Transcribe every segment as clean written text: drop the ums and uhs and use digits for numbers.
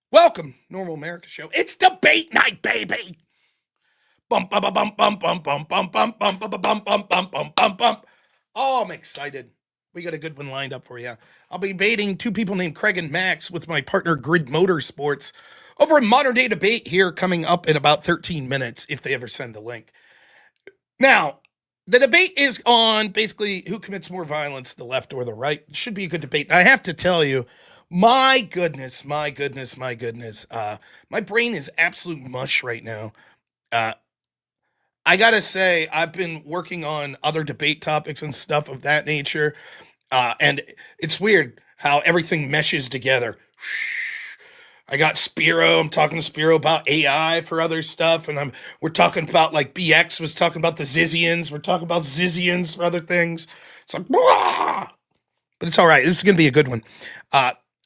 Welcome, Normal America Show. It's debate night, baby. Bump, bump, bump, bump, bump, bump, bump, bump, bump, bump, bump, bump, bump, bump, bump, bump. Oh, I'm excited. We got a good one lined up for you. I'll be debating two people named Craig and Max with my partner Grid Motorsports over a modern day debate here coming up in about 13 minutes if they ever send a link. Now, the debate is on basically who commits more violence, the left or the right. It should be a good debate. I have to tell you, my goodness, my brain is absolute mush right now. I gotta say, I've been working on other debate topics and stuff of that nature, and it's weird how everything meshes together. I got Spiro. I'm talking to Spiro about AI for other stuff, and we're talking about like BX was talking about the Zizians. We're talking about Zizians for other things. It's like, blah! But it's all right. This is gonna be a good one.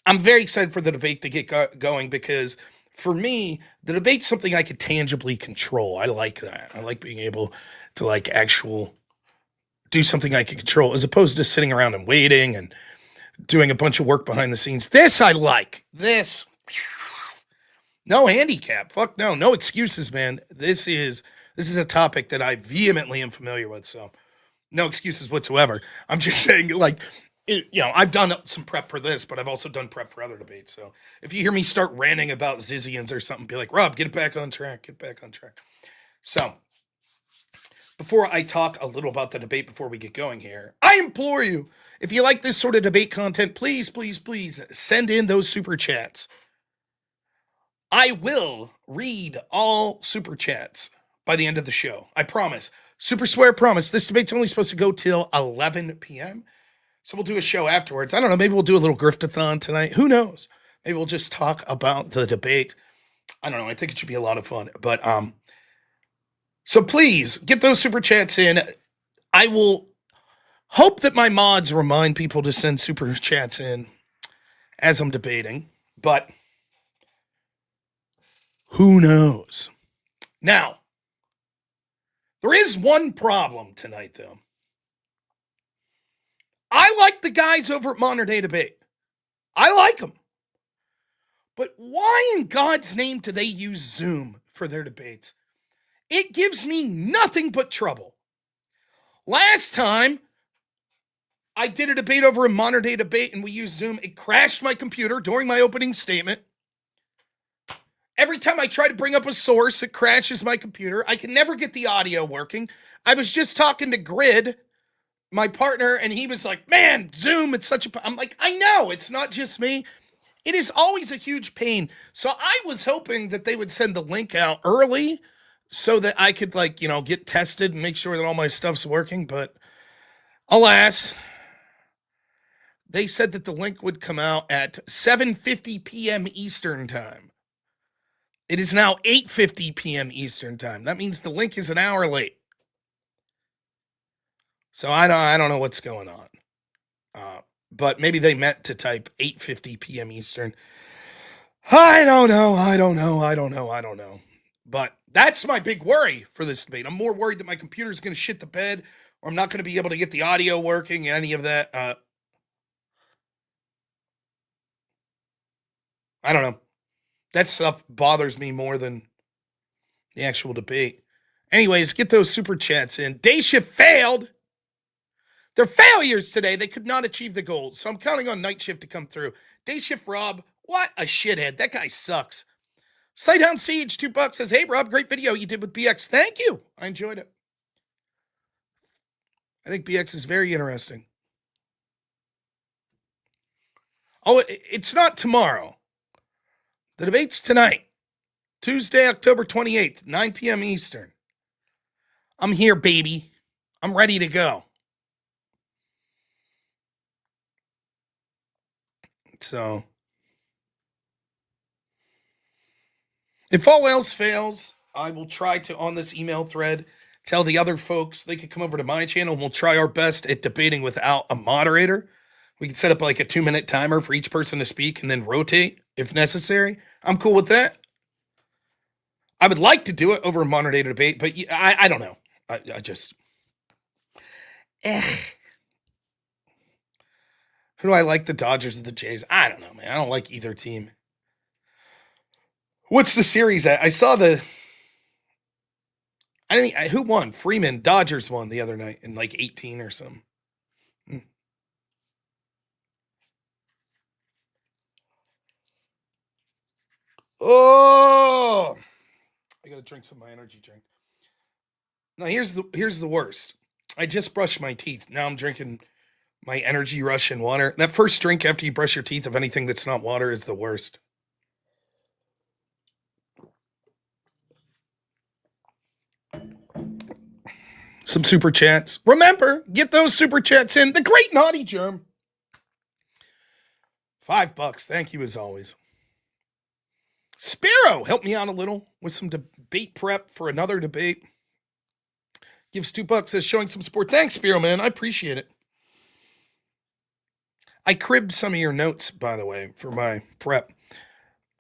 I'm very excited for the debate to get going because for me, the debate's something I could tangibly control. I like that. I like being able to like do something I can control as opposed to sitting around and waiting and doing a bunch of work behind the scenes. This I like. This. No handicap. Fuck no. No excuses, man. This is a topic that I vehemently am familiar with, so no excuses whatsoever. I'm just saying, like, I've done some prep for this, but I've also done prep for other debates. So if you hear me start ranting about Zizians or something, be like, Rob, get it back on track. Get back on track. So before I talk a little about the debate before we get going here, I implore you, if you like this sort of debate content, please send in those super chats. I will read all super chats by the end of the show. I promise. Super swear promise. This debate's only supposed to go till 11 p.m. So we'll do a show afterwards. I don't know. Maybe we'll do a little Gryftathon tonight. Who knows? Maybe we'll just talk about the debate. I don't know. I think it should be a lot of fun. But so please get those super chats in. I will hope that my mods remind people to send super chats in as I'm debating. But who knows? Now, there is one problem tonight, though. I like the guys over at Modern Day Debate. I like them. But why in God's name do they use Zoom for their debates? It gives me nothing but trouble. Last time I did a debate over a Modern Day Debate and we used Zoom, it crashed my computer during my opening statement. Every time I try to bring up a source, it crashes my computer. I can never get the audio working. I was just talking to Grid, my partner, and he was like, man, Zoom, it's such a... I'm like, I know, it's not just me. It is always a huge pain. So I was hoping that they would send the link out early so that I could, get tested and make sure that all my stuff's working. But alas, they said that the link would come out at 7:50 p.m. Eastern time. It is now 8:50 p.m. Eastern time. That means the link is an hour late. So I don't know what's going on. But maybe they meant to type 8:50 p.m. Eastern. I don't know. But that's my big worry for this debate. I'm more worried that my computer's going to shit the bed, or I'm not going to be able to get the audio working, any of that. I don't know. That stuff bothers me more than the actual debate. Anyways, get those super chats in. Day shift failed. They're failures today. They could not achieve the goals. So I'm counting on night shift to come through. Day shift Rob, what a shithead. That guy sucks. Sighthound Siege, $2 says, hey Rob, great video you did with BX. Thank you. I enjoyed it. I think BX is very interesting. Oh, it's not tomorrow. The debate's tonight. Tuesday, October 28th, 9 p.m. Eastern. I'm here, baby. I'm ready to go. So, if all else fails, I will try to, on this email thread, tell the other folks they could come over to my channel and we'll try our best at debating without a moderator. We can set up like a 2-minute timer for each person to speak and then rotate if necessary. I'm cool with that. I would like to do it over a modern day debate, but I don't know. I just... Who do I like, the Dodgers or the Jays? I don't know, man. I don't like either team. What's the series? I saw the. I didn't. Who won? Freeman. Dodgers won the other night in like 18 or something. Mm. Oh, I gotta drink some of my energy drink. Now here's the worst. I just brushed my teeth. Now I'm drinking my energy rush and water. That first drink after you brush your teeth of anything that's not water is the worst. Some super chats. Remember, get those super chats in. The Great Naughty Germ. $5. Thank you as always. Sparrow, help me out a little with some debate prep for another debate. Gives $2, says showing some support. Thanks, Sparrow, man. I appreciate it. I cribbed some of your notes, by the way, for my prep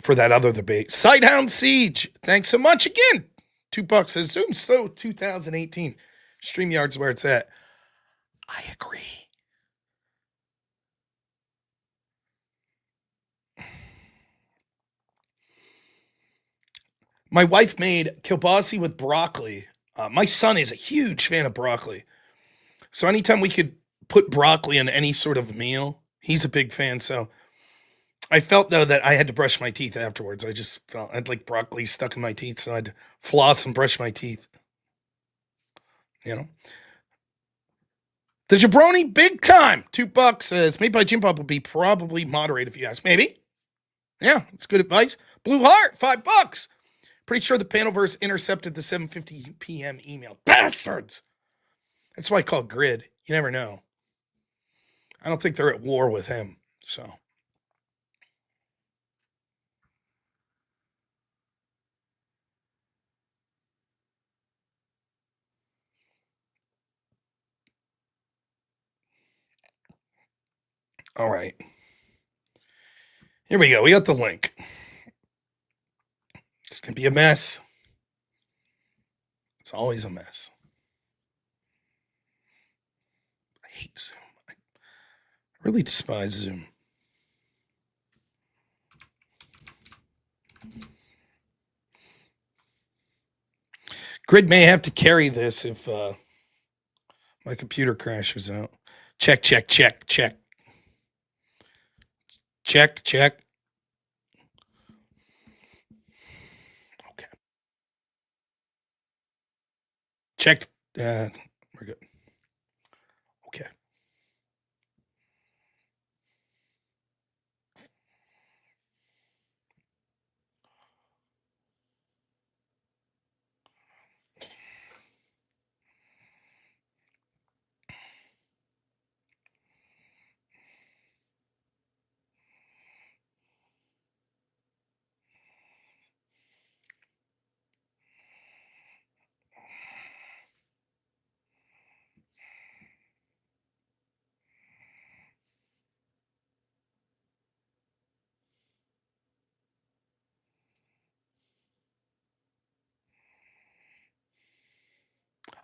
for that other debate. Sighthound Siege, thanks so much again. $2 says Zoom slow 2018. StreamYard's where it's at. I agree. My wife made kielbasa with broccoli. My son is a huge fan of broccoli. So anytime we could put broccoli in any sort of meal, he's a big fan. So I felt, though, that I had to brush my teeth afterwards. I just felt I had like broccoli stuck in my teeth, so I'd floss and brush my teeth. You know? The jabroni, big time. $2 says, made by Jim Bob would be probably moderate if you ask. Maybe. Yeah, it's good advice. Blue Heart, $5. Pretty sure the Panelverse intercepted the 7:50 p.m. email. Bastards! That's why I call Grid. You never know. I don't think they're at war with him, so. All right. Here we go. We got the link. It's going to be a mess. It's always a mess. I hate Zoom. I really despise Zoom. Grid may have to carry this if my computer crashes out. Check, check, check, check. Check, check. Okay. Checked. We're good. Okay.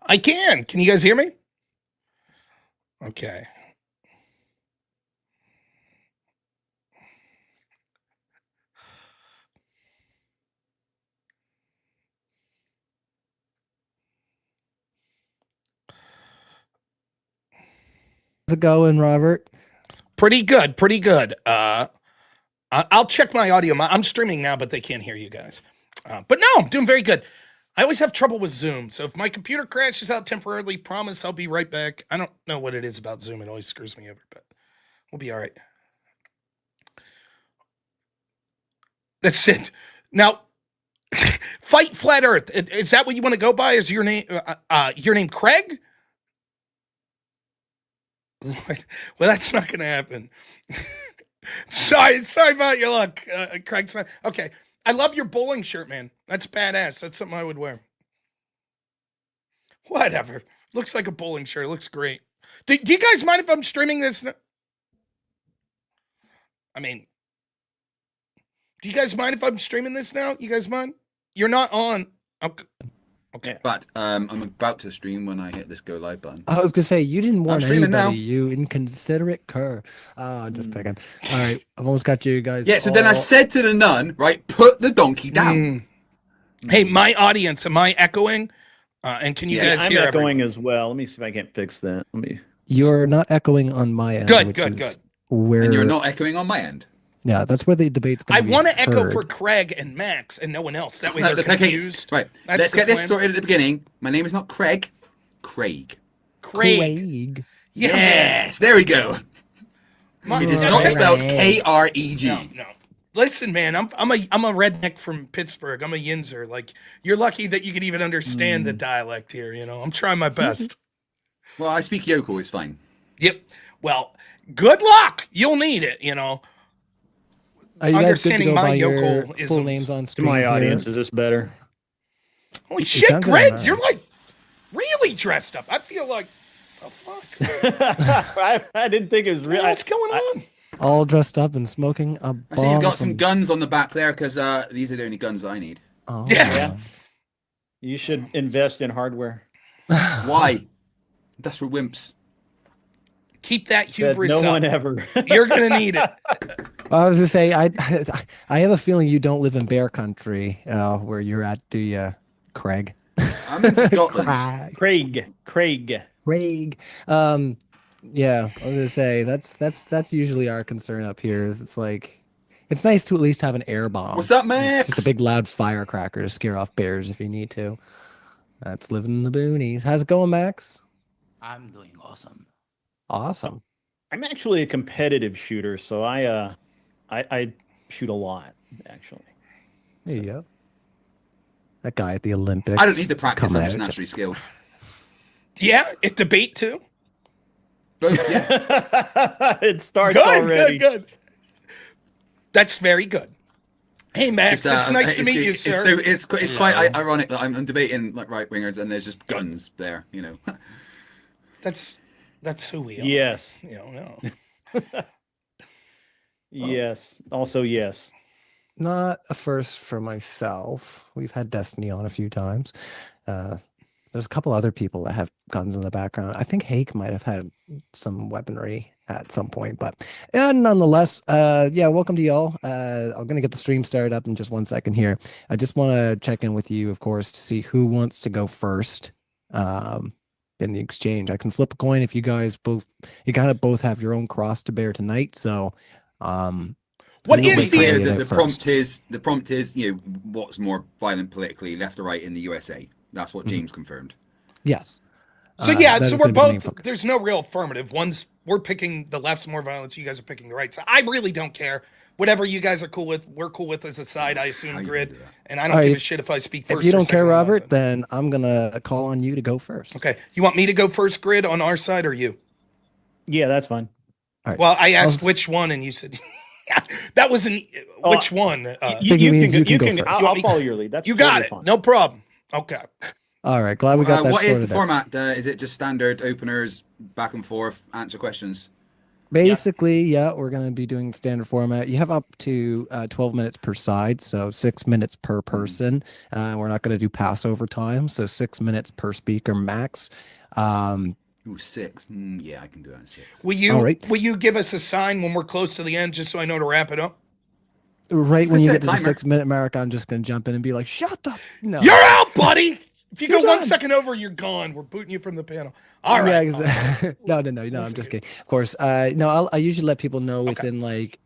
I can. Can you guys hear me? Okay. How's it going, Robert? Pretty good. Pretty good. I'll check my audio. I'm streaming now, but they can't hear you guys. But no, I'm doing very good. I always have trouble with Zoom. So if my computer crashes out temporarily, promise I'll be right back. I don't know what it is about Zoom. It always screws me over, but we'll be all right. That's it. Now, fight Flat Earth. Is that what you want to go by? Is your name Craig? Well, that's not going to happen. sorry about your luck, Craig. Okay. I love your bowling shirt, man. That's badass. That's something I would wear. Whatever. Looks like a bowling shirt. It looks great. Do you guys mind if I'm streaming this? I mean, do you guys mind if I'm streaming this now? You guys mind? You're not on. Okay. Okay. But I'm about to stream when I hit this go live button. I was gonna say you didn't warn streaming anybody, now. you inconsiderate cur. Just picking. All right, I've almost got you guys. Yeah, so then I said to the nun, right, put the donkey down. Hey, my audience, am I echoing? And can you guys I'm hear echoing everyone? as well. Let me see if I can't fix that. Let me. You're not echoing on my end. Good, which good, is good. Where, And you're not echoing on my end. Yeah, that's where the debate's I going to be want to echo heard. for Craig and Max and no one else. That way No, they're okay, confused. right. That's Let's the get this plan. sorted at the beginning. My name is not Craig. Craig. Craig. Yeah. Yes, there we go. It is not okay. spelled K-R-E-G. No. Listen, man, I'm a redneck from Pittsburgh. I'm a Yinzer. Like, you're lucky that you could even understand the dialect here. You know, I'm trying my best. Well, I speak yokel. It's fine. Yep. Well, good luck. You'll need it. You know. Are you guys good to understanding go my by your yokel-isms. full names on To screen my here? audience, is this better? Holy It shit, sounds good Greg! on You're mine. like really dressed up. I feel like, oh fuck, I didn't think it was real. what's going on? All dressed up and smoking a I see you've got bong some from- guns on the back there because these are the only guns I need. Oh. Yeah. You should invest in hardware. Why? That's for wimps. Keep that Said hubris no up. one ever. You're gonna need it. I was gonna say I have a feeling you don't live in bear country where you're at, do you, Craig? I'm in Scotland. Craig. Craig. Craig. Yeah, I was gonna say that's usually our concern up here. Is it's like it's nice to at least have an air bomb. What's up, Max? Just a big loud firecracker to scare off bears if you need to. That's living in the boonies. How's it going, Max? I'm doing awesome. Awesome. I'm actually a competitive shooter, so I shoot a lot, actually. There you go. That guy at the Olympics. I don't need to is practice. coming I'm just at ya. naturally skilled. Yeah, it debate too. Both, yeah. It starts Good, already. good. That's very good. Hey, Max, Just, it's nice to meet you, it's sir. So it's quite ironic that I'm debating like right wingers and there's just guns there. You know. That's who we are. Yes. You know, no. Yes. Also, yes. Not a first for myself. We've had Destiny on a few times. There's a couple other people that have guns in the background. I think Hake might have had some weaponry at some point, but nonetheless, yeah, welcome to y'all. I'm gonna get the stream started up in just 1 second here. I just want to check in with you, of course, to see who wants to go first in the exchange. I can flip a coin if you guys kind of both have your own cross to bear tonight. So, What who is would the- like to Yeah, get the it prompt is what's more violent politically, left or right in the USA. That's what James confirmed. Yes. So yeah, that so is we're gonna be the main both. focus. There's no real affirmative. We're picking the left's more violence. You guys are picking the right. So I really don't care. Whatever you guys are cool with, we're cool with as a side. I How assume you grid, gonna do that? and I don't All give right. a shit if I speak first. If you or don't second care, or last. Robert, then I'm gonna call on you to go first. Okay, you want me to go first, grid, on our side, or you? Yeah, that's fine. All right. Well, I asked I'll- which one, and you said that was an which one. think he means you can go first. I'll follow your lead. That's You got totally it. fine. No problem. Okay. All right, glad we got that What is the sorted out. format? Is it just standard openers, back and forth, answer questions? Basically, yeah, we're going to be doing standard format. You have up to 12 minutes per side, so 6 minutes per person. We're not going to do Passover time, so 6 minutes per speaker max. Ooh, 6. Yeah, I can do that in 6. All right. Will you give us a sign when we're close to the end, just so I know to wrap it up? Right when you Set get to the timer. 6 minute mark, I'm just going to jump in and be like, "Shut the no." You're out, buddy. If you go You're 1 done. second over, you're gone. We're booting you from the panel. All right. Yeah, exactly. No, I'm just kidding. Of course. No, I usually let people know within like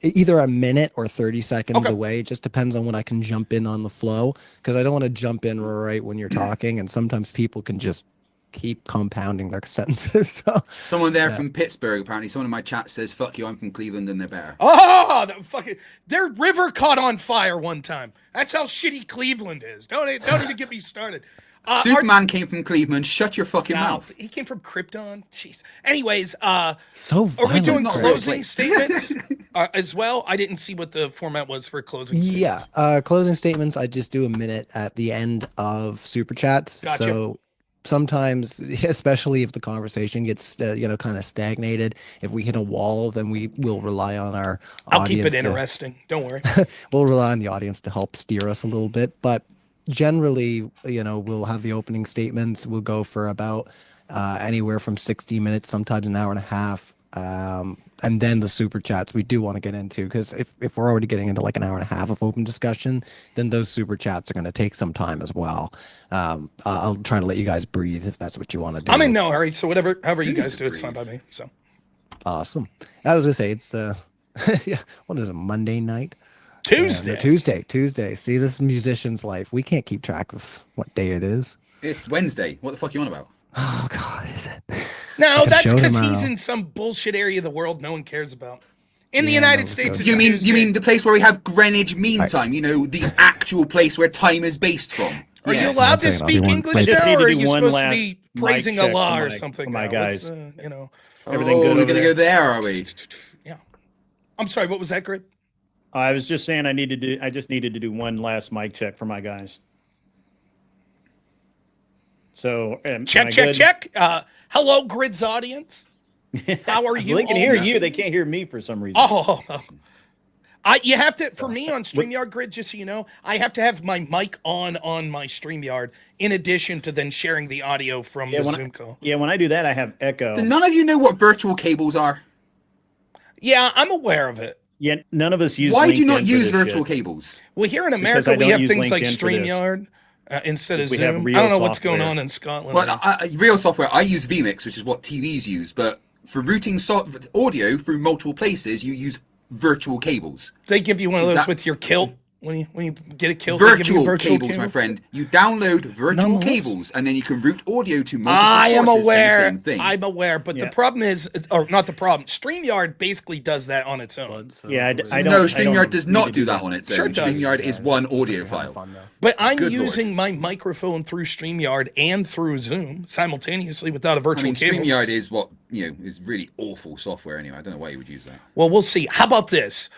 either a minute or 30 seconds Okay. away. It just depends on when I can jump in on the flow, because I don't want to jump in right when you're talking, and sometimes people can just keep compounding their sentences. So Someone there from Pittsburgh, apparently. Someone in my chat says, "Fuck you, I'm from Cleveland, and they're better." Oh, their river caught on fire one time. That's how shitty Cleveland is. Don't even get me started. Superman came from Cleveland. Shut your fucking mouth. He came from Krypton. Jeez. Anyways, so are we violent. doing not a real closing place. statements as well? I didn't see what the format was for closing statements. Yeah, closing statements. I just do a minute at the end of super chats. Gotcha. So sometimes, especially if the conversation gets kind of stagnated, if we hit a wall, then we will rely on our I'll keep audience it to- interesting. Don't worry. we'll rely on the audience to help steer us a little bit. But generally, we'll have the opening statements. We'll go for about anywhere from 60 minutes, sometimes an hour and a half. And then the super chats we do want to get into, because if we're already getting into like an hour and a half of open discussion, then those super chats are going to take some time as well. I'll try to let you guys breathe if that's what you want to do. I'm in no hurry, so however you guys do, it's fine by me. So Awesome. I was gonna say it's yeah, what is it, Monday night? Tuesday. Tuesday. See, this is musician's life. We can't keep track of what day it is. It's Wednesday. What the fuck are you on about? Oh God, is it? No, Like a that's show because he's tomorrow. in some bullshit area of the world no one cares about. In the Yeah, United Nova States, Scotia. it's You mean Tuesday. the place where we have Greenwich Mean Time? You know, the actual place where time is based from. Are you Yes. allowed to One second, I'll do speak one. English I just now, need to or are do you one supposed to last be mic praising check Allah for or my- something? for my now? Let's, guys. you Everything Oh, good we're over gonna there? go there, are we? yeah. I'm sorry. What was that, Grid? I was just saying I just needed to do one last mic check for my guys. So am I good? Check. Hello, Grid's audience. How are you? They can all hear this you. They evening? can't hear me for some reason. Oh, you have to, for me on StreamYard, Grid, just so you know, I have to have my mic on my StreamYard in addition to then sharing the audio from the Zoom call. Yeah, when I do that, I have echo. Do none of you know what virtual cables are? Yeah, I'm aware of it. Yeah, none of us use. Why do you not LinkedIn for use this virtual shit. cables? Well, here in Because America, I we don't have use things like LinkedIn for this. StreamYard instead of We have Zoom. real I don't know what's going software. on in Scotland. Well, real software. I use vMix, which is what TVs use, but for routing audio through multiple places, you use virtual cables. They give you one of those That- with your kilt when you get a kilt. They give you a Virtual virtual cables, cable. my friend. You download virtual Nonetheless. cables, and then you can route audio to multiple I am sources from the aware. same thing. I'm aware, but the Yeah. problem is, or not the problem. StreamYard basically does that on its own. Yeah, I don't. No, I StreamYard don't does need not to do that on its own. Sure it does. StreamYard is one audio file. But I'm Good Lord. using my microphone through StreamYard and through Zoom simultaneously without a I virtual mean, cable. StreamYard is what, is really awful software anyway. I don't know why you would use that. Well, we'll see. How about this?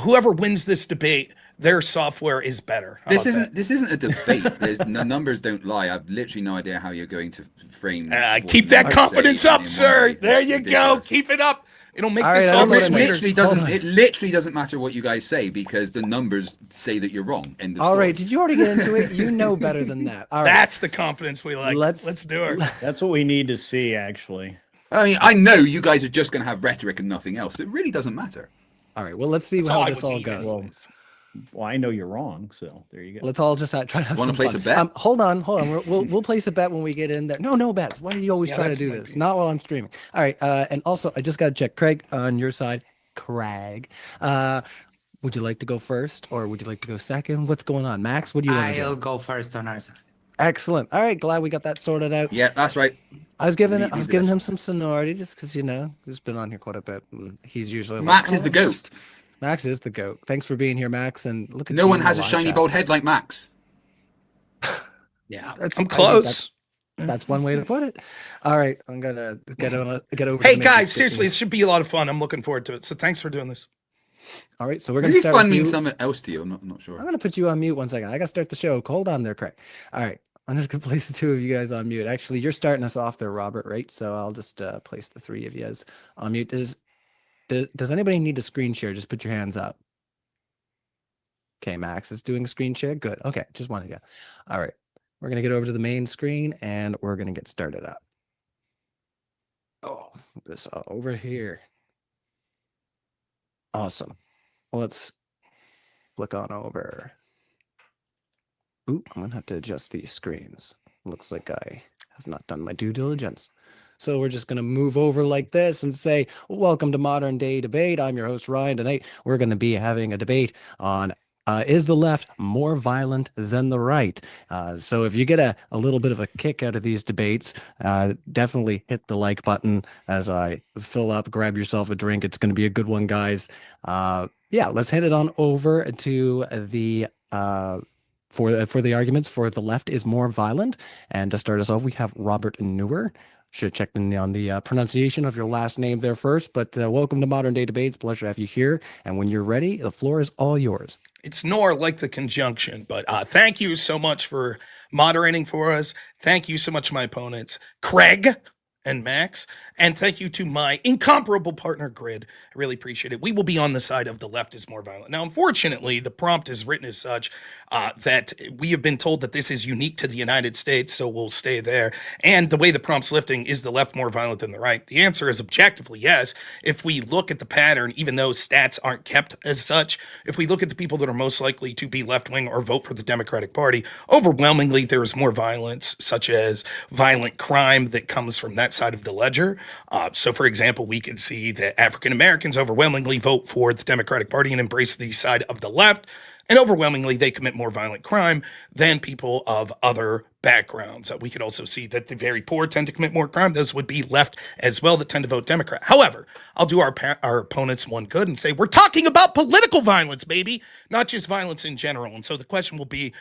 Whoever wins this debate, their software is better. How about that? This isn't a debate. The numbers don't lie. I've literally no idea how you're going to frame. what Keep the that numbers confidence say up, in one sir. way. There It's you ridiculous. go. Keep it up. It'll make All this right, all I'm much gonna It make- sweeter. literally doesn't. Hold on. It literally doesn't matter what you guys say because the numbers say that you're wrong. End of All story. right, did you already get into it? You know better than that. All right, That's the confidence we like. let's Let's do it. That's what we need to see, actually. I mean, I know you guys are just going to have rhetoric and nothing else. It really doesn't matter. All right. Well, let's see That's how I this would all need, goes. anyways. Well, I know you're wrong, so there you go. Let's all just try to have Wanna some place fun. a bet? Hold on. We'll place a bet when we get in there. No bets. Why do you always Yeah, try to that do might this? be- Not while I'm streaming. All right. And also, I just got to check, Craig, on your side. Craig, would you like to go first, or would you like to go second? What's going on, Max? What do you want to I'll do? go first on our side. Excellent. All right. Glad we got that sorted out. Yeah, that's right. I was giving Leave I was the giving best him some sonority just because he's been on here quite a bit. And he's usually like, Max is the goat. first." Max is the goat. Thanks for being here, Max. And look at No you one in the has a live shiny chat. bald head like Max. Yeah. That's- I'm I think close. That's one way to put it. All right, I'm gonna get over. Hey to making guys, this seriously, it sticky. should be a lot of fun. I'm looking forward to it. So thanks for doing this. All right, so we're gonna Maybe start fun with means you. something else to you. I'm not sure. I'm gonna put you on mute 1 second. I gotta start the show. Hold on there, Craig. All right, I'm just gonna place the two of you guys on mute. Actually, you're starting us off there, Robert. Right? So I'll just place the three of you as on mute. Does anybody need to screen share? Just put your hands up. Okay, Max is doing a screen share. Good. Okay, just wanted to go. All right, we're gonna get over to the main screen and we're gonna get started up. Oh, this over here. Awesome. Well, let's flick on over. Ooh, I'm gonna have to adjust these screens. Looks like I have not done my due diligence. So we're just gonna move over like this and say, welcome to Modern Day Debate. I'm your host, Ryan. Tonight, we're gonna be having a debate on is the left more violent than the right? So if you get a little bit of a kick out of these debates, definitely hit the like button as I fill up, grab yourself a drink. It's going to be a good one, guys. Yeah, let's head it on over to the for the arguments for the left is more violent. And to start us off, we have Robert Neuer. Should have checked in on the pronunciation of your last name there first, but welcome to Modern Day Debates. Pleasure to have you here. And when you're ready, the floor is all yours. It's nor like the conjunction, but thank you so much for moderating for us. Thank you so much, my opponents. Craig, and Max. And thank you to my incomparable partner, Grid. I really appreciate it. We will be on the side of the left is more violent. Now, unfortunately, the prompt is written as such that we have been told that this is unique to the United States, so we'll stay there. And the way the prompt's lifting, is the left more violent than the right? The answer is objectively yes. If we look at the pattern, even though stats aren't kept as such, if we look at the people that are most likely to be left-wing or vote for the Democratic Party, overwhelmingly there is more violence, such as violent crime that comes from that side of the ledger. So, for example, we could see that African Americans overwhelmingly vote for the Democratic Party and embrace the side of the left, and overwhelmingly they commit more violent crime than people of other backgrounds. We could also see that the very poor tend to commit more crime. Those would be left as well that tend to vote Democrat. However, I'll do our opponents one good and say we're talking about political violence, baby, not just violence in general. And so the question will be,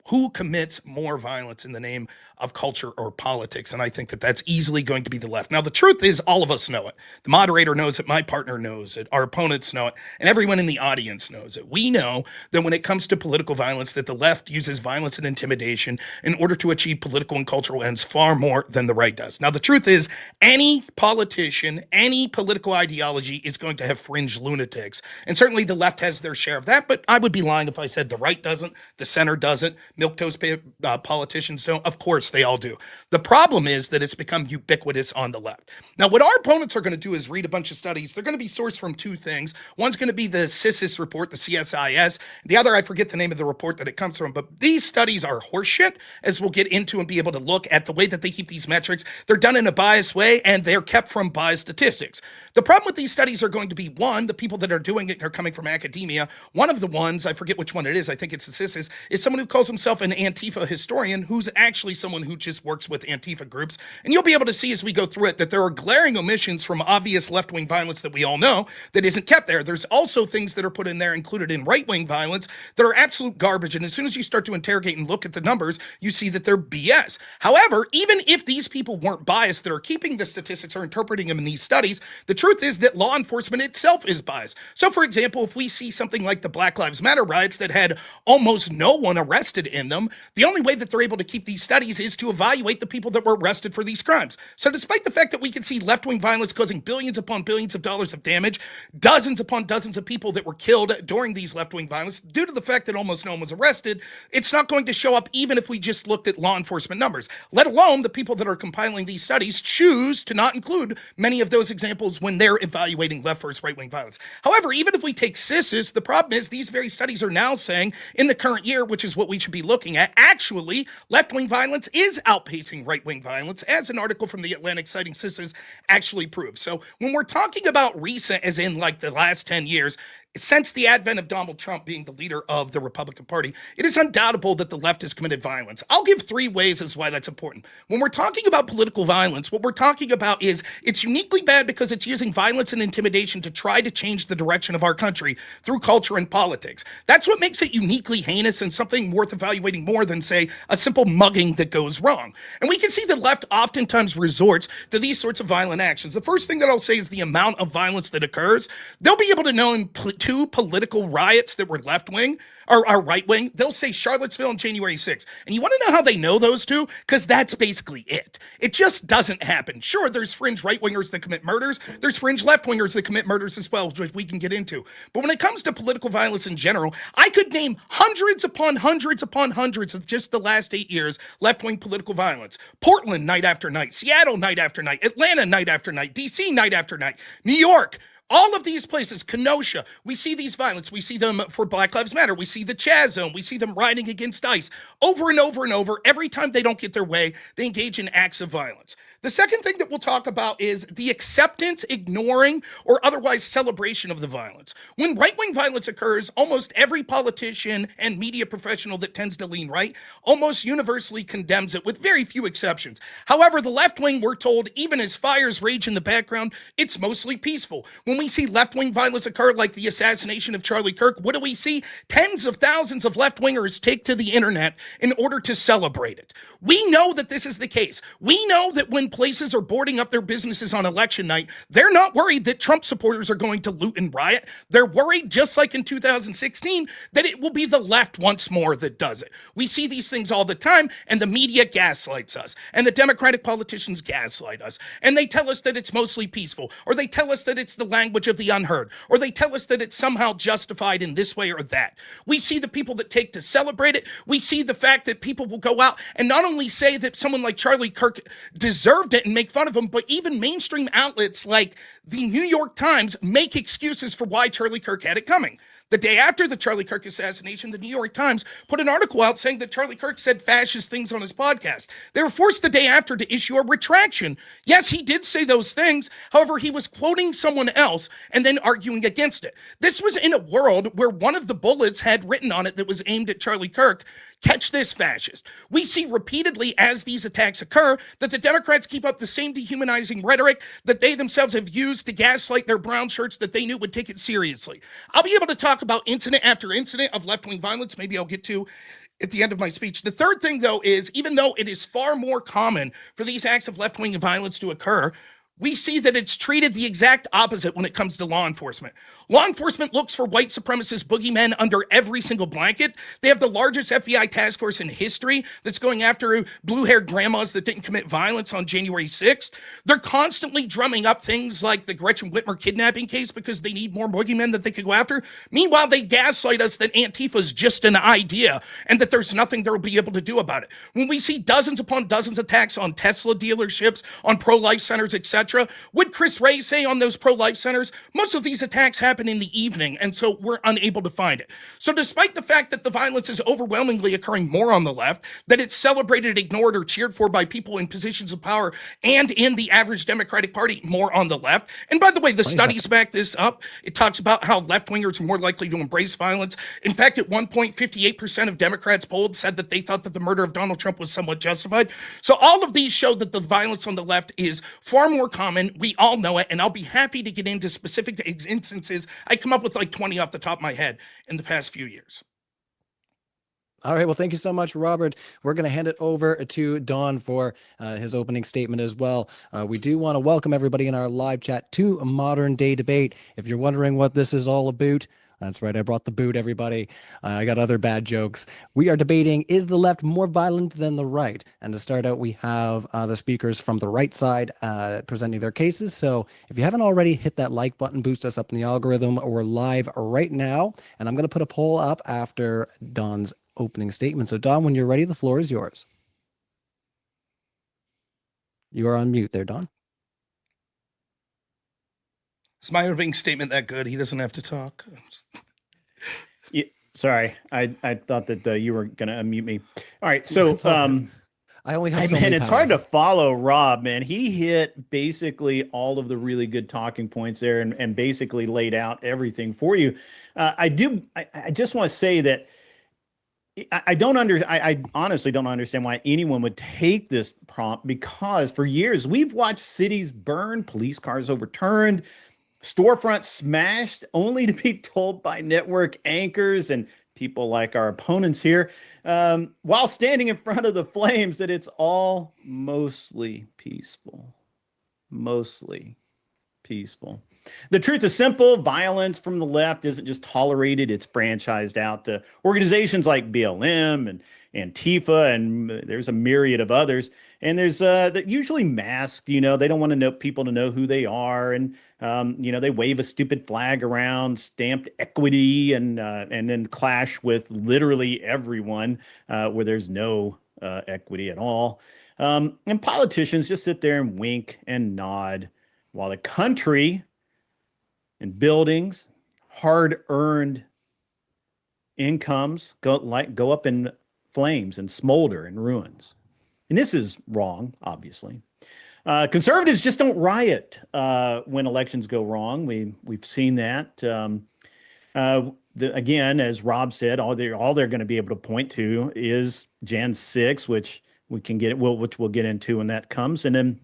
who commits more violence in the name of culture or politics? And I think that that's easily going to be the left. Now, the truth is, all of us know it. The moderator knows it, my partner knows it, our opponents know it, and everyone in the audience knows it. We know that when it comes to political violence, that the left uses violence and intimidation in order to achieve political and cultural ends far more than the right does. Now, the truth is, any politician, any political ideology is going to have fringe lunatics. And certainly the left has their share of that, but I would be lying if I said the right doesn't, the center doesn't, milquetoast politicians don't. Of course, they all do. The problem is that it's become ubiquitous on the left. Now, what our opponents are going to do is read a bunch of studies. They're going to be sourced from two things. One's going to be the CSIS report, the CSIS. The other, I forget the name of the report that it comes from, but these studies are horseshit, as we'll get into and be able to look at the way that they keep these metrics. They're done in a biased way, and they're kept from biased statistics. The problem with these studies are going to be, one, the people that are doing it are coming from academia. One of the ones, I forget which one it is, I think it's the CSIS, is someone who calls himself an Antifa historian, who's actually someone who just works with Antifa groups. And you'll be able to see as we go through it that there are glaring omissions from obvious left-wing violence that we all know that isn't kept there. There's also things that are put in there included in right-wing violence that are absolute garbage. And as soon as you start to interrogate and look at the numbers, you see that they're BS. However, even if these people weren't biased that are keeping the statistics or interpreting them in these studies, the truth is that law enforcement itself is biased. So, for example, if we see something like the Black Lives Matter riots that had almost no one arrested in them, the only way that they're able to keep these studies is to evaluate the people that were arrested for these crimes. So despite the fact that we can see left-wing violence causing billions upon billions of dollars of damage, dozens upon dozens of people that were killed during these left-wing violence, due to the fact that almost no one was arrested, it's not going to show up even if we just looked at law enforcement numbers, let alone the people that are compiling these studies choose to not include many of those examples when they're evaluating left versus right-wing violence. However, even if we take CSIS, the problem is these very studies are now saying in the current year, which is what we should be looking at, actually, left-wing violence is outpacing right-wing violence, as an article from The Atlantic citing CSIS actually proves. So when we're talking about recent, as in like the last 10 years, since the advent of Donald Trump being the leader of the Republican Party, it is undoubtable that the left has committed violence. I'll give 3 ways as why that's important. When we're talking about political violence, what we're talking about is it's uniquely bad because it's using violence and intimidation to try to change the direction of our country through culture and politics. That's what makes it uniquely heinous and something worth evaluating more than, say, a simple mugging that goes wrong. And we can see the left oftentimes resorts to these sorts of violent actions. The first thing that I'll say is the amount of violence that occurs. They'll be able to know in 2 political riots that were left-wing or right-wing, they'll say Charlottesville and January 6th. And you want to know how they know those two? Because that's basically it. It just doesn't happen. Sure, there's fringe right-wingers that commit murders. There's fringe left-wingers that commit murders as well, which we can get into. But when it comes to political violence in general, I could name hundreds upon hundreds upon hundreds of just the last 8 years left-wing political violence. Portland, night after night. Seattle, night after night. Atlanta, night after night. DC, night after night. New York. All of these places, Kenosha, we see these violence. We see them for Black Lives Matter. We see the Chaz Zone. We see them rioting against ICE over and over and over. Every time they don't get their way, they engage in acts of violence. The second thing that we'll talk about is the acceptance, ignoring, or otherwise celebration of the violence. When right-wing violence occurs, almost every politician and media professional that tends to lean right almost universally condemns it, with very few exceptions. However, the left wing, we're told, even as fires rage in the background, it's mostly peaceful. When we see left-wing violence occur, like the assassination of Charlie Kirk, what do we see? Tens of thousands of left-wingers take to the internet in order to celebrate it. We know that this is the case. We know that when places are boarding up their businesses on election night, they're not worried that Trump supporters are going to loot and riot. They're worried, just like in 2016, that it will be the left once more that does it. We see these things all the time, and the media gaslights us, and the Democratic politicians gaslight us, and they tell us that it's mostly peaceful, or they tell us that it's the language of the unheard, or they tell us that it's somehow justified in this way or that. We see the people that take to celebrate it. We see the fact that people will go out and not only say that someone like Charlie Kirk deserved it and make fun of him, but even mainstream outlets like the New York Times make excuses for why Charlie Kirk had it coming. The day after the Charlie Kirk assassination, the New York Times put an article out saying that Charlie Kirk said fascist things on his podcast. They were forced the day after to issue a retraction. Yes, he did say those things. However, he was quoting someone else and then arguing against it. This was in a world where one of the bullets had written on it that was aimed at Charlie Kirk, "Catch this fascist." We see repeatedly as these attacks occur that the Democrats keep up the same dehumanizing rhetoric that they themselves have used to gaslight their brown shirts that they knew would take it seriously. I'll be able to talk about incident after incident of left-wing violence. Maybe I'll get to at the end of my speech. The third thing, though, is even though it is far more common for these acts of left-wing violence to occur, we see that it's treated the exact opposite when it comes to law enforcement. Law enforcement looks for white supremacist boogeymen under every single blanket. They have the largest FBI task force in history that's going after blue-haired grandmas that didn't commit violence on January 6th. They're constantly drumming up things like the Gretchen Whitmer kidnapping case because they need more boogeymen that they could go after. Meanwhile, they gaslight us that Antifa is just an idea and that there's nothing they'll be able to do about it. When we see dozens upon dozens of attacks on Tesla dealerships, on pro-life centers, etc., would Chris Wray say on those pro-life centers, most of these attacks happen in the evening, and so we're unable to find it. So despite the fact that the violence is overwhelmingly occurring more on the left, that it's celebrated, ignored, or cheered for by people in positions of power and in the average Democratic Party more on the left, and by the way, the studies back this up. It talks about how left-wingers are more likely to embrace violence. In fact, at one point, 58% of Democrats polled said that they thought that the murder of Donald Trump was somewhat justified. So all of these show that the violence on the left is far more common. We all know it, and I'll be happy to get into specific instances. I come up with like 20 off the top of my head in the past few years. All right. Well, thank you so much, Robert. We're going to hand it over to Don for his opening statement as well. We do want to welcome everybody in our live chat to Modern Day Debate. If you're wondering what this is all about, that's right, I brought the boot, everybody. I got other bad jokes. We are debating, is the left more violent than the right? And to start out, we have the speakers from the right side presenting their cases. So if you haven't already, hit that like button, boost us up in the algorithm. We're live right now. And I'm going to put a poll up after Don's opening statement. So Don, when you're ready, the floor is yours. You are on mute there, Don. Is my opening statement that good? He doesn't have to talk. Yeah, sorry, I thought that you were going to unmute me. All right, so I only have hey, so man, many it's hard to powers. follow Rob, man. He hit basically all of the really good talking points there and basically laid out everything for you. I just want to say that I honestly don't understand why anyone would take this prompt, because for years we've watched cities burn, police cars overturned, storefronts smashed, only to be told by network anchors and people like our opponents here, while standing in front of the flames, that it's all mostly peaceful. Mostly peaceful. The truth is simple. Violence from the left isn't just tolerated, it's franchised out to organizations like BLM and Antifa, and there's a myriad of others. And there's that usually masked, they don't want to know people to know who they are. And, they wave a stupid flag around, stamped equity, and then clash with literally everyone where there's no equity at all. And politicians just sit there and wink and nod while the country and buildings, hard-earned incomes go up in flames and smolder in ruins. And this is wrong, obviously. Conservatives just don't riot when elections go wrong. We've seen that. Again, as Rob said, all they're going to be able to point to is Jan 6, which we'll get into when that comes, and then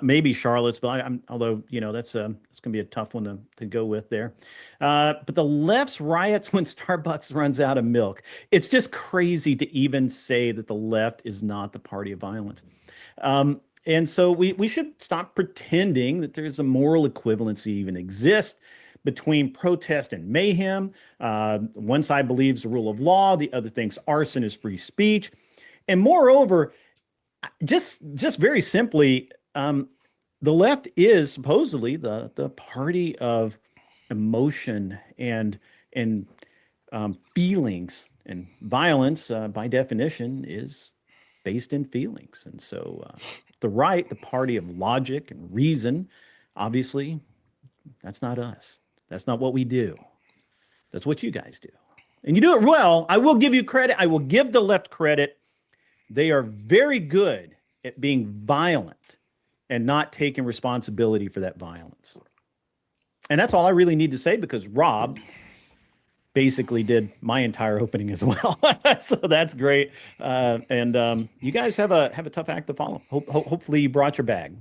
maybe Charlottesville. Although that's going to be a tough one to go with there. But the left's riots when Starbucks runs out of milk. It's just crazy to even say that the left is not the party of violence. And so we should stop pretending that there's a moral equivalency even exists between protest and mayhem. One side believes the rule of law, the other thinks arson is free speech. And moreover, just very simply, the left is supposedly the party of emotion and feelings, and violence, by definition, is based in feelings. And so the right, the party of logic and reason, obviously, that's not us. That's not what we do. That's what you guys do. And you do it well. I will give you credit. I will give the left credit. They are very good at being violent and not taking responsibility for that violence. And that's all I really need to say, because Rob basically did my entire opening as well. So that's great. And you guys have a tough act to follow. Hopefully you brought your bag.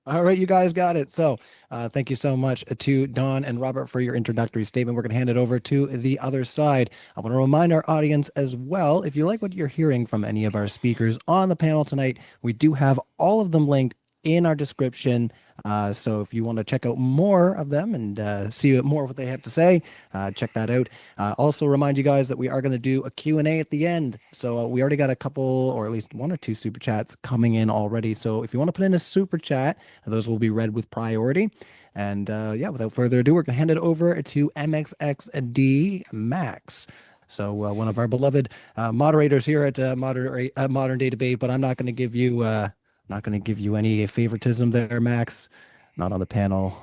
All right, you guys got it. So thank you so much to Don and Robert for your introductory statement. We're going to hand it over to the other side. I want to remind our audience as well, if you like what you're hearing from any of our speakers on the panel tonight, we do have all of them linked in our description. So if you want to check out more of them and see more of what they have to say, check that out. Also remind you guys that we are going to do a Q&A at the end. So we already got a couple, or at least 1 or 2 super chats coming in already. So if you want to put in a super chat, those will be read with priority. And yeah, without further ado, we're going to hand it over to MXXD Max. So one of our beloved moderators here at Modern Day Debate, but I'm not going to give you any favoritism there, Max. Not on the panel.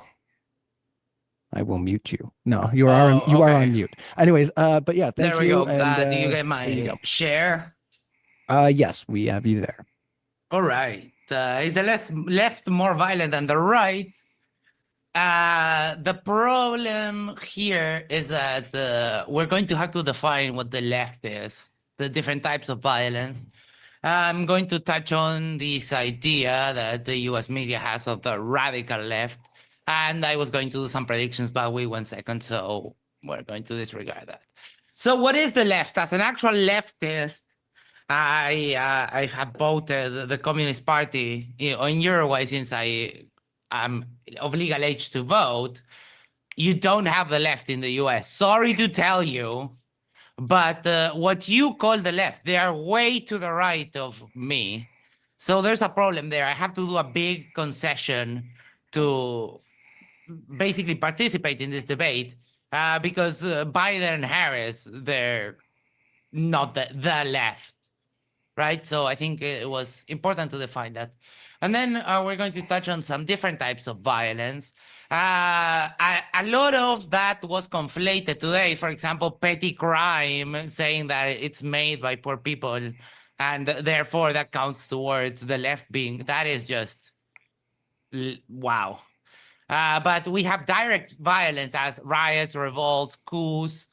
I will mute you. No, you are on mute. Anyways, but yeah, thank you. There we go. And, do you get my share? Yes, we have you there. All right. Is the left more violent than the right? The problem here is that we're going to have to define what the left is, the different types of violence. I'm going to touch on this idea that the US media has of the radical left, and I was going to do some predictions, but wait 1 second, so we're going to disregard that. So what is the left? As an actual leftist, I have voted the Communist Party in Uruguay since I am of legal age to vote. You don't have the left in the US. Sorry to tell you. But what you call the left, they are way to the right of me. So there's a problem there. I have to do a big concession to basically participate in this debate because Biden and Harris, they're not the left, right? So I think it was important to define that. And then we're going to touch on some different types of violence. A lot of that was conflated today. For example, petty crime, saying that it's made by poor people, and therefore that counts towards the left being, that is just, wow. But we have direct violence as riots, revolts, coups,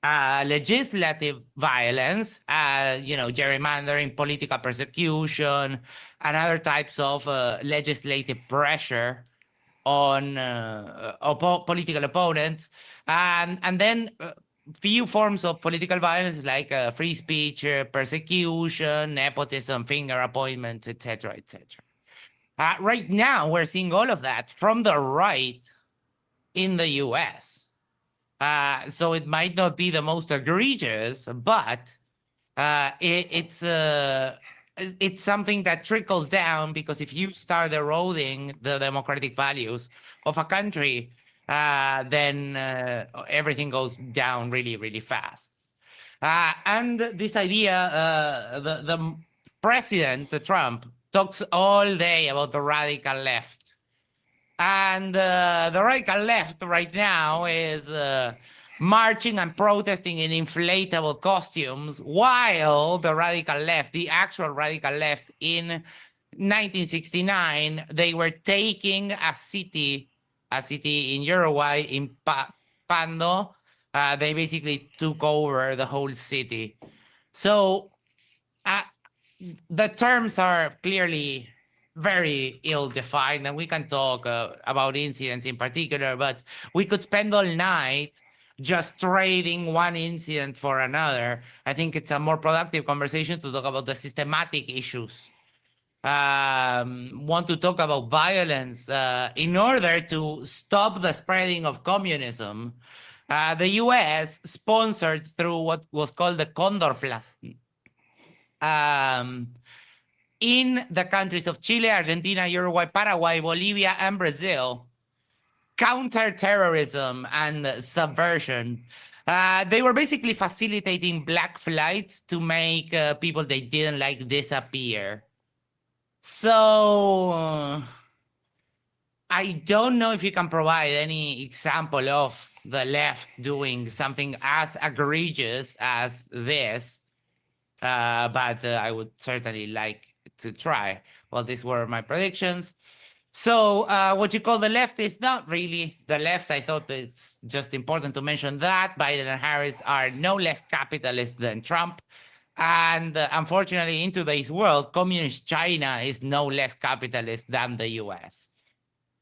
legislative violence, gerrymandering, political persecution, and other types of legislative pressure on political opponents, and then few forms of political violence like free speech, persecution, nepotism, finger appointments, etc., etc. Right now, we're seeing all of that from the right in the US. So it might not be the most egregious, but it's something that trickles down, because if you start eroding the democratic values of a country, then everything goes down really, really fast. And this idea, the President Trump talks all day about the radical left. And the radical left right now is marching and protesting in inflatable costumes, while the radical left, the actual radical left in 1969, they were taking a city in Uruguay, in Pando. They basically took over the whole city. So the terms are clearly very ill-defined, and we can talk about incidents in particular, but we could spend all night just trading one incident for another. I think it's a more productive conversation to talk about the systematic issues. want to talk about violence in order to stop the spreading of communism, the US sponsored through what was called the Condor Plan in the countries of Chile, Argentina, Uruguay, Paraguay, Bolivia, and Brazil, counterterrorism and subversion. They were basically facilitating black flights to make people they didn't like disappear. So I don't know if you can provide any example of the left doing something as egregious as this, but I would certainly like to try. Well, these were my predictions. So what you call the left is not really the left. I thought it's just important to mention that Biden and Harris are no less capitalist than Trump. And unfortunately, in today's world, communist China is no less capitalist than the US.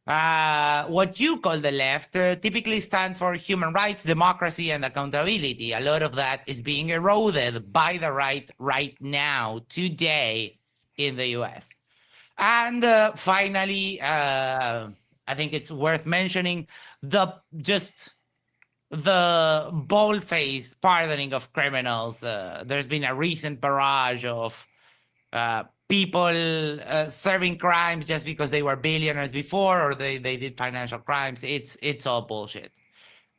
What you call the left typically stand for human rights, democracy, and accountability. A lot of that is being eroded by the right now, today, in the US. And finally, I think it's worth mentioning the bold-faced pardoning of criminals. There's been a recent barrage of people serving crimes just because they were billionaires before or they did financial crimes. It's all bullshit.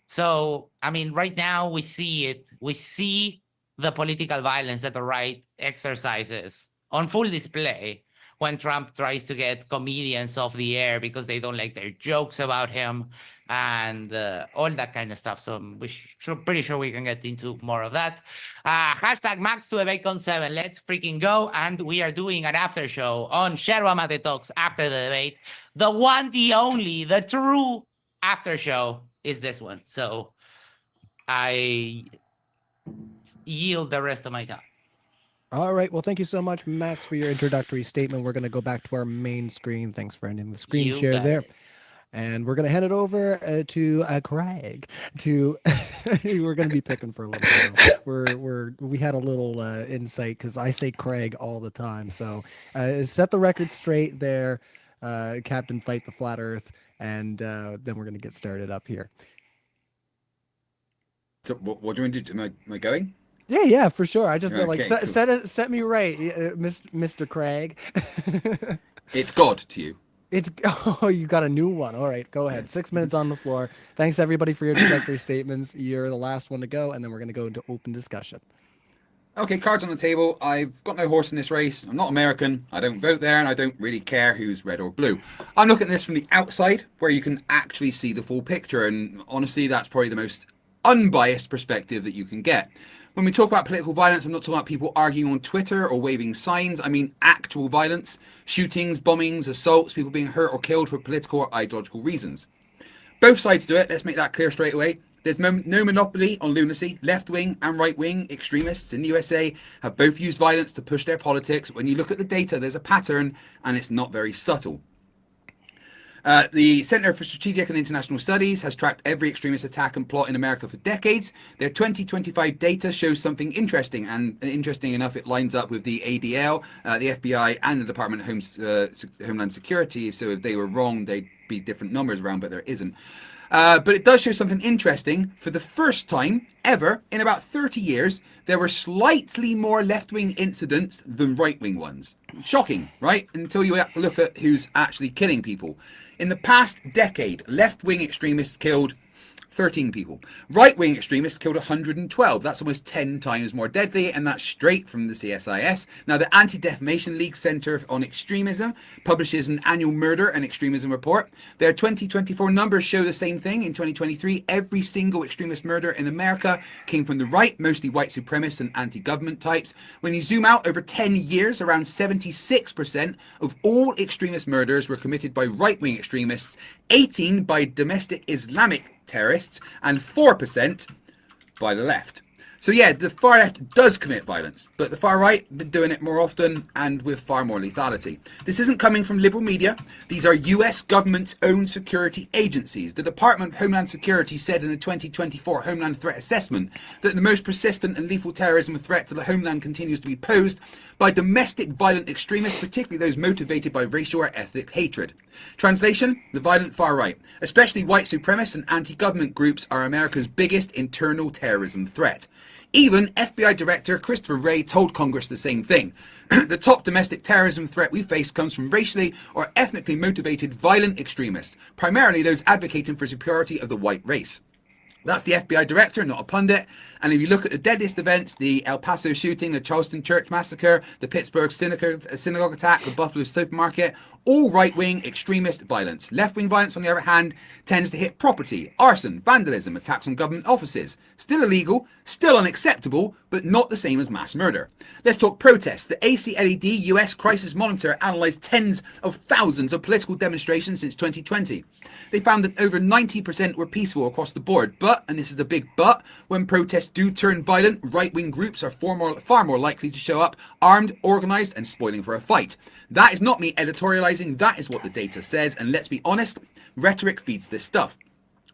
So, I mean, right now we see it. We see the political violence that the right exercises on full display when Trump tries to get comedians off the air because they don't like their jokes about him and all that kind of stuff. So pretty sure we can get into more of that. Hashtag Max to DebateCon 7. Let's freaking go. And we are doing an after show on Sherwa Mate Talks after the debate. The one, the only, the true after show is this one. So I yield the rest of my time. All right. Well, thank you so much, Max, for your introductory statement. We're going to go back to our main screen. Thanks for ending the screen You share got there. it. And we're going to hand it over to Craig. We're going to be picking for a little bit. We had a little insight because I say Craig all the time. So set the record straight there, Captain Fight the Flat Earth, and then we're going to get started up here. So what do you want to do? Am I going? Yeah, for sure. I just feel like Okay, cool. set me right, Mr. Craig. It's God to you. You got a new one. All right, go ahead. 6 minutes on the floor. Thanks everybody for your introductory statements. You're the last one to go, and then we're going to go into open discussion. Okay, cards on the table. I've got no horse in this race. I'm not American. I don't vote there, and I don't really care who's red or blue. I'm looking at this from the outside, where you can actually see the full picture, and honestly, that's probably the most unbiased perspective that you can get. When we talk about political violence, I'm not talking about people arguing on Twitter or waving signs. I mean actual violence, shootings, bombings, assaults, people being hurt or killed for political or ideological reasons. Both sides do it. Let's make that clear straight away. There's no monopoly on lunacy. Left-wing and right-wing extremists in the USA have both used violence to push their politics. When you look at the data, there's a pattern, and it's not very subtle. The Center for Strategic and International Studies has tracked every extremist attack and plot in America for decades. Their 2025 data shows something interesting, and interesting enough, it lines up with the ADL, the FBI, and the Department of Homeland Security. So if they were wrong, they'd be different numbers around, but there isn't. But it does show something interesting. For the first time ever in about 30 years, there were slightly more left-wing incidents than right-wing ones. Shocking, right? Until you look at who's actually killing people. In the past decade, left-wing extremists killed 13 people. Right-wing extremists killed 112. That's almost 10 times more deadly, and that's straight from the CSIS. Now, the Anti-Defamation League Center on Extremism publishes an annual murder and extremism report. Their 2024 numbers show the same thing. In 2023, every single extremist murder in America came from the right, mostly white supremacists and anti-government types. When you zoom out over 10 years, around 76% of all extremist murders were committed by right-wing extremists, 18 by domestic Islamic terrorists, and 4% by the left. So yeah, the far left does commit violence, but the far right been doing it more often and with far more lethality. This isn't coming from liberal media. These are US government's own security agencies. The Department of Homeland Security said in a 2024 Homeland Threat Assessment that the most persistent and lethal terrorism threat to the homeland continues to be posed by domestic violent extremists, particularly those motivated by racial or ethnic hatred. Translation: the violent far right, especially white supremacist and anti-government groups, are America's biggest internal terrorism threat. Even FBI Director Christopher Wray told Congress the same thing. The top domestic terrorism threat we face comes from racially or ethnically motivated violent extremists, primarily those advocating for superiority of the white race. That's the FBI director, not a pundit. And if you look at the deadliest events, the El Paso shooting, the Charleston church massacre, the Pittsburgh synagogue attack, the Buffalo supermarket, all right-wing extremist violence. Left-wing violence, on the other hand, tends to hit property, arson, vandalism, attacks on government offices. Still illegal, still unacceptable, but not the same as mass murder. Let's talk protests. The ACLED US Crisis Monitor analysed tens of thousands of political demonstrations since 2020. They found that over 90% were peaceful across the board, but, and this is a big but, when protests do turn violent, right-wing groups are far more likely to show up armed, organised and spoiling for a fight. That is not me editorialising, that is what the data says, and let's be honest, rhetoric feeds this stuff.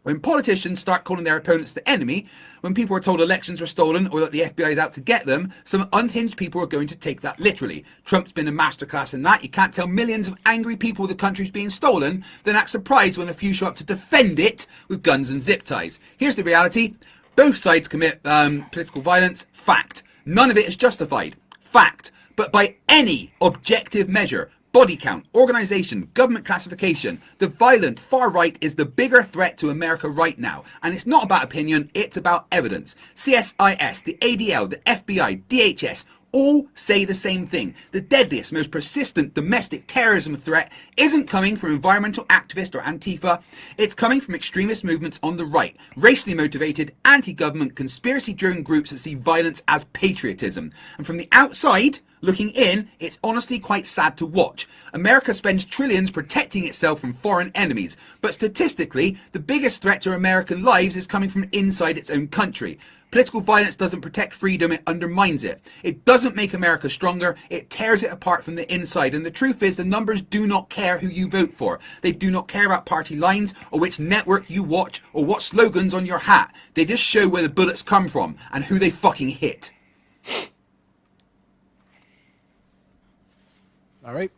When politicians start calling their opponents the enemy, when people are told elections were stolen or that the FBI is out to get them, some unhinged people are going to take that literally. Trump's been a masterclass in that. You can't tell millions of angry people the country's being stolen, then act surprised when a few show up to defend it with guns and zip ties. Here's the reality. Both sides commit political violence. Fact. None of it is justified. Fact. But by any objective measure, body count, organisation, government classification, the violent far right is the bigger threat to America right now. And it's not about opinion, it's about evidence. CSIS, the ADL, the FBI, DHS, all say the same thing. The deadliest, most persistent domestic terrorism threat isn't coming from environmental activists or Antifa. It's coming from extremist movements on the right, racially motivated, anti-government, conspiracy-driven groups that see violence as patriotism. And from the outside, looking in, it's honestly quite sad to watch. America spends trillions protecting itself from foreign enemies, but statistically, the biggest threat to American lives is coming from inside its own country. Political violence doesn't protect freedom, it undermines it. It doesn't make America stronger, it tears it apart from the inside. And the truth is, the numbers do not care who you vote for. They do not care about party lines, or which network you watch, or what slogans on your hat. They just show where the bullets come from, and who they fucking hit. All right.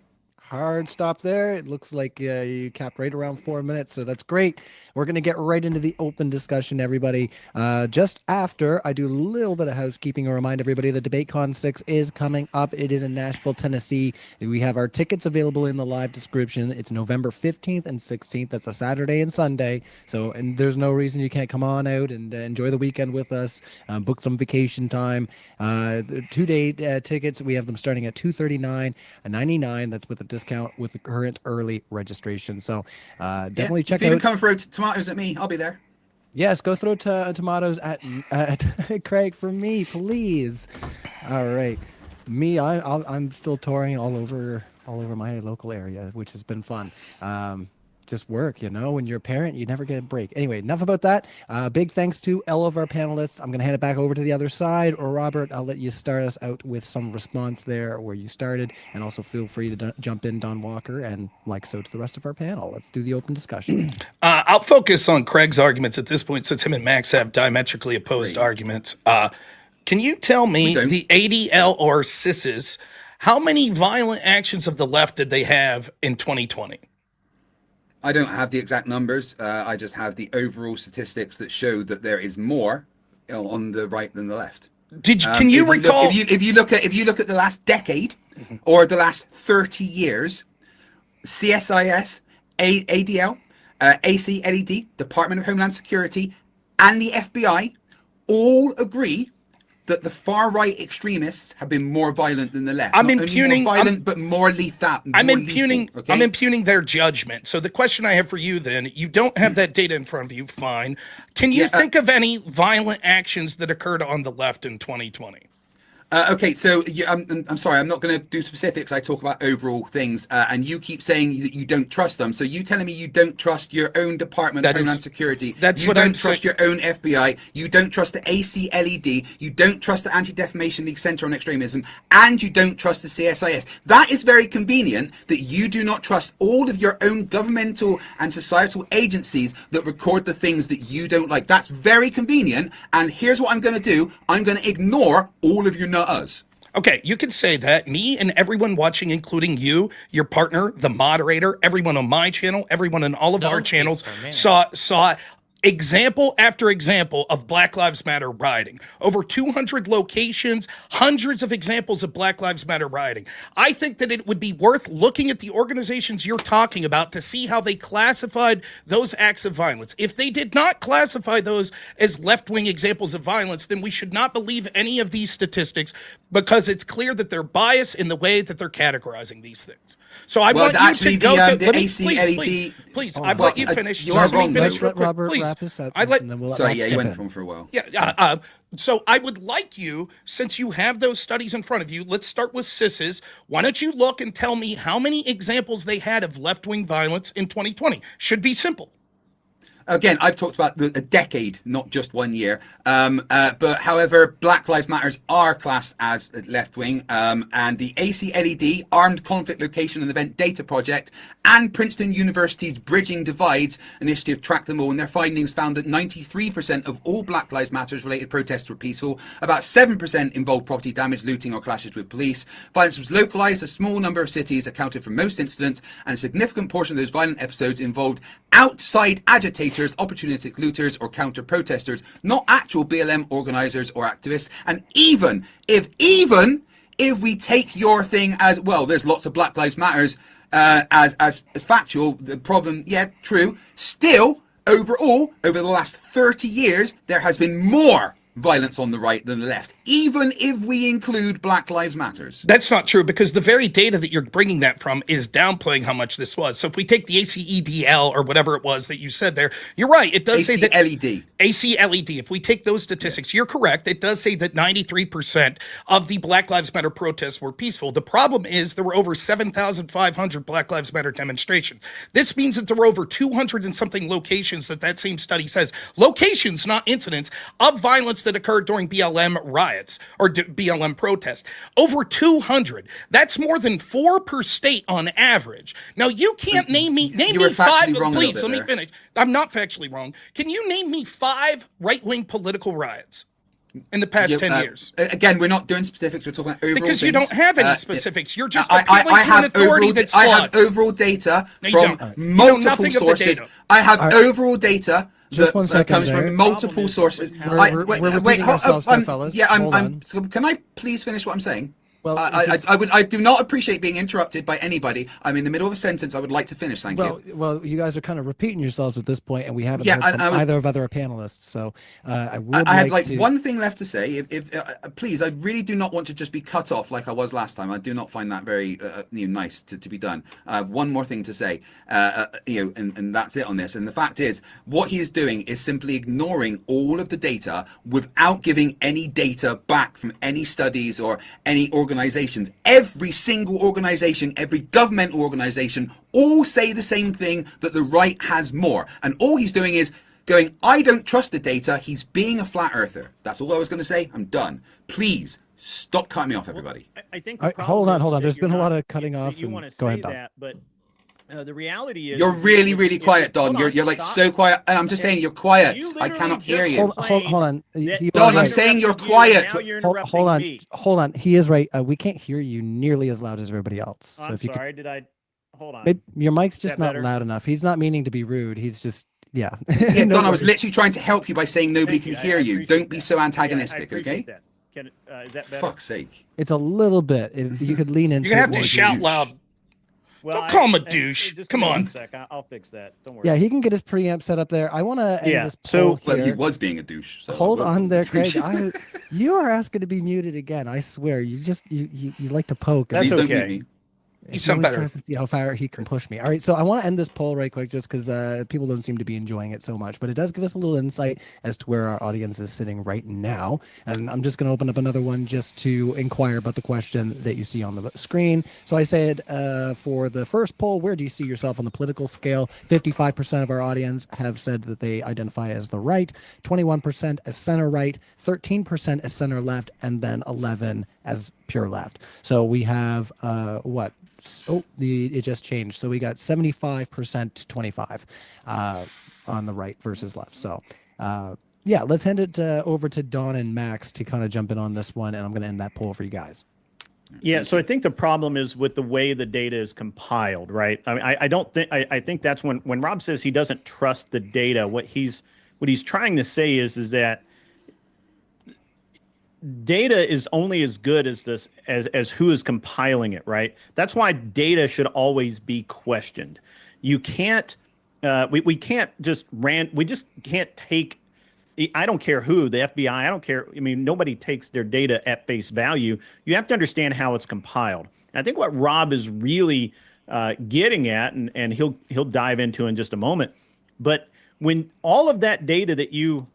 Hard stop there. It looks like you capped right around 4 minutes, so that's great. We're going to get right into the open discussion, everybody. Just after I do a little bit of housekeeping, and remind everybody that DebateCon 6 is coming up. It is in Nashville, Tennessee. We have our tickets available in the live description. It's November 15th and 16th. That's a Saturday and Sunday. So, and there's no reason you can't come on out and enjoy the weekend with us. Book some vacation time. The 2-day tickets, we have them starting at $239.99. That's with a discount with the current early registration. So definitely check if you out. come throw tomatoes at me, I'll be there. Yes, go throw tomatoes at Craig for me, please. All right, me, I'm still touring all over my local area, which has been fun. Just work, you know, when you're a parent, you never get a break. Anyway, enough about that. Big thanks to all of our panelists. I'm going to hand it back over to the other side, or Robert, I'll let you start us out with some response there where you started, and also feel free to jump in, Don Walker, and like so to the rest of our panel. Let's do the open discussion. I'll focus on Craig's arguments at this point, since him and Max have diametrically opposed arguments. Can you tell me, the ADL or CSIS, how many violent actions of the left did they have in 2020? I don't have the exact numbers. I just have the overall statistics that show that there is more on the right than the left. Can you recall? If you look at the last decade or the last 30 years, CSIS, ADL, ACLED, Department of Homeland Security, and the FBI all agree that the far right extremists have been more violent than the left. I'm impugning more violent, but more lethal. I'm impugning their judgment. So the question I have for you then, you don't have that data in front of you, fine. Can you think of any violent actions that occurred on the left in 2020? Okay, so I'm sorry, I'm not going to do specifics. I talk about overall things, and you keep saying that you don't trust them. So you telling me you don't trust your own Department of Homeland Security? That's you what don't I'm trust your own FBI. You don't trust the ACLED. You don't trust the Anti-Defamation League Center on Extremism, and you don't trust the CSIS. That is very convenient that you do not trust all of your own governmental and societal agencies that record the things that you don't like. That's very convenient. And here's what I'm going to do. I'm going to ignore all of your nutters. Okay, you can say that. Me and everyone watching, including you, your partner, the moderator, everyone on my channel, everyone on all of our Don't speak channels for a minute. saw example after example of Black Lives Matter rioting. Over 200 locations, hundreds of examples of Black Lives Matter rioting. I think that it would be worth looking at the organizations you're talking about to see how they classified those acts of violence. If they did not classify those as left-wing examples of violence, then we should not believe any of these statistics, because it's clear that they're biased in the way that they're categorizing these things. So I want you to go to the let me, ACLED. please, I've let you finish. You are Just let me wrong, finish Let's real let quick, Robert please. wrap his sentence, I let- and then we'll let Sorry, Max yeah, you jump went in. on for a while. Yeah, so I would like you, since you have those studies in front of you, let's start with CSIS. Why don't you look and tell me how many examples they had of left-wing violence in 2020? Should be simple. Again, I've talked about a decade, not just 1 year. But however, Black Lives Matters are classed as left-wing, and the ACLED, Armed Conflict Location and Event Data Project, and Princeton University's Bridging Divides initiative tracked them all, and their findings found that 93% of all Black Lives Matters related protests were peaceful, about 7% involved property damage, looting, or clashes with police. Violence was localized, a small number of cities accounted for most incidents, and a significant portion of those violent episodes involved outside agitators, opportunistic looters, or counter-protesters, not actual BLM organizers or activists. And even if we take your thing as, well, there's lots of Black Lives Matters as factual, the problem, yeah, true, still, overall, over the last 30 years, there has been more violence on the right than the left, even if we include Black Lives Matters. That's not true, because the very data that you're bringing that from is downplaying how much this was. So if we take the ACEDL or whatever it was that you said there, you're right. It does say that ACLED. If we take those statistics, yes, you're correct. It does say that 93% of the Black Lives Matter protests were peaceful. The problem is there were over 7,500 Black Lives Matter demonstrations. This means that there were over 200 and something locations that same study says, locations, not incidents, of violence that occurred during BLM riots or BLM protests. Over 200. That's more than 4 per state on average. Now, you can't name me 5. Please, let me finish. I'm not factually wrong. Can you name me 5 right-wing political riots in the past 10 years? Again, we're not doing specifics. We're talking about overall because you things. don't have any specifics. You're just I appealing to an have authority overall, that's I flawed. have overall data No, you from don't. multiple nothing of the sources. data. I have overall data Just that, one second comes there. from multiple sources. We're repeating ourselves there, fellas. Yeah, Hold on. so can I please finish what I'm saying? Well, I do not appreciate being interrupted by anybody. I'm in the middle of a sentence. I would like to finish. Thank you. Well, you guys are kind of repeating yourselves at this point, and we haven't Yeah, heard from I either of other panelists. So I would I had like like to... one thing left to say. If please, I really do not want to just be cut off like I was last time. I do not find that very nice to be done. One more thing to say, and that's it on this. And the fact is, what he is doing is simply ignoring all of the data without giving any data back from any studies or any organizations. Every single organization, every governmental organization, all say the same thing, that the right has more. And all he's doing is going, I don't trust the data. He's being a flat earther. That's all I was going to say. I'm done. Please stop cutting me off, everybody. I think. All right, hold on. There's been a lot of cutting off. You want to go say ahead, Don. that, but the reality is You're really quiet, Don. You're like so quiet. And I'm just saying you're quiet. I cannot hear you. Hold on. Don, I'm saying you're quiet. Hold on. He is right. We can't hear you nearly as loud as everybody else. So I'm if you sorry. Did I? Hold on. Maybe your mic's just not better? loud enough. He's not meaning to be rude. He's just, yeah. Yeah, No Don, I was worries. literally trying to help you by saying nobody Thank can you. hear I you. appreciate Don't be that. so Yeah, I antagonistic, okay? appreciate that. Can is that better? Fuck's sake. It's a little bit. If you could lean into You're going to it have to more, shout dude. loud. Well, Don't call him a douche. just Come give me on. 1 sec. I'll fix that. Don't worry. Yeah, he can get his preamp set up there. I want to end Yeah, this so- poll Well, he here. was being a douche. So Hold I will on there, Craig. appreciate- You are asking to be muted again. I swear. You like to poke. That's Please don't okay. mute me. You He sound always better. tries to see how far he can push me. All right, so I want to end this poll right quick just because people don't seem to be enjoying it so much, but it does give us a little insight as to where our audience is sitting right now. And I'm just going to open up another one just to inquire about the question that you see on the screen. So I said for the first poll, where do you see yourself on the political scale? 55% of our audience have said that they identify as the right, 21% as center right, 13% as center left, and then 11 as pure left. So we have what? Oh, it just changed. So we got 75% to 25 on the right versus left. So yeah, let's hand it over to Don and Max to kind of jump in on this one, and I'm going to end that poll for you guys. Yeah, so I think the problem is with the way the data is compiled, right? I mean, I don't think I think that's when Rob says he doesn't trust the data. What he's trying to say is that data is only as good as as who is compiling it, right? That's why data should always be questioned. You can't we can't just we just can't take, I don't care who, the FBI, I don't care. I mean, nobody takes their data at face value. You have to understand how it's compiled. And I think what Rob is really getting at, and he'll dive into in just a moment, but when all of that data that you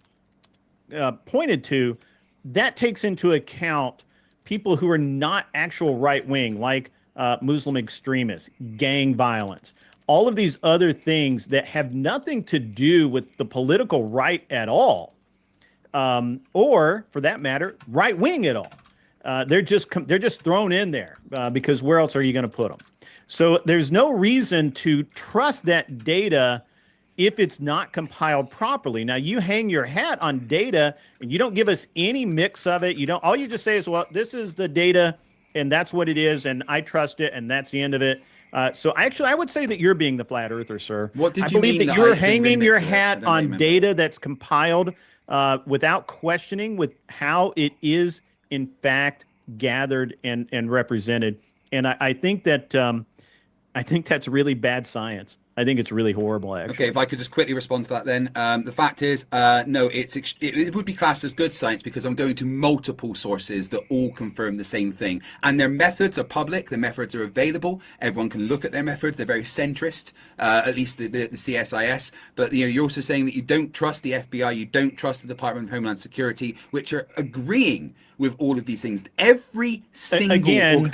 pointed to, that takes into account people who are not actual right wing, like Muslim extremists, gang violence, all of these other things that have nothing to do with the political right at all, or for that matter, right wing at all. They're just thrown in there because where else are you going to put them? So there's no reason to trust that data if it's not compiled properly. Now, you hang your hat on data and you don't give us any mix of it. You don't, all you just say is, well, this is the data and that's what it is, and I trust it, and that's the end of it. So actually, I would say that you're being the flat earther, sir. What did I you believe mean that that you're I didn't hanging your remix it? I hat don't on remember. data that's compiled without questioning with how it is in fact gathered and represented. And I think that I think that's really bad science. I think it's really horrible, actually. Okay, if I could just quickly respond to that then. The fact is, no, it would be classed as good science because I'm going to multiple sources that all confirm the same thing. And their methods are public, their methods are available. Everyone can look at their methods. They're very centrist, at least the CSIS. But you're also saying that you don't trust the FBI, you don't trust the Department of Homeland Security, which are agreeing with all of these things. Every single again,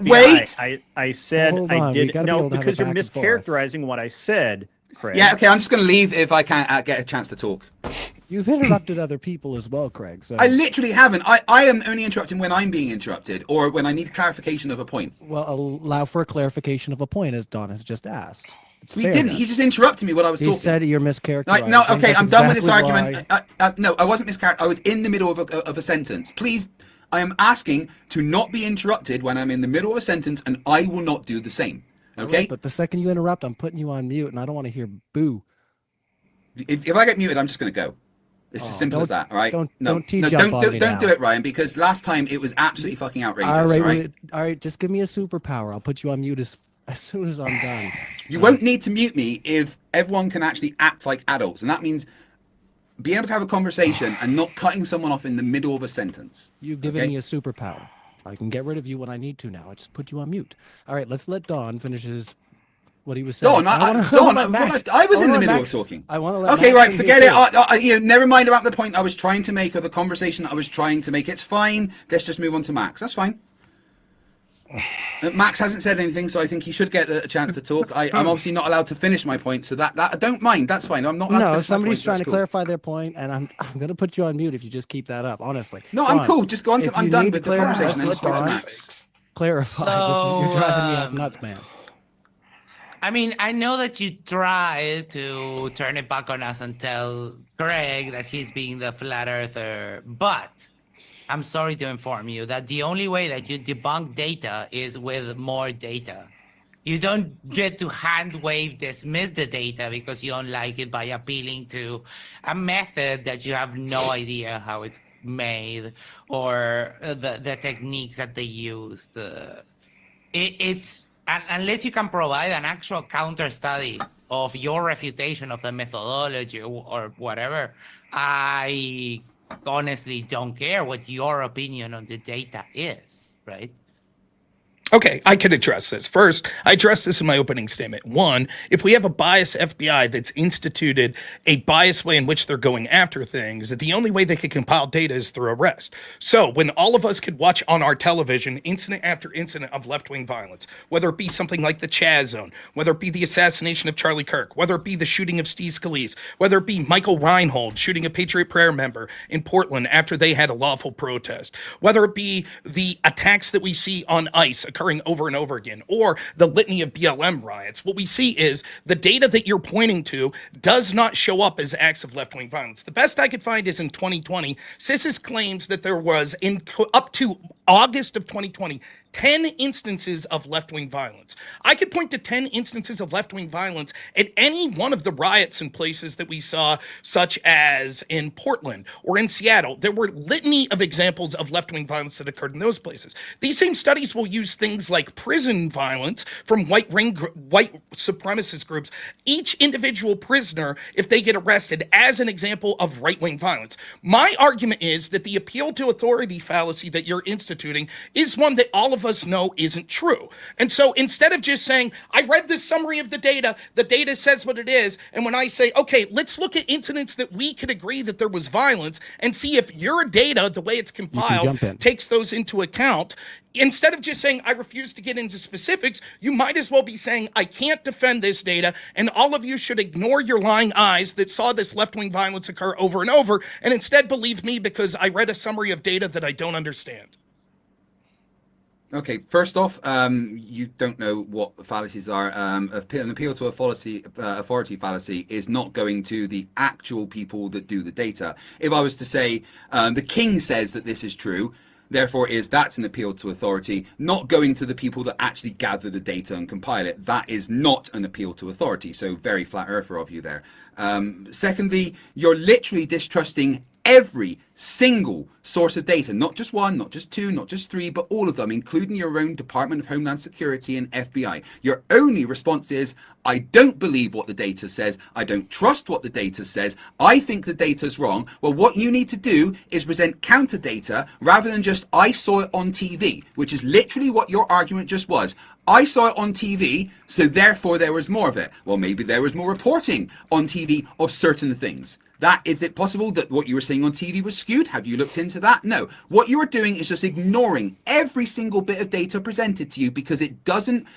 wait. I said Hold I on, we did gotta be no, able to have because a you're back and forth. mischaracterizing what I said, Craig. Yeah, okay, I'm just going to leave if I can't get a chance to talk. You've interrupted other people as well, Craig. So I literally haven't. I am only interrupting when I'm being interrupted or when I need clarification of a point. well, allow for a clarification of a point, as Don has just asked. It's He fair didn't. then. He just interrupted me while I was He talking. said you're mischaracterizing. No, okay, That's I'm done with this exactly argument. why- No, I wasn't mischaracterized. I was in the middle of a sentence. Please, I am asking to not be interrupted when I'm in the middle of a sentence, and I will not do the same. All Okay? right, but the second you interrupt, I'm putting you on mute, and I don't want to hear boo. If I get muted, I'm just going to go. It's as simple as that, all right? don't no, jump on me don't do now. it, Ryan, because last time it was absolutely fucking outrageous, All right, right? all right, just give me a superpower. I'll put you on mute as soon as I'm done. You won't need to mute me if everyone can actually act like adults, and that means being able to have a conversation and not cutting someone off in the middle of a sentence. You've given Okay? me a superpower. I can get rid of you when I need to now. I just put you on mute. All right, let's let Don finish what he was saying. Don, wanna let I was in the wanna let middle of Max- talking. I want to let Okay, Max right, in forget here it. too. Never mind about the point I was trying to make or the conversation I was trying to make. It's fine. Let's just move on to Max. That's fine. Max hasn't said anything, so I think he should get a chance to talk. I'm obviously not allowed to finish my point, so that I don't mind. That's fine. I'm not allowed to No, finish my somebody's point, so trying that's to cool. clarify their point, and I'm going to put you on mute if you just keep that up. Honestly. No, Don, I'm cool. Just go on. if I'm you done need with to the clarify, conversation. let's Then let speak to Don Max. clarify. You're driving me half So, nuts, man. I mean, I know that you try to turn it back on us and tell Greg that he's being the flat earther, but I'm sorry to inform you that the only way that you debunk data is with more data. You don't get to hand wave dismiss the data because you don't like it by appealing to a method that you have no idea how it's made or the techniques that they used. It's unless you can provide an actual counter study of your refutation of the methodology or whatever, I honestly don't care what your opinion on the data is, right? Okay, I can address this. First, I addressed this in my opening statement. One, if we have a biased FBI that's instituted a biased way in which they're going after things, that the only way they can compile data is through arrest. So when all of us could watch on our television incident after incident of left-wing violence, whether it be something like the Chaz Zone, whether it be the assassination of Charlie Kirk, whether it be the shooting of Steve Scalise, whether it be Michael Reinhold shooting a Patriot Prayer member in Portland after they had a lawful protest, whether it be the attacks that we see on ICE occurring over and over again, or the litany of BLM riots, what we see is the data that you're pointing to does not show up as acts of left-wing violence. The best I could find is in 2020, CSIS claims that there was, up to August of 2020, 10 instances of left-wing violence. I could point to 10 instances of left-wing violence at any one of the riots in places that we saw, such as in Portland or in Seattle. There were litany of examples of left-wing violence that occurred in those places. These same studies will use things like prison violence from white supremacist groups, each individual prisoner, if they get arrested, as an example of right-wing violence. My argument is that the appeal to authority fallacy that you're instituting is one that all of us know isn't true. And so instead of just saying, I read this summary of the data says what it is, and when I say, okay, let's look at incidents that we could agree that there was violence and see if your data, the way it's compiled, takes those into account, instead of just saying, I refuse to get into specifics, you might as well be saying, I can't defend this data, and all of you should ignore your lying eyes that saw this left-wing violence occur over and over, and instead believe me because I read a summary of data that I don't understand. Okay, first off, you don't know what the fallacies are. An appeal to authority fallacy is not going to the actual people that do the data. If I was to say, the king says that this is true, therefore that's an appeal to authority, not going to the people that actually gather the data and compile it. That is not an appeal to authority. So very flat earther of you there. Secondly, you're literally distrusting every single source of data, not just one, not just two, not just three, but all of them, including your own Department of Homeland Security and FBI. Your only response is, I don't believe what the data says. I don't trust what the data says. I think the data's wrong. Well, what you need to do is present counter data rather than just, I saw it on TV, which is literally what your argument just was. I saw it on TV, so therefore there was more of it. Well, maybe there was more reporting on TV of certain things. Is it possible that what you were saying on TV was skewed? Have you looked into that? No. What you are doing is just ignoring every single bit of data presented to you because it doesn't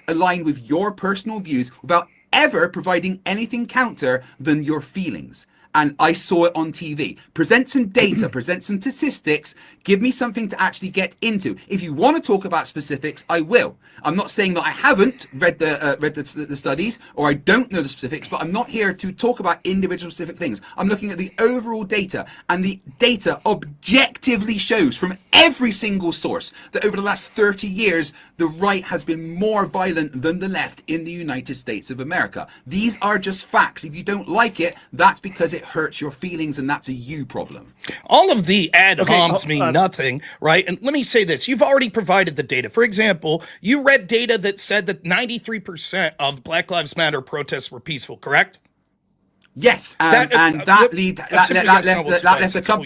align with your personal views without ever providing anything counter than your feelings. And I saw it on TV. Present some data, present some statistics, give me something to actually get into. If you want to talk about specifics, I will. I'm not saying that I haven't read the studies or I don't know the specifics, but I'm not here to talk about individual specific things. I'm looking at the overall data, and the data objectively shows from every single source that over the last 30 years, the right has been more violent than the left in the United States of America. These are just facts. If you don't like it, that's because it hurts your feelings, and that's a you problem. All of the ad homs mean nothing, right? And let me say this. You've already provided the data. For example, you read data that said that 93% of Black Lives Matter protests were peaceful, correct? Yes, that left a couple.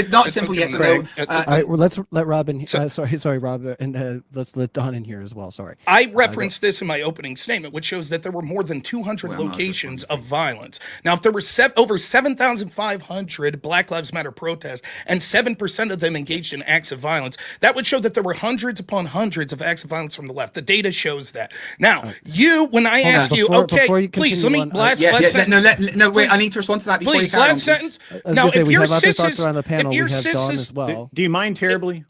Not simple yes or no. All right, well, let's let Robin. Sorry, Rob, and let's let Don in here as well. Sorry. I referenced this in my opening statement, which shows that there were more than 200 locations of violence. Now, if there were over 7,500 Black Lives Matter protests and 7% of them engaged in acts of violence, that would show that there were hundreds upon hundreds of acts of violence from the left. The data shows that. Now, when I ask you, please let me last sentence. Wait, I need to respond to that before you carry on. Last sentence. Now, if your sis around the panel, we have Dawn as well. Do you mind terribly?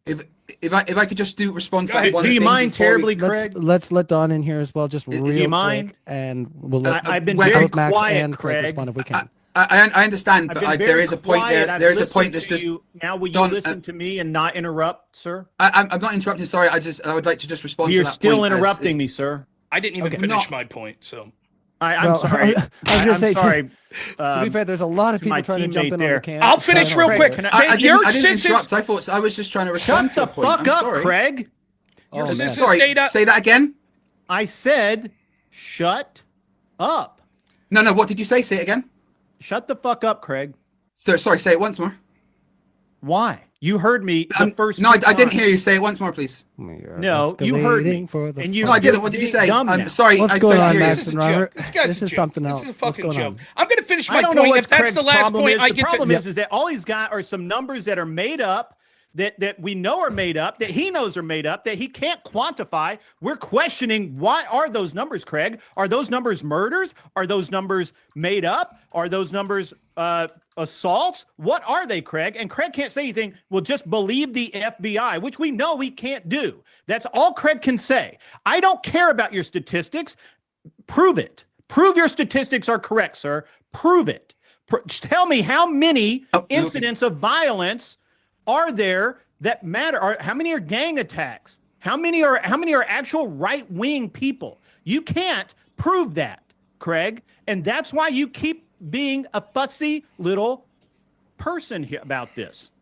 If I could just respond to that one. Do you mind terribly, Craig? Let's let Dawn in here as well, just real quick, and we'll let I've been very Max quiet, and Craig respond if we can. I understand, but there is a point there. There is a point that's just. Now, will you listen to me and not interrupt, sir? I'm not interrupting. Sorry, I would like to just respond to that point. You're still interrupting me, sir. I didn't even finish my point, so. I'm sorry. I was going to say, sorry. To be fair, there's a lot of people trying to jump in on the can. I'll finish real quick. I didn't interrupt. I thought I was just trying to respond to a point. Shut the fuck up, Craig. Sorry, say that again. I said, shut up. No. What did you say? Say it again. Shut the fuck up, Craig. Sorry. Say it once more. Why? You heard me the first. No, I two didn't times. hear you. Say it once more, please. No, you heard me. And you- No, I didn't. What did you say? dumb now. I'm sorry. What's I'm going so on, curious. Max This is and a Robert? joke. This guy's This a is joke. something This else. is a What's fucking going joke. on? I'm going to finish my I don't know point. what If that's Craig's the last problem point, is. I The get problem to. is that all he's got are some numbers that are made up, that we know are made up, that he knows are made up, that he can't quantify. We're questioning, why are those numbers, Craig? Are those numbers murders? Are those numbers made up? Are those numbers assaults? What are they, Craig? And Craig can't say anything. Well, just believe the FBI, which we know he can't do. That's all Craig can say. I don't care about your statistics. Prove it. Prove your statistics are correct, sir. Prove it. Tell me how many incidents of violence are there that matter? How many are gang attacks? How many are actual right-wing people? You can't prove that, Craig. And that's why you keep being a fussy little person here about this.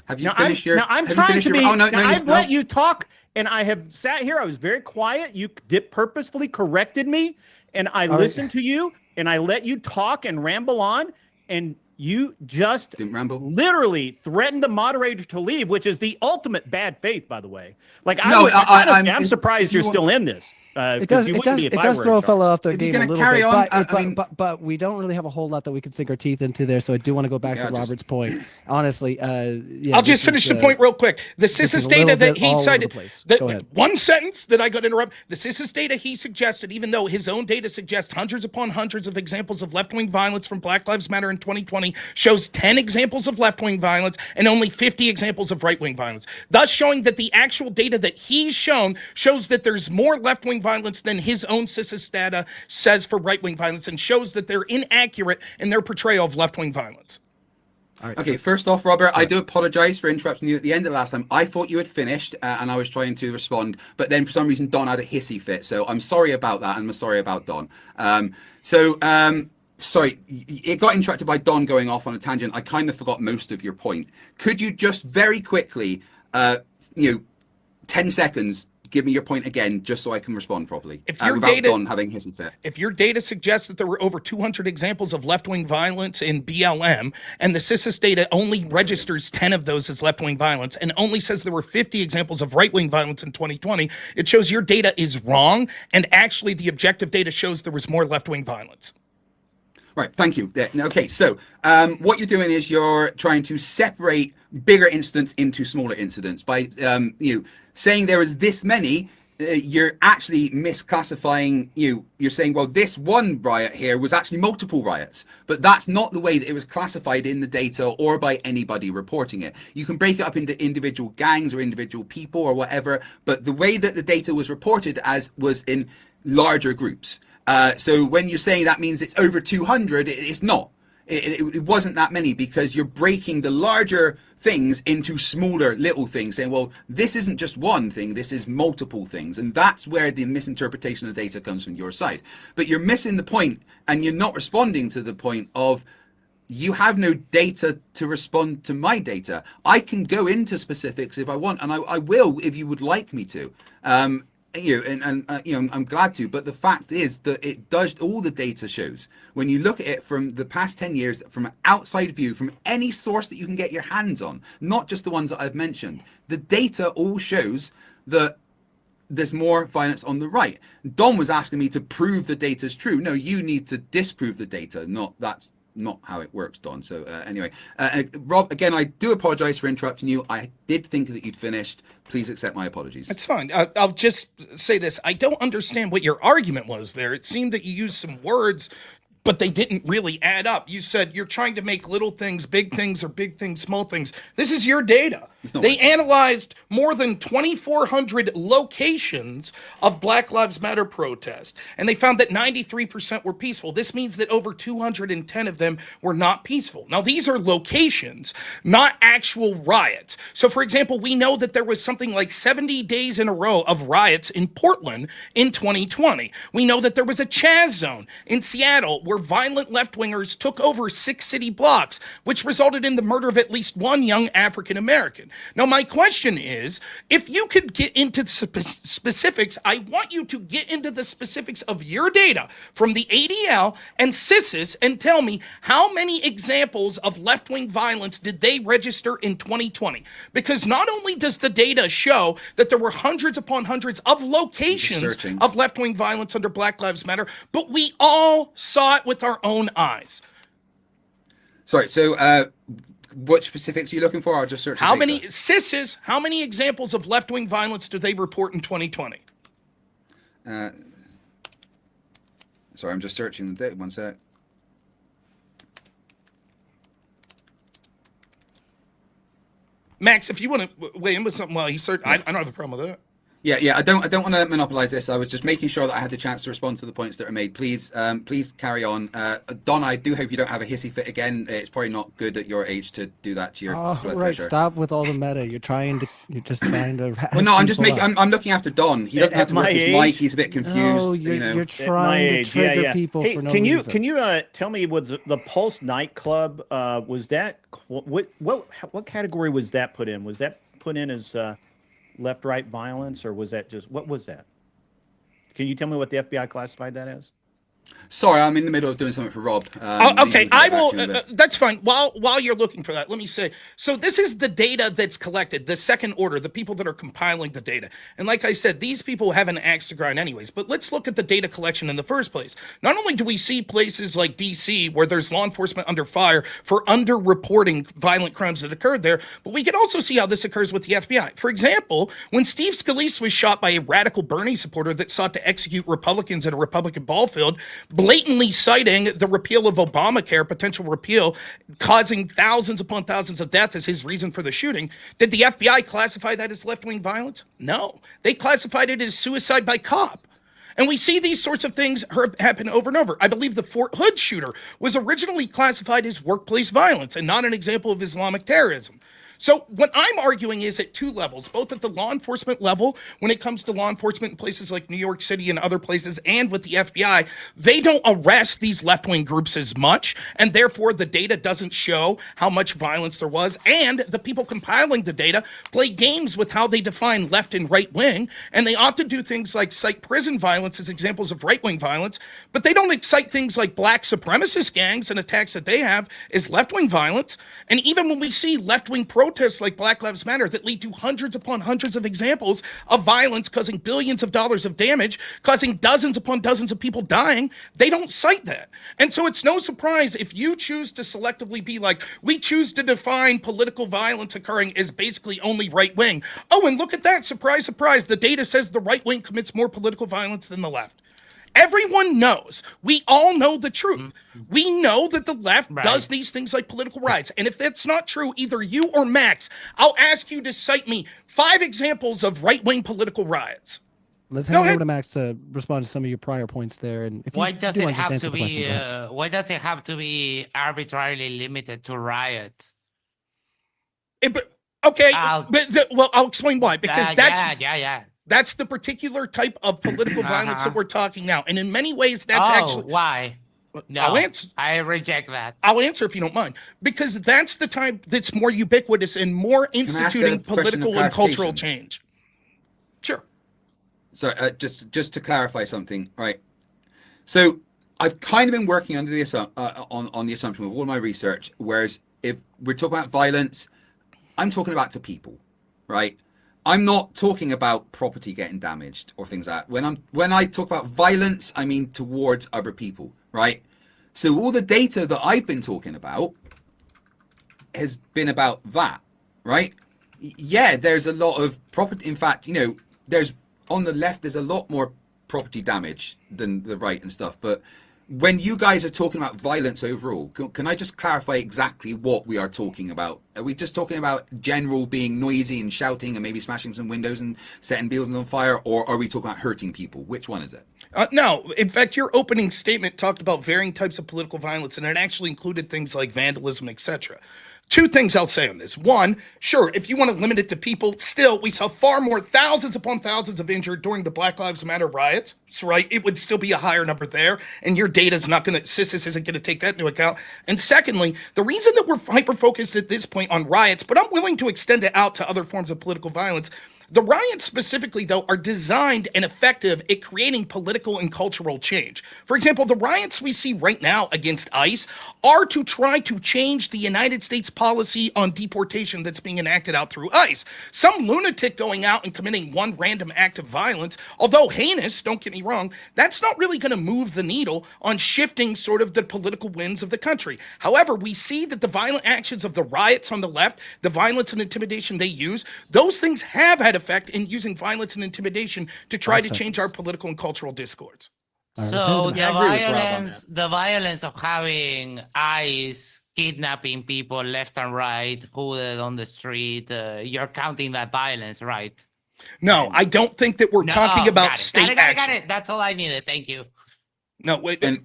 Have you finished your? I'm have you trying finished to your- be. Oh, no, now, no, I've no. let you talk, and I have sat here. I was very quiet. You purposefully corrected me, and I listened to you, and I let you talk and ramble on, and you just Didn't ramble. literally threatened the moderator to leave, which is the ultimate bad faith, by the way. Like, No, I'm surprised if you you're want- still in this. It does. It does throw a fellow off their If you're game a gonna little carry bit, on, but, I mean- but we don't really have a whole lot that we can sink our teeth into there. So I do want to go back Yeah, to just- Robert's point. Honestly, yeah, I'll just this finish is, the point real quick. The is CSIS a data little that bit he all over the cited, place. that Go ahead. one sentence that I got to interrupt, the CSIS data he suggested, even though his own data suggests hundreds upon hundreds of examples of left-wing violence from Black Lives Matter in 2020, shows 10 examples of left-wing violence and only 50 examples of right-wing violence, thus showing that the actual data that he's shown shows that there's more left-wing violence than his own CSIS data says for right-wing violence, and shows that they're inaccurate in their portrayal of left-wing violence. All right, Okay, first off, Robert, I do apologize for interrupting you at the end of last time. I thought you had finished and I was trying to respond, but then for some reason Don had a hissy fit. So I'm sorry about that, and I'm sorry about Don. Sorry, it got interrupted by Don going off on a tangent. I kind of forgot most of your point. Could you just very quickly, 10 seconds, give me your point again, just so I can respond properly. If your without data- Don having hissy fit. If your data suggests that there were over 200 examples of left-wing violence in BLM, and the CSIS data only registers 10 of those as left-wing violence, and only says there were 50 examples of right-wing violence in 2020, it shows your data is wrong, and actually the objective data shows there was more left-wing violence. Right, thank you. Okay, so what you're doing is you're trying to separate bigger incidents into smaller incidents by saying there is this many. You're actually misclassifying. You're saying, well, this one riot here was actually multiple riots, but that's not the way that it was classified in the data or by anybody reporting it. You can break it up into individual gangs or individual people or whatever, but the way that the data was reported as was in larger groups. So when you're saying that means it's over 200, it's not. It wasn't that many, because you're breaking the larger things into smaller little things, saying, well, this isn't just one thing, this is multiple things. And that's where the misinterpretation of data comes from your side. But you're missing the point, and you're not responding to the point of, you have no data to respond to my data. I can go into specifics if I want, and I will if you would like me to. I'm glad to, but the fact is that it does, all the data shows, when you look at it from the past 10 years, from an outside view, from any source that you can get your hands on, not just the ones that I've mentioned, the data all shows that there's more violence on the right. Don was asking me to prove the data is true. No, you need to disprove the data. That's not how it works, Don. So anyway, Rob, again, I do apologize for interrupting you. I did think that you'd finished. Please accept my apologies. That's fine. I'll just say this. I don't understand what your argument was there. It seemed that you used some words, but they didn't really add up. You said you're trying to make little things big things, or big things small things. This is your data. They analyzed more than 2,400 locations of Black Lives Matter protest, and they found that 93% were peaceful. This means that over 210 of them were not peaceful. Now, these are locations, not actual riots. So, for example, we know that there was something like 70 days in a row of riots in Portland in 2020. We know that there was a Chaz zone in Seattle where violent left-wingers took over 6 city blocks, which resulted in the murder of at least one young African American. Now, my question is, if you could get into the specifics, I want you to get into the specifics of your data from the ADL and CSIS and tell me how many examples of left-wing violence did they register in 2020? Because not only does the data show that there were hundreds upon hundreds of locations of left-wing violence under Black Lives Matter, but we all saw it with our own eyes. Sorry, so what specifics are you looking for? I'll just search. How many CSIS, how many examples of left-wing violence do they report in 2020? Sorry, I'm just searching the data. One sec. Max, if you want to weigh in with something while he search, I don't have a problem with that. Yeah. I don't want to monopolize this. I was just making sure that I had the chance to respond to the points that are made. Please carry on. Don, I do hope you don't have a hissy fit again. It's probably not good at your age to do that to your blood pressure. Stop with all the meta. You're just trying to. Well, no, I'm looking after Don. He doesn't have to work his mic. He's a bit confused. No, you're trying to trigger people for no reason. Can you tell me, was the Pulse nightclub? Was that what category was that put in? Was that put in as left-right violence, or was that just, what was that? Can you tell me what the FBI classified that as? Sorry, I'm in the middle of doing something for Rob. Okay, I will. That's fine. While you're looking for that, let me say. So this is the data that's collected, the second order, the people that are compiling the data. And like I said, these people have an axe to grind anyways. But let's look at the data collection in the first place. Not only do we see places like D.C. where there's law enforcement under fire for underreporting violent crimes that occurred there, but we can also see how this occurs with the FBI. For example, when Steve Scalise was shot by a radical Bernie supporter that sought to execute Republicans at a Republican ball field, blatantly citing the repeal of Obamacare, potential repeal, causing thousands upon thousands of deaths as his reason for the shooting. Did the FBI classify that as left-wing violence? No. They classified it as suicide by cop. And we see these sorts of things happen over and over. I believe the Fort Hood shooter was originally classified as workplace violence and not an example of Islamic terrorism. So what I'm arguing is at two levels, both at the law enforcement level, when it comes to law enforcement in places like New York City and other places, and with the FBI, they don't arrest these left-wing groups as much, and therefore the data doesn't show how much violence there was, and the people compiling the data play games with how they define left and right wing, and they often do things like cite prison violence as examples of right-wing violence, but they don't cite things like black supremacist gangs and attacks that they have as left-wing violence. And even when we see left-wing protests like Black Lives Matter that lead to hundreds upon hundreds of examples of violence causing billions of dollars of damage, causing dozens upon dozens of people dying, they don't cite that. And so it's no surprise if you choose to selectively be like, we choose to define political violence occurring as basically only right wing. Oh, and look at that, surprise, surprise, the data says the right wing commits more political violence than the left. Everyone knows. We all know the truth. We know that the left does these things like political riots. And if that's not true, either you or Max, I'll ask you to cite me 5 examples of right-wing political riots. Let's hand over to Max to respond to some of your prior points there. And if why you does do it want to just have answer to the question, be? go ahead. Why does it have to be arbitrarily limited to riots? I'll explain why. Because that's the particular type of political violence that we're talking now. And in many ways, that's actually... why? No, I'll answer. I reject that. I'll answer if you don't mind. Because that's the type that's more ubiquitous and more instituting political and cultural change. Sure. So just to clarify something, right? So I've kind of been working under the on the assumption with all my research, whereas if we're talking about violence, I'm talking about to people, right? I'm not talking about property getting damaged or things like that. When I talk about violence, I mean towards other people, right? So all the data that I've been talking about has been about that, right? Yeah, there's a lot of property. In fact, there's on the left, there's a lot more property damage than the right and stuff. But when you guys are talking about violence overall, can I just clarify exactly what we are talking about? Are we just talking about general being noisy and shouting and maybe smashing some windows and setting buildings on fire? Or are we talking about hurting people? Which one is it? No, in fact, your opening statement talked about varying types of political violence, and it actually included things like vandalism, etc. Two things I'll say on this. One, sure, if you want to limit it to people, still, we saw far more, thousands upon thousands of injured during the Black Lives Matter riots. So, right, it would still be a higher number there, and your data is not going to, CSIS isn't going to take that into account. And secondly, the reason that we're hyper-focused at this point on riots, but I'm willing to extend it out to other forms of political violence, the riots specifically, though, are designed and effective at creating political and cultural change. For example, the riots we see right now against ICE are to try to change the United States policy on deportation that's being enacted out through ICE. Some lunatic going out and committing one random act of violence, although heinous, don't get me wrong, that's not really going to move the needle on shifting sort of the political winds of the country. However, we see that the violent actions of the riots on the left, the violence and intimidation they use, those things have had effect in using violence and intimidation to try to change our political and cultural discourse. So Yeah, I agree with Rob on the violence of having ICE kidnapping people left and right, hooded on the street, you're counting that violence, right? No, I don't think that we're talking about state action. Got it. That's all I needed. Thank you. No, wait. And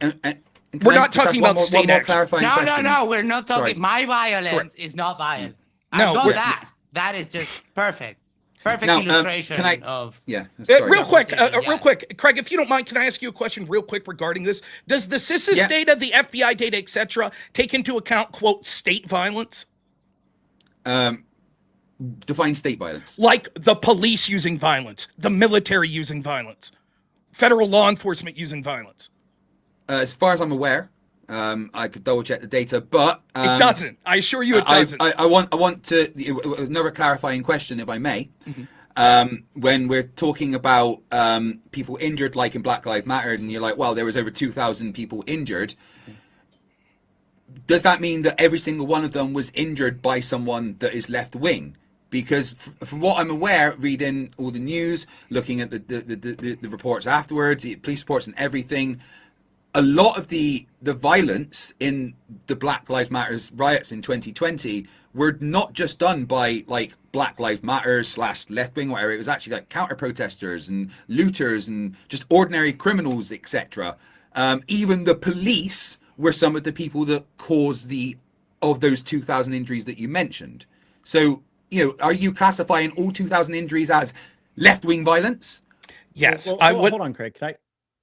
We're not talking about state action. clarifying question. No, we're not talking. Sorry. My violence Correct. is not violent. No, I got we're- that. That is just perfect. Perfect Now, illustration can I- of. Yeah. Sorry. Real quick, Yeah. real quick, Craig, if you don't mind, can I ask you a question real quick regarding this? Does the CSIS Yeah. data, the FBI data, etc., take into account, quote, state violence? Define state violence. Like the police using violence, the military using violence, federal law enforcement using violence? As far as I'm aware, I could double check the data, but It doesn't. I assure you it doesn't. I want to another clarifying question, if I may. When we're talking about people injured, like in Black Lives Matter, and you're like, well, there was over 2,000 people injured. Does that mean that every single one of them was injured by someone that is left wing? Because from what I'm aware, reading all the news, looking at the reports afterwards, the police reports and everything, a lot of the violence in the Black Lives Matters riots in 2020 were not just done by like Black Lives Matter / left wing, whatever. It was actually like counter protesters and looters and just ordinary criminals, etc. Even the police were some of the people that caused of those 2,000 injuries that you mentioned. So, are you classifying all 2,000 injuries as left wing violence? Yes, Well, I would. Hold on, Craig. Can I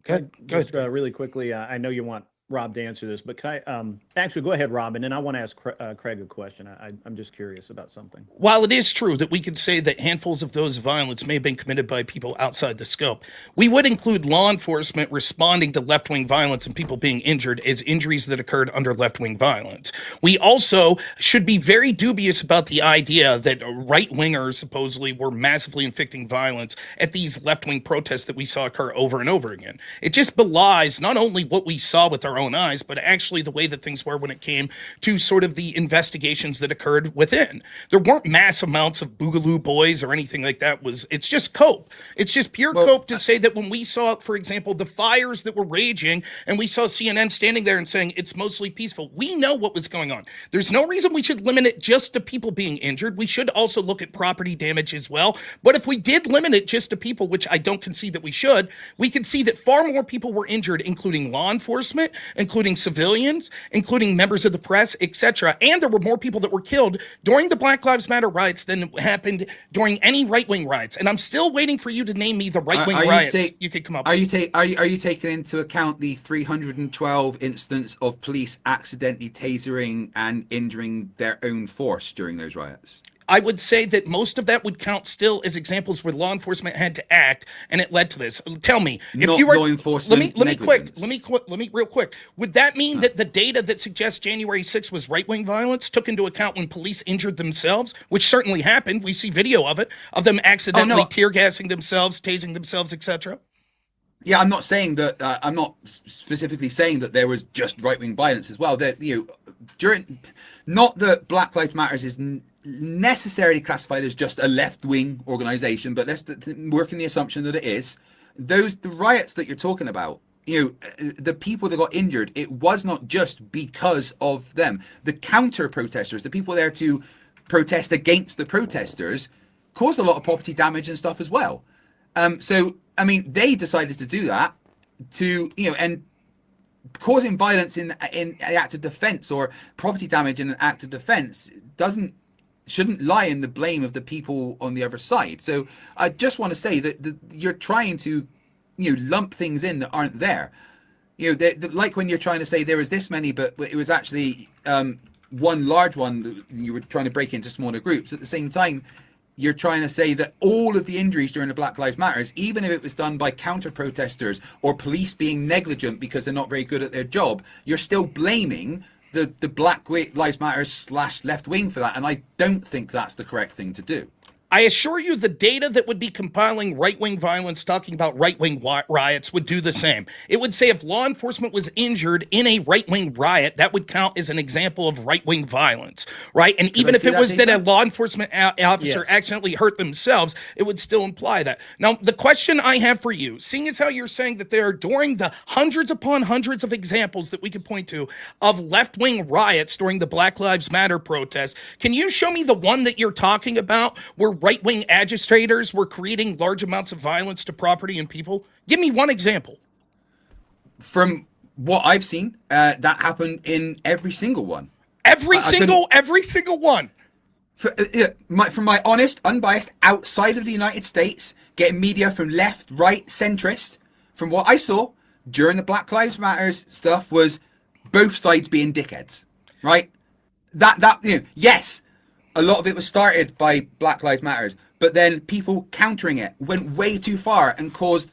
Good. just really quickly? I know you want Rob to answer this, but can I actually go ahead, Rob, and then I want to ask Craig a question. I'm just curious about something. While it is true that we could say that handfuls of those violence may have been committed by people outside the scope, we would include law enforcement responding to left-wing violence and people being injured as injuries that occurred under left-wing violence. We also should be very dubious about the idea that right-wingers supposedly were massively inflicting violence at these left-wing protests that we saw occur over and over again. It just belies not only what we saw with our own eyes, but actually the way that things were when it came to sort of the investigations that occurred within. There weren't mass amounts of Boogaloo boys or anything like that. It's just cope. It's just pure cope to say that when we saw, for example, the fires that were raging and we saw CNN standing there and saying it's mostly peaceful, we know what was going on. There's no reason we should limit it just to people being injured. We should also look at property damage as well. But if we did limit it just to people, which I don't concede that we should, we could see that far more people were injured, including law enforcement, including civilians, including members of the press, etc. And there were more people that were killed during the Black Lives Matter riots than happened during any right-wing riots. And I'm still waiting for you to name me the right-wing riots you could come up with. Are you taking into account the 312 incidents of police accidentally tasering and injuring their own force during those riots? I would say that most of that would count still as examples where law enforcement had to act, and it led to this. Tell me, if Not you were law enforcement let me negligence. let me real quick. Would that mean that the data that suggests January 6th was right-wing violence took into account when police injured themselves, which certainly happened? We see video of it, of them accidentally tear gassing themselves, tasing themselves, etc. Yeah, I'm not saying that. I'm not specifically saying that there was just right-wing violence as well. That not that Black Lives Matters is necessarily classified as just a left-wing organization, but let's work in the assumption that it is. The riots that you're talking about, the people that got injured, it was not just because of them. The counter protesters, the people there to protest against the protesters, caused a lot of property damage and stuff as well. So I mean, they decided to do that and causing violence in an act of defense or property damage in an act of defense shouldn't lie in the blame of the people on the other side. So I just want to say that you're trying to, lump things in that aren't there. Like when you're trying to say there was this many, but it was actually one large one that you were trying to break into smaller groups. At the same time, you're trying to say that all of the injuries during the Black Lives Matters, even if it was done by counter protesters or police being negligent because they're not very good at their job, you're still blaming the Black Lives Matter / left wing for that. And I don't think that's the correct thing to do. I assure you the data that would be compiling right-wing violence, talking about right-wing riots, would do the same. It would say if law enforcement was injured in a right-wing riot, that would count as an example of right-wing violence, right? And even if it was that a law enforcement officer accidentally hurt themselves, it would still imply that. Now, the question I have for you, seeing as how you're saying that there are, during the hundreds upon hundreds of examples that we could point to of left-wing riots during the Black Lives Matter protests, can you show me the one that you're talking about where right-wing agitators were creating large amounts of violence to property and people? Give me one example. From what I've seen, that happened in every single one. Every single one. From my honest, unbiased, outside of the United States, getting media from left, right, centrist, from what I saw during the Black Lives Matter stuff was both sides being dickheads, right? Yes, a lot of it was started by Black Lives Matters, but then people countering it went way too far and caused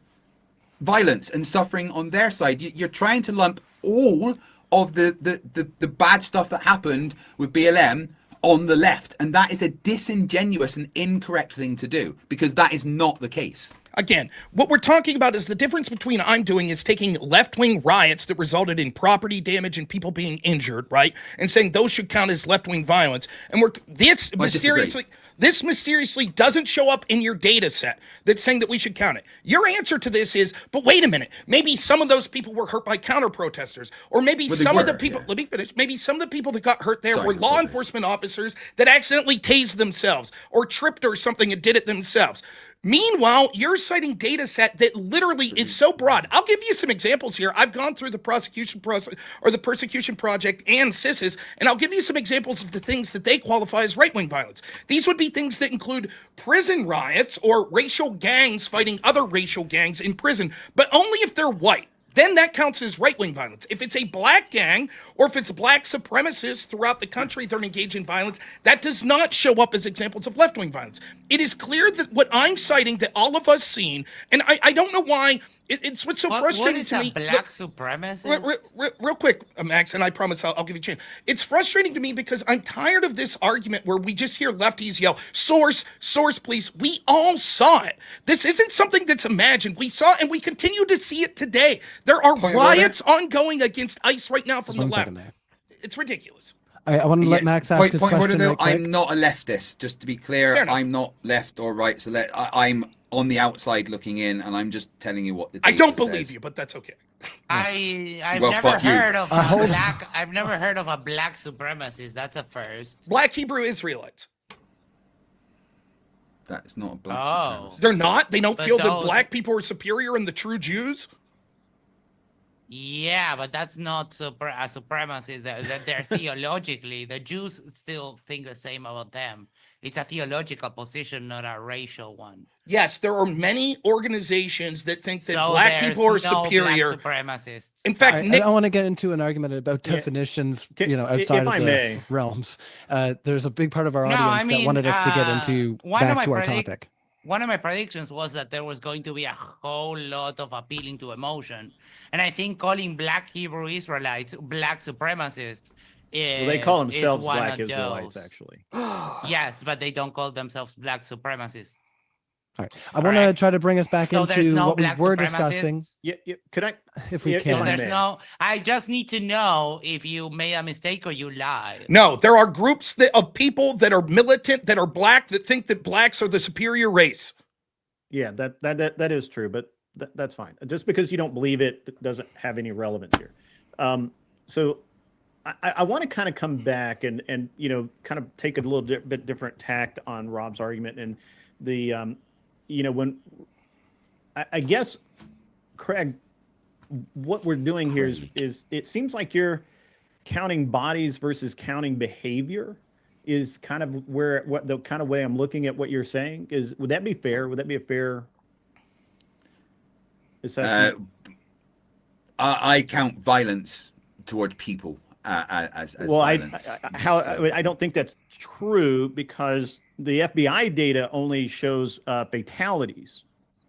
violence and suffering on their side. You're trying to lump all of the bad stuff that happened with BLM on the left, and that is a disingenuous and incorrect thing to do, because that is not the case. Again, what we're talking about is the difference between I'm doing is taking left-wing riots that resulted in property damage and people being injured, right? And saying those should count as left-wing violence. And this mysteriously doesn't show up in your data set that's saying that we should count it. Your answer to this is, but wait a minute, maybe some of those people were hurt by counter-protesters, or maybe some of the people, let me finish, maybe some of the people that got hurt there were law enforcement officers that accidentally tased themselves or tripped or something and did it themselves. Meanwhile, you're citing data set that literally is so broad. I'll give you some examples here. I've gone through the prosecution process or the persecution project and CSIS, and I'll give you some examples of the things that they qualify as right-wing violence. These would be things that include prison riots or racial gangs fighting other racial gangs in prison, but only if they're white. Then that counts as right-wing violence. If it's a black gang or if it's black supremacists throughout the country that are engaged in violence, that does not show up as examples of left-wing violence. It is clear that what I'm citing that all of us seen, and I don't know why, it's what's so frustrating to me. What is a black supremacist? Real quick, Max, and I promise I'll give you a chance. It's frustrating to me because I'm tired of this argument where we just hear lefties yell, source, please. We all saw it. This isn't something that's imagined. We saw it and we continue to see it today. There are riots ongoing against ICE right now from the left. It's ridiculous. I want to let Max ask his question. Though, I'm not a leftist, just to be clear. I'm not left or right. So I'm on the outside looking in, and I'm just telling you what the data I don't believe says. you, but that's okay. I've Well, never fuck you. heard of a black. I've never heard of a black supremacist. That's a first. Black Hebrew Israelites. That's not a black supremacist. They're not? They don't But feel that those- black people are superior and the true Jews? Yeah, but that's not a supremacy. They're theologically, the Jews still think the same about them. It's a theological position, not a racial one. Yes, there are many organizations that think that So black there's people are no superior. Black supremacists. In fact, I don't want to get into an argument about definitions, outside if I of the may. realms. There's a big part of our No, audience I mean, that wanted us to get into one of back my to our predict- topic. One of my predictions was that there was going to be a whole lot of appealing to emotion. And I think calling black Hebrew Israelites black supremacists is, They call is themselves one black of Israelites, those. actually. Yes, but they don't call themselves black supremacists. All right. I want to Correct. try to bring us back So there's into no what we black were supremacists? discussing, Yeah, could I? if we Yeah, can. if I There's may. no. I just need to know if you made a mistake or you lied. no, there are groups of people that are militant, that are black, that think that blacks are the superior race. Yeah, that is true, but that's fine. Just because you don't believe it doesn't have any relevance here. So I want to kind of come back and kind of take a little bit different tact on Rob's argument and the when I guess Craig, what we're doing here is it seems like you're counting bodies versus counting behavior is kind of what the kind of way I'm looking at what you're saying is. Would that be fair? Would that be a fair assessment? I count violence toward people as Well, violence. I don't think that's true because the FBI data only shows fatalities.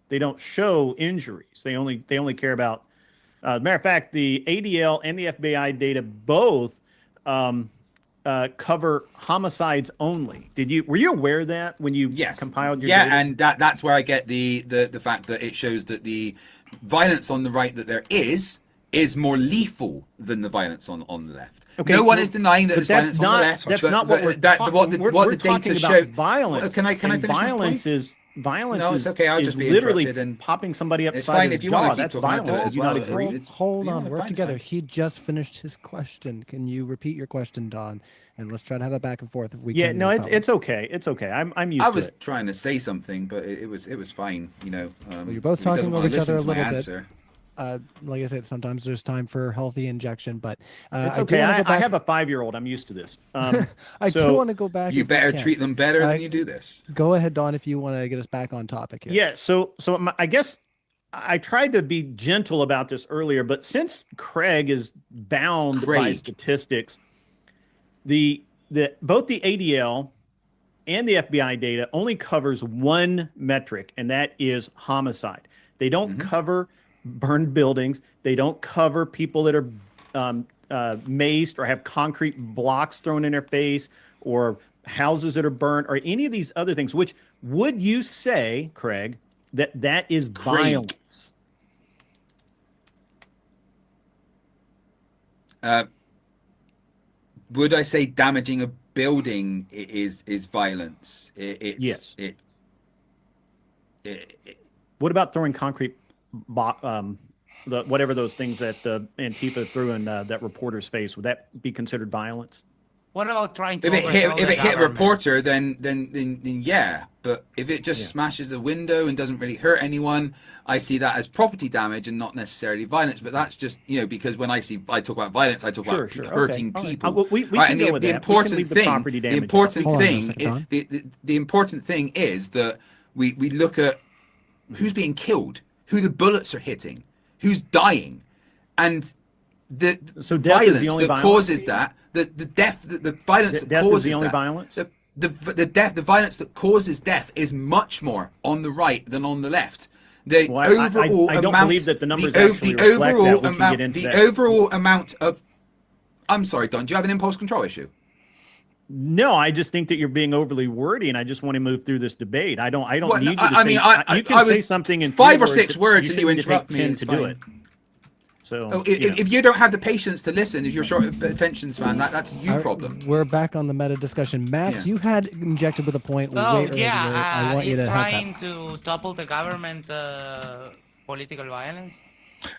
They don't show injuries. They only care about. Matter of fact, the ADL and the FBI data both cover homicides only. Were you aware of that when you compiled your data? And that's where I get the fact that it shows that the violence on the right that there is more lethal than the violence on the left. Okay, no one is denying that there's violence on the left. That's not what we're talking. What the data show. Violence. Can I finish violence my point? Is violence? No, it's okay. I'll just be literally interrupted and popping somebody upside it's fine his if you jaw. want to keep That's talking. I'll do it violence. as You well. not agree? Hold on, Yeah, work fine, together. fine. He just finished his question. Can you repeat your question, Don? And let's try to have it back and forth if we Yeah, can. no, it's okay. It's okay. I'm used I to was it. trying to say something, but it was fine. You know, Well, you're both if he doesn't talking wanna over each other a listen to my little bit. answer. Like I said, sometimes there's time for healthy injection, but It's I do okay. wanna go I back- have a 5-year-old. I'm used to this. I do want to go back. You if we better can. treat them better than you do this. Go ahead, Don, if you want to get us back on topic here. Yeah. So I guess I tried to be gentle about this earlier, but since Craig is bound by statistics, both the ADL and the FBI data only covers one metric, and that is homicide. They don't cover burned buildings. They don't cover people that are maced or have concrete blocks thrown in their face or houses that are burnt or any of these other things, which would you say, Craig, that is violence? Would I say damaging a building is violence? Yes. What about throwing concrete, whatever those things that Antifa threw in that reporter's face? Would that be considered violence? What about trying to If it hit overthrow the a government? reporter, then yeah. But if it just smashes a window and doesn't really hurt anyone, I see that as property damage and not necessarily violence. But that's just because when I talk about violence, I talk about hurting people. All right. We right? can And go with the that. important We can leave thing, the property damage. the important Hold on a thing, second, the important thing is that we look at who's being killed, who the bullets are hitting, who's dying, and the violence that causes that, the death, the violence that causes is the only that, violence. the violence that causes death is much more on the right than on the left. The Well, overall I don't amount, believe that the numbers the actually reflect that. overall We can amount, get into the that. overall amount of. I'm sorry, Don. Do you have an impulse control issue? No, I just think that you're being overly wordy, and I just want to move through this debate. I don't Well, need you to I say. mean, You can say something in 5 or 3 6 words, and you shouldn't need to take interrupt me. 10 It's to do fine. it. So, if you don't have the patience to listen, if you're short of attention span, that's you problem. We're back on the meta discussion. Max, Yeah. you had injected with a point way Oh earlier. yeah, I want you he's to have trying to topple the government, political violence.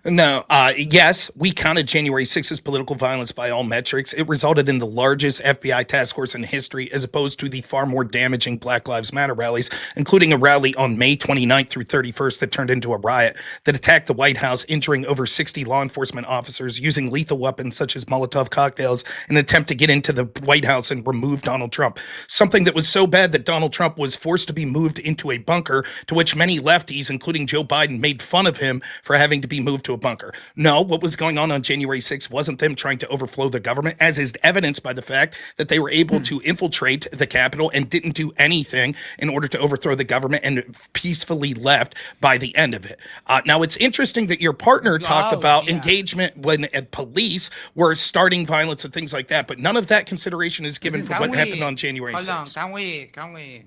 No, yes, we counted January 6th as political violence by all metrics. It resulted in the largest FBI task force in history, as opposed to the far more damaging Black Lives Matter rallies, including a rally on May 29th through 31st that turned into a riot that attacked the White House, injuring over 60 law enforcement officers, using lethal weapons such as Molotov cocktails in an attempt to get into the White House and remove Donald Trump. Something that was so bad that Donald Trump was forced to be moved into a bunker, to which many lefties, including Joe Biden, made fun of him for having to be moved to a bunker. No, what was going on January 6th wasn't them trying to overflow the government, as is evidenced by the fact that they were able to infiltrate the Capitol and didn't do anything in order to overthrow the government and peacefully left by the end of it. Now, it's interesting that your partner talked about engagement when police were starting violence and things like that, but none of that consideration is given for what happened on January 6th. Hold on, can we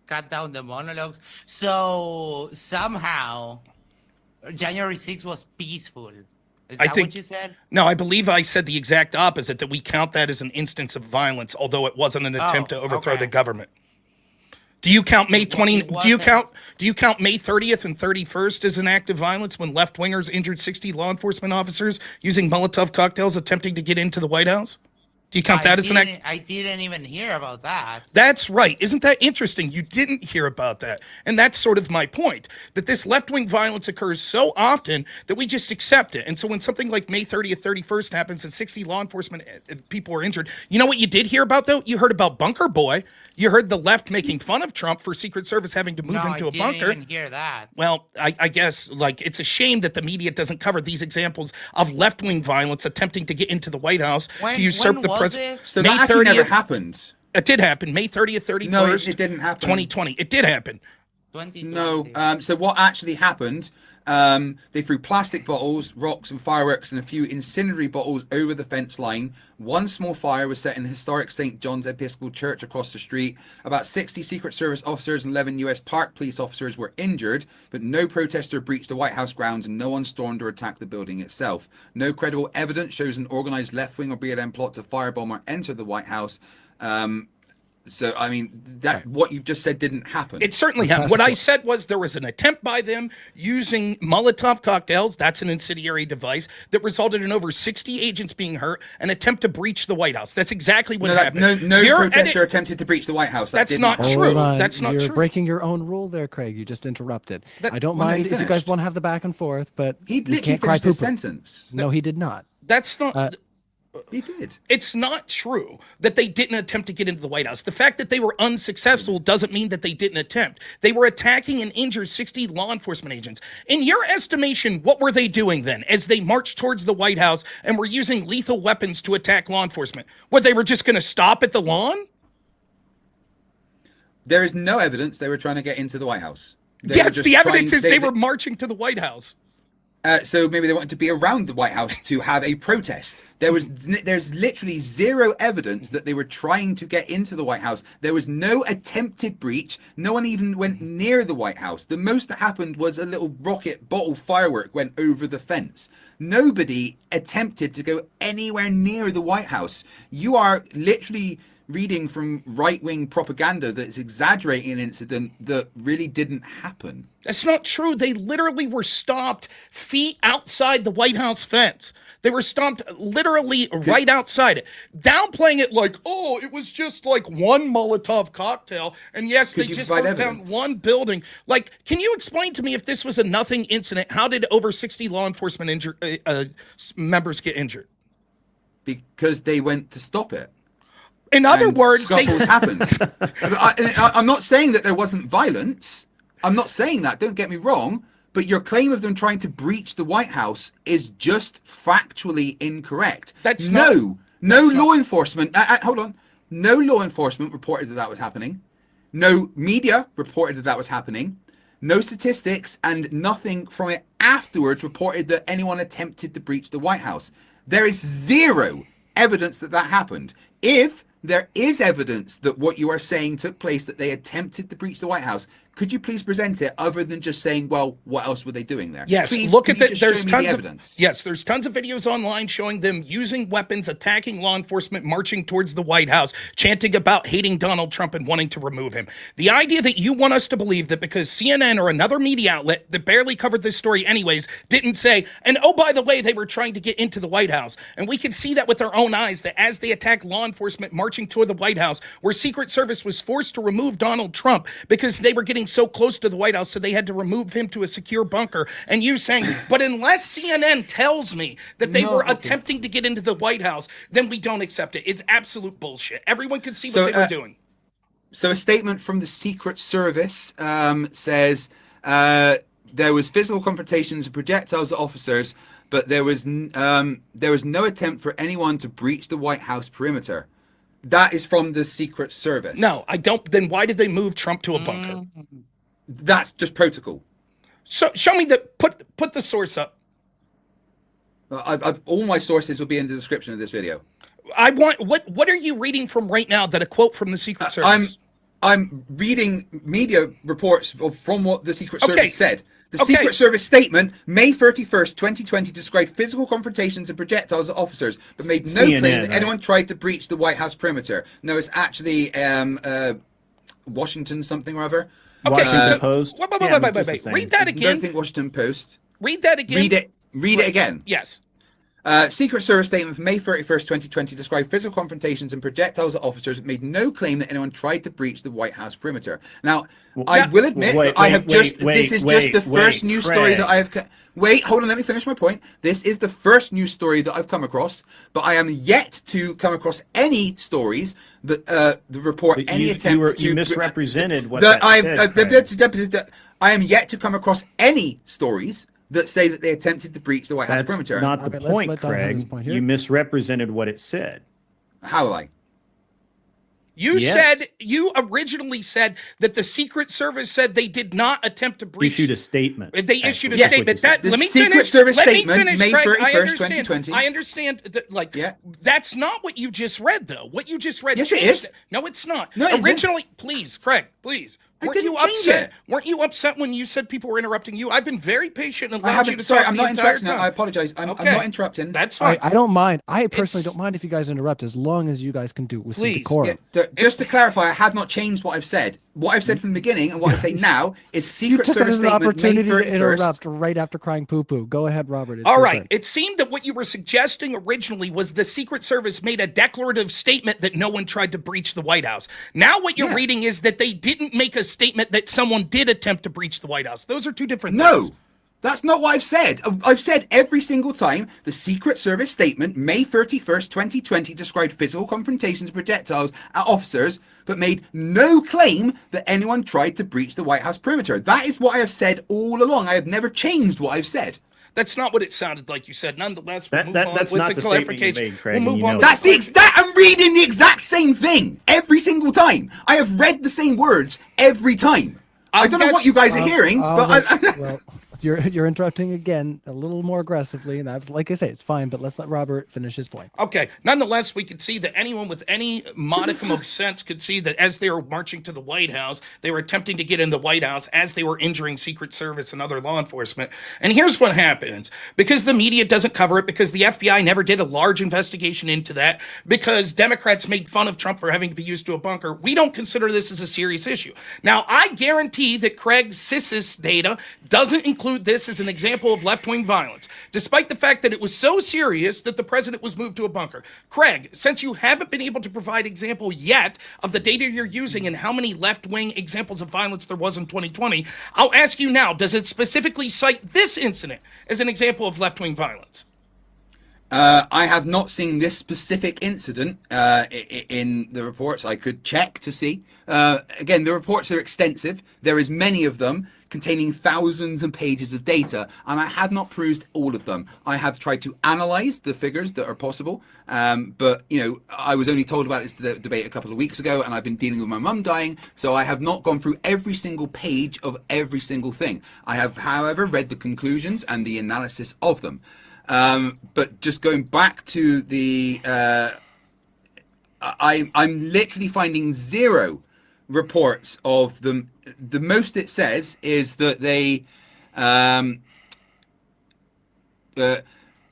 cut down the monologues? So somehow January 6th was peaceful. Is that what you said? No, I believe I said the exact opposite, that we count that as an instance of violence, although it wasn't an attempt to overthrow the government. Do you count May 20? Do you count May 30th and 31st as an act of violence when left-wingers injured 60 law enforcement officers using Molotov cocktails attempting to get into the White House? Do you count that as an act? I didn't even hear about that. That's right. Isn't that interesting? You didn't hear about that. And that's sort of my point, that this left-wing violence occurs so often that we just accept it. And so when something like May 30th, 31st happens and 60 law enforcement people are injured, you know what you did hear about, though? You heard about Bunker Boy. You heard the left making fun of Trump for Secret Service having to move him to a bunker. I didn't even hear that. Well, I guess, like, it's a shame that the media doesn't cover these examples of left-wing violence attempting to get into the White House to usurp the president. So that actually never happened. It did happen. May 30th, 31st. No, it didn't happen. 2020. It did happen. 2020. No. So what actually happened, they threw plastic bottles, rocks and fireworks and a few incendiary bottles over the fence line. One small fire was set in the historic St. John's Episcopal Church across the street. About 60 Secret Service officers and 11 U.S. Park police officers were injured, but no protester breached the White House grounds and no one stormed or attacked the building itself. No credible evidence shows an organized left-wing or BLM plot to firebomb or enter the White House. So, I mean, that what you've just said didn't happen. It certainly happened. What I said was there was an attempt by them using Molotov cocktails, that's an incendiary device, that resulted in over 60 agents being hurt, an attempt to breach the White House. That's exactly what happened. No protester attempted to breach the White House. That's not true. That's not true. You're breaking your own rule there, Craig. You just interrupted. I don't mind if you guys want to have the back and forth, but he literally finished his sentence. No, he did not. That's not... He did. It's not true that they didn't attempt to get into the White House. The fact that they were unsuccessful doesn't mean that they didn't attempt. They were attacking and injured 60 law enforcement agents. In your estimation, what were they doing then as they marched towards the White House and were using lethal weapons to attack law enforcement? What, they were just going to stop at the lawn? There is no evidence they were trying to get into the White House. Yes, the evidence is they were marching to the White House. So maybe they wanted to be around the White House to have a protest. There's literally zero evidence that they were trying to get into the White House. There was no attempted breach. No one even went near the White House. The most that happened was a little rocket bottle firework went over the fence. Nobody attempted to go anywhere near the White House. You are literally reading from right-wing propaganda that's exaggerating an incident that really didn't happen. That's not true. They literally were stopped feet outside the White House fence. They were stopped literally right outside it. Downplaying it like, oh, it was just like one Molotov cocktail. And yes, they just burnt down one building. Like, can you explain to me, if this was a nothing incident, how did over 60 law enforcement members get injured? Because they went to stop it. In other words, scuffles happened. I'm not saying that there wasn't violence. I'm not saying that. Don't get me wrong. But your claim of them trying to breach the White House is just factually incorrect. No law enforcement. Hold on. No law enforcement reported that was happening. No media reported that was happening. No statistics and nothing from it afterwards reported that anyone attempted to breach the White House. There is zero evidence that happened. If there is evidence that what you are saying took place, that they attempted to breach the White House, could you please present it other than just saying, well, what else were they doing there? Yes, please, look at that. There's tons of evidence. Yes, there's tons of videos online showing them using weapons, attacking law enforcement, marching towards the White House, chanting about hating Donald Trump and wanting to remove him. The idea that you want us to believe that because CNN or another media outlet that barely covered this story anyways didn't say, and oh, by the way, they were trying to get into the White House. And we can see that with our own eyes, that as they attacked law enforcement marching toward the White House, where Secret Service was forced to remove Donald Trump because they were getting so close to the White House, so they had to remove him to a secure bunker. And you saying, but unless CNN tells me that they were attempting to get into the White House, then we don't accept it. It's absolute bullshit. Everyone could see what they were doing. So a statement from the Secret Service says there was physical confrontations and projectiles at officers, but there was no attempt for anyone to breach the White House perimeter. That is from the Secret Service. No, I don't. Then why did they move Trump to a bunker? That's just protocol. So show me put the source up. All my sources will be in the description of this video. I want what are you reading from right now that a quote from the Secret Service? I'm reading media reports from what the Secret Service said. The Secret Service statement, May 31st, 2020, described physical confrontations and projectiles at officers, but made no claim that anyone tried to breach the White House perimeter. No, it's actually Washington something or other. Okay, Washington Post. Wait. Read that again. I don't think Washington Post. Read that again. Read it again. Yes. Secret Service statement from May 31st, 2020 described physical confrontations and projectiles at officers, but made no claim that anyone tried to breach the White House perimeter. Now, I will admit this is just the first news story that I have... Wait, hold on, let me finish my point. This is the first news story that I've come across, but I am yet to come across any stories that report any attempt to... You misrepresented what that said, I am yet to come across any stories that say that they attempted to breach the White House perimeter. That's not the point, Craig. You misrepresented what it said. How will I? You originally said that the Secret Service said they did not attempt to breach. Issued a statement. They issued a statement. Let me finish. Secret Service statement, May Craig. 31st, 2020. I understand that, that's not what you just read, though. What you just read. Yes, it is. No, it's not. No, it originally, please, Craig, please. Weren't you upset? Weren't you upset when you said people were interrupting you? I've been very patient and allowed you to talk I'm the not entire interrupting. time. I apologize. I'm not interrupting. That's fine. I don't mind. I personally don't mind if you guys interrupt, as long as you guys can do it with some decorum. Just to clarify, I have not changed what I've said. What I've said from the beginning and what I say now is Secret Service statement. You took it as an opportunity to interrupt right after crying poo-poo. Go ahead, Robert. All right. It seemed that what you were suggesting originally was the Secret Service made a declarative statement that no one tried to breach the White House. Now what you're reading is that they didn't make a statement that someone did attempt to breach the White House. Those are two different things. No. That's not what I've said. I've said every single time the Secret Service statement, May 31st, 2020, described physical confrontations and projectiles at officers, but made no claim that anyone tried to breach the White House perimeter. That is what I have said all along. I have never changed what I've said. That's not what it sounded like you said. Nonetheless, we'll move on that's with not the clarification. clarification. We'll move on. That's the exact. I'm reading the exact same thing every single time. I have read the same words every time. I don't know what you guys are hearing, but well, you're interrupting again a little more aggressively, and that's, like I say, it's fine. But let's let Robert finish his point. Okay. Nonetheless, we could see that anyone with any modicum of sense could see that as they were marching to the White House, they were attempting to get in the White House as they were injuring Secret Service and other law enforcement. And here's what happens. Because the media doesn't cover it, because the FBI never did a large investigation into that, because Democrats made fun of Trump for having to be used to a bunker, we don't consider this as a serious issue. Now, I guarantee that Craig's CSIS data doesn't include this as an example of left-wing violence, despite the fact that it was so serious that the president was moved to a bunker. Craig, since you haven't been able to provide example yet of the data you're using and how many left-wing examples of violence there was in 2020, I'll ask you now, does it specifically cite this incident as an example of left-wing violence? I have not seen this specific incident in the reports. I could check to see. Again, the reports are extensive. There is many of them containing thousands of pages of data, and I have not perused all of them. I have tried to analyze the figures that are possible, but I was only told about this debate a couple of weeks ago, and I've been dealing with my mum dying, so I have not gone through every single page of every single thing. I have, however, read the conclusions and the analysis of them. But just going back to the, I'm literally finding zero reports of them. The most it says is that they,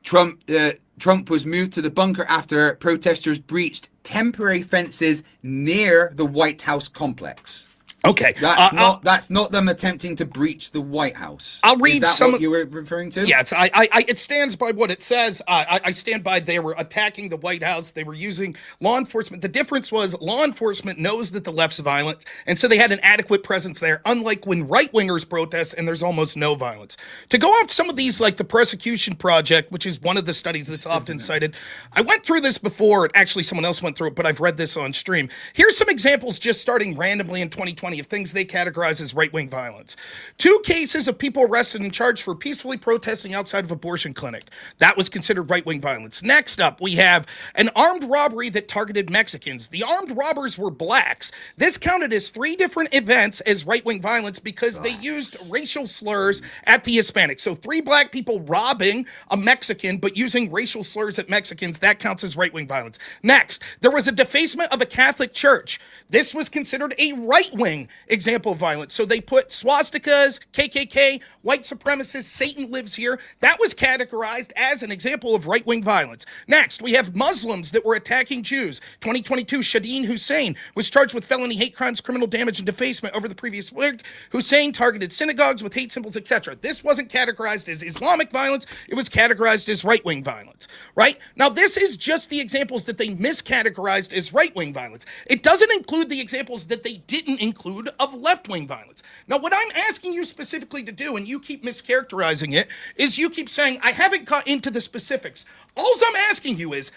Trump was moved to the bunker after protesters breached temporary fences near the White House complex. Okay, that's not them attempting to breach the White House. I'll read some what you were referring to. Yes, it stands by what it says. I stand by they were attacking the White House. They were using law enforcement. The difference was law enforcement knows that the left's violent, and so they had an adequate presence there, unlike when right-wingers protest and there's almost no violence. To go off some of these, like the Persecution Project, which is one of the studies that's often cited, I went through this before. Actually, someone else went through it, but I've read this on stream. Here's some examples just starting randomly in 2020 of things they categorize as right-wing violence. 2 cases of people arrested and charged for peacefully protesting outside of abortion clinic. That was considered right-wing violence. Next up, we have an armed robbery that targeted Mexicans. The armed robbers were blacks. This counted as 3 different events as right-wing violence because they used racial slurs at the Hispanics. So 3 black people robbing a Mexican but using racial slurs at Mexicans, that counts as right-wing violence. Next, there was a defacement of a Catholic church. This was considered a right-wing right-wing example of violence. So they put swastikas, KKK, white supremacists, Satan lives here. That was categorized as an example of right-wing violence. Next, we have Muslims that were attacking Jews. 2022, Shadeen Hussein was charged with felony hate crimes, criminal damage, and defacement over the previous week. Hussein targeted synagogues with hate symbols, etc. This wasn't categorized as Islamic violence. It was categorized as right-wing violence, right? Now, this is just the examples that they miscategorized as right-wing violence. It doesn't include the examples that they didn't include of left-wing violence. Now, what I'm asking you specifically to do, and you keep mischaracterizing it, is you keep saying, I haven't got into the specifics. All I'm asking you is,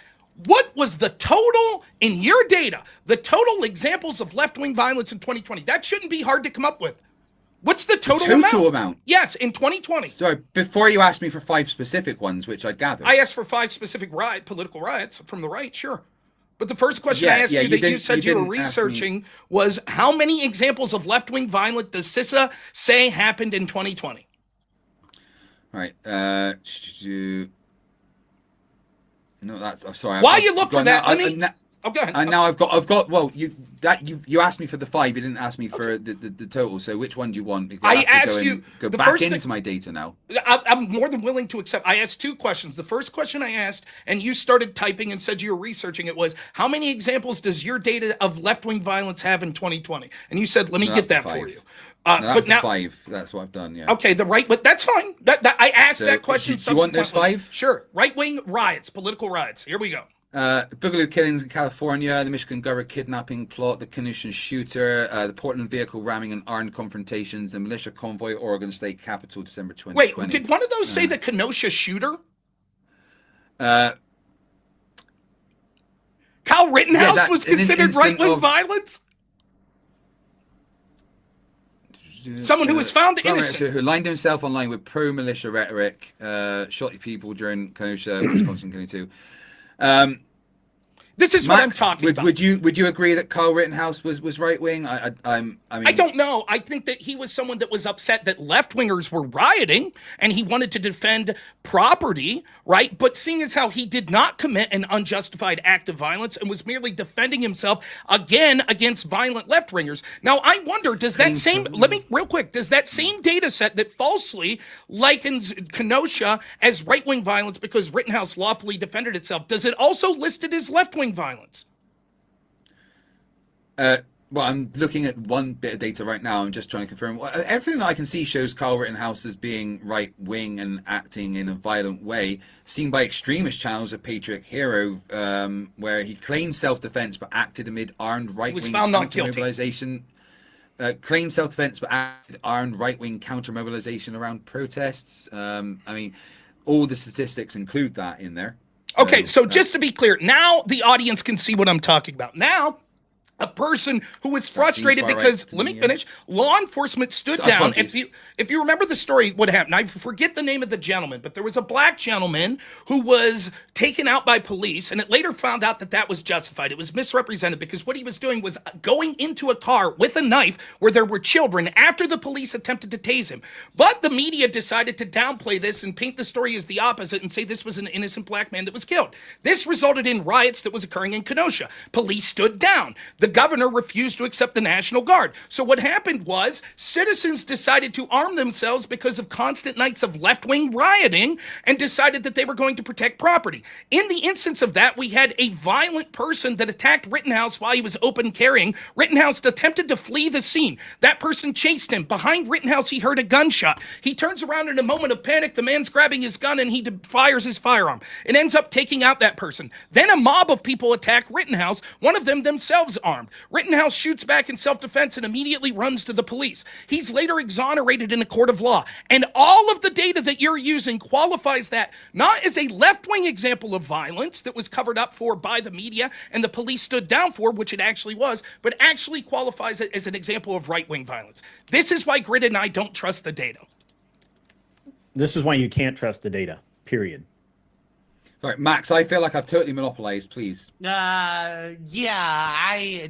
what was the total in your data, the total examples of left-wing violence in 2020? That shouldn't be hard to come up with. What's the total amount? Yes, in 2020. Sorry, before you asked me for 5 specific ones, which I'd gathered. I asked for 5 specific political riots from the right, sure. But the first question I asked you that you said you were researching was, how many examples of left-wing violence does CISA say happened in 2020? Right. No, that's. I'm sorry. While you look for that, let me. Oh, go ahead. And now I've got. Well, you asked me for the 5. You didn't ask me for the total. So which one do you want? Because I asked you. Go back into my data now. I'm more than willing to accept. I asked 2 questions. The first question I asked, and you started typing and said you were researching it, was, how many examples does your data of left-wing violence have in 2020? And you said, let me get that for you. But now 5. That's what I've done. Yeah. Okay, but that's fine. I asked that question. Do you want those 5? Sure. Right-wing riots, political riots. Here we go. Boogaloo killings in California, the Michigan Governor kidnapping plot, the Kenosha shooter, the Portland vehicle ramming and armed confrontations, the militia convoy, Oregon State Capitol, December 2020. Wait, did one of those say the Kenosha shooter? Kyle Rittenhouse was considered right-wing violence? Someone who was found innocent. Who lined himself online with pro-militia rhetoric, shot people during Kenosha, Wisconsin, 22. This is what I'm talking about. Would you agree that Kyle Rittenhouse was right wing? I mean, I don't know. I think that he was someone that was upset that left wingers were rioting and he wanted to defend property, right? But seeing as how he did not commit an unjustified act of violence and was merely defending himself again against violent left wingers. Now, I wonder, does that same data set that falsely likens Kenosha as right wing violence because Rittenhouse lawfully defended itself, does it also list it as left wing violence? Well, I'm looking at one bit of data right now. I'm just trying to confirm. Everything that I can see shows Kyle Rittenhouse as being right-wing and acting in a violent way, seen by extremist channels of Patriot Hero, where he claimed self-defense but acted amid armed right-wing counter-mobilization. Claimed self-defense but acted armed right-wing counter-mobilization around protests. I mean, all the statistics include that in there. Okay, so just to be clear, now the audience can see what I'm talking about. Now, a person who was frustrated because, let me finish, law enforcement stood down. If you remember the story, what happened, I forget the name of the gentleman, but there was a black gentleman who was taken out by police, and it later found out that that was justified. It was misrepresented because what he was doing was going into a car with a knife where there were children after the police attempted to tase him. But the media decided to downplay this and paint the story as the opposite and say this was an innocent black man that was killed. This resulted in riots that was occurring in Kenosha. Police stood down. The governor refused to accept the National Guard. So what happened was citizens decided to arm themselves because of constant nights of left-wing rioting and decided that they were going to protect property. In the instance of that, we had a violent person that attacked Rittenhouse while he was open carrying. Rittenhouse attempted to flee the scene. That person chased him. Behind Rittenhouse, he heard a gunshot. He turns around in a moment of panic. The man's grabbing his gun and he fires his firearm. It ends up taking out that person. Then a mob of people attack Rittenhouse, one of them themselves armed. Rittenhouse shoots back in self-defense and immediately runs to the police. He's later exonerated in a court of law. And all of the data that you're using qualifies that not as a left-wing example of violence that was covered up for by the media and the police stood down for, which it actually was, but actually qualifies it as an example of right-wing violence. This is why Grid and I don't trust the data. This is why you can't trust the data, period. All right, Max, I feel like I've totally monopolized, please. Yeah,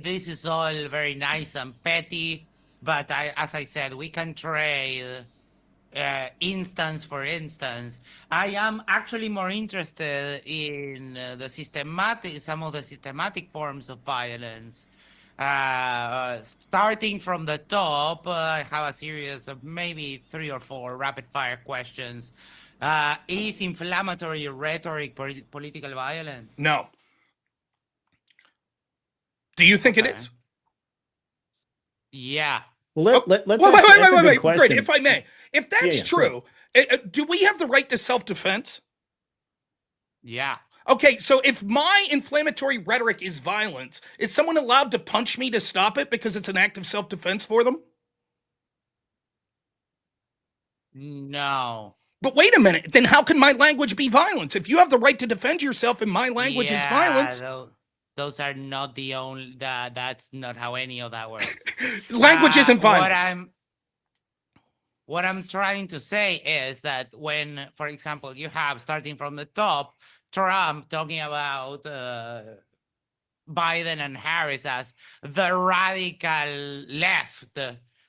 this is all very nice and petty, but as I said, we can trade instance for instance. I am actually more interested in some of the systematic forms of violence. Starting from the top, I have a series of maybe 3 or 4 rapid-fire questions. Is inflammatory rhetoric political violence? No. Do you think it Okay. is? Yeah. Well, let's wait, ask, that's a good wait. question. Great, if I may. If that's yeah, true, do we have the right to self-defense? Yeah. Okay, so if my inflammatory rhetoric is violence, is someone allowed to punch me to stop it because it's an act of self-defense for them? No. But wait a minute, then how can my language be violence? If you have the right to defend yourself and my language is violence, Those are not the only. That's not how any of that works. language isn't violence. What I'm trying to say is that when, for example, you have, starting from the top, Trump talking about Biden and Harris as the radical left,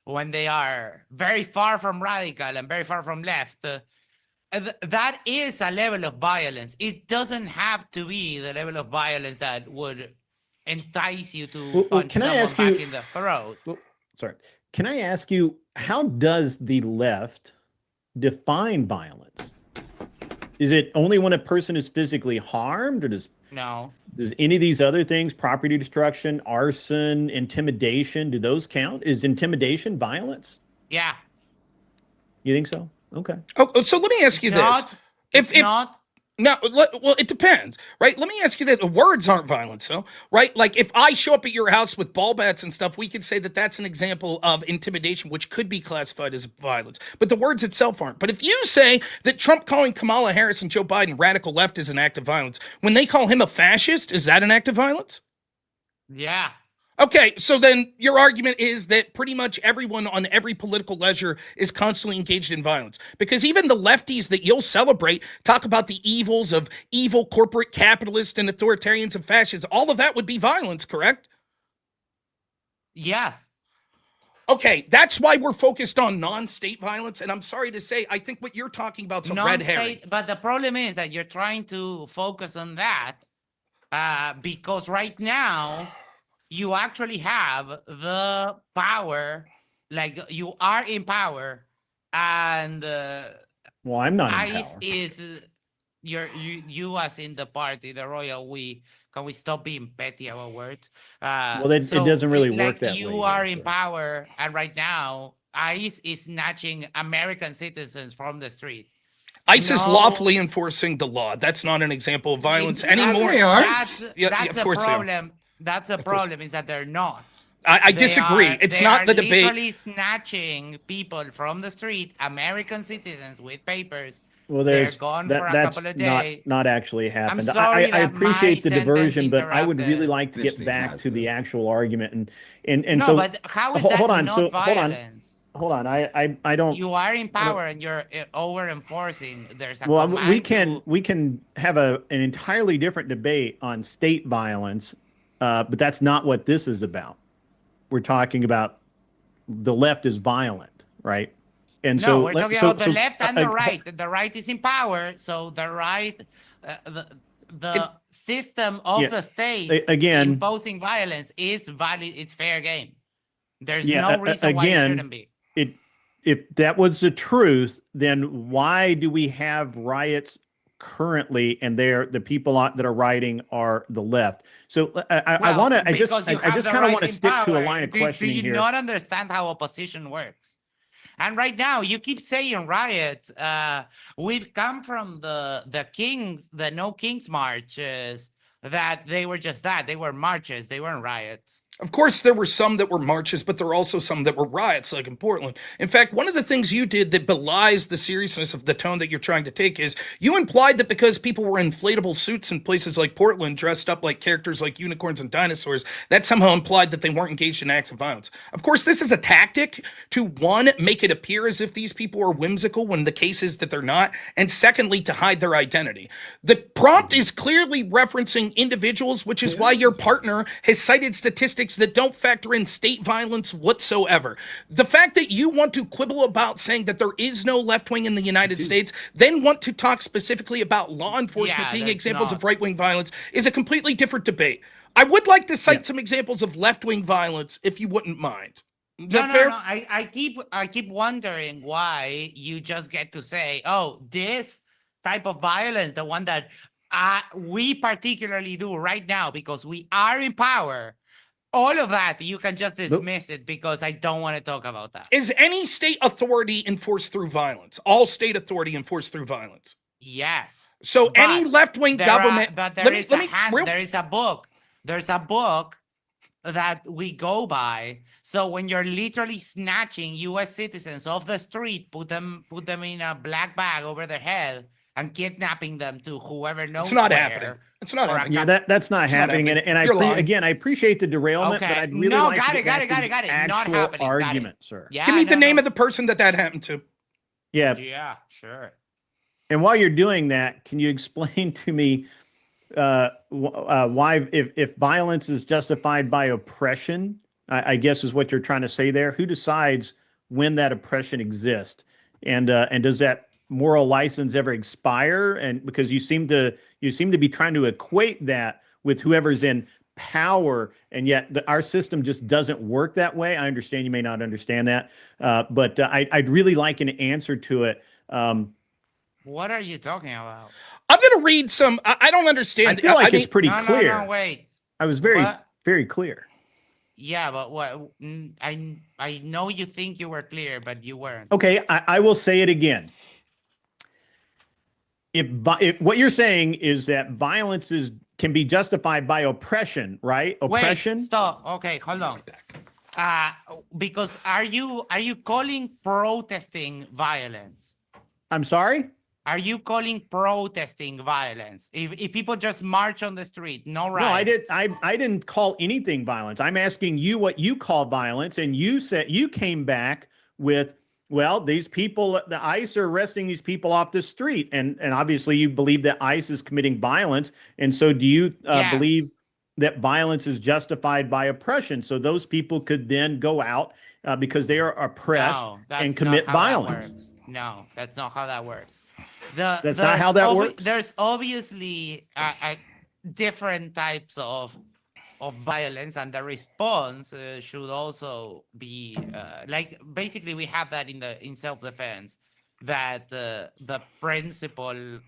when they are very far from radical and very far from left, that is a level of violence. It doesn't have to be the level of violence that would entice you to punch someone back in the throat. Sorry. Can I ask you, how does the left define violence? Is it only when a person is physically harmed, or does any of these other things, property destruction, arson, intimidation, do those count? Is intimidation violence? Yeah. You think so? Okay. Oh, so let me ask you this. If not. No, well, it depends, right? Let me ask you that words aren't violence, so, right? Like if I show up at your house with ball bats and stuff, we could say that that's an example of intimidation, which could be classified as violence, but the words itself aren't. But if you say that Trump calling Kamala Harris and Joe Biden radical left is an act of violence, when they call him a fascist, is that an act of violence? Yeah. Okay, so then your argument is that pretty much everyone on every political ledger is constantly engaged in violence. Because even the lefties that you'll celebrate talk about the evils of evil corporate capitalists and authoritarians and fascists. All of that would be violence, correct? Yes. Okay, that's why we're focused on non-state violence. And I'm sorry to say, I think what you're talking about is a red herring. But the problem is that you're trying to focus on that because right now, you actually have the power, like you are in power, and well, I'm not in ICE power. is you as in the party, the royal we. Can we stop being petty about words? Well, it doesn't really work that way. You are in power, and right now, ICE is snatching American citizens from the street. ICE is lawfully enforcing the law. That's not an example of violence anymore. That's a problem. That's a problem, is that they're not. I disagree. It's not the debate. They are literally snatching people from the street, American citizens with papers. Well, they're gone for a couple of days. Not actually happened. I'm sorry I appreciate the diversion, but I would interrupted. really like to get back to the actual argument. And No, so, but how is that not violence? Hold on. I don't. You are in power and you're over enforcing. There's a well, command we can have an entirely different debate on state violence. But that's not what this is about. We're talking about the left is violent, right? And no, so we're talking about the left and the right. The right is in power, so the right, the system of the state again imposing violence is valid. It's fair game. There's no reason why it shouldn't be. If that was the truth, then why do we have riots currently, and the people that are rioting are the left? So I just kind of want to stick to a line of questioning here. Do you not understand how opposition works? And right now, you keep saying riot. We've come from the No Kings marches, that they were just that. They were marches. They weren't riots. Of course, there were some that were marches, but there were also some that were riots, like in Portland. In fact, one of the things you did that belies the seriousness of the tone that you're trying to take is you implied that because people were in inflatable suits in places like Portland, dressed up like characters like unicorns and dinosaurs, that somehow implied that they weren't engaged in acts of violence. Of course, this is a tactic to, one, make it appear as if these people are whimsical when the case is that they're not, and secondly, to hide their identity. The prompt is clearly referencing individuals, which is why your partner has cited statistics that don't factor in state violence whatsoever. The fact that you want to quibble about saying that there is no left wing in the United States, then want to talk specifically about law enforcement being examples of right-wing violence is a completely different debate. I would like to cite Yeah. some examples of left-wing violence, if you wouldn't mind. Is No, that no, fair? no. I keep wondering why you just get to say, "Oh, this type of violence, the one that we particularly do right now because we are in power." All of that, you can just dismiss it because I don't want to talk about that. Is any state authority enforced through violence? All state authority enforced through violence. Yes. So any But left-wing there government. but Let me there is a book. There's a book that we go by. So when you're literally snatching U.S. citizens off the street, put them in a black bag over their head, and kidnapping them to whoever knows. It's not where, happening. It's not or a happening. Yeah, that's not It's not happening. happening. And You're lying. again, I appreciate the derailment, but Okay. I'd really No, like got to it, get got back it, to got the it, got it. Not actual happening. Got it. argument, sir. Yeah, Give me the no, name no. of the person that happened to. Yeah. Yeah, sure. And while you're doing that, can you explain to me why, if violence is justified by oppression, I guess is what you're trying to say there, who decides when that oppression exists? And does that moral license ever expire? And because you seem to be trying to equate that with whoever's in power, and yet our system just doesn't work that way. I understand you may not understand that, but I'd really like an answer to it. What are you talking about? I'm going to read some. I don't understand. I feel like I mean, it's pretty No, clear. no, wait. I was very, What? very clear. Yeah, but what? I know you think you were clear, but you weren't. Okay, I will say it again. If what you're saying is that violence can be justified by oppression, right? Oppression. Wait, stop. Okay, hold on. Because are you calling protesting violence? I'm sorry? Are you calling protesting violence? If people just march on the street, no riot. No, I didn't call anything violence. I'm asking you what you call violence, and you said you came back with, well, these people, the ICE are arresting these people off the street, and obviously you believe that ICE is committing violence, and so do you Yes. believe that violence is justified by oppression? So those people could then go out because they are oppressed No, that's and commit not how that violence. works. No, that's not how that works. That's not how that works? There's obviously different types of violence, and the response should also be like, basically we have that in self-defense, that the principle,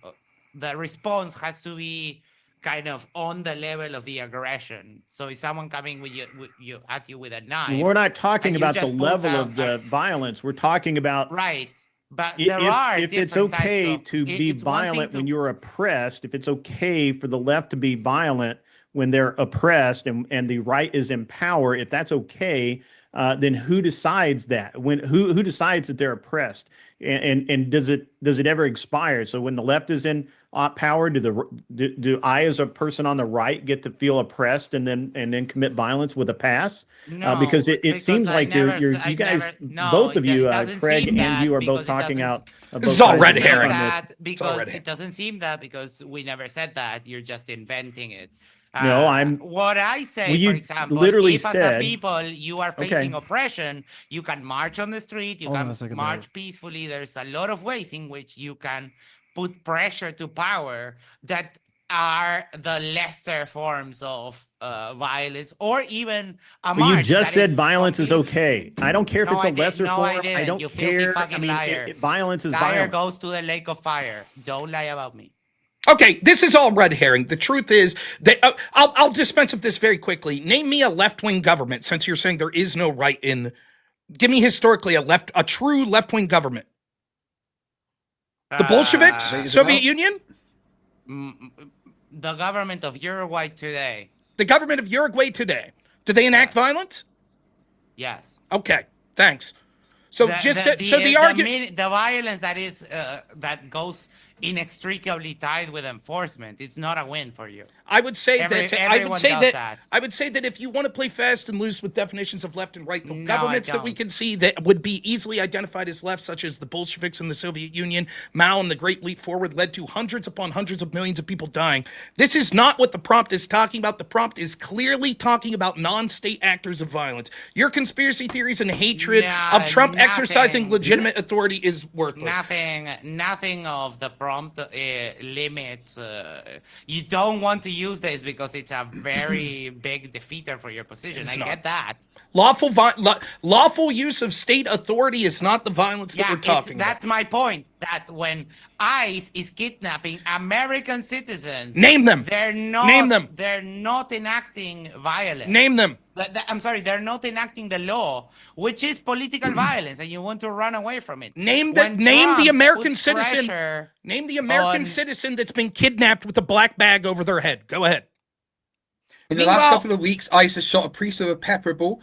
the response has to be kind of on the level of the aggression. So if someone coming at you with a knife, We're not talking and you about the just put level down of the violence. We're talking about right? But there are if it's different types okay of- to be it's one thing violent to- when you're oppressed, if it's okay for the left to be violent when they're oppressed and the right is in power, if that's okay, then who decides that? Who decides that they're oppressed? And does it ever expire? So when the left is in power, do I as a person on the right get to feel oppressed and then commit violence with a pass? No, because it seems I like never you s- I guys, never- no, both of it you, doesn't Craig seem and you, are that both because it talking doesn't- out. This is all red herring. Because all red it doesn't seem that because we never said that. You're just inventing it. No, I'm- What I say, Well, you for example, literally if as said- a people you are Okay. facing oppression, you can march on the street, you Hold on can a second march there. peacefully. There's a lot of ways in which you can put pressure to power that are the lesser forms of violence, or even a But march. you just that said is violence is completely- okay. I don't care if No, it's I a did- lesser no, I form. I didn't. don't You filthy care. fucking I mean, liar. violence is Liar violence. goes to the lake of fire. Don't lie about me. Okay, this is all red herring. The truth is that I'll dispense with this very quickly. Name me a left-wing government, since you're saying there is no right in. Give me historically a true left-wing government. The Bolsheviks, Uh, Soviet Union, The government of Uruguay today. the government of Uruguay today. Do they enact Yes. violence? Yes. Okay, thanks. So the argument. The violence that is that goes inextricably tied with enforcement, it's not a win for you. I would say Everyone does that that. I would say that if you want to play fast and loose with definitions of left and right, the No, governments I that we don't. can see that would be easily identified as left, such as the Bolsheviks in the Soviet Union, Mao and the Great Leap Forward, led to hundreds upon hundreds of millions of people dying. This is not what the prompt is talking about. The prompt is clearly talking about non-state actors of violence. Your conspiracy theories and hatred of Trump exercising nothing. legitimate authority is worthless. Nothing of the prompt prompt limits. You don't want to use this because it's a very big defeater for your position. It's I not. get that. Lawful use of state authority is not the violence that we're talking about. That's my point. That when ICE is kidnapping American citizens, Name them. They're not. Name them. They're not enacting violence. Name them. I'm sorry, they're not enacting the law, which is political violence, and you want to run away from it. Name When the Trump American puts citizen. pressure Name the American on- citizen that's been kidnapped with a black bag over their head. Go ahead. In the last Meanwhile- couple of weeks, ICE has shot a priest with a pepper ball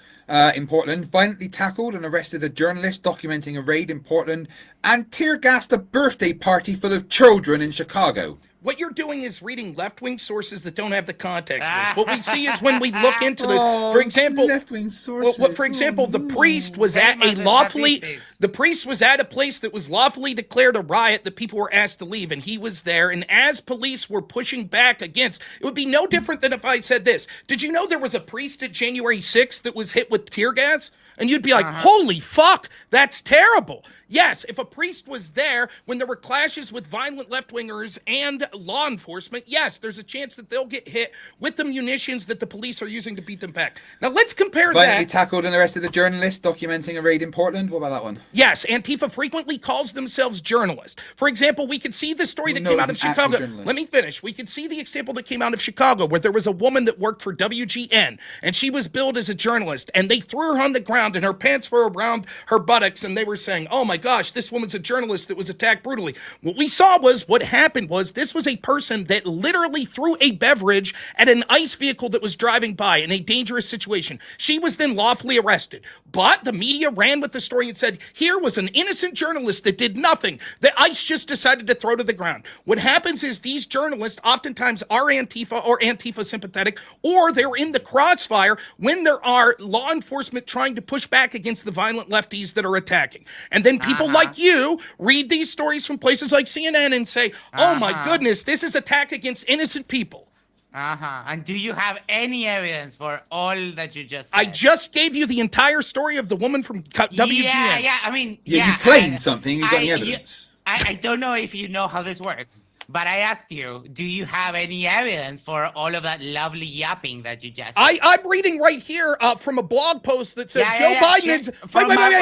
in Portland, violently tackled and arrested a journalist documenting a raid in Portland, and tear-gassed a birthday party full of children in Chicago. What you're doing is reading left-wing sources that don't have the context list. What we see is when we look into this, for example, left-wing sources. the priest was at a Famous lawfully, statistics. the priest was at a place that was lawfully declared a riot that people were asked to leave, and he was there. And as police were pushing back against, it would be no different than if I said this. Did you know there was a priest at January 6th that was hit with tear gas? And you'd be like, holy fuck, that's terrible. Yes, if a priest was there when there were clashes with violent left-wingers and law enforcement, yes, there's a chance that they'll get hit with the munitions that the police are using to beat them back. Now, let's compare Violently that. tackled and arrested a journalist documenting a raid in Portland. What about that one? Yes, Antifa frequently calls themselves journalists. For example, we could see the story that No, came it's out of an actual Chicago. journalist. Let me finish. We could see the example that came out of Chicago where there was a woman that worked for WGN, and she was billed as a journalist, and they threw her on the ground, and her pants were around her buttocks, and they were saying, oh my gosh, this woman's a journalist that was attacked brutally. What we saw was, what happened was, this was a person that literally threw a beverage at an ICE vehicle that was driving by in a dangerous situation. She was then lawfully arrested. But the media ran with the story and said, here was an innocent journalist that did nothing, that ICE just decided to throw to the ground. What happens is these journalists oftentimes are Antifa or Antifa sympathetic, or they're in the crossfire when there are law enforcement trying to push back against the violent lefties that are attacking. And then people like you read these stories from places like CNN and say, oh my goodness, this is attack against innocent people. And do you have any evidence for all that you just said? I just gave you the entire story of the woman from WGN. Yeah, I mean, Yeah, you claimed something. You got any evidence? I don't know if you know how this works, but I asked you, do you have any evidence for all of that lovely yapping that you just said? I'm reading right here from a blog post that said Joe Biden is. From Wait. Got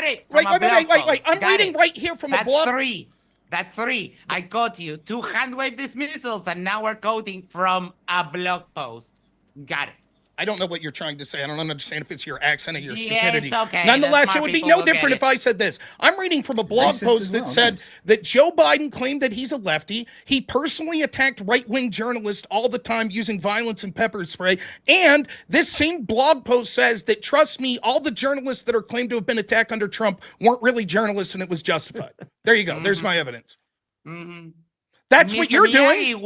it. Wait. I'm reading right here from a blog. That's three. I got you 2 hand wave dismissals, and now we're quoting from a blog post. Got it. I don't know what you're trying to say. I don't understand if it's your accent or your Yeah, stupidity. it's okay. Nonetheless, The it would smart be people no will get different if it. I said this. I'm reading from a blog Racist post as that well, said nice. that Joe Biden claimed that he's a lefty. He personally attacked right-wing journalists all the time using violence and pepper spray. And this same blog post says that, trust me, all the journalists that are claimed to have been attacked under Trump weren't really journalists and it was justified. There you go. There's my evidence. That's what you're doing.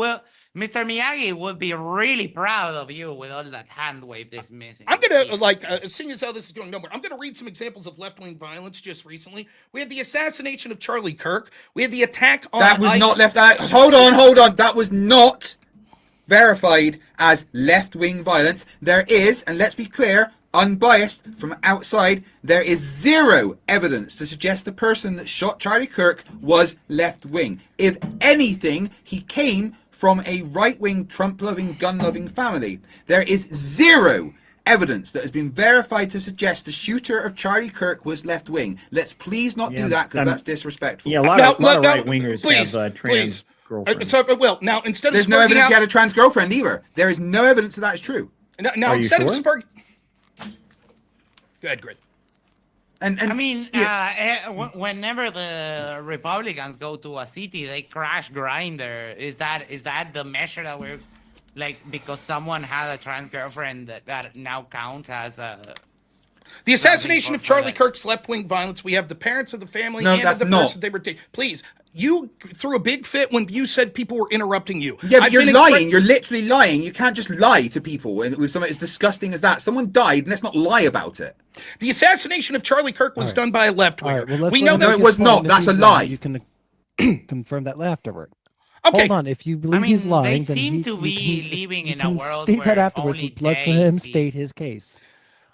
Mr. Miyagi would be really proud of you with all that hand wave dismissing. I'm going to, seeing as how this is going nowhere, I'm going to read some examples of left-wing violence just recently. We had the assassination of Charlie Kirk. We had the attack on That was ICE. not left out. Hold on. That was not verified as left-wing violence. There is, and let's be clear, unbiased from outside, there is zero evidence to suggest the person that shot Charlie Kirk was left-wing. If anything, he came from a right-wing, Trump-loving, gun-loving family. There is zero evidence that has been verified to suggest the shooter of Charlie Kirk was left-wing. Let's please not do that, because that's disrespectful. Yeah, a lot of right-wingers have trans girlfriends. So, well, now, instead There's of no sparking evidence out, he had a trans girlfriend either. There is no evidence that is true. now Are you instead of sure? sparking... Go ahead, Grit. And I mean, yeah. whenever the Republicans go to a city, they crash Grinder. Is that the measure that we're like, because someone had a trans girlfriend that now counts as a... The assassination of Charlie violence. Kirk's left-wing violence. We have the parents of the family No, and that's the not. person they were taking. Please, you threw a big fit when you said people were interrupting you. Yeah, but I've you're been lying. You're literally lying. You can't just lie to people with something as disgusting as that. Someone died, and let's not lie about it. The assassination of Charlie Kirk was done by a left-winger. let's We let know him that. No, make it was his not. point. If That's a he's lie. lying, you can confirm that afterward. Okay. Hold on. If you believe he's they lying, then seem he to you be can- living you in a can world state that where afterwards. only Let's let they him see. state his case.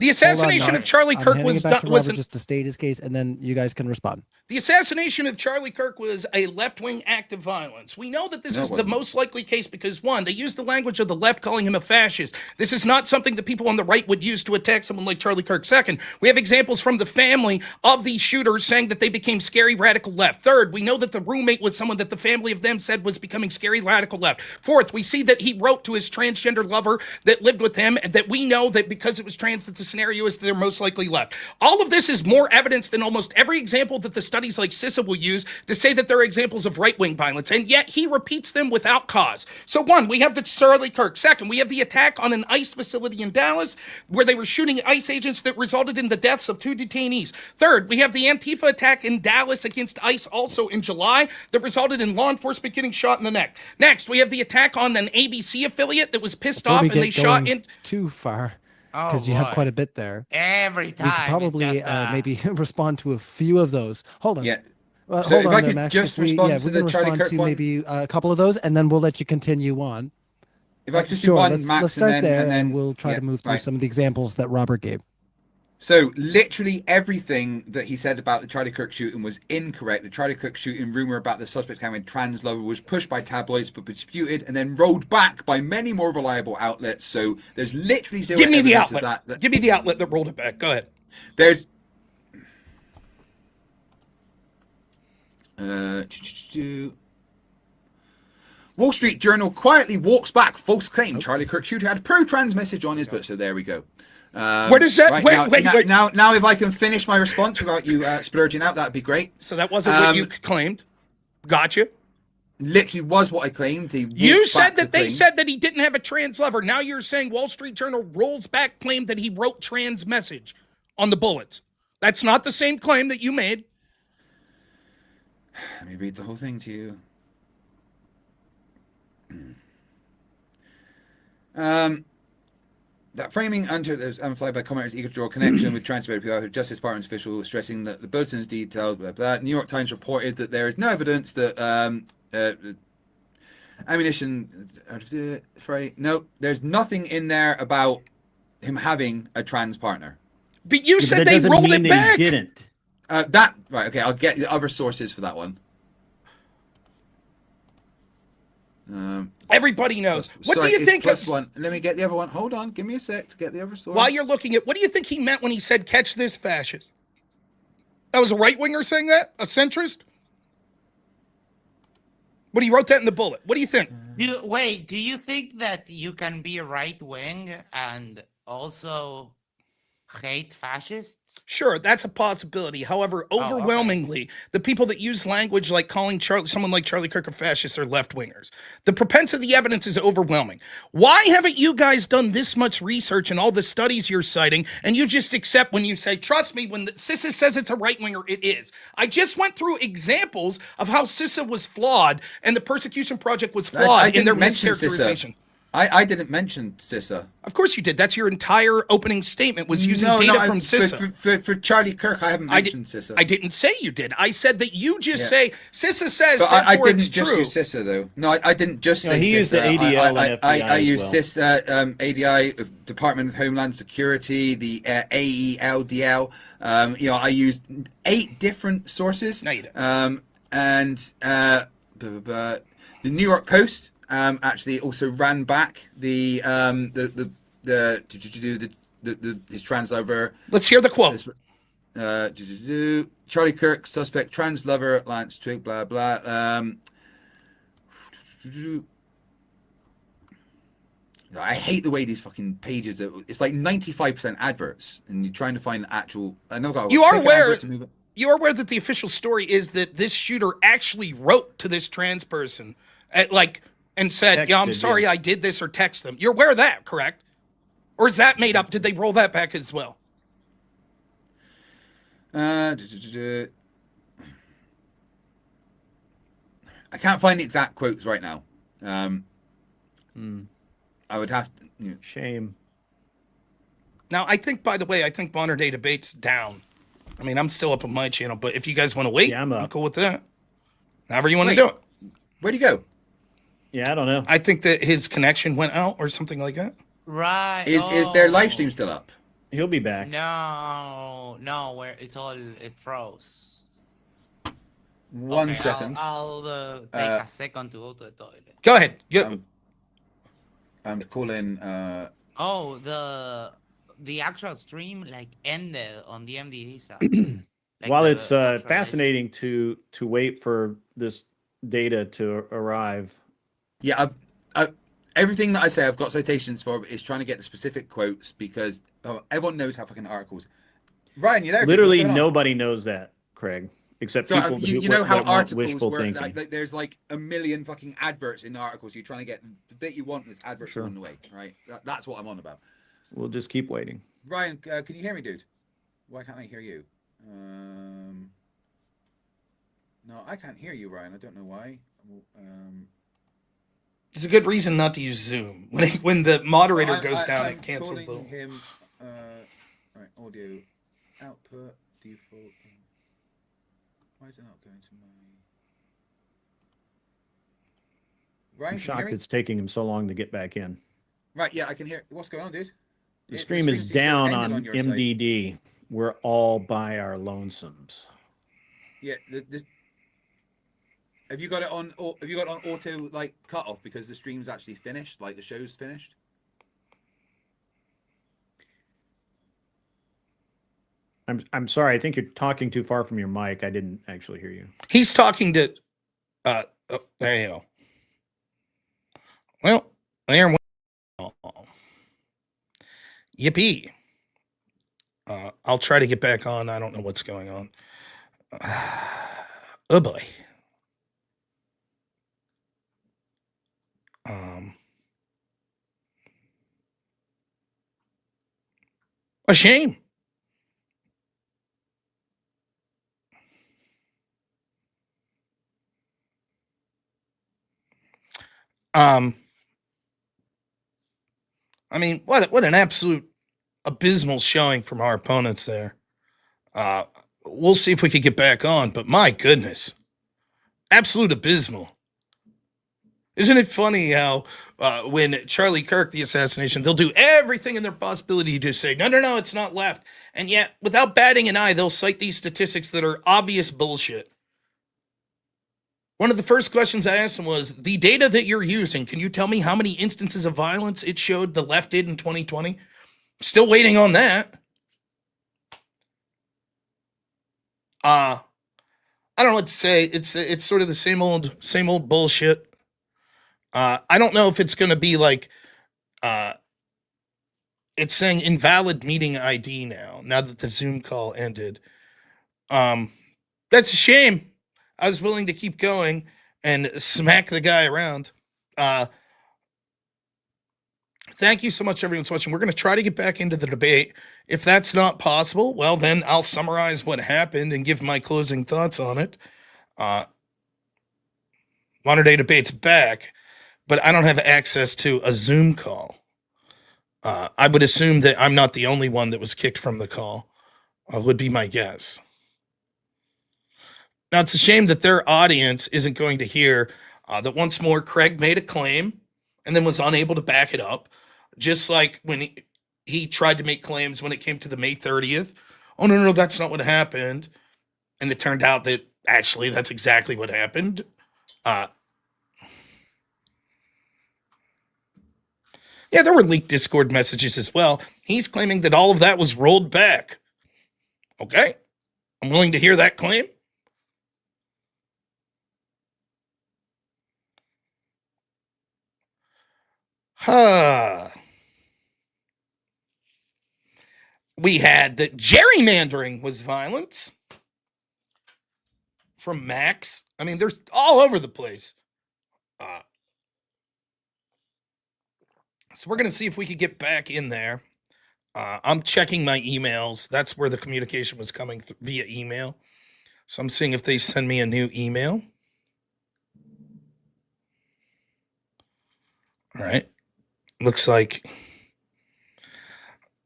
The assassination of Charlie Kirk I'm was handing it back done. to Robert just to state his case, and then you guys can respond. The assassination of Charlie Kirk was a left-wing act of violence. We know that this is the most likely case because, one, they used the language of the left calling him a fascist. This is not something that people on the right would use to attack someone like Charlie Kirk. Second, we have examples from the family of these shooters saying that they became scary radical left. Third, we know that the roommate was someone that the family of them said was becoming scary radical left. Fourth, we see that he wrote to his transgender lover that lived with him and that we know that because it was trans that the scenario is that they're most likely left. All of this is more evidence than almost every example that the studies like CSIS will use to say that there are examples of right-wing violence, and yet he repeats them without cause. So one, we have the Charlie Kirk. Second, we have the attack on an ICE facility in Dallas where they were shooting ICE agents that resulted in the deaths of 2 detainees. Third, we have the Antifa attack in Dallas against ICE also in July that resulted in law enforcement getting shot in the neck. Next, we have the attack on an ABC affiliate that was pissed off and they shot in... Too far. Because you have quite a bit there. Every time. We could probably maybe respond to a few of those. Hold on. Yeah. Well, So hold if on I there, could Max. just we respond to can the Charlie respond Kirk to one. maybe a couple of those, and then we'll let you continue on. If I could just do Sure, one, Max, let's start and there, then we'll try yeah, to move through right. some of the examples that Robert gave. So literally everything that he said about the Charlie Kirk shooting was incorrect. The Charlie Kirk shooting rumor about the suspect having a trans lover was pushed by tabloids but disputed and then rolled back by many more reliable outlets. So there's literally zero Give me the evidence outlet. of that. Give me the outlet that rolled it back. Go ahead. There's Wall Street Journal quietly walks back false claim Charlie Kirk shooter had pro-trans message on his book. So there we go. Where does that? Right, Wait. Now, if I can finish my response without you splurging out, that'd be great. So that wasn't what you claimed. Gotcha. Literally was what I claimed. You said that they said that he didn't have a trans lover. Now you're saying Wall Street Journal rolls back claim that he wrote trans message on the bullets. That's not the same claim that you made. Let me read the whole thing to you. That framing under is amplified by commenters eager to draw a connection with transgender Justice Department officials, stressing that the bulletin's detailed. Blah, blah. New York Times reported that there is no evidence that ammunition. No, there's nothing in there about him having a trans partner. But you said that they doesn't rolled mean it that he back. didn't. Right. Okay, I'll get the other sources for that one. Everybody knows. What do you think? Plus one. Let me get the other one. Hold on. Give me a sec to get the other source. While you're looking at, what do you think he meant when he said "catch this fascist"? That was a right winger saying that, a centrist. But he wrote that in the bullet. What do you think? Wait, do you think that you can be right wing and also hate fascists? Sure, that's a possibility. However, okay. overwhelmingly, the people that use language like calling someone like Charlie Kirk a fascist are left wingers. The propensity evidence is overwhelming. Why haven't you guys done this much research and all the studies you're citing, and you just accept when you say, trust me, when the CSIS says it's a right winger, it is. I just went through examples of how CSIS was flawed and the Persecution Project was flawed in their mischaracterization. I didn't mention CISA. Of course you did. That's your entire opening statement was using data from CISA. For Charlie Kirk, I haven't mentioned CISA. I didn't say you did. I said that you just say CISA says but therefore I didn't it's just true. use CISA though. No, I didn't just say he CISA. used the ADL and FBI I as used well. CISA, ADI, Department of Homeland Security, the AELDL. I used 8 different sources. No, you didn't. The New York Post actually also ran back his trans lover. Let's hear the quote. Charlie Kirk, suspect, trans lover, Lance Twig, blah blah. I hate the way these fucking pages are. It's like 95% adverts, and you're trying to find actual. I know. You are aware that the official story is that this shooter actually wrote to this trans person and said, "Yeah, I'm sorry I did this," or text them. You're aware of that, correct? Or is that made up? Did they roll that back as well? I can't find the exact quotes right now. I would have to. Shame. Now, I think, by the way, Modern Day Debate's down. I mean, I'm still up on my channel, but if you guys want to wait, I'm cool with that. However you want to do it. Where'd he go? Yeah, I don't know. I think that his connection went out or something like that. Right. Is their live stream still up? He'll be back. No, where it froze. One Okay, second. I'll take a second to go to the toilet. Go ahead. I'm calling. Oh, the actual stream ended on the MDD side. While it's the actual fascinating to wait for this data to arrive. Yeah, everything that I say I've got citations for is trying to get the specific quotes because everyone knows how fucking articles. Ryan, you there? Literally nobody knows that, Craig, except So people you who know how want articles wishful work. thinking. There's like a million fucking adverts in the articles. You're trying to get the bit you want, and this adverts Sure. on the way, right? That's what I'm on about. We'll just keep waiting. Ryan, can you hear me, dude? Why can't I hear you? No, I can't hear you, Ryan. I don't know why. It's a good reason not to use Zoom. When the moderator goes down, I'm it cancels calling the. him. Right, audio output default. Why is it not going to my? Ryan, I'm can you hear shocked me? it's taking him so long to get back in. Right, yeah, I can hear. What's going on, dude? The stream is seems to have down ended on your side. MDD. We're all by our lonesomes. Yeah, have you got it on? Have you got it on auto like cut off because the stream's actually finished, like the show's finished? I'm sorry. I think you're talking too far from your mic. I didn't actually hear you. He's talking to. There you go. Well, there we go. Yippee. I'll try to get back on. I don't know what's going on. Oh boy. A shame. I mean, what an absolute abysmal showing from our opponents there. We'll see if we could get back on, but my goodness, absolute abysmal. Isn't it funny how when Charlie Kirk, the assassination, they'll do everything in their possibility to say, no, it's not left. And yet, without batting an eye, they'll cite these statistics that are obvious bullshit. One of the first questions I asked him was, the data that you're using, can you tell me how many instances of violence it showed the left did in 2020? Still waiting on that. I don't know what to say. It's sort of the same old bullshit. I don't know if it's going to be like, it's saying invalid meeting ID now that the Zoom call ended. That's a shame. I was willing to keep going and smack the guy around. Thank you so much, everyone's watching. We're going to try to get back into the debate. If that's not possible, well, then I'll summarize what happened and give my closing thoughts on it. Modern Day Debate's back, but I don't have access to a Zoom call. I would assume that I'm not the only one that was kicked from the call, would be my guess. Now, it's a shame that their audience isn't going to hear that once more Craig made a claim and then was unable to back it up, just like when he tried to make claims when it came to the May 30th. Oh, no, that's not what happened. And it turned out that actually that's exactly what happened. Yeah, there were leaked Discord messages as well. He's claiming that all of that was rolled back. Okay, I'm willing to hear that claim. We had that gerrymandering was violence from Max. I mean, they're all over the place. So we're going to see if we could get back in there. I'm checking my emails. That's where the communication was coming via email. So I'm seeing if they send me a new email. All right. Looks like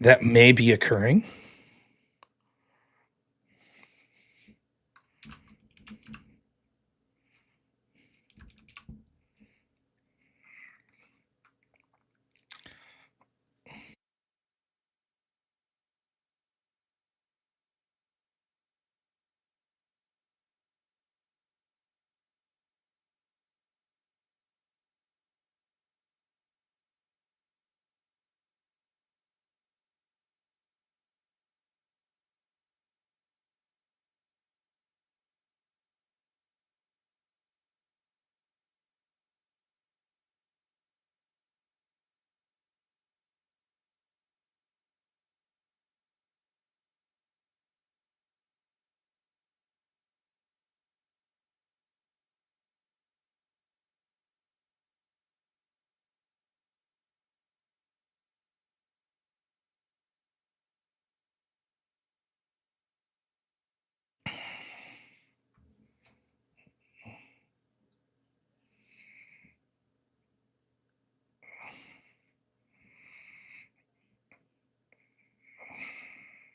that may be occurring.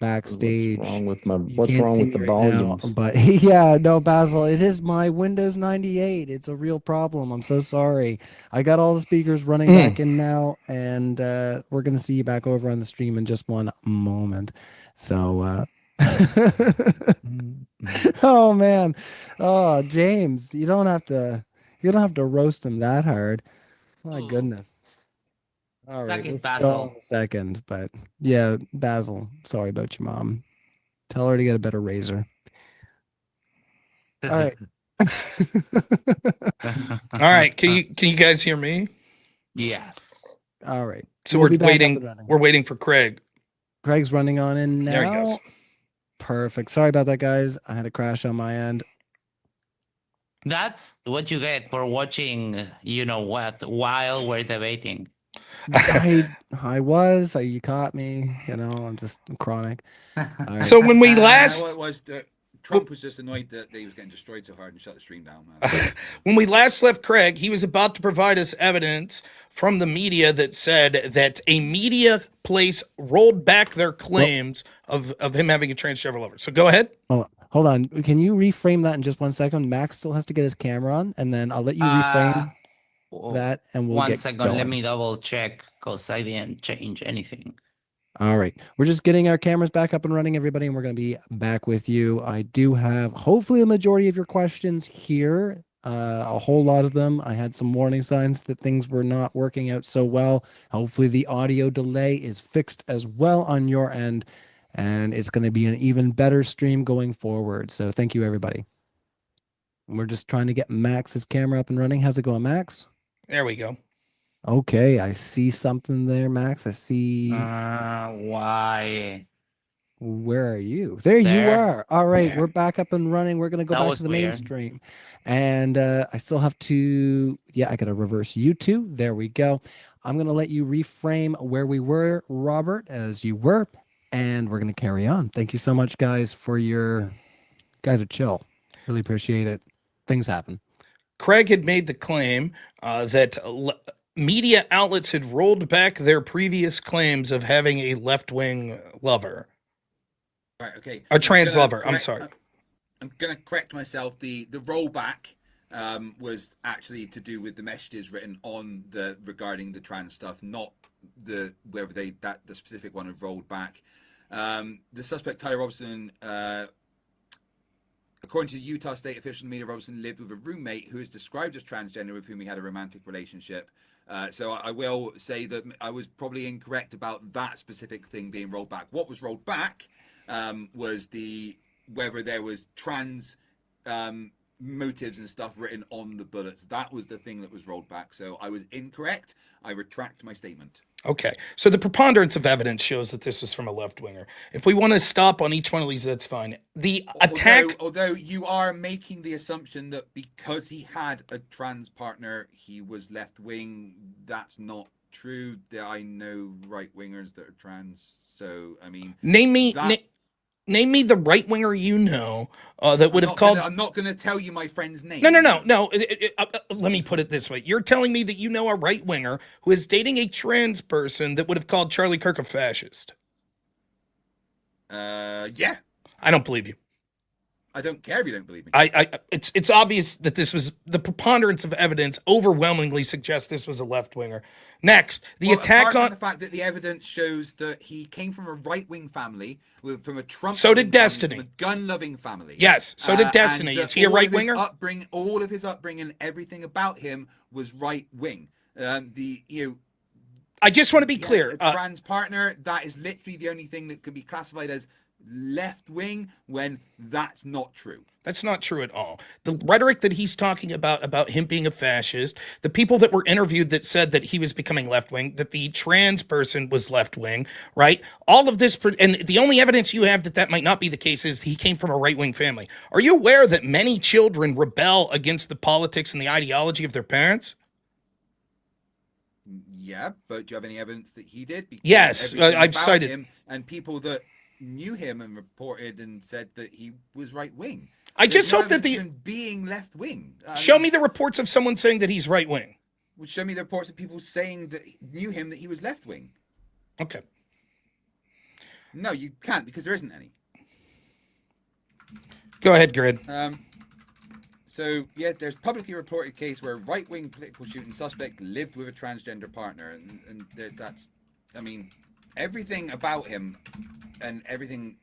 backstage. What's wrong with my? You What's can't wrong see with the me right now, volumes? but yeah, no, Basil, it is my Windows 98. It's a real problem. I'm so sorry. I got all the speakers running back in now, and we're gonna see you back over on the stream in just one moment. So, oh man, oh James, you don't have to roast him that hard. My Ooh, goodness. All suck right, it, we'll see you all in Basil. a second, but yeah, Basil, sorry about your mom. Tell her to get a better razor. All right. All right, can you guys hear me? Yes. All right. So We'll we're be back up and waiting. running. We're waiting for Craig. Craig's running on in There he now. goes. Perfect. Sorry about that, guys. I had a crash on my end. That's what you get for watching, you know what, while we're debating. You caught me. I'm just chronic. All right. So when we What last it was Trump was just annoyed that he was getting destroyed so hard and shut the stream down, man. when we last left Craig, he was about to provide us evidence from the media that said that a media place rolled back their claims of him having a transgender lover. So go ahead. Oh, hold on. Can you reframe that in just 1 second? Max still has to get his camera on, and then I'll let you reframe that, and we'll One get second, going. let me double check because I didn't change anything. All right. We're just getting our cameras back up and running, everybody, and we're going to be back with you. I do have hopefully a majority of your questions here. A whole lot of them. I had some warning signs that things were not working out so well. Hopefully the audio delay is fixed as well on your end, and it's going to be an even better stream going forward. So thank you, everybody. And we're just trying to get Max's camera up and running. How's it going, Max? There we go. Okay, I see something there, Max. I see. Why? Where are you? There you There. are. All right, There. we're back up and running. We're gonna go That back was to the weird. mainstream, and I still have to. Yeah, I gotta reverse you two. There we go. I'm gonna let you reframe where we were, Robert, as you were, and we're gonna carry on. Thank you so much, guys, for your. Guys are chill. Really appreciate it. Things happen. Craig had made the claim that media outlets had rolled back their previous claims of having a left-wing lover, Right, okay. a trans lover. I'm correct- sorry. I'm going to correct myself. The rollback was actually to do with the messages written on regarding the trans stuff, not the specific one had rolled back. The suspect Tyler Robson, according to the Utah state official media, Robson lived with a roommate who is described as transgender with whom he had a romantic relationship. So I will say that I was probably incorrect about that specific thing being rolled back. What was rolled back was whether there was trans motives and stuff written on the bullets. That was the thing that was rolled back. So I was incorrect. I retract my statement. Okay, so the preponderance of evidence shows that this was from a left-winger. If we want to stop on each one of these, that's fine. The attack... Although you are making the assumption that because he had a trans partner, he was left-wing. That's not true. I know right-wingers that are trans. So, I mean... Name me the right winger you know that would have called. I'm not going to tell you my friend's name. No. Let me put it this way: you're telling me that you know a right winger who is dating a trans person that would have called Charlie Kirk a fascist. Yeah. I don't believe you. I don't care if you don't believe me. It's obvious that this was the preponderance of evidence overwhelmingly suggests this was a left winger. Next, attack on the fact that the evidence shows that he came from a right-wing family, from a Trump. So did Destiny, from a gun-loving family. Yes, so did Destiny. Is he a right winger? All of his upbringing, everything about him was right-wing. I just want to be clear. A trans partner, that is literally the only thing that could be classified as left wing when that's not true. That's not true at all. The rhetoric that he's talking about him being a fascist, the people that were interviewed that said that he was becoming left wing, that the trans person was left wing, right? All of this, and the only evidence you have that might not be the case is he came from a right wing family. Are you aware that many children rebel against the politics and the ideology of their parents? Yeah, but do you have any evidence that he did? Because yes, I've cited him, and people that knew him and reported and said that he was right wing. I just hope that being left wing. Show me the reports of someone saying that he's right wing. Would show me the reports of people saying that knew him that he was left wing. Okay. No, you can't because there isn't any. Go ahead, Grid. So, yeah, there's publicly reported case where right-wing political shooting suspect lived with a transgender partner. And that's, I mean, everything about him and everything,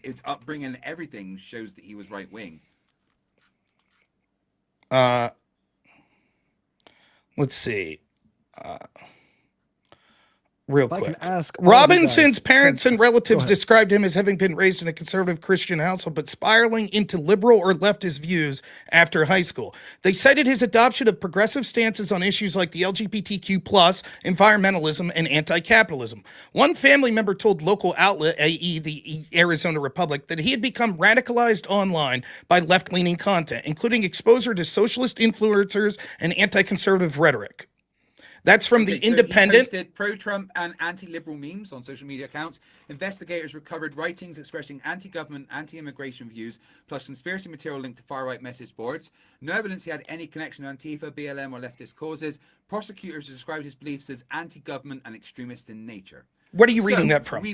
his upbringing, everything shows that he was right-wing. Let's see. Real If I quick. can ask all of you Robinson's guys, parents and relatives ahead. described him as having been raised in a conservative Christian household, but spiraling into liberal or leftist views after high school. They cited his adoption of progressive stances on issues like the LGBTQ+, environmentalism, and anti-capitalism. One family member told local outlet, i.e. the Arizona Republic, that he had become radicalized online by left-leaning content, including exposure to socialist influencers and anti-conservative rhetoric. That's from The Independent. He posted pro-Trump and anti-liberal memes on social media accounts. Investigators recovered writings expressing anti-government, anti-immigration views, plus conspiracy material linked to far-right message boards. No evidence he had any connection to Antifa, BLM, or leftist causes. Prosecutors described his beliefs as anti-government and extremist in nature. What are you reading that from?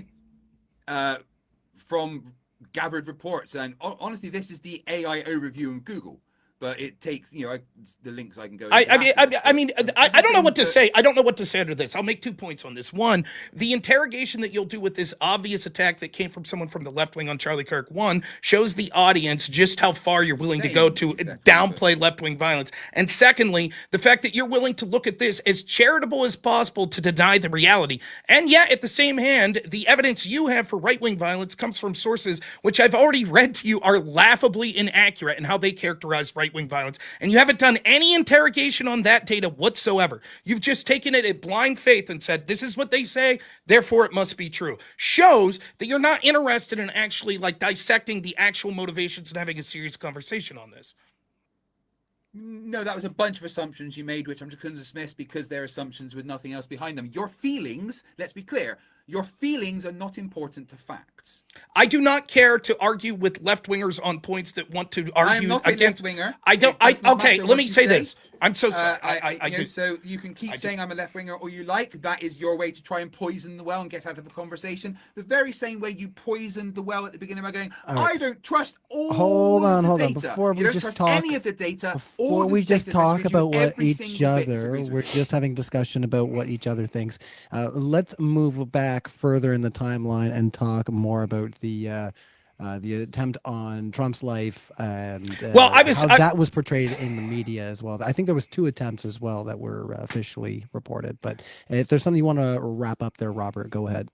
From gathered reports. And honestly, this is the AI overview on Google. But it takes, the links I can go. I don't know what to say. I don't know what to say under this. I'll make 2 points on this. One, the interrogation that you'll do with this obvious attack that came from someone from the left wing on Charlie Kirk, one, shows the audience just how far you're willing to go to downplay left wing violence. And secondly, the fact that you're willing to look at this as charitable as possible to deny the reality. And yet, at the same hand, the evidence you have for right wing violence comes from sources which I've already read to you are laughably inaccurate in how they characterize right wing violence, and you haven't done any interrogation on that data whatsoever. You've just taken it at blind faith and said, this is what they say, therefore it must be true. Shows that you're not interested in actually dissecting the actual motivations and having a serious conversation on this. No, that was a bunch of assumptions you made, which I'm just going to dismiss because they're assumptions with nothing else behind them. Your feelings, let's be clear, your feelings are not important to facts. I do not care to argue with left-wingers on points that want to argue I'm not against. A left-winger. Okay, let me say this. I'm so sorry. I do. So you can keep saying I'm a left-winger all you like. That is your way to try and poison the well and get out of the conversation. The very same way you poisoned the well at the beginning by going, I don't trust all of the data. Before we just talk, any of the data. Before we just talk about what each other, we're just having discussion about what each other thinks. Let's move back further in the timeline and talk more about the attempt on Trump's life and how that was portrayed in the media as well. I think there was 2 attempts as well that were officially reported. But if there's something you want to wrap up there, Robert, go ahead.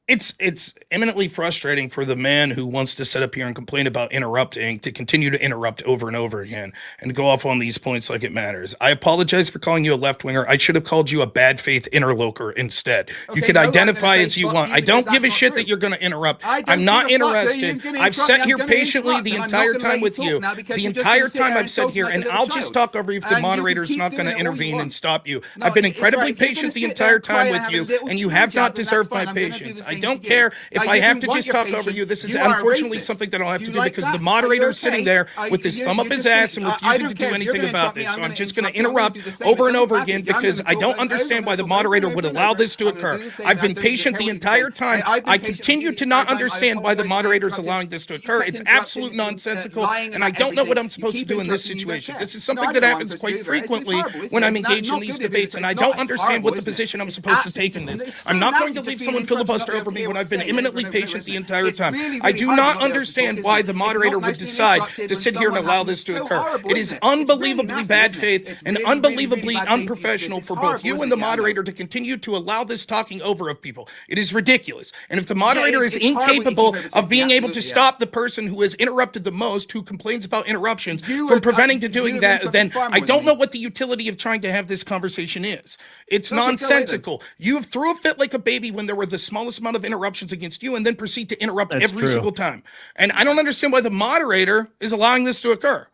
It's eminently frustrating for the man who wants to sit up here and complain about interrupting to continue to interrupt over and over again and go off on these points like it matters. I apologize for calling you a left winger. I should have called you a bad faith interloper instead. You could identify as you want. I don't give a shit that you're going to interrupt. I'm not interested. I've sat here patiently the entire time with you. The entire time I've sat here, and I'll just talk over you if the moderator's not going to intervene and stop you. I've been incredibly patient the entire time with you, and you have not deserved my patience. I don't care if I have to just talk over you. This is unfortunately something that I'll have to do because the moderator is sitting there with his thumb up his ass and refusing to do anything about this. So I'm just going to interrupt over and over again because I don't understand why the moderator would allow this to occur. I've been patient the entire time. I continue to not understand why the moderator is allowing this to occur. It's absolute nonsensical, and I don't know what I'm supposed to do in this situation. This is something that happens quite frequently when I'm engaged in these debates, and I don't understand what the position I'm supposed to take in this. I'm not going to leave someone filibuster over me when I've been eminently patient the entire time. I do not understand why the moderator would decide to sit here and allow this to occur. It is unbelievably bad faith and unbelievably unprofessional for both you and the moderator to continue to allow this talking over of people. It is ridiculous. And if the moderator is incapable of being able to stop the person who has interrupted the most, who complains about interruptions, from preventing to doing that, then I don't know what the utility of trying to have this conversation is. It's nonsensical. You threw a fit like a baby when there were the smallest amount of interruptions against you and then proceed to interrupt every single time. And I don't understand why the moderator is allowing this to occur.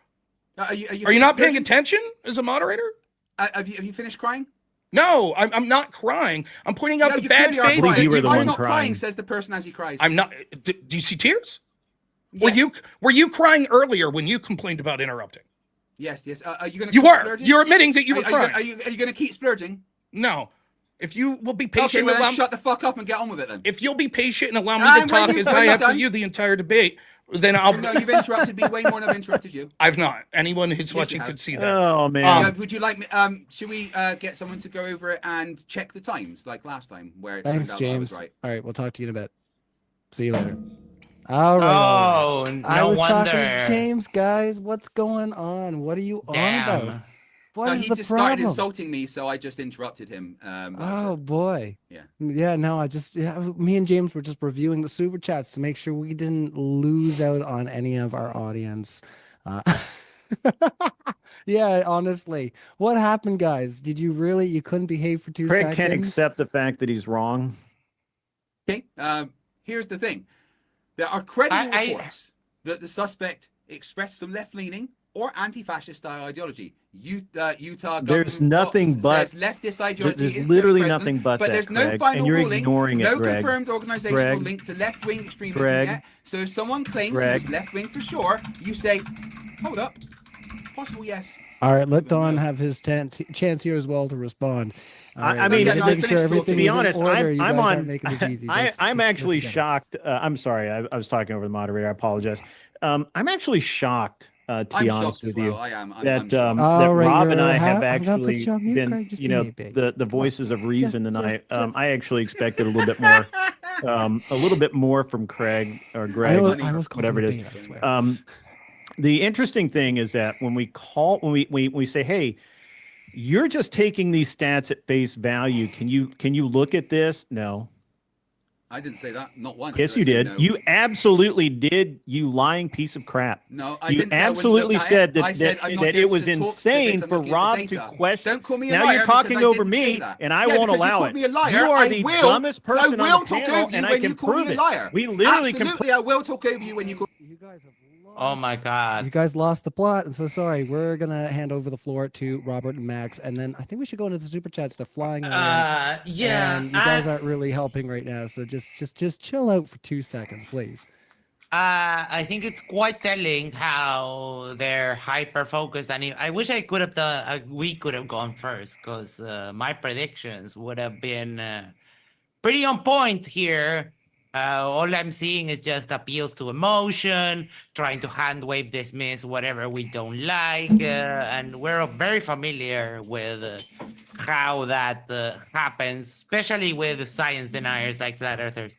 Are you not paying attention as a moderator? Have you finished crying? No, I'm not crying. I'm pointing out the bad faith. I'm not crying, says the person as he cries. I'm not. Do you see tears? Yes. Were you crying earlier when you complained about interrupting? Yes. Are you going to? You were. You're admitting that you were crying. Are you going to keep splurging? No. If you will be Okay, patient, well, allow, then shut the fuck up and get on with it then. if you'll be patient and allow me And to when talk you- as when I you're have for done- you the entire debate, then I'll. No, you've interrupted me way more than I've interrupted you. I've not. Anyone who's Yes, you watching have. could see that. Oh man. Would you like me? Should we get someone to go over it and check the times like last time, where it Thanks, turned out that I was James. right? All right, we'll talk to you in a bit. See you later. All right. All right. Oh, no I was talking wonder. to James, guys. What's going on? What are you on about? Damn. What No, is he the just started problem? insulting me, so I just interrupted him. Oh boy. Yeah. Yeah, no, me and James were just reviewing the super chats to make sure we didn't lose out on any of our audience. Yeah, honestly. What happened, guys? Did you couldn't behave for 2 Craig seconds? can't accept the fact that he's wrong. Okay. Here's the thing: there are credible I- reports that the suspect expressed some left-leaning or anti-fascist style ideology. Utah There's government nothing Fox but- says leftist ideology. There's is literally present, nothing but that, there's no Greg, final and you're ruling, ignoring it, no Greg. confirmed organizational Greg. link to left-wing extremism Greg. yet. So if someone claims Greg. he was left-wing for sure, you say, hold up, possible yes. All right, let Even Don though- have his chance here as well to respond. All I right, mean, just no, making finish sure talking. everything To be is in honest, order. You I'm guys on. aren't making this easy. Just I'm keep actually together. shocked. I'm sorry, I was talking over the moderator. I apologize. I'm actually shocked, to I'm be shocked honest as with you, well. I am. I'm that shocked. that All right, Rob and you're I have I'm gonna put actually you on mute, been, Craig. Just you be know, me, babe. the voices of reason tonight. just- I actually expected a little bit more, a little bit more from Craig or Greg, I was whatever it is. bait, I swear. The interesting thing is that when we say, hey, you're just taking these stats at face value. Can you look at this? No. I didn't say that. Not once. Yes, did you I say did. no. You absolutely did. You lying piece of crap. No, I You didn't say I wouldn't absolutely look at said it. that I said I'm not that here it was to talk insane specifics, I'm for looking at the Rob to data. question. Don't call me a Now liar you're because talking I over didn't say me, that. and I Yeah, won't because you allow called it. me a liar, You are I the will- dumbest person I on will the talk panel, over you and I when can you call prove me a it. liar. We literally can. Absolutely, I will talk over you when you call. You guys have Oh my You God. guys lost the plot. I'm so sorry. We're gonna hand over the floor to Robert and Max, and then I think we should go into the super chats. They're flying away. Yeah. And you guys aren't really helping right now, so just chill out for 2 seconds, please. I think it's quite telling how they're hyper focused. And I wish I could have we could have gone first, because my predictions would have been pretty on point here. All I'm seeing is just appeals to emotion, trying to hand wave, dismiss whatever we don't like, and we're very familiar with how that happens, especially with science deniers like flat earthers.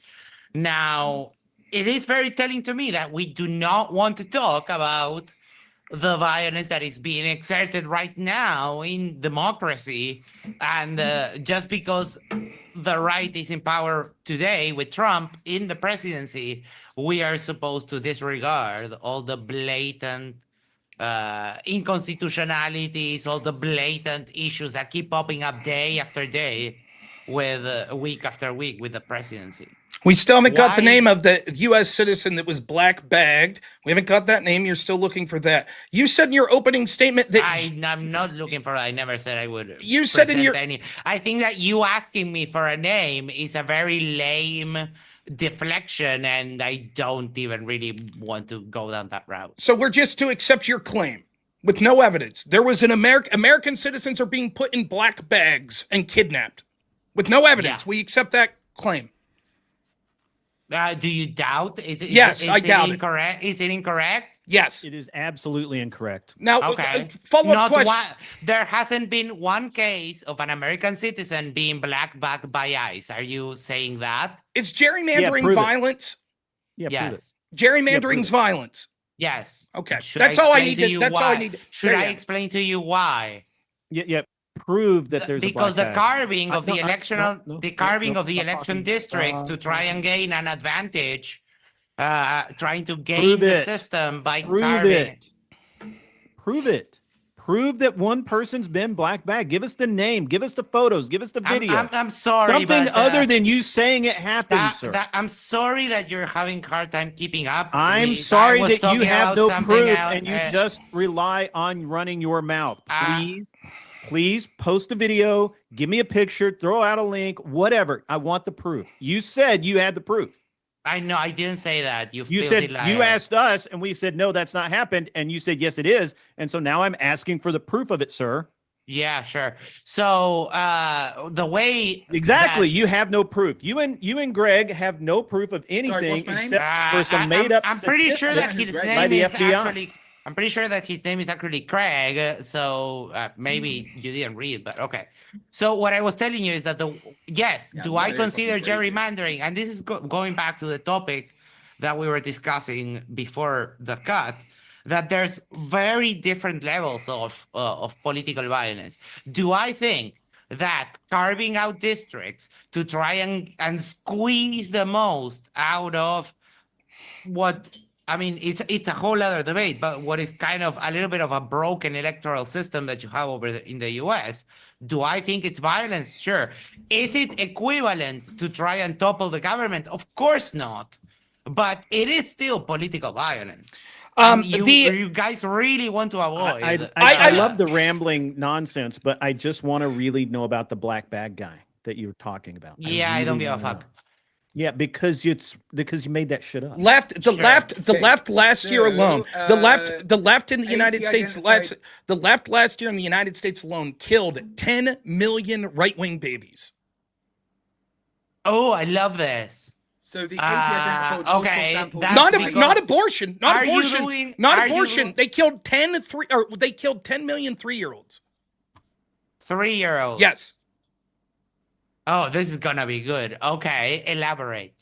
Now, it is very telling to me that we do not want to talk about the violence that is being exerted right now in democracy, and just because the right is in power today with Trump in the presidency, we are supposed to disregard all the blatant inconstitutionalities, all the blatant issues that keep popping up day after day with week after week with the presidency. We still haven't got the Why- name of the U.S. citizen that was black bagged. We haven't got that name. You're still looking for that. You said in your opening statement that I'm not looking for. I never said I would. You said in present your- any. I think that you asking me for a name is a very lame deflection, and I don't even really want to go down that route. so we're just to accept your claim with no evidence. There was an American citizens are being put in black bags and kidnapped with no evidence. Yeah. We accept that claim. Do you doubt? Yes, I doubt it. Incorrect? Is it incorrect? Yes. It is absolutely incorrect. Now, Okay. follow-up Not question. one, there hasn't been one case of an American citizen being black bagged by ICE. Are you saying that? Is gerrymandering prove it. violence? Yeah, prove it. Yes. Gerrymandering's violence. Yes. Okay. Should That's I all I explain need to to. you That's all I why? need. Should There I you go. explain to you why? Yeah. Prove that there's Because a the black bag. carving of the election, the carving of the election districts to try and gain an advantage, trying to game Prove the it. system by Prove carving. it. Prove it. Prove that one person's been black bag. Give us the name. Give us the photos. Give us the video. I'm sorry, Something but, other than you saying it happened, sir. I'm sorry that you're having a hard time keeping up. I'm If I sorry was that you talking have about no something proof else, and you just rely on running your mouth. Please post a video, give me a picture, throw out a link, whatever. I want the proof. You said you had the proof. I know I didn't say that. You filthy said liar. you asked us, and we said no, that's not happened, and you said yes, it is. And so now I'm asking for the proof of it, sir. Yeah, sure. So the way Exactly. that You have no proof. You and Greg have no proof of anything my name? except for some made up I'm pretty sure that statistics his by name the is FBI. actually. I'm pretty sure that his name is actually Craig. So maybe you didn't read, but okay. So what I was telling you is that yes, Yeah, do I'm I very consider fucking crazy. gerrymandering? And this is going back to the topic that we were discussing before the cut. That there's very different levels of political violence. Do I think that carving out districts to try and squeeze the most out of what I mean, it's a whole other debate, but what is kind of a little bit of a broken electoral system that you have in the US, do I think it's violence? Sure. Is it equivalent to try and topple the government? Of course not. But it is still political violence. And you guys really want to avoid. I love the rambling nonsense, but I just want to really know about the black bag guy that you were talking about. Yeah, I don't give a fuck. Yeah, because you made that shit up. The left last year alone, the left in the United States, the left last year in the United States alone killed 10 million right-wing babies. Oh, I love this. So the AP identified okay, examples. Not abortion. Not abortion. Not abortion. They killed 10 million 3-year-olds. 3-year-olds. Yes. Oh, this is gonna be good. Okay, elaborate.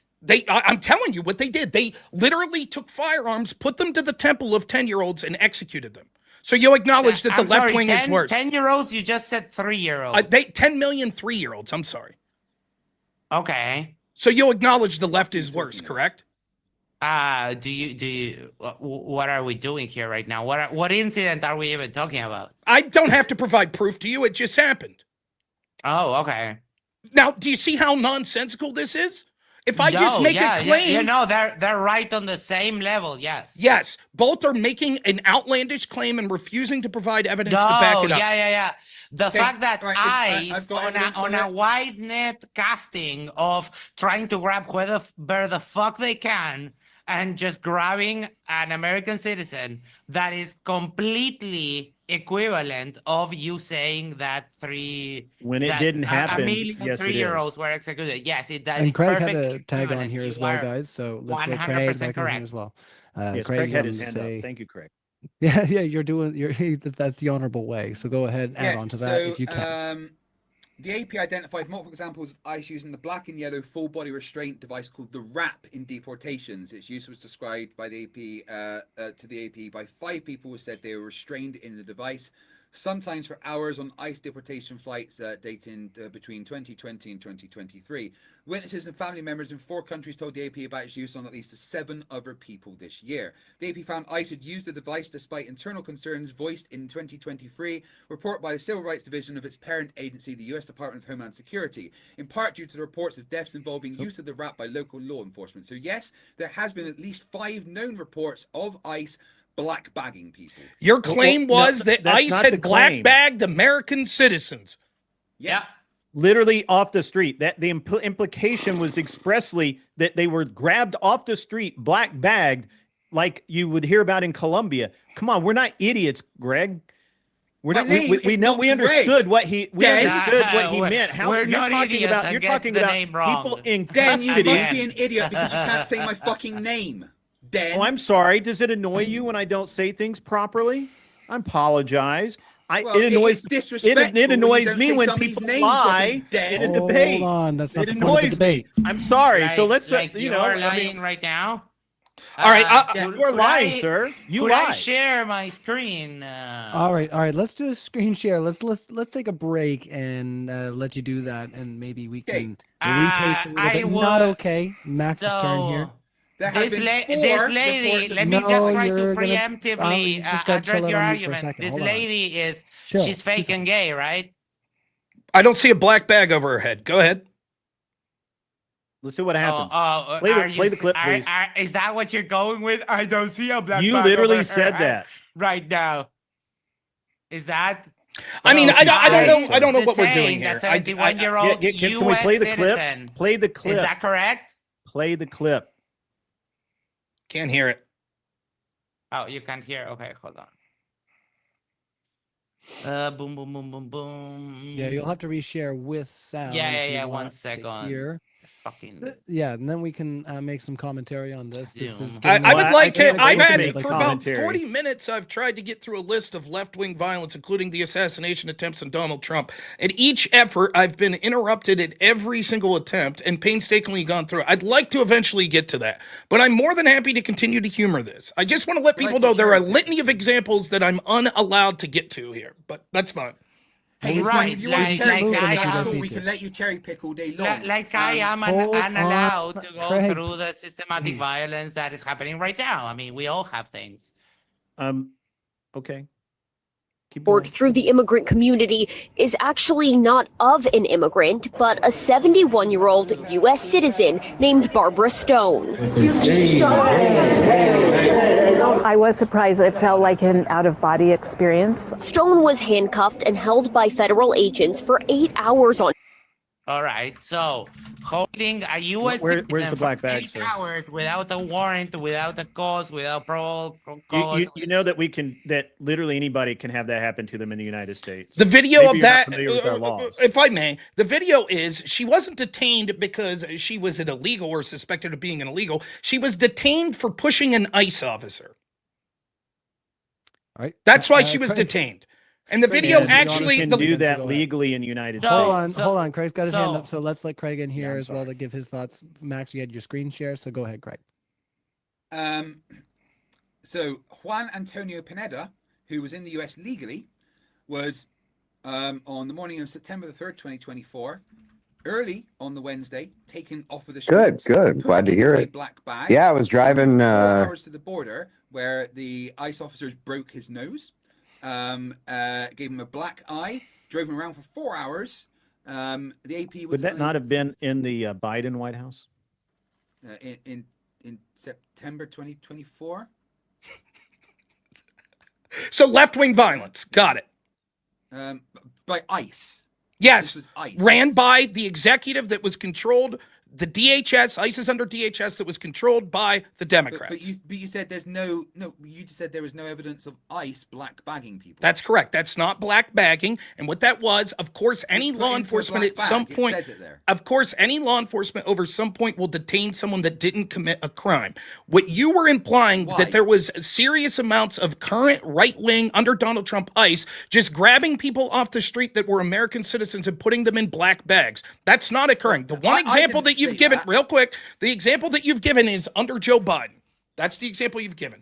I'm telling you what they did. They literally took firearms, put them to the temple of 10-year-olds, and executed them. So you acknowledge that the left wing is worse. 10-year-olds? You just said 3-year-olds. 10 million 3-year-olds. I'm sorry. Okay. So you'll acknowledge the left is worse, correct? Do you? What are we doing here right now? What incident are we even talking about? I don't have to provide proof to you. It just happened. Oh, okay. Now, do you see how nonsensical this is? If I just make a claim, they're right on the same level. Yes. Yes, both are making an outlandish claim and refusing to provide evidence to back it up. Yeah. The fact that I've got on a wide net casting of trying to grab whoever the fuck they can and just grabbing an American citizen, that is completely equivalent of you saying that didn't happen. A million Yes, 3-year-olds were executed. Yes, that and is Craig perfect. had a tag on here as well, guys. So let's let Craig back in here as well. Yes, Craig had his hand up. Thank you, Craig. Yeah, that's the honorable way. So go ahead and add on to that if you can. The AP identified multiple examples of ICE using the black and yellow full body restraint device called the RAP in deportations. Its use was described by the AP to the AP by 5 people who said they were restrained in the device, sometimes for hours on ICE deportation flights dating between 2020 and 2023. Witnesses and family members in 4 countries told the AP about its use on at least 7 other people this year. The AP found ICE had used the device despite internal concerns voiced in 2023, report by the Civil Rights Division of its parent agency, the U.S. Department of Homeland Security, in part due to the reports of deaths involving use of the RAP by local law enforcement. So yes, there has been at least 5 known reports of ICE black bagging people. Your claim was that ICE had black bagged American citizens. Yeah. Literally off the street. That the implication was expressly that they were grabbed off the street, black bagged, like you would hear about in Colombia. Come on, we're not idiots, Greg. We understood what he meant. How you're talking about people in Dan, you custody. must be an idiot because you can't say my fucking name. Dan. Oh, I'm sorry. Does it annoy you when I don't say things properly? I apologize. It annoys me when people lie in a debate. Hold on, that's not it the point of the annoys debate. me. I'm sorry. So let's you're lying right now. All right, you're lying, sir. You lie. I share my screen? All right. Let's do a screen share. Let's take a break and let you do that, and maybe we can repace a little bit. Not okay. Max's turn here. This lady, let me just try to preemptively address your argument. This lady she's fake and gay, right? I don't see a black bag over her head. Go ahead. Let's see what happens. Play the clip, please. Is that what you're going with? I don't see a black bag. You literally said that right now. Is that? I mean, I don't know. I don't know what we're doing here. 71-year-old can we play the citizen. clip? Play the clip. Is that correct? Play the clip. Can't hear it. Oh, you can't hear. Okay, hold on. Boom, boom, boom, boom, boom. Yeah, you'll have to reshare with sound. Yeah, if you yeah, 1 want to second. hear. Fucking Yeah, and then we can make some commentary on this. This is Zoom. getting I would Well, like I to. can't I've wait to had make for about commentary. 40 minutes. I've tried to get through a list of left-wing violence, including the assassination attempts on Donald Trump. At each effort, I've been interrupted at every single attempt and painstakingly gone through. I'd like to eventually get to that, but I'm more than happy to continue to humor this. I just want to let people know there are a litany of examples that I'm unallowed to get to here, but that's fine. Hey, it's Right, fine. If you want like- to cherry like pick, I that's am- cool. We can let you cherry pick all day long. Like I am hold unallowed on, to go Craig. through the systematic violence that is happening right now. I mean, we all have things. Okay. Keep Work going. through the immigrant community is actually not of an immigrant, but a 71-year-old U.S. citizen named Barbara Stone. I was surprised. It felt like an out-of-body experience. Stone was handcuffed and held by federal agents for 8 hours on All right, so holding a U.S. Where's citizen the black for bag, 8 sir? hours without a warrant, without a cause, without parole You know that that literally anybody can have that happen to them in the United States. The video Maybe of you're not that, familiar with our laws. if I may, the video is she wasn't detained because she was an illegal or suspected of being an illegal. She was detained for pushing an ICE officer. All right. That's why she was Craig, detained. And the Craig, video yeah, you actually, honestly can the, do So that go ahead. legally in the United No. States. Hold on. Craig's got his hand so- up, so let's let Craig in here I'm as well sorry. to give his thoughts. Max, you had your screen share, so go ahead, Craig. So Juan Antonio Pineda, who was in the US legally, was on the morning of September the 3rd, 2024, early on the Wednesday, taken off of the Good, streets. good. put Glad to hear into a it. black bag. Yeah, I was driving. 4 hours to the border where the ICE officers broke his nose, gave him a black eye, drove him around for 4 hours. The AP was Would that not have been in the Biden White House? in September 2024. so left-wing violence. Got it. By ICE. Yes. This was ICE. Ran by the executive that was controlled, the DHS, ICE is under DHS, that was controlled by the But Democrats. you said there's no. You just said there was no evidence of ICE black bagging people. That's correct. That's not black bagging. And what that was, of course, any Just put law into a enforcement black at some bag. point, It says it there. of course, any law enforcement over some point will detain someone that didn't commit a crime. What you were implying Why? that there was serious amounts of current right wing under Donald Trump ICE just grabbing people off the street that were American citizens and putting them in black bags. That's not occurring. The one I example didn't that you've say given, that. real quick, the example that you've given is under Joe Biden. That's the example you've given.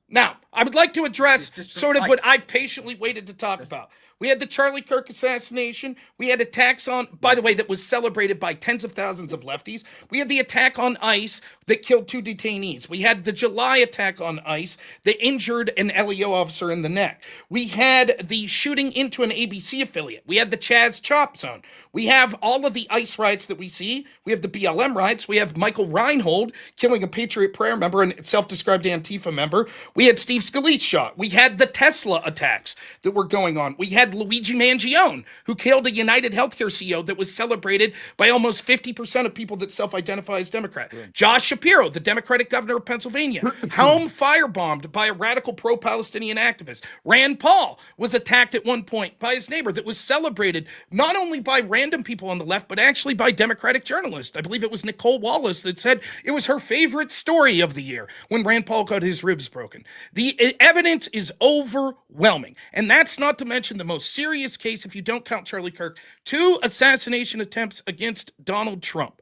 Now, I would like to address Just from sort of what ICE. I've patiently waited to talk about. We had the Charlie Kirk assassination. We had attacks on, by the way, that was celebrated by tens of thousands of lefties. We had the attack on ICE that killed 2 detainees. We had the July attack on ICE that injured an LEO officer in the neck. We had the shooting into an ABC affiliate. We had the Chaz Chop Zone. We have all of the ICE riots that we see. We have the BLM riots. We have Michael Reinhold killing a Patriot Prayer member and self-described Antifa member. We had Steve Scalise shot. We had the Tesla attacks that were going on. We had Luigi Mangione, who killed a United Healthcare CEO that was celebrated by almost 50% of people that self-identify as Democrat. Josh Shapiro, the Democratic governor of Pennsylvania, home firebombed by a radical pro-Palestinian activist. Rand Paul was attacked at one point by his neighbor that was celebrated not only by random people on the left, but actually by Democratic journalists. I believe it was Nicole Wallace that said it was her favorite story of the year when Rand Paul got his ribs broken. The evidence is overwhelming. And that's not to mention the most serious case, if you don't count Charlie Kirk, 2 assassination attempts against Donald Trump.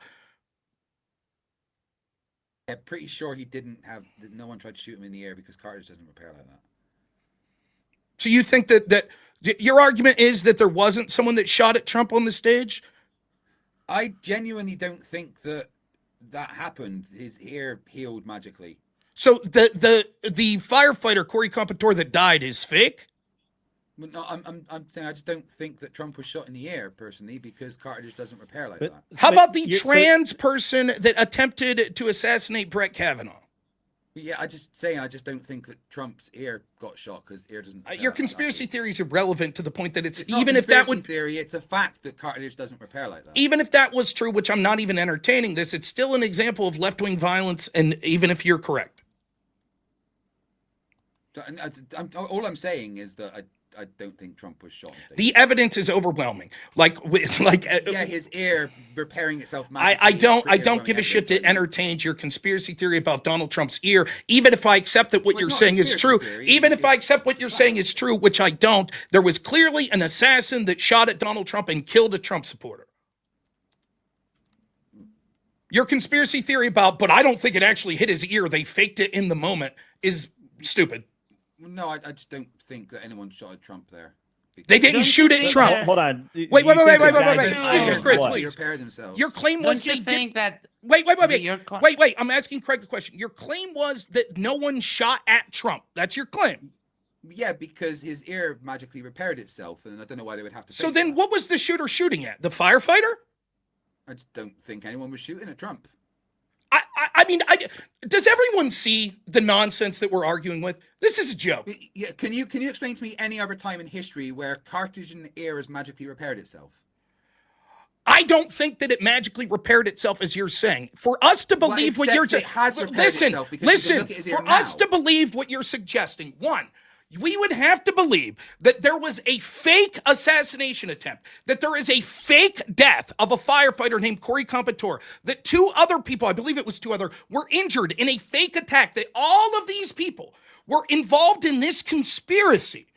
Yeah, pretty sure he didn't have. That no one tried to shoot him in the air because cartilage doesn't repair like that. So you think that your argument is that there wasn't someone that shot at Trump on the stage? I genuinely don't think that happened. His ear healed magically. So the firefighter Corey Competore that died is fake? But no, I'm saying I just don't think that Trump was shot in the air personally because cartilage doesn't repair like But- that. How But about the you're- so- trans person that attempted to assassinate Brett Kavanaugh? But yeah, I just don't think that Trump's ear got shot because ear doesn't. repair Your like that. conspiracy theory is irrelevant to the point that it's It's not even if that conspiracy would theory, it's a fact that cartilage doesn't repair like that. even if that was true, which I'm not even entertaining this, it's still an example of left-wing violence, and even if you're correct. All I'm saying is that don't think Trump was shot on stage. The evidence is overwhelming. Yeah, his ear repairing itself. I don't give a shit to entertain. entertain your conspiracy theory about Donald Trump's ear, even if I accept that what Well, you're it's not saying is true. conspiracy theory. Even if I It's accept what you're saying is true, which I don't, there was clearly an assassin that shot at Donald Trump and killed a Trump supporter. Your conspiracy theory about, but I don't think it actually hit his ear, they faked it in the moment, is stupid. No, I just don't think that anyone shot at Trump there. They didn't Don't shoot you at think Trump. that- Hold on. Wait, You think wait, the guy wait. that Excuse me, fired Chris, what? please. Repair themselves. Your claim was Don't they you did. think that Wait. your Wait. I'm asking Craig a question. Your claim was that no one shot at Trump. That's your claim. Yeah, because his ear magically repaired itself, and I don't know why they would have to. So fake then that. what was the shooter shooting at? The firefighter? I just don't think anyone was shooting at Trump. I mean, does everyone see the nonsense that we're arguing with? This is a joke. Yeah, can you explain to me any other time in history where cartilage in the ear has magically repaired itself? I don't think that it magically repaired itself, as you're saying. For us to believe what you're except saying, it has repaired listen, itself because you can listen. look at his ear For us now. to believe what you're suggesting, one, we would have to believe that there was a fake assassination attempt, that there is a fake death of a firefighter named Corey Compatore, that two other people, I believe it was two other, were injured in a fake attack, that all of these people were involved in this conspiracy.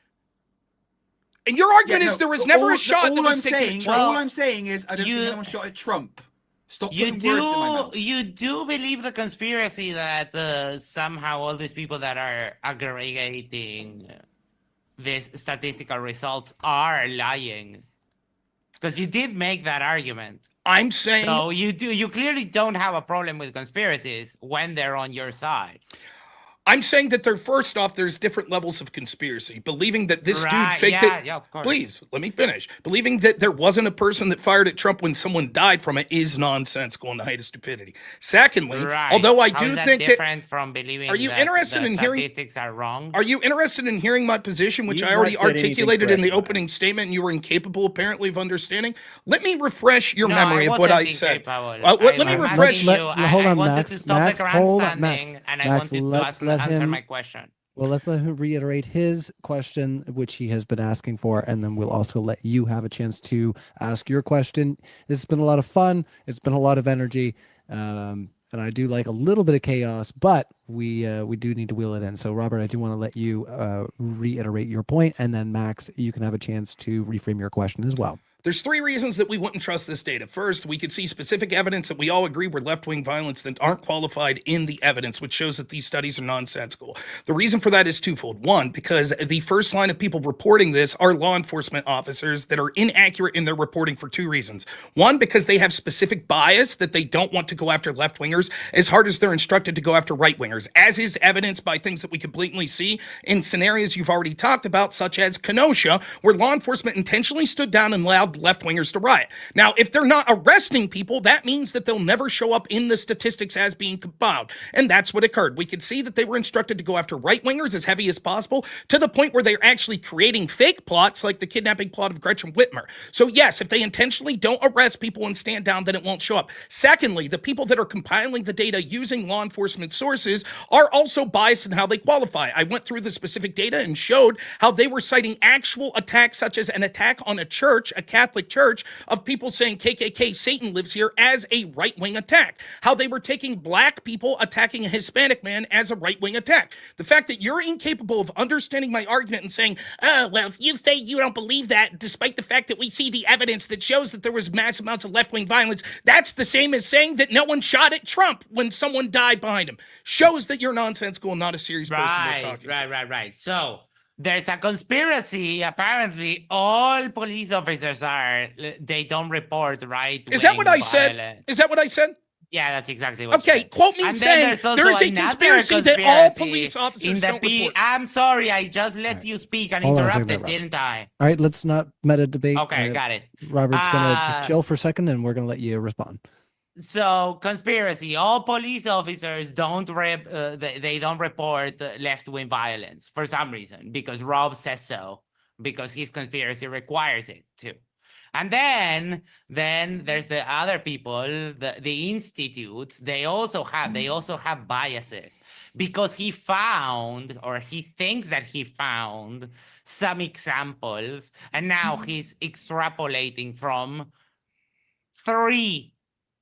And your argument is there was never a shot that was taken at Trump. All I'm saying is I don't think you- anyone shot at Trump. Stop You putting words in my mouth. you do believe the conspiracy that somehow all these people that are aggregating these statistical results are lying? Because you did make that argument. I'm saying So you clearly don't have a problem with conspiracies when they're on your side. I'm saying that first off, there's different levels of conspiracy. Believing that this dude Right, faked yeah, it. yeah, of course. Please, let me finish. Believing that there wasn't a person that fired at Trump when someone died from it is nonsensical and the height of stupidity. Secondly, Right. although I How do is that think that. different from believing Are you that interested the in hearing- statistics are wrong? Are you interested in hearing my position, which You've I already not said anything articulated in the correct, Mike. opening statement and you were incapable, apparently, of understanding? Let me refresh your No, memory I of what I wasn't said. incapable. Let me I'm refresh. asking you, hold I on, wanted Max. to stop Max, the hold on, grandstanding, Max. and I Max, wanted let's to let answer him- my question. Well, let's let him reiterate his question, which he has been asking for, and then we'll also let you have a chance to ask your question. This has been a lot of fun. It's been a lot of energy, and I do like a little bit of chaos, but we do need to wheel it in. So, Robert, I do want to let you reiterate your point, and then Max, you can have a chance to reframe your question as well. There's three reasons that we wouldn't trust this data. First, we could see specific evidence that we all agree were left-wing violence that aren't qualified in the evidence, which shows that these studies are nonsensical. The reason for that is twofold. One, because the first line of people reporting this are law enforcement officers that are inaccurate in their reporting for two reasons. One, because they have specific bias that they don't want to go after left-wingers as hard as they're instructed to go after right-wingers, as is evidenced by things that we could blatantly see in scenarios you've already talked about, such as Kenosha, where law enforcement intentionally stood down and allowed left-wingers to riot. Now, if they're not arresting people, that means that they'll never show up in the statistics as being compiled. And that's what occurred. We could see that they were instructed to go after right-wingers as heavy as possible, to the point where they're actually creating fake plots like the kidnapping plot of Gretchen Whitmer. So yes, if they intentionally don't arrest people and stand down, then it won't show up. Secondly, the people that are compiling the data using law enforcement sources are also biased in how they qualify. I went through the specific data and showed how they were citing actual attacks, such as an attack on a church, a Catholic church, of people saying KKK, Satan lives here, as a right-wing attack. How they were taking black people attacking a Hispanic man as a right-wing attack. The fact that you're incapable of understanding my argument and saying, oh, well, if you say you don't believe that, despite the fact that we see the evidence that shows that there was mass amounts of left-wing violence, that's the same as saying that no one shot at Trump when someone died behind him. Shows that you're nonsensical and not a serious person we're talking to. Right. So there's a conspiracy. Apparently, all police officers they don't report right. Is that what I said? Is that what I said? Yeah, that's exactly what. Okay, you said. quote me And then saying there's also there is a another conspiracy that all conspiracy police officers in the don't report. I'm sorry, I just let you speak and Hold on a second interrupted, there, didn't I? All right, let's not meta debate. Okay, got it. Robert's gonna just Uh, chill for a second, and we're gonna let you respond. So conspiracy. All police officers don't they don't report left-wing violence for some reason because Rob says so, because his conspiracy requires it to. And then there's the other people, the institutes. They also have biases because he found, or he thinks that he found, some examples, and now he's extrapolating from 3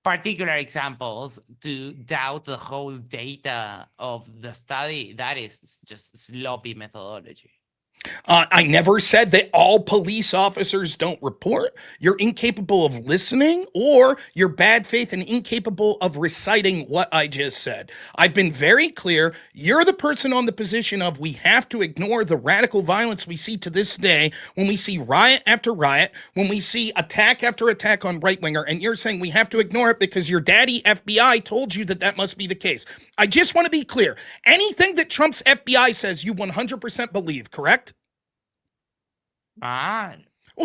particular examples to doubt the whole data of the study. That is just sloppy methodology. I never said that all police officers don't report. You're incapable of listening, or you're bad faith and incapable of reciting what I just said. I've been very clear. You're the person on the position of we have to ignore the radical violence we see to this day when we see riot after riot, when we see attack after attack on right-winger, and you're saying we have to ignore it because your daddy FBI told you that that must be the case. I just want to be clear. Anything that Trump's FBI says, you 100% believe, correct?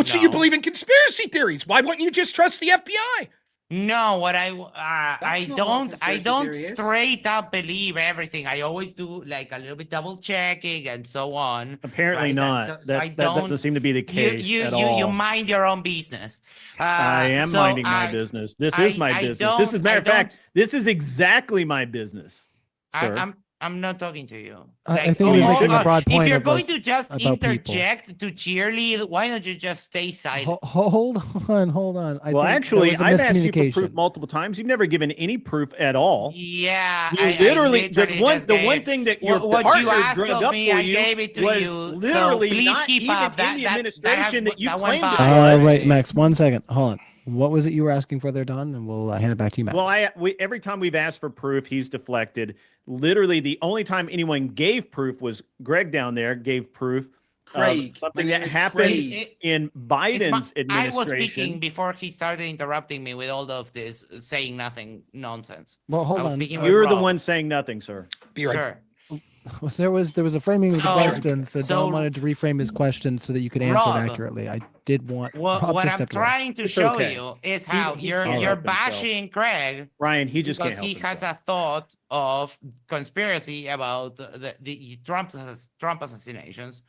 So you believe in conspiracy theories. Why wouldn't you just trust the FBI? No, what I not what a don't conspiracy theory is. straight up believe everything. I always do like a little bit double checking and so on. Apparently right? not. So I That doesn't seem to be the case at all. You mind your own business. I am so minding my business. This is my business. This is, matter of fact, this is exactly my business, sir. I'm not talking to you. I think he's making a broad point. If you're of, going like, to just about people. interject to cheerlead, why don't you just stay silent? Hold on. I Well, think actually, there was a I've asked you for proof miscommunication. multiple times. You've never given any proof at all. Yeah, You I literally, literally the just one gave- thing that your what you partner asked drug of up me, for I you gave it to was you. So literally please not keep even up. in the administration that you that claimed went it by. was. Wait, Max, 1 second. Hold on. What was it you were asking for there, Don? And we'll hand it back to you, Max. Well, every time we've asked for proof, he's deflected. Literally, the only time anyone gave proof was Greg down there gave proof Craig, of something my that name is happened Craig. in Biden's I was administration. speaking before he started interrupting me with all of this saying nothing nonsense. Well, hold I was on. speaking with You're the Rob. one saying nothing, sir. Be right. Sure. There was a framing of the So- question, so so- Don wanted to reframe his question so that you could answer Rob, it accurately. I did want What Rob to I'm step away. trying to It's show okay. you is how he you're can't help bashing Craig Ryan, he just because can't help he has himself. a thought of conspiracy about the Trump assassinations.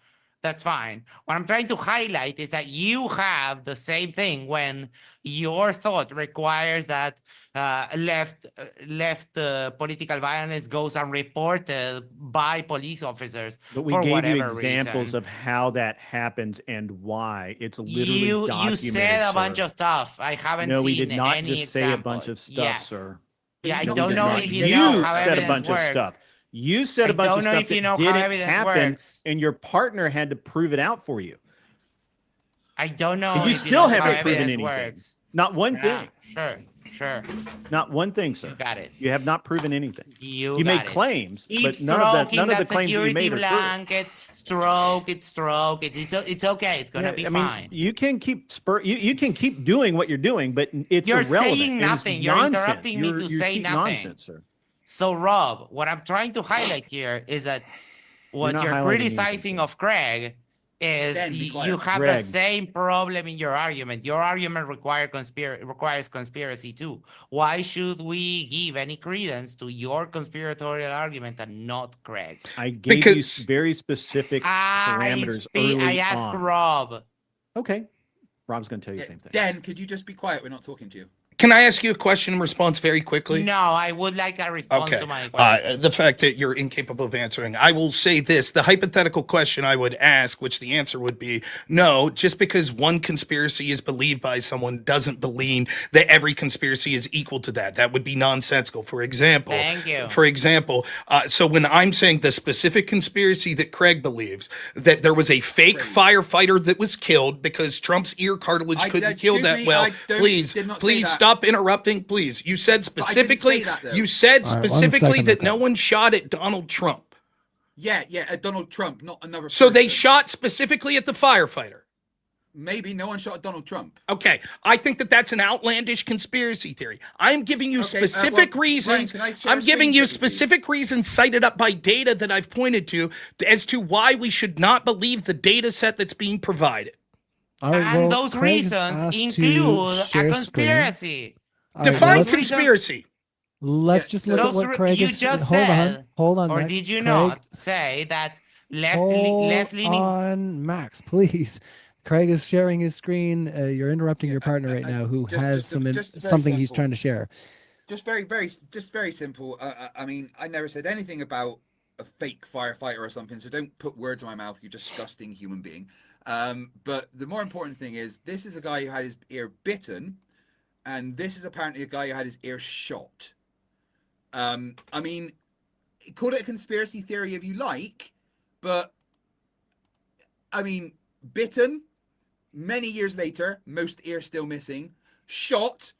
That's fine. What I'm trying to highlight is that you have the same thing when your thought requires that left political violence goes unreported by police officers. But we for gave you whatever examples reason. of how that happens and why. It's literally You documented, said a bunch sir. of stuff. I haven't No, seen we did not any just say a bunch example. of stuff, Yes. sir. Yeah, I You don't know did if not. you know You how said a evidence bunch works. of stuff. You said a I bunch don't of know stuff if you that know how didn't evidence happen, works. and your partner had to prove it out for you. I don't know. And you if still know how haven't proven evidence anything. works. Not one Yeah, thing. sure. Not one thing, sir. You got it. You have not proven anything. You You got made it. claims, Keep but none of stroking the that claims you security made are true. blanket. Stroke it. It's okay. It's gonna Yeah, be I mean, fine. you can keep you can keep doing what you're doing, but it's You're irrelevant. saying and it's nothing. You're nonsense. interrupting me to You're say speaking nothing. Nonsense, sir. So, Rob, what I'm trying to highlight here is that what not you're highlighting criticizing anything, of Craig is Ben, be quiet. you have Greg. the same problem in your argument. Your argument requires conspiracy too. Why should we give any credence to your conspiratorial argument and not Craig? I gave you Because- very specific parameters early I asked on. Rob. Okay, Rob's going to tell you the same thing. Dan, could you just be quiet? We're not talking to you. Can I ask you a question in response very quickly? No, I would like a response Okay. to my question. The fact that you're incapable of answering. I will say this. The hypothetical question I would ask, which the answer would be no, just because one conspiracy is believed by someone doesn't mean that every conspiracy is equal to that. That would be nonsensical. For example, Thank you. So when I'm saying the specific conspiracy that Craig believes, that there was a fake firefighter that was killed because Trump's ear cartilage couldn't kill excuse that me, well, I did not say please that. stop interrupting, please. You said I didn't say specifically, that, though. you said All right, 1 specifically second, that okay. no one shot at Donald Trump. Yeah, Donald Trump, not another. So they person. shot specifically at the firefighter. Maybe no one shot at Donald Trump. Okay, I think that that's an outlandish conspiracy theory. I'm giving you Okay, specific well, reasons. Ryan, can I share I'm a giving screen you with you, please? specific reasons cited up by data that I've pointed to as to why we should not believe the data set that's being provided. All right, And well, those Craig's reasons asked to include a share screen. conspiracy. All right, Define well, let's- conspiracy. Let's Yeah, just so- look at Those what Craig you is. just Hold said, on, hold on. Or Max. did you Craig, not say that hold left-leaning? on, Max, please. Craig is sharing his screen. You're interrupting your partner right now, who has something he's simple. trying to share. Just very simple. I mean, I never said anything about a fake firefighter or something, so don't put words in my mouth, you disgusting human being. But the more important thing is, this is a guy who had his ear bitten, and this is apparently a guy who had his ear shot. I mean, call it a conspiracy theory if you like, but I mean, bitten, many years later, most ear still missing, shot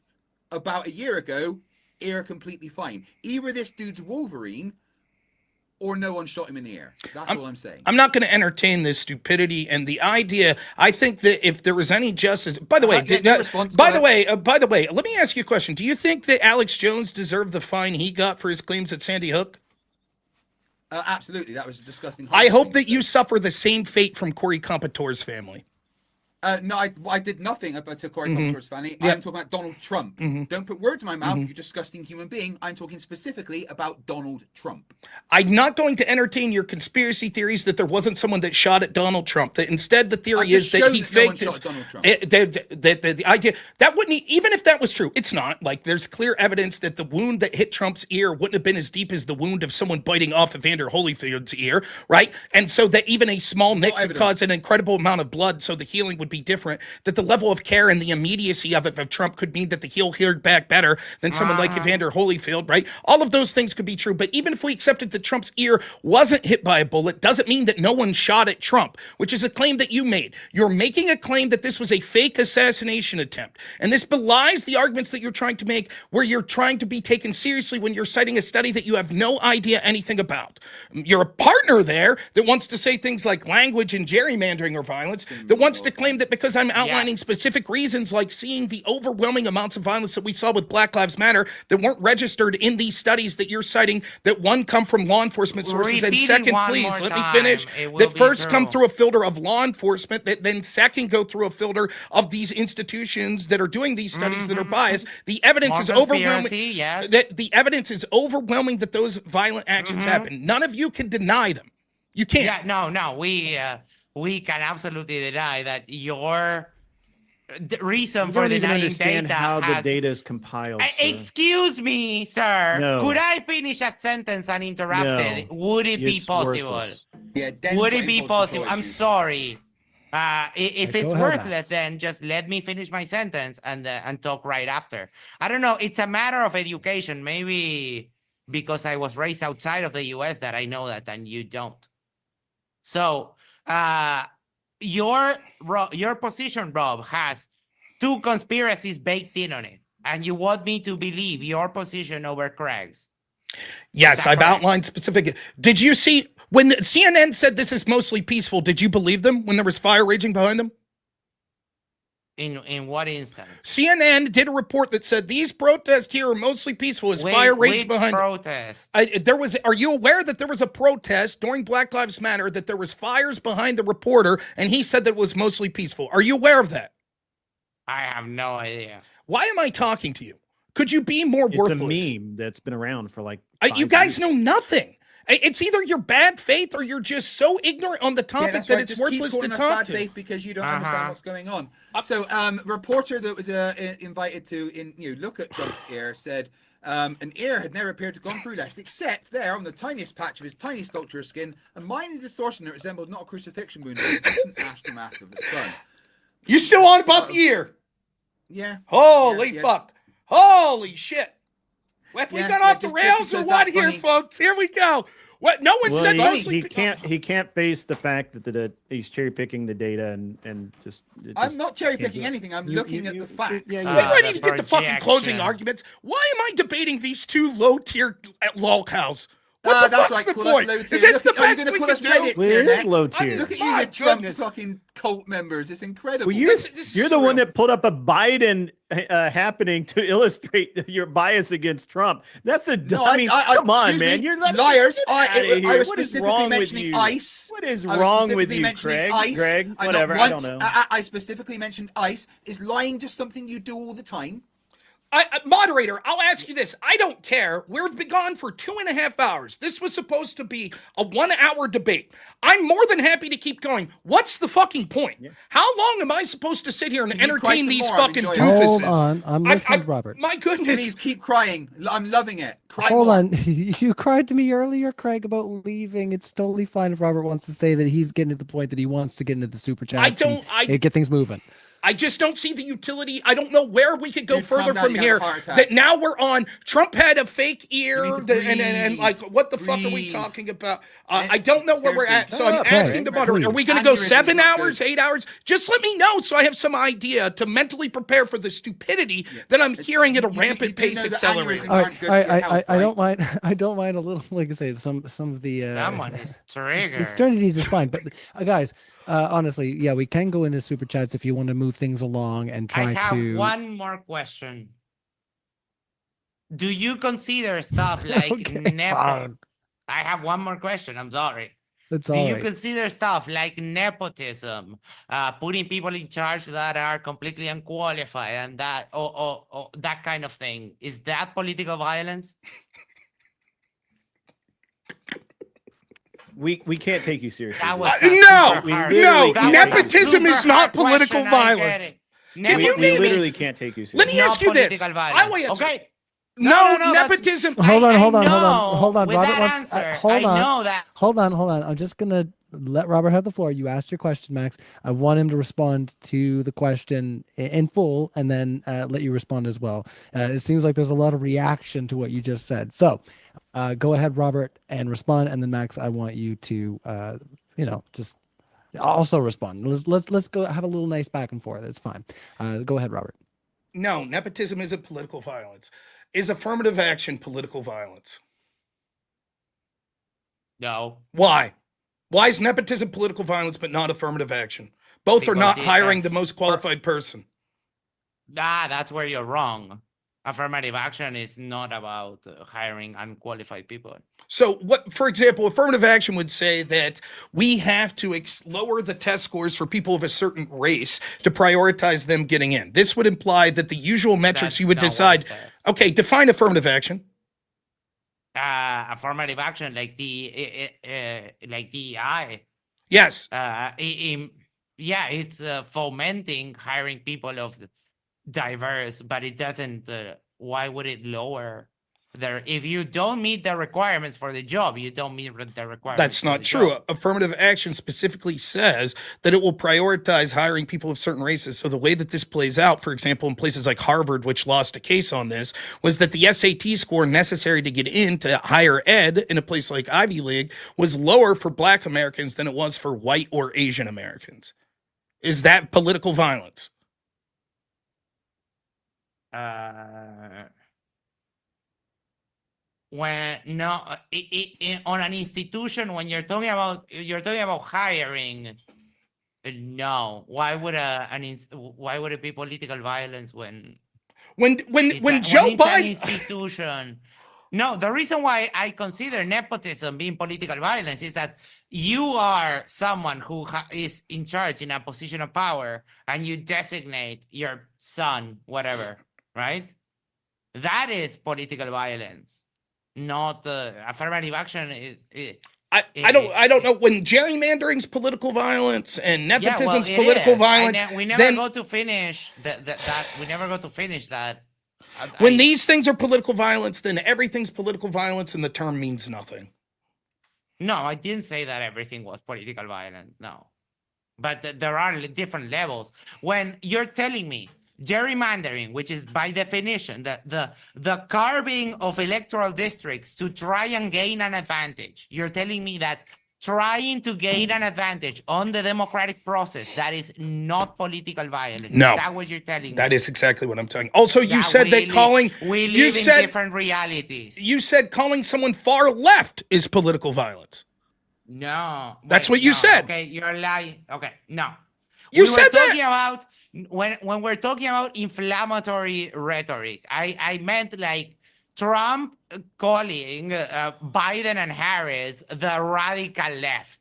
about a year ago, ear completely fine. Either this dude's Wolverine or no one shot him in the ear. That's all I'm saying. I'm not going to entertain this stupidity and the idea. I think that if there was any justice, by the way, by the way, let me ask you a question. Do you think that Alex Jones deserved the fine he got for his claims at Sandy Hook? Absolutely. That was a disgusting. I hope that you suffer the same fate from Corey Competor's family. No, I did nothing about Corey Competor's family. I'm talking about Donald Trump. Don't put words in my mouth, you disgusting human being. I'm talking specifically about Donald Trump. I'm not going to entertain your conspiracy theories that there wasn't someone that shot at Donald Trump. That instead the theory is that he faked his. The idea that wouldn't, even if that was true, it's not. Like, there's clear evidence that the wound that hit Trump's ear wouldn't have been as deep as the wound of someone biting off Evander Holyfield's ear, right? And so that even a small nick could cause an incredible amount of blood, so the healing would be different, that the level of care and the immediacy of Trump could mean that the heel healed back better than someone like Evander Holyfield, right? All of those things could be true, but even if we accepted that Trump's ear wasn't hit by a bullet, doesn't mean that no one shot at Trump, which is a claim that you made. You're making a claim that this was a fake assassination attempt, and this belies the arguments that you're trying to make, where you're trying to be taken seriously when you're citing a study that you have no idea anything about. You're a partner there that wants to say things like language and gerrymandering or violence, that wants to claim that because I'm outlining specific reasons, like seeing the overwhelming amounts of violence that we saw with Black Lives Matter that weren't registered in these studies that you're citing, that one come from law enforcement sources, and second, please let me finish, that first come through a filter of law enforcement, that then second go through a filter of these institutions that are doing these studies that are biased. The evidence is overwhelming. That the evidence is overwhelming that those violent actions happen. None of you can deny them. You can't. Yeah, no, we can absolutely deny that your reason for denying data how the data is compiled. Excuse me, sir. No. Could I finish a sentence uninterrupted? No. Would it be It's possible? worthless. Yeah, Would it be possible? I'm sorry. If it's go ahead, worthless, Max. then just let me finish my sentence and talk right after. I don't know. It's a matter of education. Maybe because I was raised outside of the U.S. that I know that and you don't. So your position, Rob, has two conspiracies baked in on it, and you want me to believe your position over Craig's. Yes, I've outlined specific. Did you see when CNN said this is mostly peaceful? Did you believe them when there was fire raging behind them? In what instance? CNN did a report that said these protests here are mostly peaceful as fire raged behind protest? There was. Are you aware that there was a protest during Black Lives Matter, that there was fires behind the reporter, and he said that it was mostly peaceful? Are you aware of that? I have no idea. Why am I talking to you? Could you be more worthless? It's a meme that's been around for like 5 you guys years. know nothing. It's either your bad faith or you're just so ignorant on the topic that it's just worthless keep to calling us talk bad to. faith because you don't understand what's going on. So, reporter that was invited to look at Trump's ear said an ear had never appeared to have gone through less, except there on the tiniest patch of his tiny sculpture of skin, a minor distortion that resembled not a crucifixion wound, but a distant aftermath of the sun. You still on about the ear? Yeah. Holy yeah. fuck! Holy shit! Have we got off the just rails or because what that's here, funny. folks? Here we go. What? No one Well, said he mostly. can't face the fact that he's cherry picking the data and just. I'm not cherry can't do picking it. anything. I'm looking at the facts. We're ready to get the fucking closing projection. arguments. Why am I debating these two low-tier lol cows? What the that's fuck's right, the call us point? low Is tier. this the Look, are you best gonna we call can us do? Reddit Well, tier it is next? low I tier. mean, Look at you, My you Trump goodness. fucking cult members. It's incredible. Well, This is you're the one surreal. that pulled up a Biden happening to illustrate your bias against Trump. That's a. No, I mean, come on, excuse man. me, You're liars. I was What is specifically wrong with mentioning you? ICE. What is I was wrong with specifically you, mentioning Greg? ICE. Greg, I whatever. not I don't once- know. I specifically mentioned ICE. Is lying just something you do all the time? Moderator, I'll ask you this. I don't care. We've been gone for 2.5 hours. This was supposed to be a 1-hour debate. I'm more than happy to keep going. What's the fucking point? Yeah. How long am I supposed to sit here and Can you cry entertain some these more? I'm fucking enjoying it. doofuses? Hold on. I'm listening to Robert. My goodness. Please keep crying. I'm loving it. Cry Hold more. on. You cried to me earlier, Craig, about leaving. It's totally fine if Robert wants to say that he's getting to the point that he wants to get into the super chat. And get things moving. I just don't see the utility. I don't know where we could go Dude, calm further down, from you got a here. heart attack. That now we're on. Trump had a fake ear, You need to and like, breathe. what the fuck are we Breathe. talking about? I don't know where we're at, so Seriously. I'm Okay. asking the moderator: Are we going to go Aneurysm's 7 not hours, good. 8 hours? Just let me know so I have some idea to mentally prepare for the stupidity that I'm hearing at a You rampant do pace know that accelerating. aneurysms All right, aren't good for your health, I don't right? mind. I don't mind a little. Like I say, some of the Someone is triggered. externities is fine. But guys, honestly, yeah, we can go into super chats if you want to move things along and I try have to. one more question. Do you consider stuff like Okay, fine. I have one more question. I'm sorry. That's Do all you right. consider stuff like nepotism, putting people in charge that are completely unqualified, and that or that kind of thing? Is that political violence? We can't take you seriously. That dude. was a No, super We hard- literally no, that was a nepotism is super not hard political question, I get violence. it. Can you Nepotism we name it? literally can't take you Let seriously. me not ask you this. political I violence. will answer. Okay. No, that's- nepotism. Hold on, I hold on, hold on, know hold on. with Robert that wants. answer, Hold I on. know that. Hold on. I'm just gonna let Robert have the floor. You asked your question, Max. I want him to respond to the question in full, and then let you respond as well. It seems like there's a lot of reaction to what you just said. So, go ahead, Robert, and respond, and then Max, I want you to, just also respond. Let's go have a little nice back and forth. It's fine. Go ahead, Robert. No, nepotism isn't political violence. Is affirmative action political violence? No. Why? Why is nepotism political violence but not affirmative action? Both are not Because hiring the most qualified person. That's where you're wrong. Affirmative action is not about hiring unqualified people. So, what, for example, affirmative action would say that we have to lower the test scores for people of a certain race to prioritize them getting in. This would imply that the usual metrics That's you would not what it decide. says. Okay, define affirmative action. Affirmative action, like the DEI. Yes. It's fomenting hiring people of diverse, but it doesn't. Why would it lower their? If you don't meet the requirements for the job, you don't meet the requirements. That's for not the true. job. Affirmative action specifically says that it will prioritize hiring people of certain races. So the way that this plays out, for example, in places like Harvard, which lost a case on this, was that the SAT score necessary to get into higher ed in a place like Ivy League was lower for Black Americans than it was for white or Asian Americans. Is that political violence? When no, on an institution, when you're talking about hiring, no. Why would why would it be political violence when When it's Joe an Biden institution? No, the reason why I consider nepotism being political violence is that you are someone who is in charge in a position of power, and you designate your son, whatever, right? That is political violence. Not the affirmative action I don't know when gerrymandering's political violence and nepotism's it political is. violence. We never then go to finish that. We never go to finish that. when these things are political violence, then everything's political violence, and the term means nothing. No, I didn't say that everything was political violence. No, but there are different levels. When you're telling me gerrymandering, which is by definition the carving of electoral districts to try and gain an advantage, you're telling me that trying to gain an advantage on the democratic process, that is not political violence. No. Is that what you're telling me? That is exactly what I'm telling. Also, you That said we that live- calling we you live in said different realities. you said calling someone far left is political violence. No, That's wait, what you no, said. Okay, you're lying. Okay, no. You We were said that. talking about when we're talking about inflammatory rhetoric. I meant like Trump calling Biden and Harris the radical left.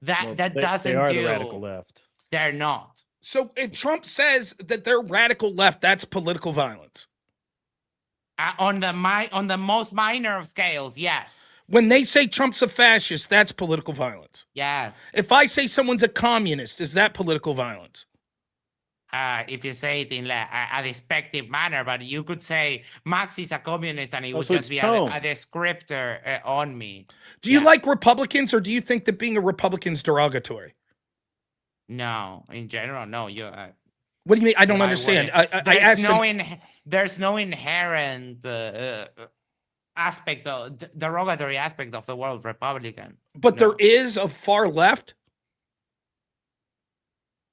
That They doesn't are do. the radical left. They're not. So if Trump says that they're radical left, that's political violence. On the most minor of scales, yes. When they say Trump's a fascist, that's political violence. Yes. If I say someone's a communist, is that political violence? If you say it in a despective manner, but you could say Max is a communist and it would so just it's be tone. a descriptor on me. Do you Yeah. like Republicans, or do you think that being a Republican is derogatory? No, in general, no. What do you mean? I don't I understand. wouldn't. I asked There's no inherent aspect of derogatory aspect of the word Republican. but No. there is a far left.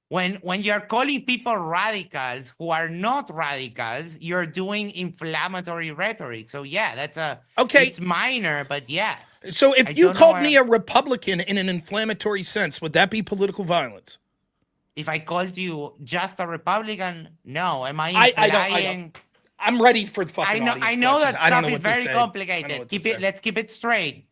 When you're calling people radicals who are not radicals, you're doing inflammatory rhetoric. So yeah, that's Okay. It's minor, but yes. So I if you don't know called why- me a Republican in an inflammatory sense, would that be political violence? If I called you just a Republican, no. Am I I implying? don't. I'm ready for the fucking I audience know questions. that I don't stuff know is what to very say. I don't know complicated. what to say. Let's keep it straight.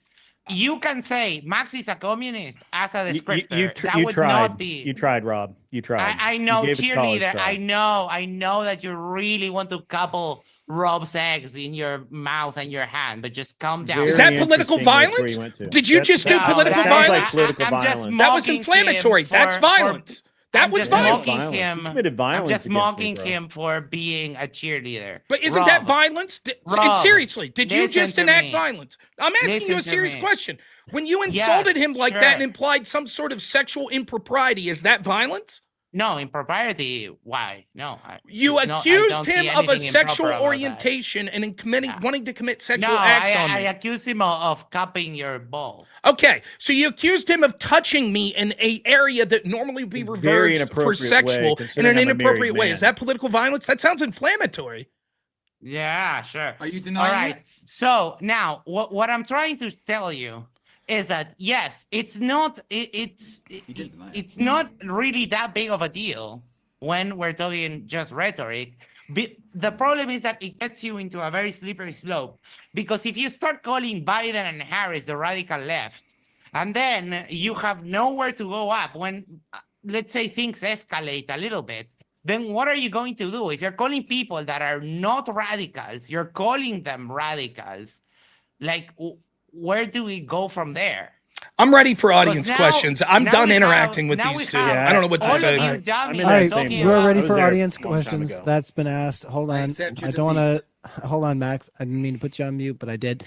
You can say Max is a communist as a You, descriptor. That you would tried. not be. You tried, Rob. You tried. I You know, gave it a college cheerleader. try. I know that you really want to couple Rob's eggs in your mouth and your hand, but just calm down. Is Very that political interesting which way violence? you went to. Did you just do No, political that- Sounds violence? like political I'm just violence. That was mocking inflammatory. him That's for- violence. That I'm was just violence. mocking Violence. him. You committed I'm violence just against me, mocking bro. him for being a cheerleader. But isn't that Rob, violence? And Rob, seriously, did you listen just to enact me. violence? I'm asking you Listen a to serious me. question. When you insulted Yes, him like that sure. and implied some sort of sexual impropriety, is that violence? No, impropriety. Why? No. You it's not- I accused don't see him of a anything sexual improper about that. orientation and in committing, Yeah. wanting to commit No, sexual acts on I me. accuse him of cupping your balls. Okay, so you accused him of touching me in a area that normally would be Very reversed for inappropriate way, sexual in considering an I'm a married inappropriate way. man. Is that political violence? That sounds inflammatory. Yeah, sure. Are you All denying right. it? So now, what I'm trying to tell you is that yes, it's not. It's didn't deny it. it's not really that big of a deal when we're talking just rhetoric. The problem is that it gets you into a very slippery slope, because if you start calling Biden and Harris the radical left, and then you have nowhere to go up when, let's say, things escalate a little bit, then what are you going to do? If you're calling people that are not radicals, you're calling them radicals, like, where do we go from there? I'm ready for audience now- questions. I'm now done we have- interacting with now these we two. have I don't know what to all say. of you I'm dummies in All that right, same talking boat. we're about- ready I was for there audience a long time questions. ago. That's been asked. Hold I on. accept your I don't want defeat. to. Hold on, Max. I didn't mean to put you on mute, but I did.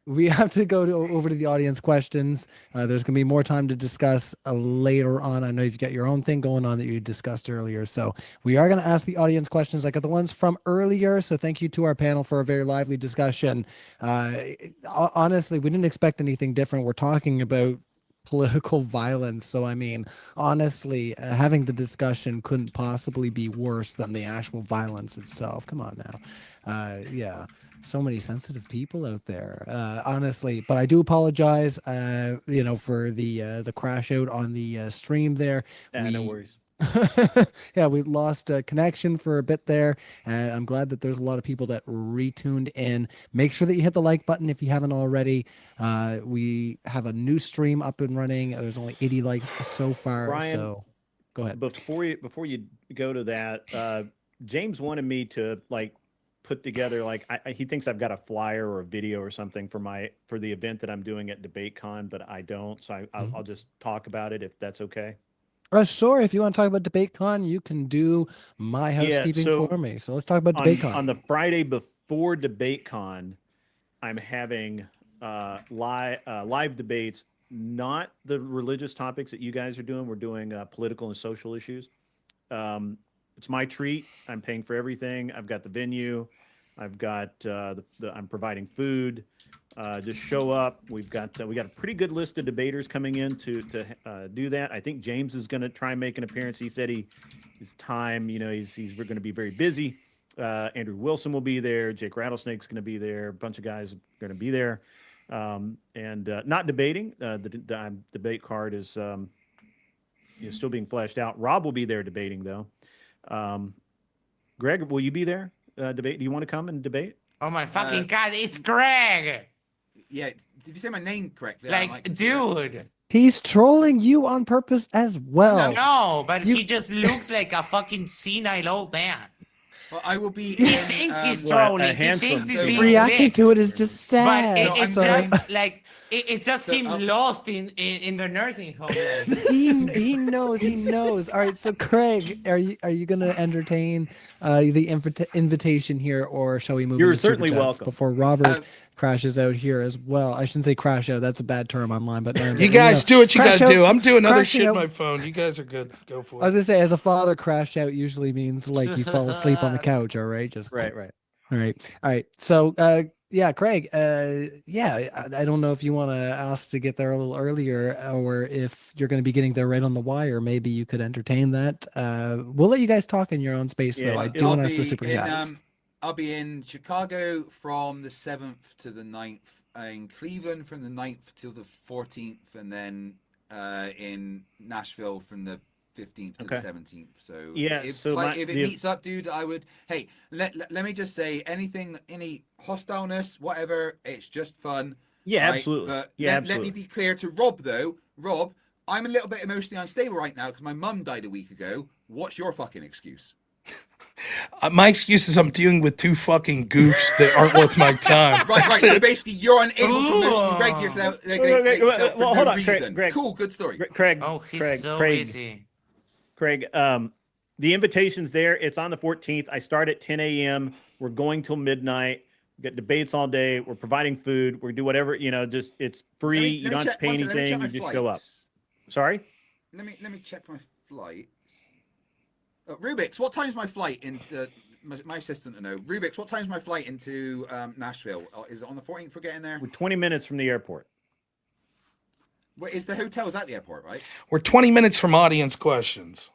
We have to go over to the audience questions. There's going to be more time to discuss later on. I know you've got your own thing going on that you discussed earlier. So we are going to ask the audience questions. I got the ones from earlier. So thank you to our panel for a very lively discussion. Honestly, we didn't expect anything different. We're talking about political violence. So, I mean, honestly, having the discussion couldn't possibly be worse than the actual violence itself. Come on now. Yeah. So many sensitive people out there, honestly, but I do apologize, for the crash out on the stream there. No worries. Yeah, we lost a connection for a bit there, and I'm glad that there's a lot of people that retuned in. Make sure that you hit the like button if you haven't already. We have a new stream up and running. There's only 80 likes so far. Brian, so go ahead. Before you go to that, James wanted me to put together he thinks I've got a flyer or a video or something for the event that I'm doing at DebateCon, but I don't. So I'll just talk about it if that's okay. Sure. If you want to talk about DebateCon, you can do my housekeeping for me. So let's talk about DebateCon. On the Friday before DebateCon, I'm having live debates, not the religious topics that you guys are doing. We're doing political and social issues. It's my treat. I'm paying for everything. I've got the venue. I've got I'm providing food. Just show up. We got a pretty good list of debaters coming in to do that. I think James is going to try and make an appearance. He said his time, he's going to be very busy. Andrew Wilson will be there. Jake Rattlesnake's going to be there. A bunch of guys are going to be there, and not debating. The debate card is still being fleshed out. Rob will be there debating though. Greg, will you be there? Debate? Do you want to come and debate? Oh my fucking God, it's Greg. Yeah, did you say my name correctly? Dude. He's trolling you on purpose as well. No, but he just looks like a fucking senile old man. Well, I will be He in. thinks he's Well, a trolling. He handsome thinks he's so being Reacting slick. to it is just But sad. it, No, it's I'm just sorry. like it's just So, him lost in the nursing home. Like. He knows. All right, so Craig, are you gonna entertain the invitation here, or shall we move You're into Super certainly Chats welcome. before Robert Uh, crashes out here as well? I shouldn't say crash out. That's a bad term online, but You guys do what you crash gotta do. out- I'm doing other crashing shit out- on my phone. You guys are good. Go for I was it. gonna say, as a father, crash out usually means like you fell asleep on the couch. All right, just Right. All right. So, yeah, Craig, I don't know if you want to ask to get there a little earlier, or if you're going to be getting there right on the wire. Maybe you could entertain that. We'll let you guys talk in your own space, Yeah, though. I I'll do want to ask the super in, chats. I'll be in Chicago from the 7th to the 9th, in Cleveland from the 9th till the 14th, and then in Nashville from the 15th to Okay. the 17th. So Yeah, if, so if it meets up, dude, I would. Hey, let me just say, any hostileness, whatever, it's just fun. Yeah, right? absolutely. But Yeah, let absolutely. me be clear to Rob, though. Rob, I'm a little bit emotionally unstable right now because my mum died a week ago. What's your fucking excuse? My excuse is I'm dealing with two fucking goofs that aren't worth my time. Right. That's So it. basically, you're unable to emotionally regulate yourself for Well, no hold on, reason. Greg. Cool, good story. Craig. Oh, he's Craig. so Craig. busy. Craig, the invitation's there. It's on the 14th. I start at 10 a.m. We're going till midnight. We got debates all day. We're providing food. We do whatever, just it's free. You don't have to pay anything. You just show up. Sorry? Let me check my flights. Rubik's, what time's my flight in my assistant to know. Rubik's, what time's my flight into Nashville? Is it on the 14th we're getting there? We're 20 minutes from the airport. Wait, is the hotel is at the airport, right? We're 20 minutes from audience questions.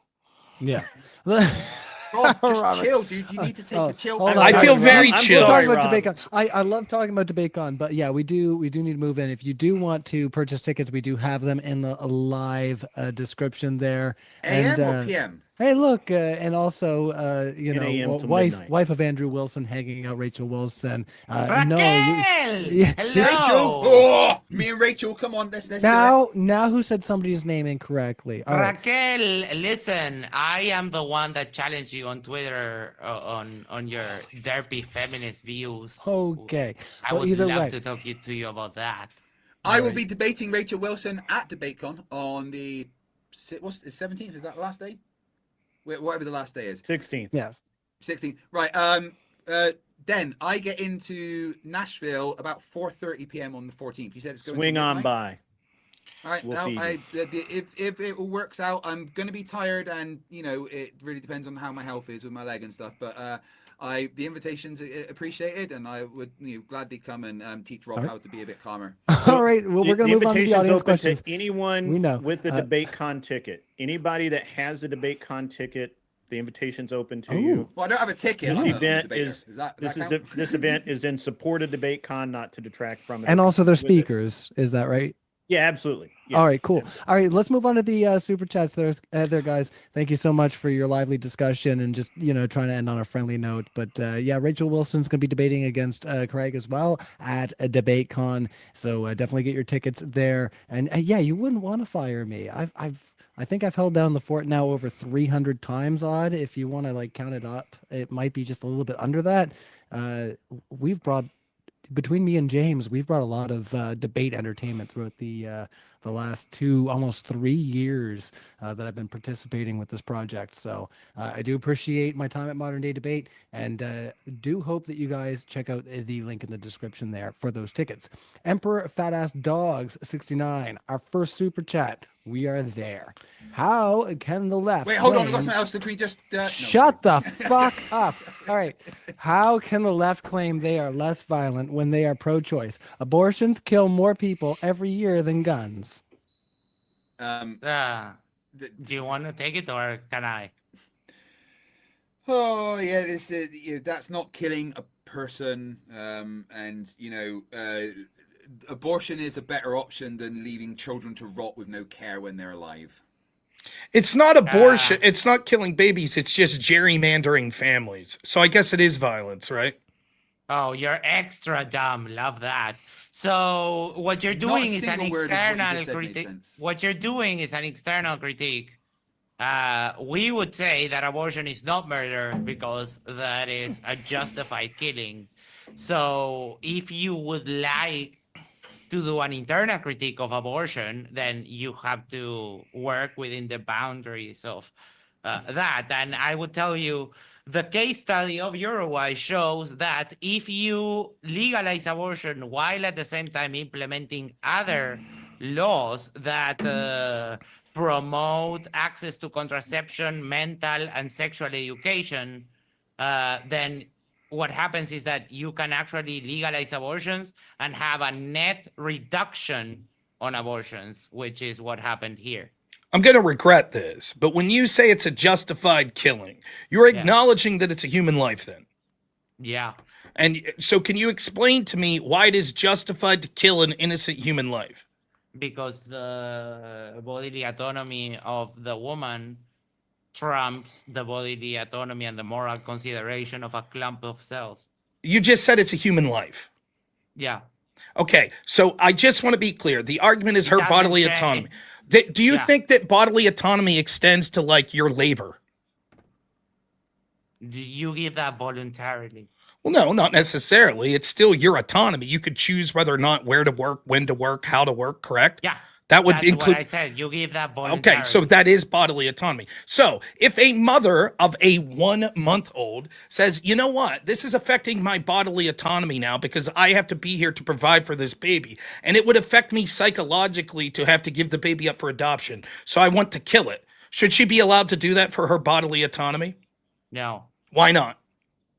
Yeah. Rob, just Robert. chill, dude. You need to take a chill. hold on, I feel Robert. very I'm chill. We'll talk sorry, about Rob. DebateCon. I love talking about DebateCon, but yeah, we do need to move in. If you do want to purchase tickets, we do have them in the live description there. AM or PM? Hey, look, and also, 10 a.m. till wife midnight. of Andrew Wilson hanging out, Rachel Wilson. Raquel! yeah. Hello. Rachel! Oh, me and Rachel, come on, let's do it. Now who said somebody's name incorrectly? All right. Raquel, listen, I am the one that challenged you on Twitter on your derpy feminist views. Okay. I Well, would either love way. to talk to you about that. I will be debating Rachel Wilson at DebateCon on the 17th. Is that the last day? Whatever the last day is. 16th. Yes. 16th. Right. Then I get into Nashville about 4:30 p.m. on the 14th. You said it's going Swing to on midnight? by. All right. We'll Now, feed if it all works out, I'm going to be tired, and it really depends on how my health is with my leg and stuff. But the invitation's appreciated, and I would gladly come and teach Rob how to be a bit calmer. All right. Well, we're going to move on to the invitation's audience open questions. to anyone We know. with the DebateCon ticket. Anybody that has a DebateCon ticket, the invitation's open to you. Well, I don't have a ticket. This I'm a event debater. is that this count? is this event is in support of DebateCon, not to detract from it. And also their With it. speakers. Is that right? Yeah, absolutely. Yeah. All right, cool. All right, let's move on to the super chats there, guys. Thank you so much for your lively discussion and just, trying to end on a friendly note. But yeah, Rachel Wilson's going to be debating against Craig as well at a DebateCon. So definitely get your tickets there. And yeah, you wouldn't want to fire me. I think I've held down the fort now over 300 times odd. If you want to count it up, it might be just a little bit under that. Between me and James, we've brought a lot of debate entertainment throughout the last almost 3 years that I've been participating with this project. So I do appreciate my time at Modern Day Debate, and do hope that you guys check out the link in the description there for those tickets. Emperor Fat Ass Dogs 69, our first super chat. We are there. How can the left? Wait, hold on. I've claim- got something else. Can we just Shut the fuck up. All right. How can the left claim they are less violent when they are pro-choice? Abortions kill more people every year than guns. Do you want to take it or can I? Oh yeah, that's not killing a person, and abortion is a better option than leaving children to rot with no care when they're alive. It's not abortion. It's not killing babies. It's just gerrymandering families. So I guess it is violence, right? Oh, you're extra dumb. Love that. So what you're Not a doing is an single word of what you external just said made critique. sense. What you're doing is an external critique we would say that abortion is not murder because that is a justified killing. So if you would like to do an internal critique of abortion, then you have to work within the boundaries of that. And I would tell you, the case study of Uruguay shows that if you legalize abortion while at the same time implementing other laws that promote access to contraception, mental and sexual education, then what happens is that you can actually legalize abortions and have a net reduction on abortions, which is what happened here. I'm going to regret this, but when you say it's a justified killing, you're Yeah. acknowledging that it's a human life then. Yeah. And so can you explain to me why it is justified to kill an innocent human life? Because the bodily autonomy of the woman trumps the bodily autonomy and the moral consideration of a clump of cells. You just said it's a human life. Yeah. Okay, so I just want to be clear. The argument is her Doesn't bodily change. autonomy. Do you Yeah. think that bodily autonomy extends to like your labor? You give that voluntarily. Well, no, not necessarily. It's still your autonomy. You could choose whether or not where to work, when to work, how to work, correct? Yeah. That would That's include. what I said. You give that voluntarily. Okay, so that is bodily autonomy. So if a mother of a 1-month-old says, you know what, this is affecting my bodily autonomy now because I have to be here to provide for this baby, and it would affect me psychologically to have to give the baby up for adoption, so I want to kill it. Should she be allowed to do that for her bodily autonomy? No. Why not?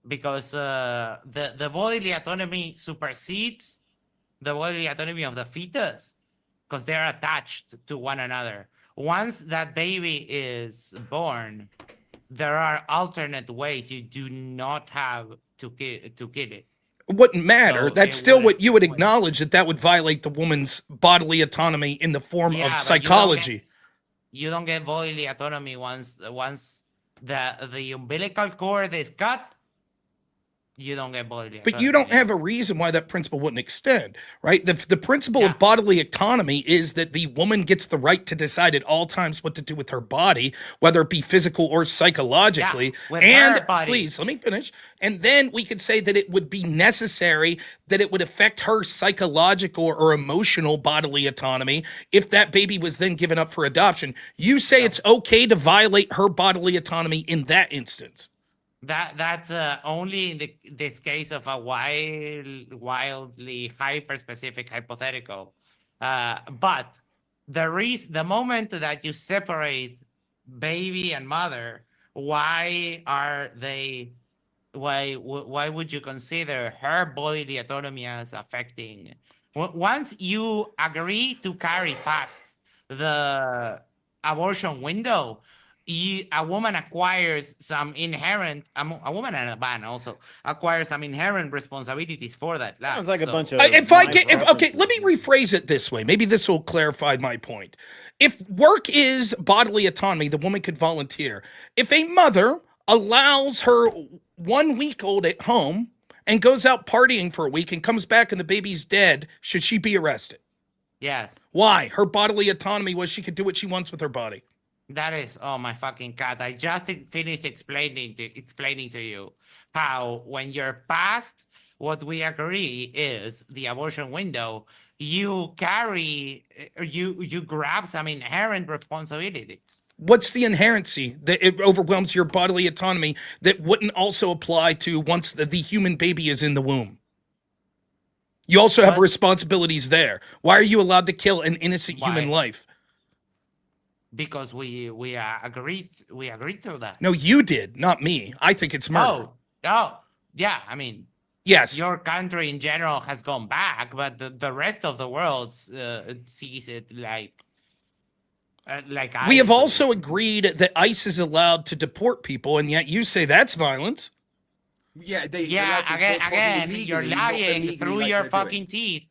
Because the bodily autonomy supersedes the bodily autonomy of the fetus because they're attached to one another. Once that baby is born, there are alternate ways. You do not have to kill it. It wouldn't matter. So That's it still what wouldn't- you would acknowledge, that would violate the woman's bodily autonomy in the form Yeah, of but psychology. You don't get bodily autonomy once the umbilical cord is cut. You don't get bodily autonomy. But you don't have a reason why that principle wouldn't extend, right? The principle Yeah. of bodily autonomy is that the woman gets the right to decide at all times what to do with her body, whether it be physical or psychologically. Yeah, with and her body. please, let me finish. And then we could say that it would be necessary that it would affect her psychological or emotional bodily autonomy if that baby was then given up for adoption. You say it's okay to violate her bodily autonomy in that instance. That's only in this case of a wildly hyper-specific hypothetical. But the moment that you separate baby and mother, why would you consider her bodily autonomy as affecting? Once you agree to carry past the abortion window, a woman acquires some inherent, a woman and a man also acquires some inherent responsibilities for that life. Sounds like a bunch of. Okay, let me references. rephrase it this way. Maybe this will clarify my point. If work is bodily autonomy, the woman could volunteer. If a mother allows her 1-week-old at home and goes out partying for a week and comes back and the baby's dead, should she be arrested? Yes. Why? Her bodily autonomy was she could do what she wants with her body. That is, oh my fucking God. I just finished explaining to you how when you're past what we agree is the abortion window, you grab some inherent responsibilities. What's the inherency that it overwhelms your bodily autonomy that wouldn't also apply to once the human baby is in the womb? You also have What? responsibilities there. Why are you allowed to kill an innocent human Why? life? Because we agreed to that. No, you did, not me. I think it's murder. Oh, yeah. I mean, Yes. your country in general has gone back, but the rest of the world sees it like We have ISIS. also agreed that ICE is allowed to deport people, and yet you say that's violence. Yeah, Yeah, again, you're lying through like your they're doing. fucking teeth.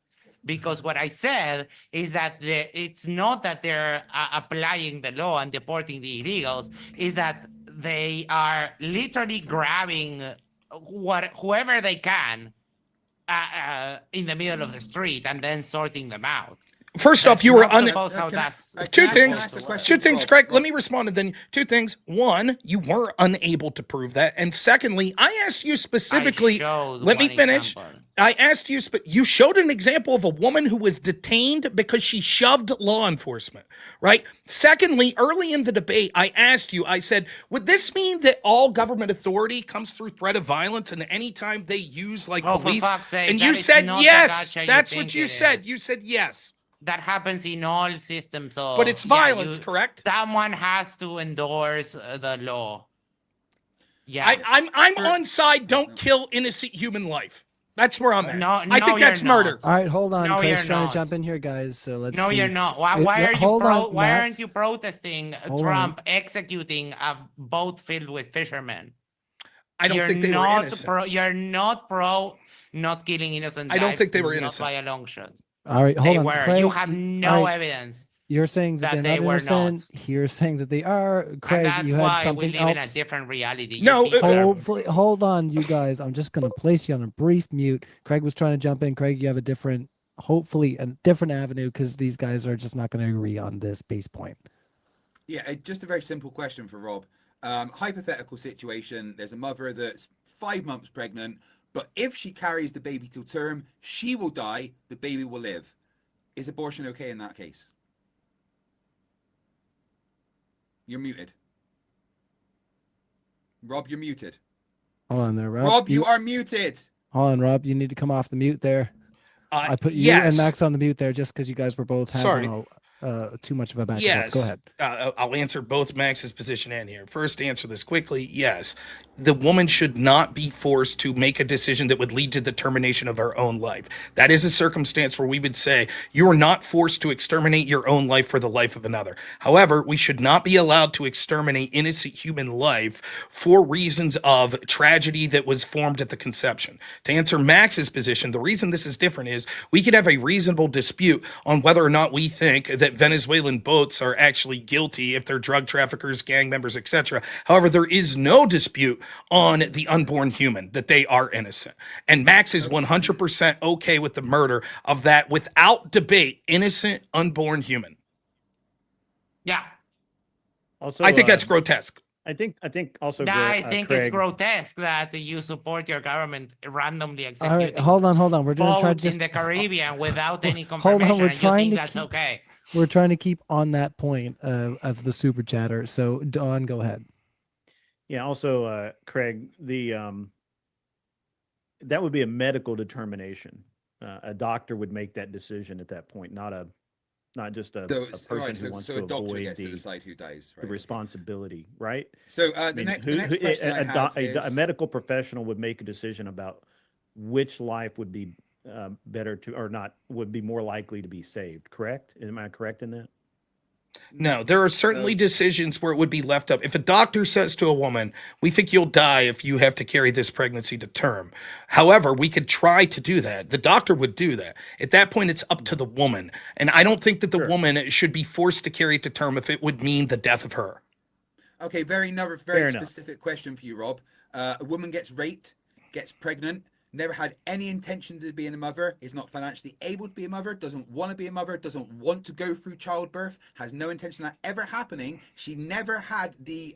Because what I said is that it's not that they're applying the law and deporting the illegals, is that they are literally grabbing whoever they can in the middle of the street and then sorting them out. First That's off, you were not supposed how Can I- that's can I- two can I things. ask a question, Two things, Rob? Craig. Let Rob, me respond, and then two things. One, you were unable to prove that, and secondly, I asked you specifically. showed Let me one finish. example. I asked you. You showed an example of a woman who was detained because she shoved law enforcement. Right. Secondly, early in the debate, I asked you. I said, would this mean that all government authority comes through threat of violence, and anytime they use like Oh, for police? fuck's sake, And that you is said not the yes. gotcha you That's think what you it said. is. You said yes. That happens in all systems. So, But it's yeah, violence, correct? Someone has to endorse the law. Yeah. I'm on side. Don't kill innocent human life. That's where I'm at. No, I think you're that's not. murder. All right, hold on. No, Craig's you're trying not. to jump in here, guys. So let's No, see. you're not. Why are you Hold on, why Max. aren't you protesting Hold Trump executing a boat filled with fishermen? I don't think they were innocent. You're not pro not killing innocent I don't lives, think they were not innocent. by a long shot. All right, hold They on. were. Craig, You have no all right, evidence. You're saying that, that they're they not were innocent. You're saying that they are. Craig, And that's you had why we something live in a else. different reality. You No, people are- Hopefully, hold on, you guys. I'm just gonna place you on a brief mute. Craig was trying to jump in. Craig, you have a different, hopefully, a different avenue because these guys are just not going to agree on this base point. Yeah, just a very simple question for Rob. Hypothetical situation: there's a mother that's 5 months pregnant, but if she carries the baby till term, she will die. The baby will live. Is abortion okay in that case? You're muted. Rob, you're muted. Hold on there, Rob. Rob, you are muted. Hold on, Rob. You need to come off the mute there. I put you and yes. Max on the mute there just because you guys were both Sorry. having too much of a back and Yes. forth. Go ahead. I'll answer both Max's position and here. First, answer this quickly. Yes. The woman should not be forced to make a decision that would lead to the termination of her own life. That is a circumstance where we would say you are not forced to exterminate your own life for the life of another. However, we should not be allowed to exterminate innocent human life for reasons of tragedy that was formed at the conception. To answer Max's position, the reason this is different is we could have a reasonable dispute on whether or not we think that Venezuelan boats are actually guilty if they're drug traffickers, gang members, etc. However, there is no dispute on the unborn human, that they are innocent. And Max is 100% okay with the murder of that without debate, innocent unborn human. Yeah. Also, I think that's grotesque. I think also. I think Craig, it's grotesque that you support your government randomly All right, executing hold on. We're going to try to boats just in the Caribbean without any Hold on, confirmation. we're And you trying think to that's keep- okay? we're trying to keep on that point of the super chatter. So Dawn, go ahead. Yeah. Also, Craig, that would be a medical determination. A doctor would make that decision at that point, not just a person who wants to a doctor avoid gets to the decide who dies. the Right? responsibility, right? So I the mean, next question I have is a medical professional would make a decision about which life would be better to, or not, would be more likely to be saved. Correct? Am I correct in that? No, there are certainly decisions where it would be left up. If a doctor says to a woman, we think you'll die if you have to carry this pregnancy to term. However, we could try to do that. The doctor would do that. At that point, it's up to the woman. And I don't think that the Sure. woman should be forced to carry it to term if it would mean the death of her. Okay, very Fair enough. specific question for you, Rob. A woman gets raped, gets pregnant, never had any intention to be a mother, is not financially able to be a mother, doesn't want to be a mother, doesn't want to go through childbirth, has no intention of that ever happening. She never had the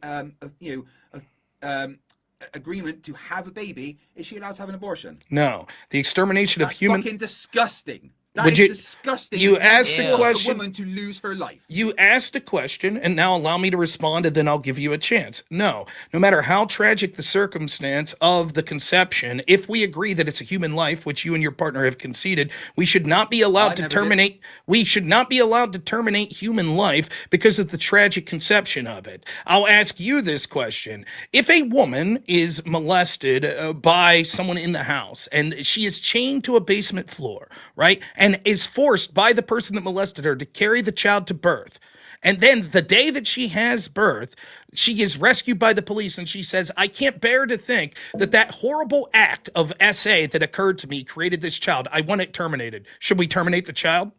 agreement to have a baby. Is she allowed to have an abortion? No, the extermination of That's human. fucking disgusting. That Would is you- disgusting. you that asked a force question- woman to lose her life. You asked a question, and now allow me to respond, and then I'll give you a chance. No matter how tragic the circumstance of the conception, if we agree that it's a human life, which you and your partner have conceded, we should not be allowed I to never did. terminate. We should not be allowed to terminate human life because of the tragic conception of it. I'll ask you this question: if a woman is molested by someone in the house, and she is chained to a basement floor, right, and is forced by the person that molested her to carry the child to birth, and then the day that she has birth, she is rescued by the police and she says, I can't bear to think that that horrible act of SA that occurred to me created this child. I want it terminated. Should we terminate the child?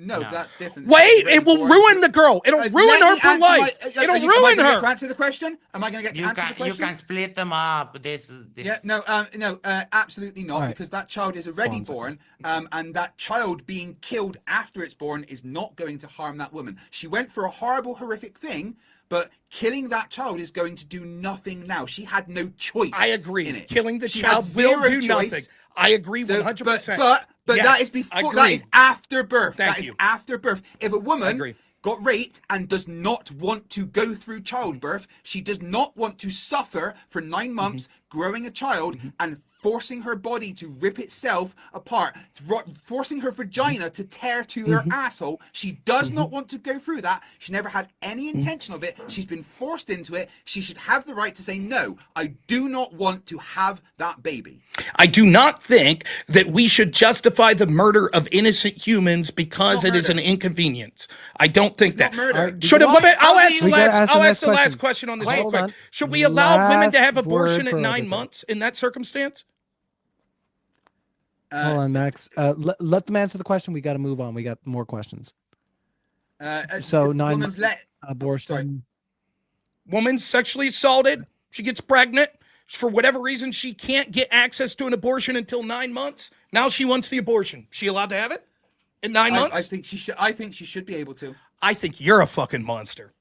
No, No. that's different. Wait, Ready it will for ruin the girl. It'll ruin Let her me for answer life. Am It'll I ruin gonna get to her. answer the question? Am I going to get to answer the You question? can split them up. This Yeah, no, absolutely not, All right. because that child is already One second. born, and that child being killed after it's born is not going to harm that woman. She went for a horrible, horrific thing, but killing that child is going to do nothing now. She had no choice. I agree. In it. Killing the She child had will zero do choice. nothing. I agree So, 100%. But Yes, that is before. That is agreed. after birth. Thank That is you. after birth. If a I woman agree. got raped and does not want to go through childbirth, she does not want to suffer for 9 months growing a child and forcing her body to rip itself apart, forcing her vagina to tear to her asshole. She does not want to go through that. She never had any intention of it. She's been forced into it. She should have the right to say, no, I do not want to have that baby. I do not think that we should justify the murder of innocent humans because It's it not is an murder. inconvenience. I don't think It's that. not murder. All right, Should a woman? I'll How do ask you- the We gotta last. ask the I'll next ask the last question. question on this Wait, real hold quick. on. Should we allow women to Last have abortion word at for 9 everything. months in that circumstance? Hold on, Max. Let them answer the question. We got to move on. We got more questions. So if a 9 woman's months let abortion. Woman's sexually assaulted. She gets pregnant. For whatever reason, she can't get access to an abortion until 9 months. Now she wants the abortion. She allowed to have it in 9 months? I think she should. I think she should be able to. I think you're a fucking monster.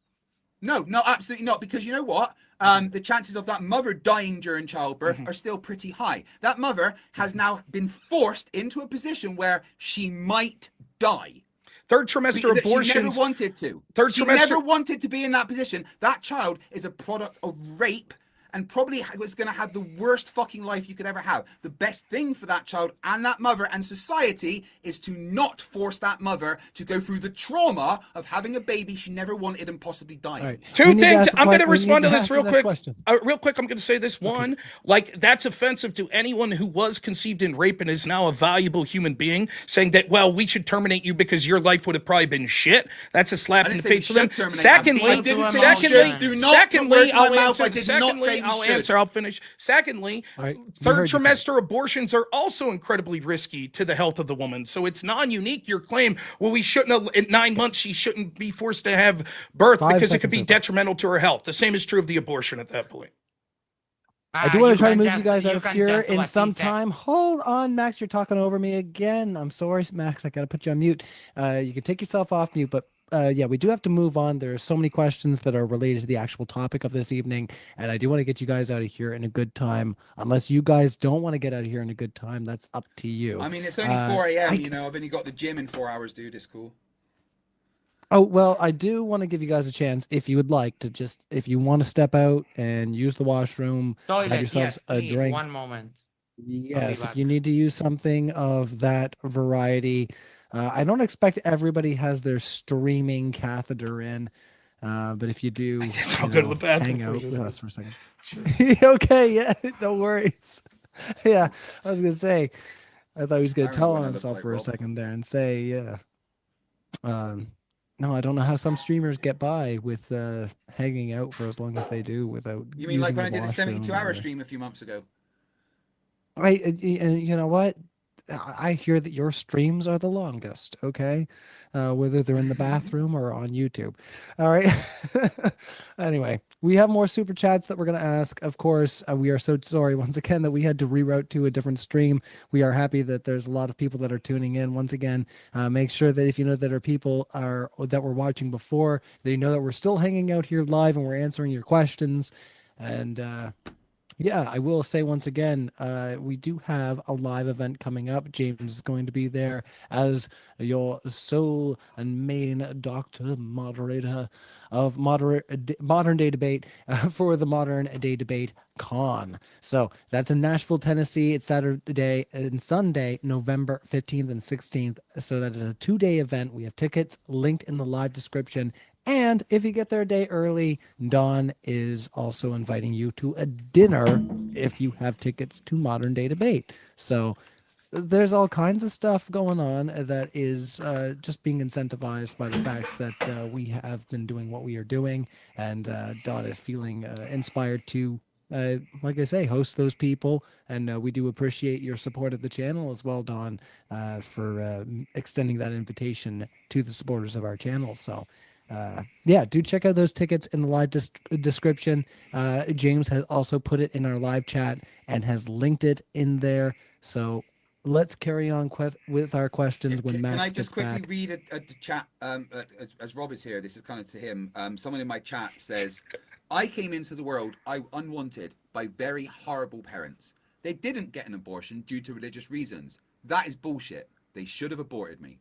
No, absolutely not. Because you know what? The chances of that mother dying during childbirth are still pretty high. That mother has now been forced into a position where she might die. Third trimester Because she abortions. never wanted to. Third She trimester- never wanted to be in that position. That child is a product of rape and probably was going to have the worst fucking life you could ever have. The best thing for that child and that mother and society is to not force that mother to go through the trauma of having a baby she never wanted and possibly dying. All right. Two We need to things. ask the I'm going to que- we need respond to this ask real the next quick. question. Real quick, I'm going to say this. One, like, that's offensive to anyone who was conceived in rape and is now a valuable human being, saying that, well, we should terminate you because your life would have probably been shit. That's a slap I in the didn't say face to we them. should terminate. Secondly, I didn't say we secondly, should. Do not put words in my mouth. I did not say we I'll should. answer. I'll finish. Secondly, All right, you third heard your trimester abortions are also incredibly risky to the health of the woman. So it's non-unique. Your claim, well, we shouldn't have, at 9 months, she shouldn't be forced to have birth 5 because it could seconds be so far. detrimental to her health. The same is true of the abortion at that point. I do want to try to can move you just- guys out of can here just do in what he some said. time. Hold on, Max. You're talking over me again. I'm sorry, Max. I got to put you on mute. You can take yourself off mute, but yeah, we do have to move on. There are so many questions that are related to the actual topic of this evening, and I do want to get you guys out of here in a good time. Unless you guys don't want to get out of here in a good time, that's up to you. I mean, it's only 4 a.m. You know, I've only got the gym in 4 hours, dude. It's cool. Oh, well, I do want to give you guys a chance if you would like to just, if you want to step out and use the washroom, have Toilet, yourselves yes, a please, drink. one moment. Yes, if back. you need to use something of that variety. I don't expect everybody has their streaming catheter in, but if you do, guess I'll you go to know, the bathroom hang for out just with a- us for a second. Okay, yeah, no worries. Yeah, I was gonna say, I thought he was gonna I tell remember on when I himself looked for a like Rob. second there and say, yeah. No, I don't know how some streamers get by with hanging out for as long as they do without. You mean like using when I the did a washroom 72-hour or- stream a few months ago? Right, you know what? I hear that your streams are the longest. Okay, whether they're in the bathroom or on YouTube. All right. Anyway, we have more super chats that we're gonna ask. Of course, we are so sorry once again that we had to reroute to a different stream. We are happy that there's a lot of people that are tuning in. Once again, make sure that if you know that our people are that were watching before, they know that we're still hanging out here live and we're answering your questions. And yeah, I will say once again, we do have a live event coming up. James is going to be there as your sole and main doctor moderator of modern day debate for the Modern Day Debate Con. So that's in Nashville, Tennessee. It's Saturday and Sunday, November 15th and 16th. So that is a 2-day event. We have tickets linked in the live description. And if you get there a day early, Dawn is also inviting you to a dinner if you have tickets to Modern Day Debate. So there's all kinds of stuff going on that is just being incentivized by the fact that we have been doing what we are doing. And Dawn is feeling inspired to like I say, host those people, and we do appreciate your support of the channel as well, Don, for extending that invitation to the supporters of our channel. So, yeah, do check out those tickets in the live description. James has also put it in our live chat and has linked it in there. So let's carry on with our questions when Max Can I gets just quickly back. read the chat as Rob is here? This is kind of to him. Someone in my chat says, I came into the world unwanted by very horrible parents. They didn't get an abortion due to religious reasons. That is bullshit. They should have aborted me.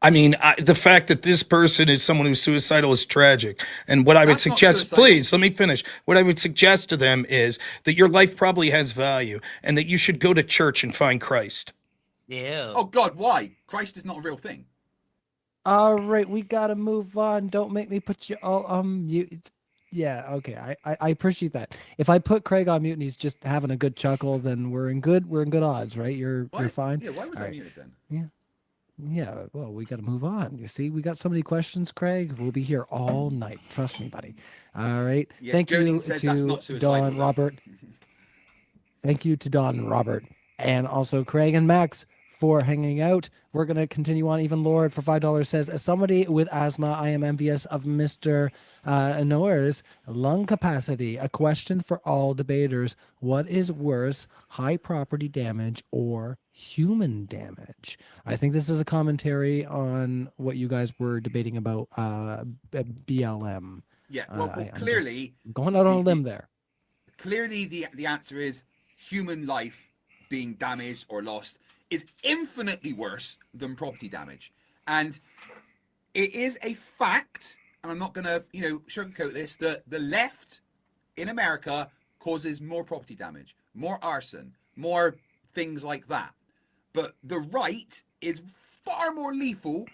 I mean, the fact that this person is someone who's suicidal is tragic. And what I would That's not suggest, suicidal. please, let me finish. What I would suggest to them is that your life probably has value and that you should go to church and find Christ. Ew. Oh God, why? Christ is not a real thing. All right, we gotta move on. Don't make me put you all on mute. Yeah, okay. I appreciate that. If I put Craig on mute and he's just having a good chuckle, then we're in good odds, right? You're fine. Yeah, why was I muted then? Yeah, well, we got to move on. You see, we got so many questions, Craig. We'll be here all night. Trust me, buddy. All right. Yeah, Thank Jolene you says that's to not suicidal, Don, though. Robert. Thank you to Don and Robert, and also Craig and Max for hanging out. We're going to continue on. Even Lord for $5 says, as somebody with asthma, I am envious of Mr. Noer's lung capacity. A question for all debaters. What is worse, high property damage or human damage? I think this is a commentary on what you guys were debating about BLM. Yeah, well, I'm clearly, just going out on a limb there. Clearly, the answer is human life being damaged or lost is infinitely worse than property damage. And it is a fact, and I'm not going to, sugarcoat this, that the left in America causes more property damage, more arson, more things like that. But the right is far more lethal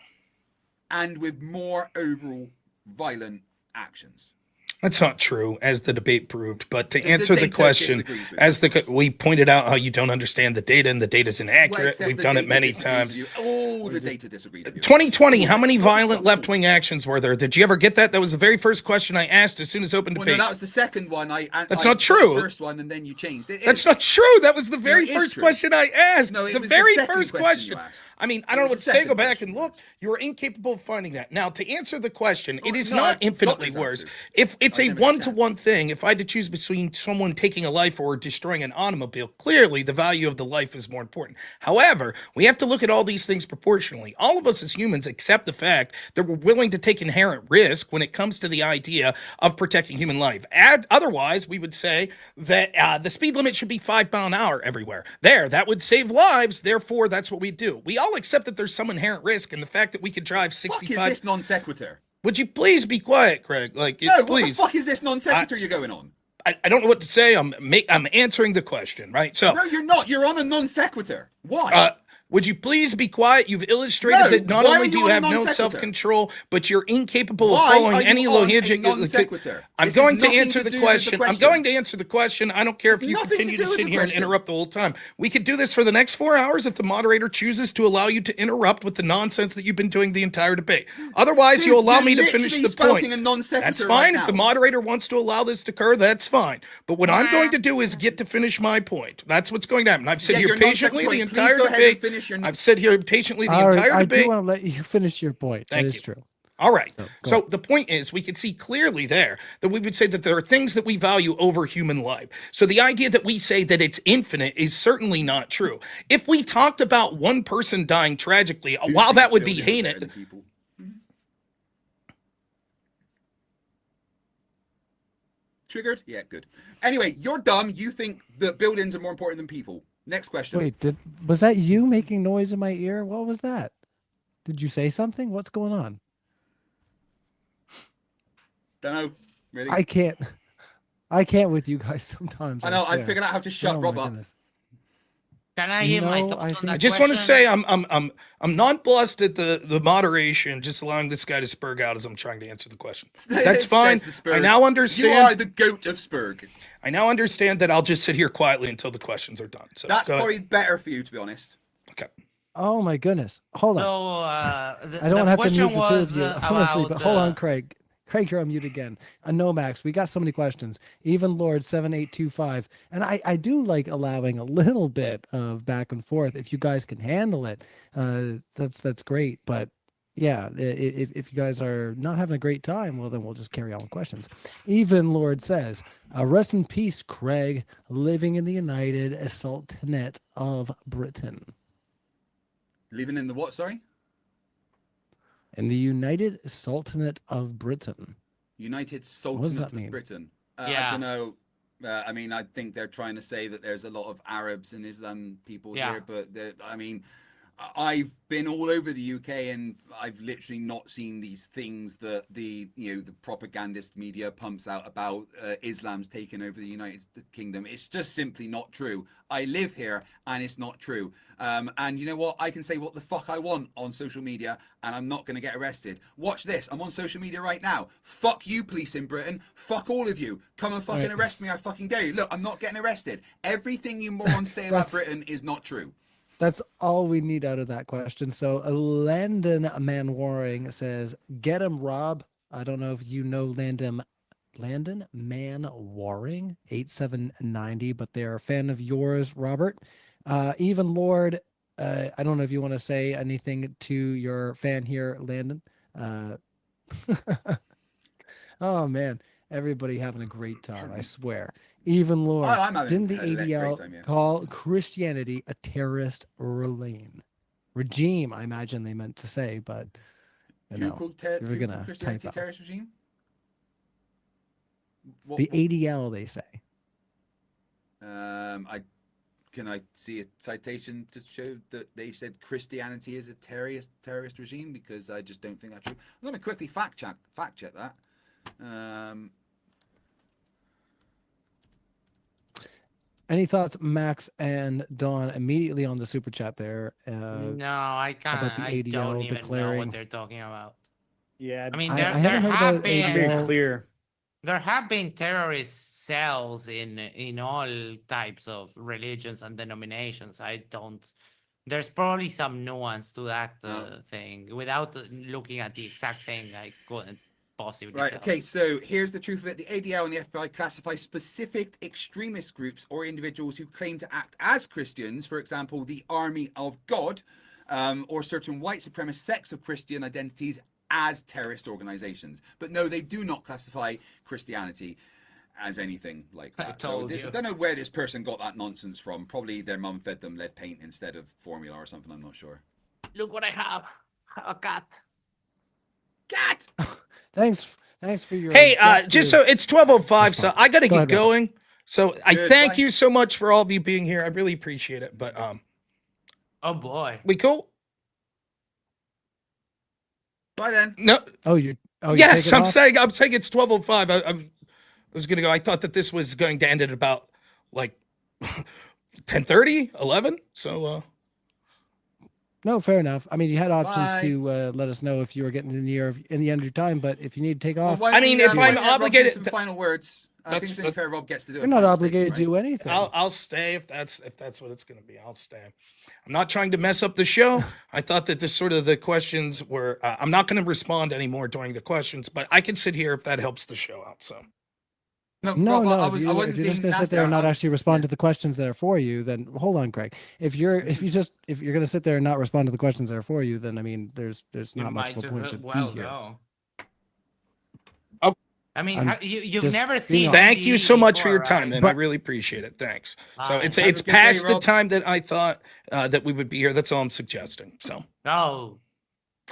and with more overall violent actions. That's not true, as the debate proved. But to The answer the data question, disagrees with as you, the we pointed out how you don't understand the data and the data's inaccurate. Well, We've the done it data many disagrees times. with you. Oh, the data disagrees with you. 2020, how many violent left-wing actions were there? Did you ever get that? That was the very first question I asked as soon as open Well, debate. no, that was the second one. That's not true. The first one, and then you changed it. That's not true. That was the very it is first true. question I asked. No, it the was very the second first question question. you asked. I mean, I It don't know what was to the say. second Go back question and you look. asked. You were incapable of finding that. Now, to answer the question, it is no, not I've got infinitely those worse. answers. If it's I've a never had a one-to-one thing, if I had to choose between someone taking a life or destroying an automobile, clearly the value of the life is more important. However, we have to look at all these things proportionally. All of us as humans accept the fact that we're willing to take inherent risk when it comes to the idea of protecting human life. Otherwise, we would say that the speed limit should be 5 miles an hour everywhere. That would save lives. Therefore, that's what we do. We all accept that there's some inherent risk in the fact that we could drive Fuck is 65. this non sequitur? Would you please be quiet, Craig? No, Please. what the fuck is this non sequitur you're going on? I don't know what to say. I'm answering the question, right? So No, you're not. You're on a non sequitur. Why? would you please be quiet? You've illustrated No, that not why only are do you you on a have no non sequitur? self-control, but you're incapable of Why following are you any on a logic. non sequitur? I'm This going has to nothing answer to the do with the question. I'm question. going to answer the question. I don't care if It's you nothing to continue do to with sit the here and question. interrupt the whole time. We could do this for the next 4 hours if the moderator chooses to allow you to interrupt with the nonsense that you've been doing the entire debate. Otherwise, Dude, you allow you're me to finish literally the spouting point. a non sequitur That's fine. right If the now. moderator wants to allow this to occur, that's fine. But what I'm going to do is get to finish my point. That's what's going to happen. I've sat Yeah, here you're patiently the non-sequitur. Please entire go ahead and debate. finish your- I've sat here patiently the All right, entire I debate. do want to let you finish your point. Thank That is you. true. All right. So, go So ahead. the point is, we can see clearly there that we would say that there are things that we value over human life. So the idea that we say that it's infinite is certainly not true. If we talked about one person dying tragically, while that would be Buildings are better heinous, than people. Triggered? Yeah, good. Anyway, you're dumb. You think that buildings are more important than people. Next question. Wait, was that you making noise in my ear? What was that? Did you say something? What's going on? Don't know. Really? I can't with you guys sometimes. I know. I swear. figured out how to shut Oh Rob my up. goodness. Can I give my No, thoughts I on think- that I just want to question? say I'm nonplussed at the moderation, just allowing this guy to spurg out as I'm trying to answer the question. That's It fine. says the Spurg. I now understand. You are the goat of Spurg. I now understand that I'll just sit here quietly until the questions are done. So That's go ahead. probably better for you, to be honest. Okay. Oh my goodness. Hold on. So I don't the have to question mute the two of was you, honestly, about but hold on, Craig. Craig, you're on mute again. Nomax, we got so many questions. Even Lord 7825. And I do like allowing a little bit of back and forth. If you guys can handle it, that's great. But yeah, if you guys are not having a great time, well, then we'll just carry on with questions. Even Lord says, rest in peace, Craig, living in the United Sultanate of Britain. Living in the what, sorry? In the United Sultanate of Britain. United does Sultanate that of mean? Britain. Yeah. I don't know. I mean, I think they're trying to say that there's a lot of Arabs and Islam people Yeah. here, but I mean, I've been all over the UK and I've literally not seen these things that the propagandist media pumps out about Islam's taking over the United Kingdom. It's just simply not true. I live here and it's not true. And you know what? I can say what the fuck I want on social media and I'm not going to get arrested. Watch this. I'm on social media right now. Fuck you, police in Britain. Fuck all of you. Come and fucking arrest me. I fucking dare you. Look, I'm not getting arrested. Everything you morons say about Britain is not true. That's all we need out of that question. So Landon Manwaring says, get him, Rob. I don't know if you know Landon Manwaring, 8790, but they're a fan of yours, Robert. Even Lord, I don't know if you want to say anything to your fan here, Landon. Oh, man. Everybody having a great time, I swear. Even Lord, I'm having didn't the a great ADL time, yeah. call Christianity a terrorist regime? I imagine they meant to say, but Who called Christianity typo. terrorist regime? The ADL, they say. Can I see a citation to show that they said Christianity is a terrorist regime? Because I just don't think that's true. I'm going to quickly fact check that. Any thoughts, Max and Dawn, immediately on the super chat there? No, I can't. about the I ADL don't even know declaring- what they're talking about. Yeah, I mean, I there haven't heard have about been very ADL. clear. there have been terrorist cells in all types of religions and denominations. There's probably some nuance to that thing. Without looking at the exact thing, I couldn't possibly Right, tell. okay, so here's the truth of it. The ADL and the FBI classify specific extremist groups or individuals who claim to act as Christians, for example, the Army of God, or certain white supremacist sects of Christian identities as terrorist organizations. But no, they do not classify Christianity as anything like I that. So told I you. don't know where this person got that nonsense from. Probably their mum fed them lead paint instead of formula or something, I'm not sure. Look what I have. A cat. Cat! Thanks for your. Hey, just so it's 12:05, so I got to Go get ahead, Robert. going. So I Good, thank bye. you so much for all of you being here. I really appreciate it. But Oh boy. we cool? Bye then. No. you're Yes, taking I'm off? saying it's 12:05. I was gonna go. I thought that this was going to end at about like 10:30, 11. So No, fair enough. I mean, you had options Bye. to let us know if you were getting in the end of your time, but if you need to take off, Why I don't mean, we, if why I'm don't Rob do obligated some to- final words. I think it's only fair Rob gets to do it. you're not obligated to do anything. I'll stay if that's what it's gonna be. I'll stay. I'm not trying to mess up the show. I thought that this sort of the questions were. I'm not going to respond anymore during the questions, but I can sit here if that helps the show out. So. No, Rob, no. I If, was- you, I wasn't if you're just being gonna sit nasty. there and not actually respond to the questions that are for you, then hold on, Craig. If you're gonna sit there and not respond to the questions that are for you, then I mean, there's You not much might of a just point as to well be here. go. Oh. I mean, I'm you've just never being seen. honest. Thank you MDD so much for your before, time. right? Then But- I really appreciate it. Thanks. So Bye. it's Have a it's good day, past the Rob. time that I thought that we would be here. That's all I'm suggesting. So No.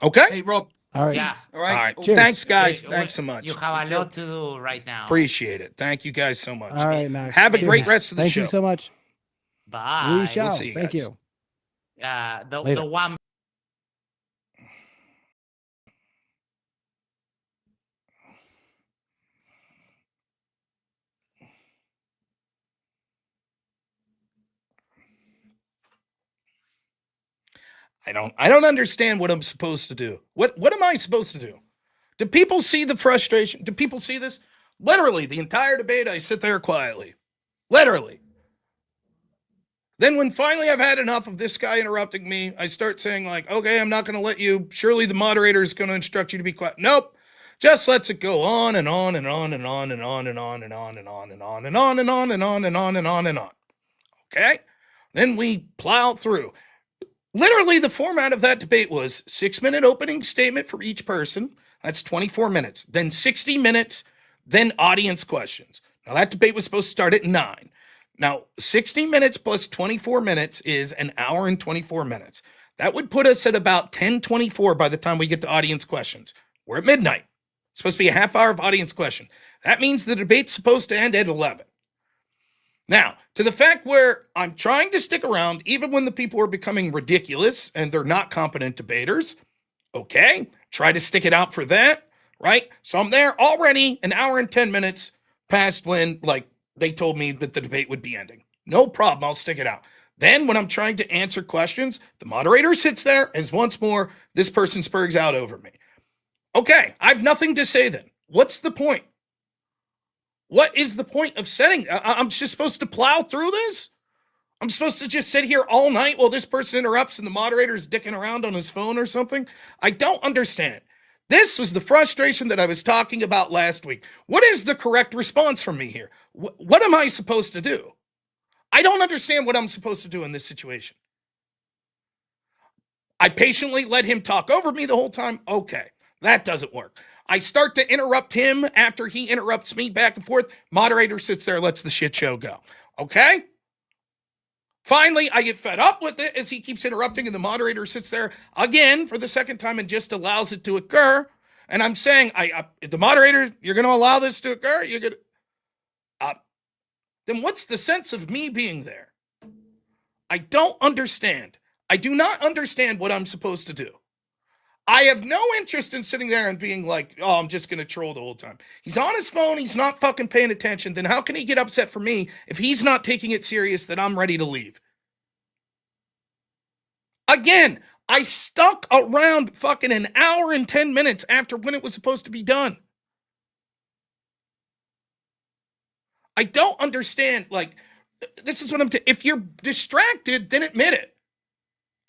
okay. Hey, Rob. All right. Yeah. Peace. All right. All right. Cheers. Thanks, guys. Wait, Thanks so much. You have a Thank you. lot to do right now. Appreciate it. Thank you guys so much. All right, Max. Have a Cheers. great rest of the Thank show. you so much. Bye. We shall. see you Thank guys. you. The Later. one. I don't understand what I'm supposed to do. What am I supposed to do? Do people see the frustration? Do people see this? Literally, the entire debate, I sit there quietly. Literally. Then when finally I've had enough of this guy interrupting me, I start saying like, okay, I'm not going to let you. Surely the moderator is going to instruct you to be quiet. Nope. Just lets it go on and on and on and on and on and on and on and on and on and on and on and on and on and on and on. Okay? Then we plow through. Literally, the format of that debate was 6-minute opening statement for each person. That's 24 minutes. Then 60 minutes, then audience questions. Now, that debate was supposed to start at 9. Now, 60 minutes plus 24 minutes is an hour and 24 minutes. That would put us at about 10:24 by the time we get to audience questions. We're at midnight. It's supposed to be a half hour of audience question. That means the debate's supposed to end at 11. Now, to the fact where I'm trying to stick around even when the people are becoming ridiculous and they're not competent debaters. Okay, try to stick it out for that, right? So I'm there already an hour and 10 minutes past when, like, they told me that the debate would be ending. No problem, I'll stick it out. Then when I'm trying to answer questions, the moderator sits there as once more, this person spurgs out over me. Okay, I have nothing to say then. What's the point? What is the point of setting? I'm just supposed to plow through this? I'm supposed to just sit here all night while this person interrupts and the moderator is dicking around on his phone or something? I don't understand. This was the frustration that I was talking about last week. What is the correct response from me here? What am I supposed to do? I don't understand what I'm supposed to do in this situation. I patiently let him talk over me the whole time. Okay, that doesn't work. I start to interrupt him after he interrupts me back and forth. Moderator sits there, lets the shit show go. Okay? Finally, I get fed up with it as he keeps interrupting and the moderator sits there again for the second time and just allows it to occur. And I'm saying, the moderator, you're going to allow this to occur? You're going to... then what's the sense of me being there? I don't understand. I do not understand what I'm supposed to do. I have no interest in sitting there and being like, oh, I'm just going to troll the whole time. He's on his phone. He's not fucking paying attention. Then how can he get upset for me if he's not taking it serious that I'm ready to leave? Again, I stuck around fucking an hour and 10 minutes after when it was supposed to be done. I don't understand. Like, this is what if you're distracted, then admit it.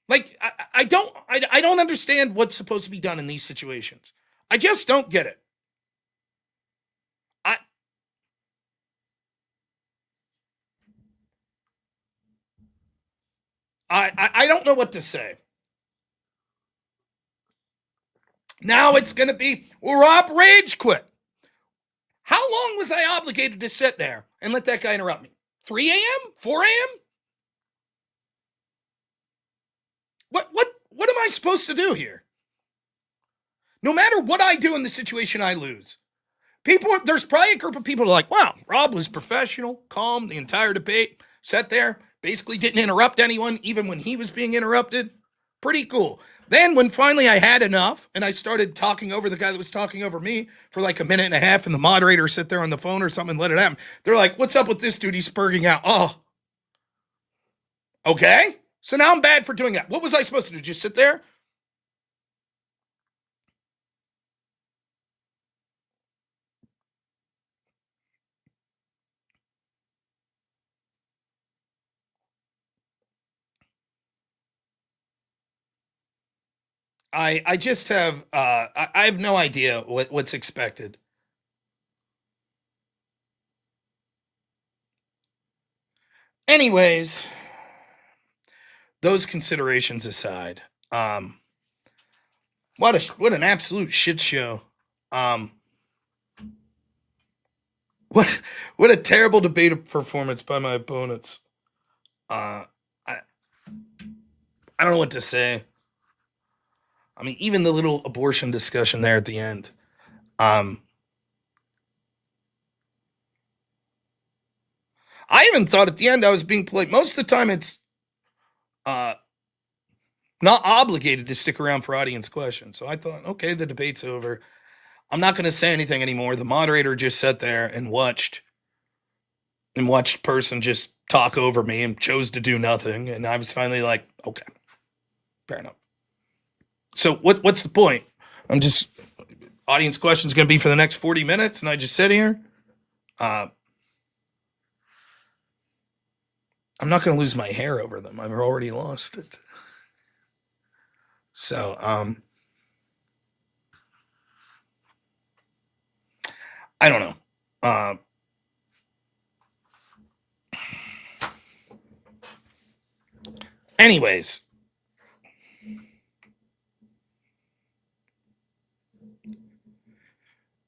Like, I don't understand what's supposed to be done in these situations. I just don't get it. I don't know what to say. Now it's going to be, Rob Rage quit. How long was I obligated to sit there and let that guy interrupt me? 3 a.m.? 4 a.m.? What am I supposed to do here? No matter what I do in the situation, I lose. There's probably a group of people who are like, wow, Rob was professional, calm, the entire debate, sat there, basically didn't interrupt anyone, even when he was being interrupted. Pretty cool. Then when finally I had enough and I started talking over the guy that was talking over me for like a minute and a half and the moderator sit there on the phone or something and let it happen, they're like, what's up with this dude? He's spurging out. Oh, okay. So now I'm bad for doing that. What was I supposed to do? Just sit there? I just have I have no idea what's expected. Anyways, those considerations aside, what an absolute shit show. What a terrible debate performance by my opponents. I don't know what to say. I mean, even the little abortion discussion there at the end. I even thought at the end I was being polite. Most of the time it's not obligated to stick around for audience questions. So I thought, okay, the debate's over. I'm not going to say anything anymore. The moderator just sat there and watched person just talk over me and chose to do nothing. And I was finally like, okay, fair enough. So what's the point? Audience questions going to be for the next 40 minutes and I just sit here? I'm not going to lose my hair over them. I've already lost it. So, I don't know. Anyways,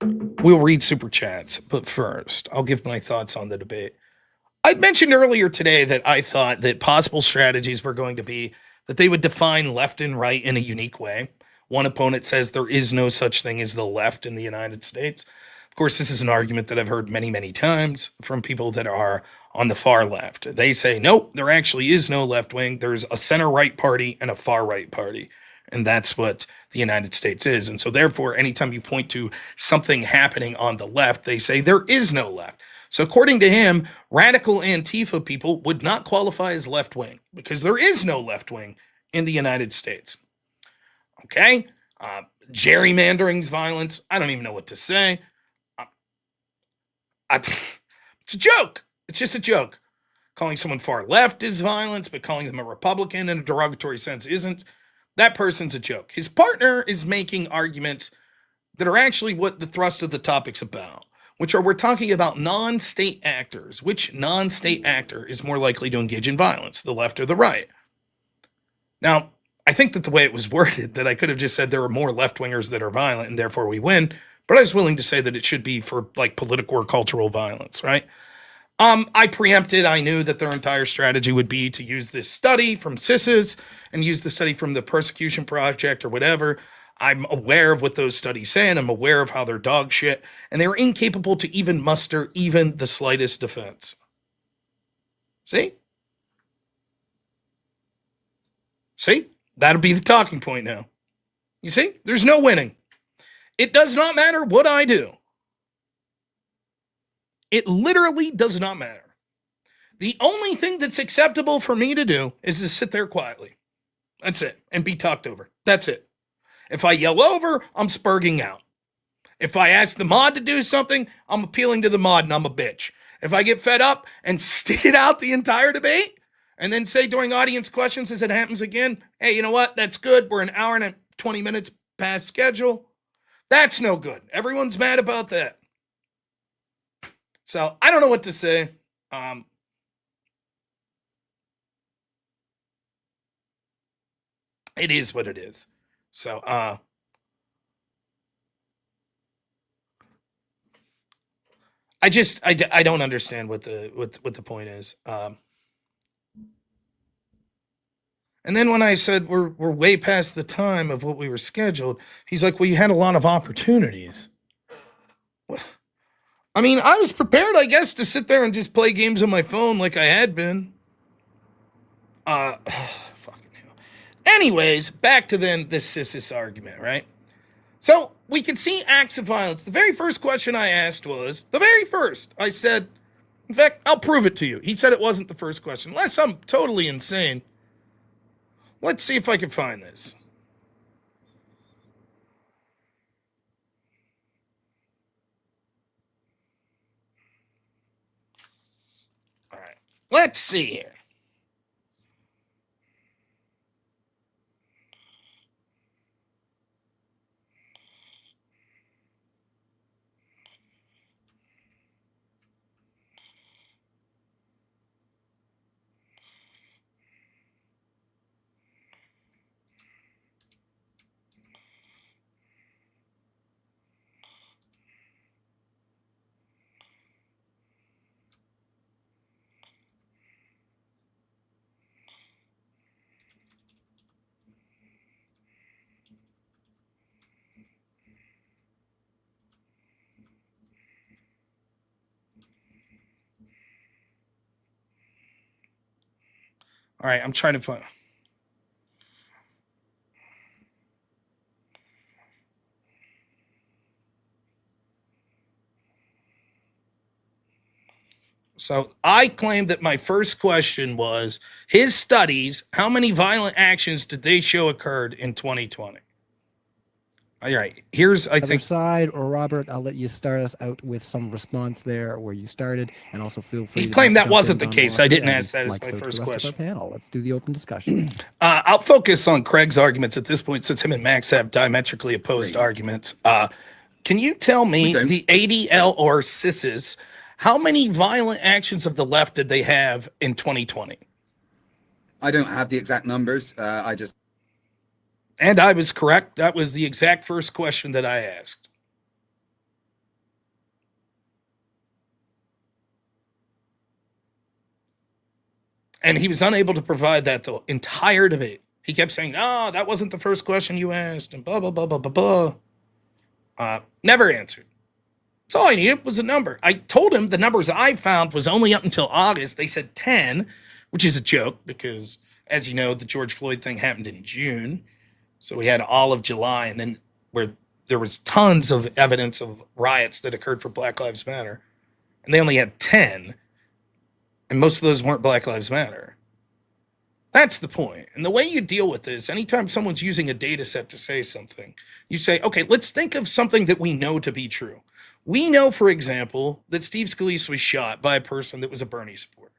we'll read super chats, but first, I'll give my thoughts on the debate. I mentioned earlier today that I thought that possible strategies were going to be that they would define left and right in a unique way. One opponent says there is no such thing as the left in the United States. Of course, this is an argument that I've heard many, many times from people that are on the far left. They say, nope, there actually is no left wing. There's a center-right party and a far-right party. And that's what the United States is. And so therefore, anytime you point to something happening on the left, they say there is no left. So according to him, radical Antifa people would not qualify as left wing because there is no left wing in the United States. Okay? Gerrymandering's violence. I don't even know what to say. It's a joke. It's just a joke. Calling someone far left is violence, but calling them a Republican in a derogatory sense isn't. That person's a joke. His partner is making arguments that are actually what the thrust of the topic's about, which are we're talking about non-state actors. Which non-state actor is more likely to engage in violence, the left or the right? Now, I think that the way it was worded, that I could have just said there are more left-wingers that are violent and therefore we win, but I was willing to say that it should be for like political or cultural violence, right? I preempted. I knew that their entire strategy would be to use this study from CSIS and use the study from the Persecution Project or whatever. I'm aware of what those studies say, and I'm aware of how they're dog shit, and they were incapable to even muster even the slightest defense. See? See? That'll be the talking point now. You see? There's no winning. It does not matter what I do. It literally does not matter. The only thing that's acceptable for me to do is to sit there quietly. That's it. And be talked over. That's it. If I yell over, I'm spurging out. If I ask the mod to do something, I'm appealing to the mod and I'm a bitch. If I get fed up and stick it out the entire debate and then say during audience questions as it happens again, hey, you know what? That's good. We're an hour and 20 minutes past schedule. That's no good. Everyone's mad about that. So I don't know what to say. It is what it is. So I don't understand what the point is. And then when I said we're way past the time of what we were scheduled, he's like, well, you had a lot of opportunities. Well, I mean, I was prepared, I guess, to sit there and just play games on my phone like I had been. Fucking hell. Anyways, back to then the CSIS argument, right? So we can see acts of violence. The very first question I asked was, the very first, I said, in fact, I'll prove it to you. He said it wasn't the first question. Unless I'm totally insane. Let's see if I can find this. All right. Let's see here. All right, I'm trying to find. So I claimed that my first question was his studies. How many violent actions did they show occurred in 2020? All right, here's, I think. Side or Robert, I'll let you start us out with some response there where you started, and also feel free. He to claimed that jump wasn't in the on case. more I didn't and ask that as like my so to first the rest of question. our panel. Let's do the open discussion. I'll focus on Craig's arguments at this point, since him and Max have diametrically opposed arguments. Can you tell me We don't. the ADL or CSIS, how many violent actions of the left did they have in 2020? I don't have the exact numbers. And I was correct. That was the exact first question that I asked. And he was unable to provide that the entire debate. He kept saying, "Oh, that wasn't the first question you asked," and blah, blah, blah, blah, blah, blah. Never answered. That's all I needed was a number. I told him the numbers I found was only up until August. They said 10, which is a joke because, as you know, the George Floyd thing happened in June. So we had all of July, and then where there was tons of evidence of riots that occurred for Black Lives Matter. And they only had 10. And most of those weren't Black Lives Matter. That's the point. And the way you deal with this, anytime someone's using a data set to say something, you say, okay, let's think of something that we know to be true. We know, for example, that Steve Scalise was shot by a person that was a Bernie supporter.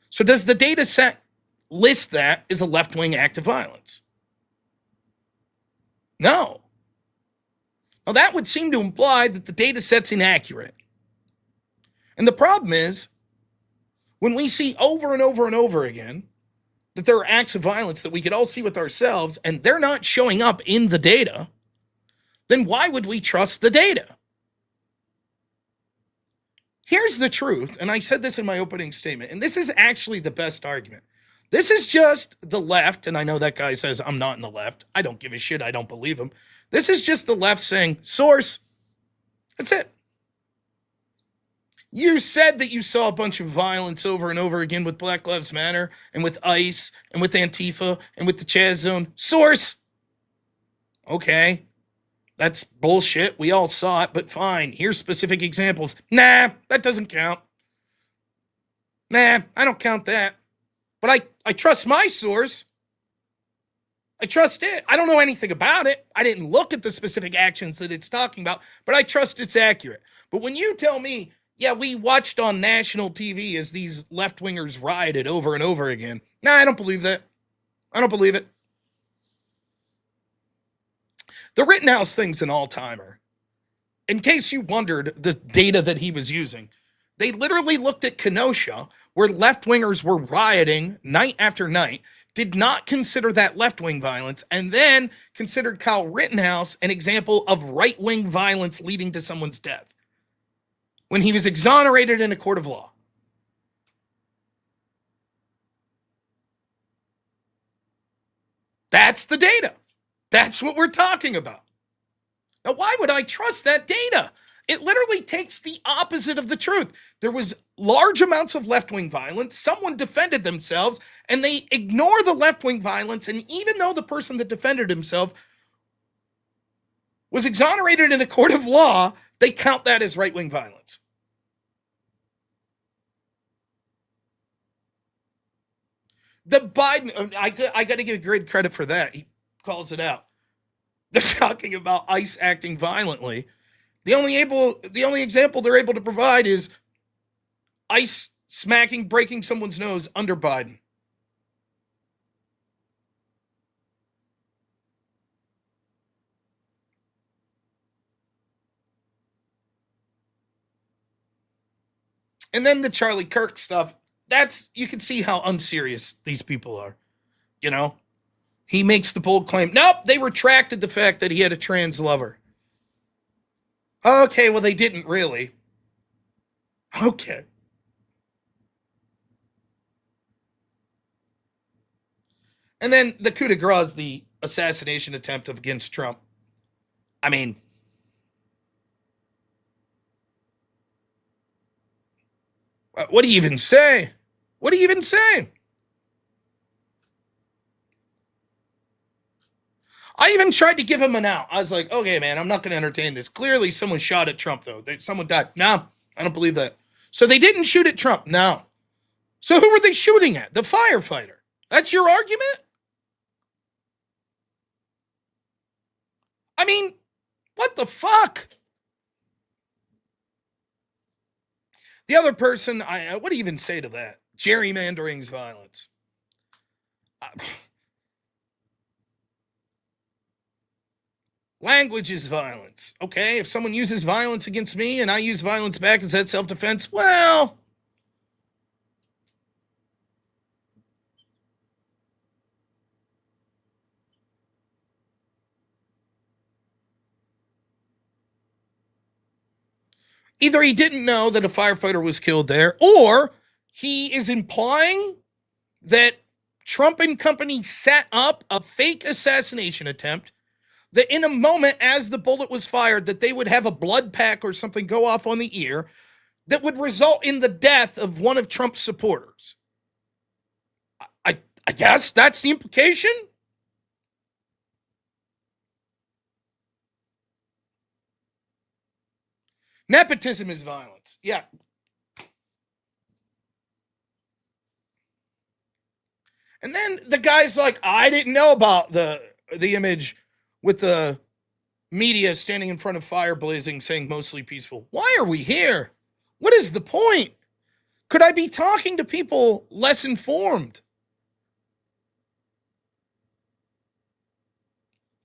So does the data set list that as a left-wing act of violence? No. Now that would seem to imply that the data set's inaccurate. And the problem is, when we see over and over and over again that there are acts of violence that we could all see with ourselves and they're not showing up in the data, then why would we trust the data? Here's the truth, and I said this in my opening statement, and this is actually the best argument. This is just the left, and I know that guy says I'm not in the left. I don't give a shit. I don't believe him. This is just the left saying, source. That's it. You said that you saw a bunch of violence over and over again with Black Lives Matter and with ICE and with Antifa and with the Chaz Zone. Source. Okay. That's bullshit. We all saw it, but fine. Here's specific examples. Nah, that doesn't count. Nah, I don't count that. But I trust my source. I trust it. I don't know anything about it. I didn't look at the specific actions that it's talking about, but I trust it's accurate. But when you tell me, yeah, we watched on national TV as these left-wingers rioted over and over again. Nah, I don't believe that. I don't believe it. The Rittenhouse thing's an all-timer. In case you wondered the data that he was using, they literally looked at Kenosha, where left-wingers were rioting night after night, did not consider that left-wing violence, and then considered Kyle Rittenhouse an example of right-wing violence leading to someone's death, when he was exonerated in a court of law. That's the data. That's what we're talking about. Now, why would I trust that data? It literally takes the opposite of the truth. There was large amounts of left-wing violence. Someone defended themselves, and they ignore the left-wing violence. And even though the person that defended himself was exonerated in a court of law, they count that as right-wing violence. The Biden, I got to give Grid credit for that. He calls it out. They're talking about ICE acting violently. The only example they're able to provide is ICE breaking someone's nose under Biden. And then the Charlie Kirk stuff, you can see how unserious these people are. You know? He makes the bold claim, nope, they retracted the fact that he had a trans lover. Okay, well, they didn't really. Okay. And then the coup de grace, the assassination attempt against Trump. I mean, what do you even say? What do you even say? I even tried to give him an out. I was like, okay, man, I'm not going to entertain this. Clearly, someone shot at Trump, though. Someone died. No, I don't believe that. So they didn't shoot at Trump. No. So who were they shooting at? The firefighter. That's your argument? I mean, what the fuck? The other person, what do you even say to that? Gerrymandering's violence. Language is violence. Okay, if someone uses violence against me and I use violence back, is that self-defense? Well, either he didn't know that a firefighter was killed there, or he is implying that Trump and company set up a fake assassination attempt, that in a moment as the bullet was fired, that they would have a blood pack or something go off on the ear that would result in the death of one of Trump's supporters. I guess that's the implication. Nepotism is violence. Yeah. And then the guy's like, I didn't know about the image with the media standing in front of fire blazing saying mostly peaceful. Why are we here? What is the point? Could I be talking to people less informed?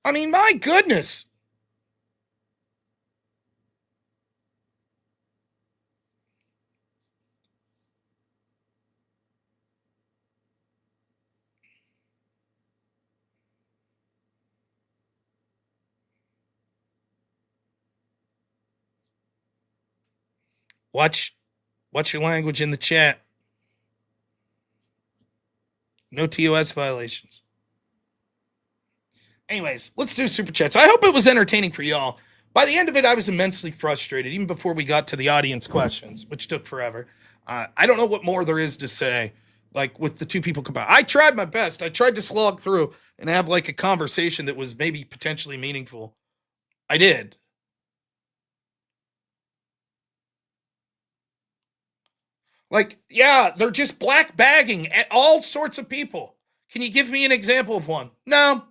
I mean, my goodness. Watch your language in the chat. No TOS violations. Anyways, let's do super chats. I hope it was entertaining for y'all. By the end of it, I was immensely frustrated, even before we got to the audience questions, which took forever. I don't know what more there is to say, like with the two people combined. I tried my best. I tried to slog through and have like a conversation that was maybe potentially meaningful. I did. Like, yeah, they're just black bagging at all sorts of people. Can you give me an example of one? No.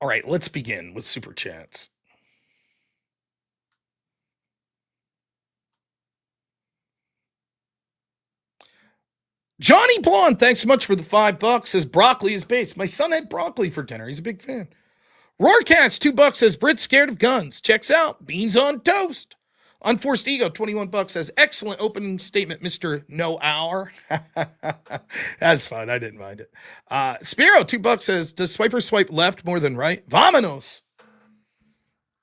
All right, let's begin with super chats. Johnny Blonde, thanks so much for the $5. Says broccoli is based. My son had broccoli for dinner. He's a big fan. Roarcast, $2 says Brit's scared of guns. Checks out. Beans on toast. Unforced Ego, $21 says excellent opening statement, Mr. No Hour. That's fun. I didn't mind it. Spiro, $2 says, does swiper swipe left more than right? Vamonos.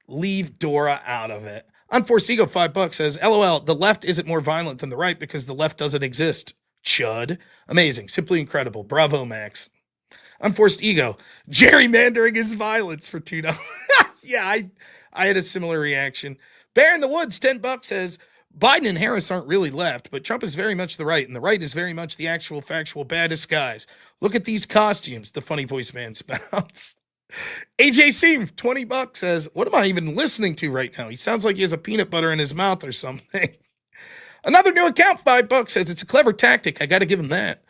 Leave Dora out of it. Unforced Ego, $5 says, LOL, the left isn't more violent than the right because the left doesn't exist. Chud. Amazing. Simply incredible. Bravo, Max. Unforced Ego. Gerrymandering is violence for $2. Yeah, I had a similar reaction. Bear in the Woods, $10 says, Biden and Harris aren't really left, but Trump is very much the right, and the right is very much the actual factual baddest guys. Look at these costumes, the funny voice man spouts. AJ Seam, $20 says, what am I even listening to right now? He sounds like he has a peanut butter in his mouth or something. Another new account, $5 says, it's a clever tactic. I got to give him that.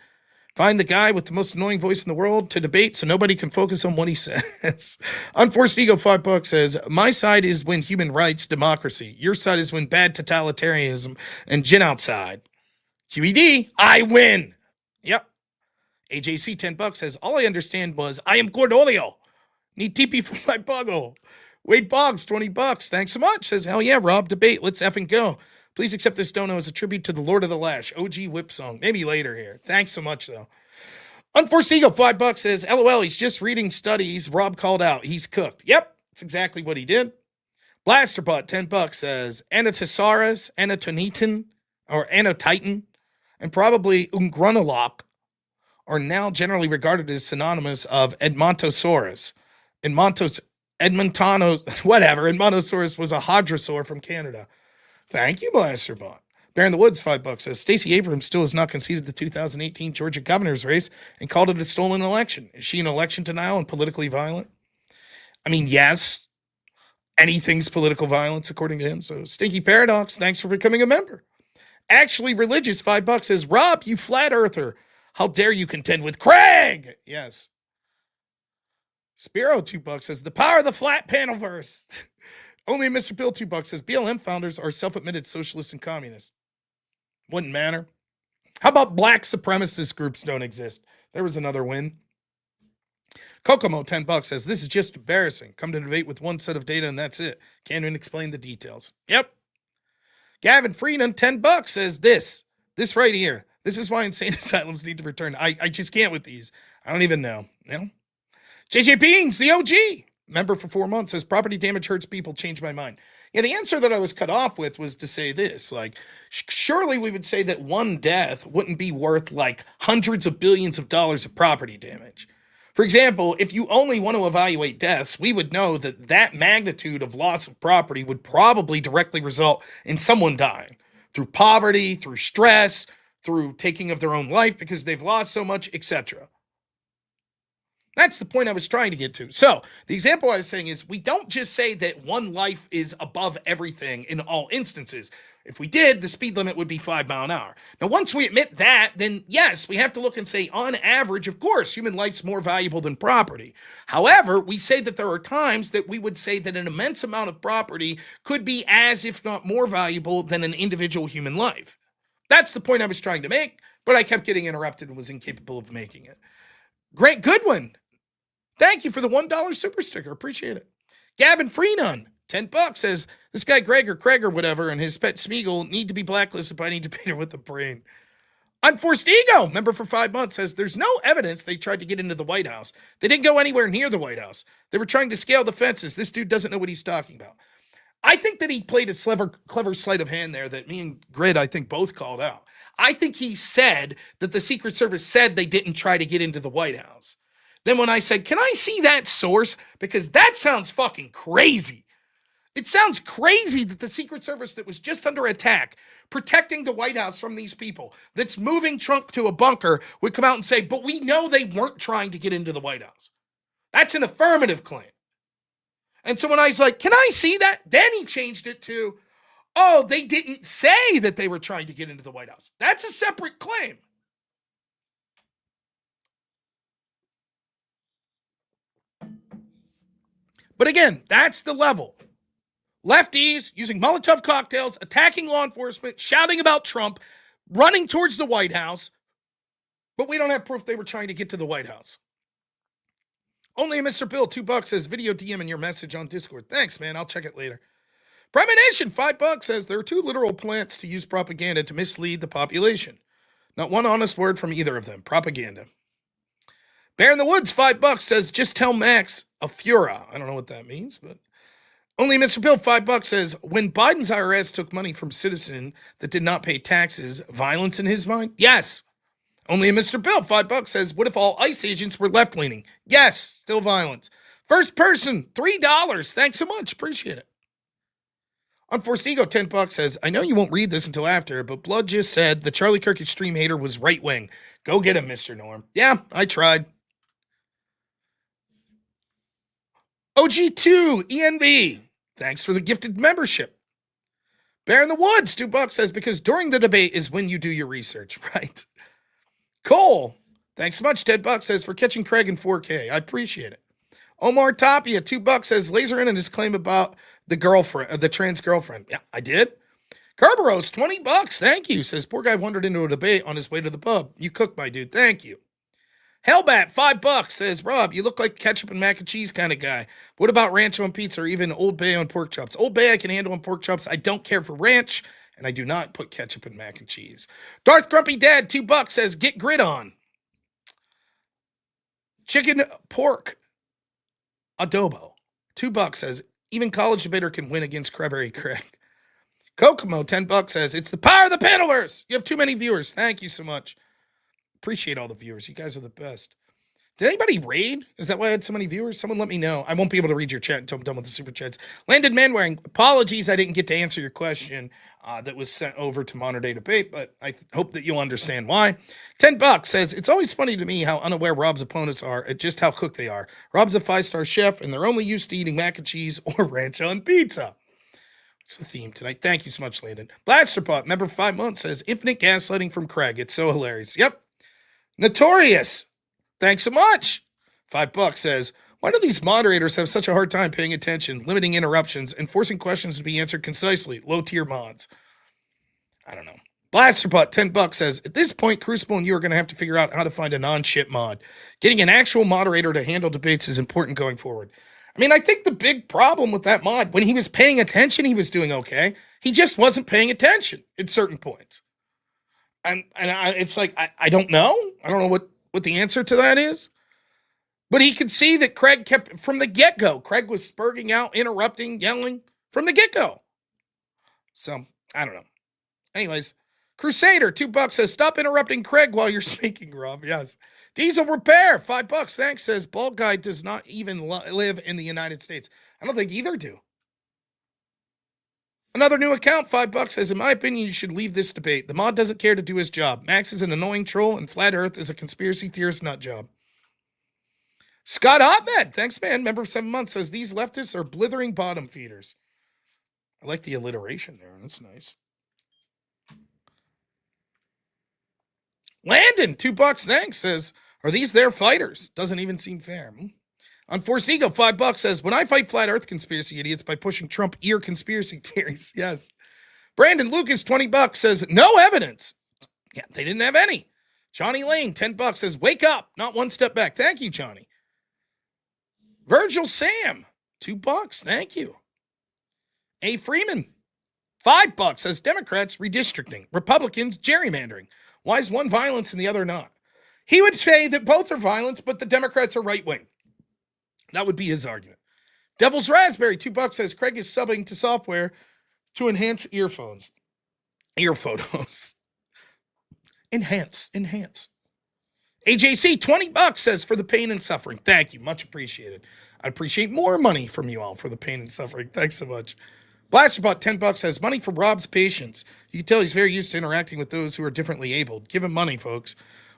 Find the guy with the most annoying voice in the world to debate so nobody can focus on what he says. Unforced Ego, $5 says, my side is when human rights, democracy. Your side is when bad totalitarianism and gin outside. QED, I win. Yep. AJC, $10 says, all I understand was, I am Cordolio. Need TP for my buggle. Wade Boggs, $20. Thanks so much. Says, hell yeah, Rob, debate. Let's effing go. Please accept this dono as a tribute to the Lord of the Lash, OG whip song. Maybe later here. Thanks so much, though. Unforced Ego, $5 says, LOL, he's just reading studies. Rob called out. He's cooked. Yep, that's exactly what he did. Blasterbot, $10 says, Anatosaurus, Anatonitan, or Anotitan, and probably Ungrunolop are now generally regarded as synonymous of Edmontosaurus. Edmontosaurus was a hadrosaur from Canada. Thank you, Blasterbot. Bear in the Woods, $5 says, Stacey Abrams still has not conceded the 2018 Georgia governor's race and called it a stolen election. Is she an election denial and politically violent? I mean, yes. Anything's political violence, according to him. So, Stinky Paradox, thanks for becoming a member. Actually Religious, $5 says, Rob, you flat earther. How dare you contend with Craig? Yes. Spiro, $2 says, the power of the flat panel verse. Only Mr. Bill $2 says BLM founders are self-admitted socialists and communists. Wouldn't matter. How about black supremacist groups don't exist? There was another win. Kokomo $10 says this is just embarrassing. Come to debate with one set of data and that's it. Can't even explain the details. Yep. Gavin Freenan $10 says this right here. This is why insane asylums need to return. I just can't with these. I don't even know. You know? JJ Beings, the OG, member for 4 months, says property damage hurts people. Change my mind. Yeah, the answer that I was cut off with was to say this, like, surely we would say that one death wouldn't be worth like hundreds of billions of dollars of property damage. For example, if you only want to evaluate deaths, we would know that that magnitude of loss of property would probably directly result in someone dying through poverty, through stress, through taking of their own life because they've lost so much, etc. That's the point I was trying to get to. So the example I was saying is we don't just say that one life is above everything in all instances. If we did, the speed limit would be 5 miles an hour. Now, once we admit that, then yes, we have to look and say, on average, of course, human life's more valuable than property. However, we say that there are times that we would say that an immense amount of property could be as, if not more valuable than an individual human life. That's the point I was trying to make, but I kept getting interrupted and was incapable of making it. Great Goodwin. Thank you for the $1 super sticker. Appreciate it. Gavin Freenon, $10 says, this guy Greg or Craig or whatever and his pet Smeagol need to be blacklisted by any debater with a brain. Unforced Ego, member for 5 months, says there's no evidence they tried to get into the White House. They didn't go anywhere near the White House. They were trying to scale the fences. This dude doesn't know what he's talking about. I think that he played a clever sleight of hand there that me and Grid, I think, both called out. I think he said that the Secret Service said they didn't try to get into the White House. Then when I said, can I see that source? Because that sounds fucking crazy. It sounds crazy that the Secret Service that was just under attack, protecting the White House from these people, that's moving Trump to a bunker, would come out and say, but we know they weren't trying to get into the White House. That's an affirmative claim. And so when I was like, can I see that? Then he changed it to, oh, they didn't say that they were trying to get into the White House. That's a separate claim. But again, that's the level. Lefties using Molotov cocktails, attacking law enforcement, shouting about Trump, running towards the White House, but we don't have proof they were trying to get to the White House. Only Mr. Bill, $2 says video DM in your message on Discord. Thanks, man. I'll check it later. Premonition, $5 says there are two literal plants to use propaganda to mislead the population. Not one honest word from either of them. Propaganda. Bear in the Woods, $5 says, just tell Max a fura. I don't know what that means, but only Mr. Bill, $5 says, when Biden's IRS took money from citizen that did not pay taxes, violence in his mind? Yes. Only Mr. Bill, $5 says, what if all ICE agents were left-leaning? Yes, still violence. First person, $3. Thanks so much. Appreciate it. Unforced Ego, $10 says, I know you won't read this until after, but Blood just said the Charlie Kirk extreme hater was right-wing. Go get him, Mr. Norm. Yeah, I tried. OG2 ENV, thanks for the gifted membership. Bear in the Woods, $2 says, because during the debate is when you do your research, right? Cole, thanks so much, $10 says, for catching Craig in 4K. I appreciate it. Omar Tapia, $2 says, laser in on his claim about the girlfriend, the trans girlfriend. Yeah, I did. Kerberos, $20, thank you, says, poor guy wandered into a debate on his way to the pub. You cook, my dude, thank you. Hellbat, $5 says, Rob, you look like ketchup and mac and cheese kind of guy. What about ranch on pizza or even Old Bay on pork chops? Old Bay I can handle on pork chops. I don't care for ranch, and I do not put ketchup and mac and cheese. Darth Grumpy Dad, $2 says, get grit on. Chicken pork adobo, $2 says, even college debater can win against Crabberry Craig. Kokomo, $10 says, it's the power of the panelverse. You have too many viewers. Thank you so much. Appreciate all the viewers. You guys are the best. Did anybody raid? Is that why I had so many viewers? Someone let me know. I won't be able to read your chat until I'm done with the super chats. Landon Manwaring, apologies I didn't get to answer your question that was sent over to Modern Day Debate, but I hope that you'll understand why. $10 says, it's always funny to me how unaware Rob's opponents are at just how cooked they are. Rob's a 5-star chef, and they're only used to eating mac and cheese or ranch on pizza. It's the theme tonight. Thank you so much, Landon. Blasterpot, member 5 months, says, infinite gaslighting from Craig. It's so hilarious. Yep. Notorious. Thanks so much. $5 says, Why do these moderators have such a hard time paying attention, limiting interruptions, and forcing questions to be answered concisely? Low-tier mods. I don't know. Blasterbutt, $10 says, at this point, Crucible and you are going to have to figure out how to find a non-shit mod. Getting an actual moderator to handle debates is important going forward. I mean, I think the big problem with that mod, when he was paying attention, he was doing okay. He just wasn't paying attention at certain points. It's like, I don't know. I don't know what the answer to that is. But he could see that Craig kept, from the get-go, Craig was spurging out, interrupting, yelling from the get-go. So, I don't know. Anyways, Crusader, $2 says, stop interrupting Craig while you're speaking, Rob. Yes. Diesel Repair, $5. Thanks, says, Bald Guy does not even live in the United States. I don't think either do. Another new account, $5 says, in my opinion, you should leave this debate. The mod doesn't care to do his job. Max is an annoying troll, and Flat Earth is a conspiracy theorist nut job. Scott Ahmed, thanks, man. Member of 7 months, says, these leftists are blithering bottom feeders. I like the alliteration there. That's nice. Landon, $2, thanks, says, are these their fighters? Doesn't even seem fair. Unforced Ego, $5 says, when I fight flat earth conspiracy idiots by pushing Trump ear conspiracy theories. Yes. Brandon Lucas, $20 says, no evidence. Yeah, they didn't have any. Johnny Lane, $10 says, wake up, not one step back. Thank you, Johnny. Virgil Sam, $2, thank you. A Freeman, $5 says, Democrats redistricting, Republicans gerrymandering. Why is one violence and the other not? He would say that both are violence, but the Democrats are right-wing. That would be his argument. Devil's Raspberry, $2 says, Craig is subbing to software to enhance earphones. Ear photos. Enhance. AJC, $20 says, for the pain and suffering. Thank you. Much appreciated. I'd appreciate more money from you all for the pain and suffering. Thanks so much. Blasterbot, $10 says, money for Rob's patience. You can tell he's very used to interacting with those who are differently abled. Give him money, folks.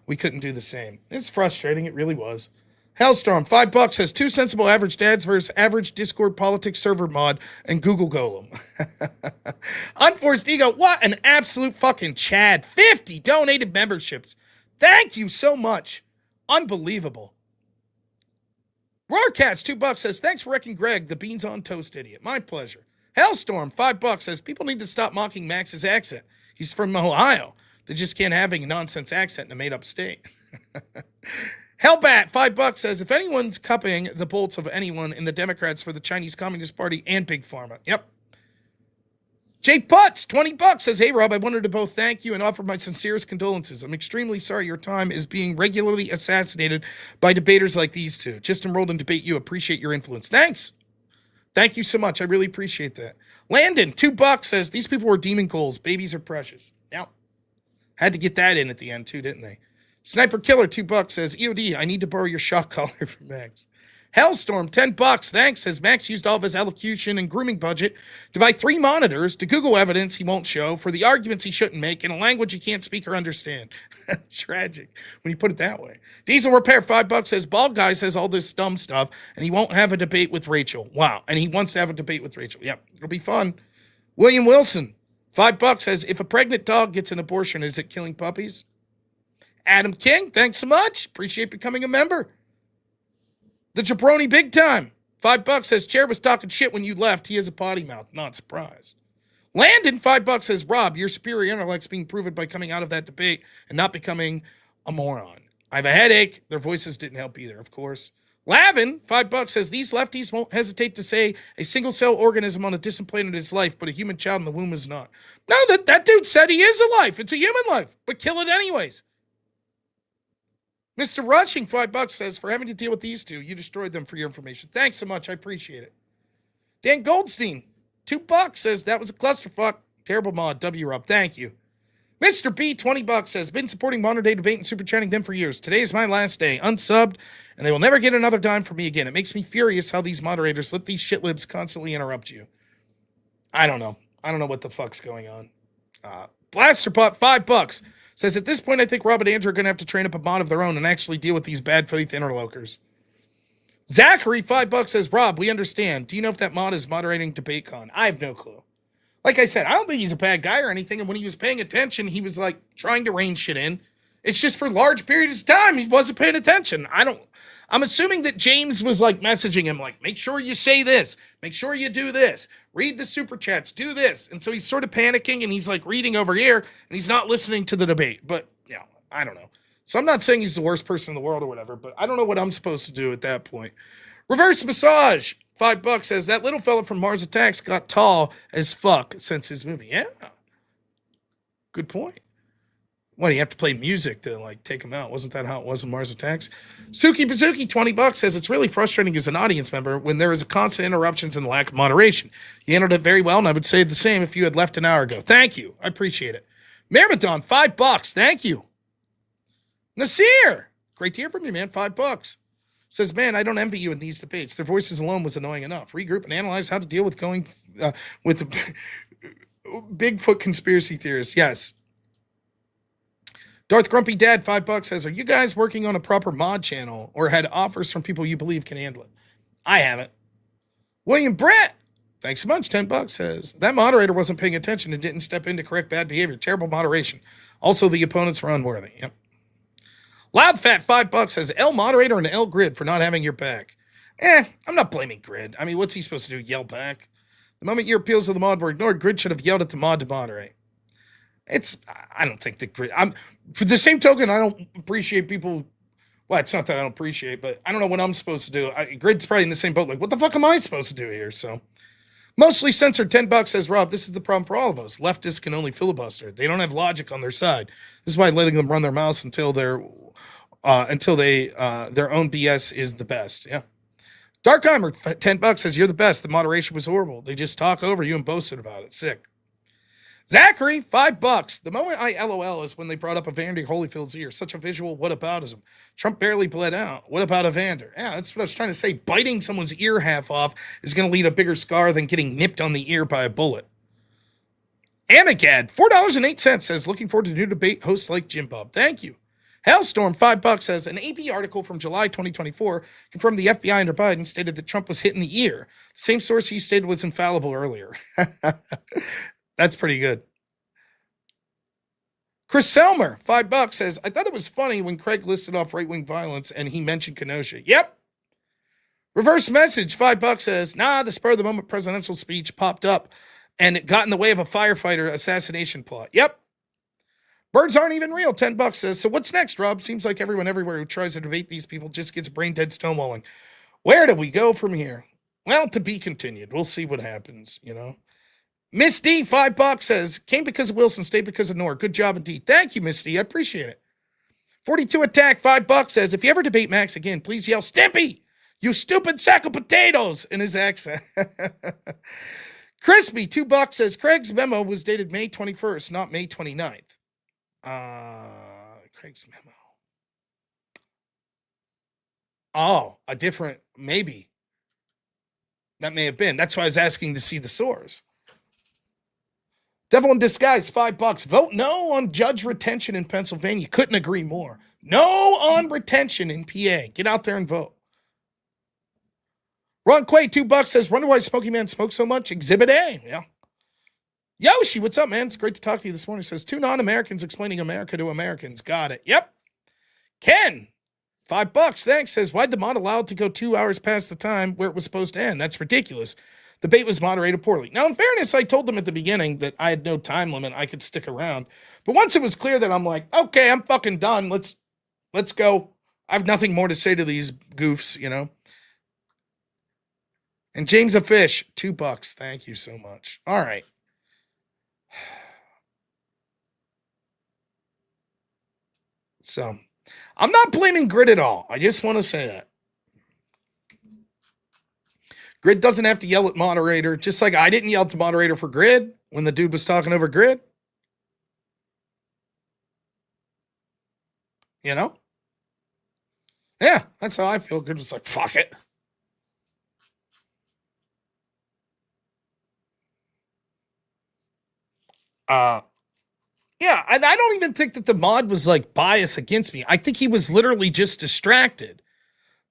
We couldn't do the same. It's frustrating. It really was. Hellstorm, $5 says, 2 sensible average dads versus average Discord politics server mod and Google Golem. Unforced Ego, what an absolute fucking Chad. 50 donated memberships. Thank you so much. Unbelievable. Roarcats, $2 says, thanks for wrecking Greg, the beans on toast idiot. My pleasure. Hellstorm, $5 says, people need to stop mocking Max's accent. He's from Ohio. They just can't have a nonsense accent in a made-up state. Hellbat, $5 says, if anyone's cupping the bolts of anyone in the Democrats for the Chinese Communist Party and Big Pharma. Yep. Jay Putz, $20 says, hey, Rob, I wanted to both thank you and offer my sincerest condolences. I'm extremely sorry your time is being regularly assassinated by debaters like these two. Just enrolled in Debate You. Appreciate your influence. Thanks. Thank you so much. I really appreciate that. Landon, $2 says, these people were demon goals. Babies are precious. Yep. Had to get that in at the end, too, didn't they? Sniper Killer, $2 says, EOD, I need to borrow your shock collar from Max. Hellstorm, $10, thanks, says Max used all of his elocution and grooming budget to buy 3 monitors to Google evidence he won't show for the arguments he shouldn't make in a language he can't speak or understand. Tragic when you put it that way. Diesel Repair, $5 says, Bald Guy says all this dumb stuff and he won't have a debate with Rachel. Wow. And he wants to have a debate with Rachel. Yep, it'll be fun. William Wilson, $5 says, if a pregnant dog gets an abortion, is it killing puppies? Adam King, thanks so much. Appreciate becoming a member. The Jabroni Big Time, $5 says, Chair was talking shit when you left. He has a potty mouth. Not surprised. Landon, $5 says, Rob, your superior intellect's being proven by coming out of that debate and not becoming a moron. I have a headache. Their voices didn't help either, of course. Lavin, $5 says, these lefties won't hesitate to say a single-cell organism on a distant planet is life, but a human child in the womb is not. No, that dude said he is a life. It's a human life, but kill it anyways. Mr. Rushing, $5 says, for having to deal with these two, you destroyed them for your information. Thanks so much. I appreciate it. Dan Goldstein, $2 says, that was a clusterfuck. Terrible mod. W-Rob. Thank you. Mr. B, $20 says, been supporting modern day debate and super chatting them for years. Today is my last day. Unsubbed, and they will never get another dime from me again. It makes me furious how these moderators let these shitlibs constantly interrupt you. I don't know. I don't know what the fuck's going on. Blasterpot, $5 says, at this point, I think Rob and Andrew are going to have to train up a mod of their own and actually deal with these bad faith interlocutors. Zachary, $5 says, Rob, we understand. Do you know if that mod is moderating DebateCon? I have no clue. Like I said, I don't think he's a bad guy or anything. And when he was paying attention, he was like trying to rein shit in. It's just for large periods of time he wasn't paying attention. I'm assuming that James was like messaging him like, make sure you say this, make sure you do this, read the super chats, do this. And so he's sort of panicking and he's like reading over here and he's not listening to the debate. But I don't know. So I'm not saying he's the worst person in the world or whatever, but I don't know what I'm supposed to do at that point. Reverse Massage, $5 says that little fella from Mars Attacks got tall as fuck since his movie. Yeah. Good point. What, do you have to play music to like take him out? Wasn't that how it was in Mars Attacks? Suki Bazuki, $20 says it's really frustrating as an audience member when there is a constant interruptions and lack of moderation. You handled it very well, and I would say the same if you had left an hour ago. Thank you. I appreciate it. Myrmidon, $5. Thank you. Nasir, great to hear from you, man. $5. Says, man, I don't envy you in these debates. Their voices alone was annoying enough. Regroup and analyze how to deal with going with the Bigfoot conspiracy theorists. Yes. Darth Grumpy Dad, $5 says, are you guys working on a proper mod channel or had offers from people you believe can handle it? I haven't. William Brett, thanks so much. $10 says, that moderator wasn't paying attention and didn't step in to correct bad behavior. Terrible moderation. Also, the opponents were unworthy. Yep. Loud Fat, $5 says, L moderator and L Grid for not having your back. I'm not blaming Grid. I mean, what's he supposed to do? Yell back? The moment your appeals to the mod were ignored, Grid should have yelled at the mod to moderate. I don't think that Grid, for the same token, I don't appreciate people. Well, it's not that I don't appreciate, but I don't know what I'm supposed to do. Grid's probably in the same boat. Like, what the fuck am I supposed to do here? So, mostly censored, $10 says, Rob, this is the problem for all of us. Leftists can only filibuster. They don't have logic on their side. This is why letting them run their mouths until their own BS is the best. Yeah. Darkheimer, $10 says, you're the best. The moderation was horrible. They just talk over you and boasted about it. Sick. Zachary, $5. The moment I LOL is when they brought up Evander Holyfield's ear. Such a visual whataboutism. Trump barely bled out. What about Evander? Yeah, that's what I was trying to say. Biting someone's ear half off is going to leave a bigger scar than getting nipped on the ear by a bullet. Amigad, $4.08 says, looking forward to new debate hosts like Jim Bob. Thank you. Hellstorm, $5 says, an AP article from July 2024 confirmed the FBI under Biden stated that Trump was hit in the ear. The same source he stated was infallible earlier. That's pretty good. Chris Selmer, $5 says, I thought it was funny when Craig listed off right-wing violence and he mentioned Kenosha. Yep. Reverse message, $5 says, the spur of the moment presidential speech popped up and it got in the way of a firefighter assassination plot. Yep. Birds aren't even real, $10 says, so what's next, Rob? Seems like everyone everywhere who tries to debate these people just gets brain dead stonewalling. Where do we go from here? Well, to be continued. We'll see what happens, Miss D, $5 says, came because of Wilson, stayed because of Noor. Good job indeed. Thank you, Miss D. I appreciate it. 42 Attack, $5 says, if you ever debate Max again, please yell, Stimpy, you stupid sack of potatoes, in his accent. Crispy, $2 says, Craig's memo was dated May 21st, not May 29th. Craig's memo. Oh, a different, maybe. That may have been. That's why I was asking to see the source. Devil in Disguise, $5. Vote no on judge retention in Pennsylvania. Couldn't agree more. No on retention in PA. Get out there and vote. Ron Quay, $2 says, wonder why Smokey Man smokes so much? Exhibit A. Yeah. Yoshi, what's up, man? It's great to talk to you this morning. Says, 2 non-Americans explaining America to Americans. Got it. Yep. Ken, $5. Thanks. Says, why'd the mod allow it to go 2 hours past the time where it was supposed to end? That's ridiculous. The debate was moderated poorly. Now, in fairness, I told them at the beginning that I had no time limit. I could stick around. But once it was clear that I'm like, okay, I'm fucking done. Let's go. I have nothing more to say to these goofs, And James a Fish, $2. Thank you so much. All right. So, I'm not blaming Grid at all. I just want to say that. Grid doesn't have to yell at moderator, just like I didn't yell at the moderator for Grid when the dude was talking over Grid. Yeah, that's how I feel. Grid was like, fuck it. Yeah, and I don't even think that the mod was like biased against me. I think he was literally just distracted.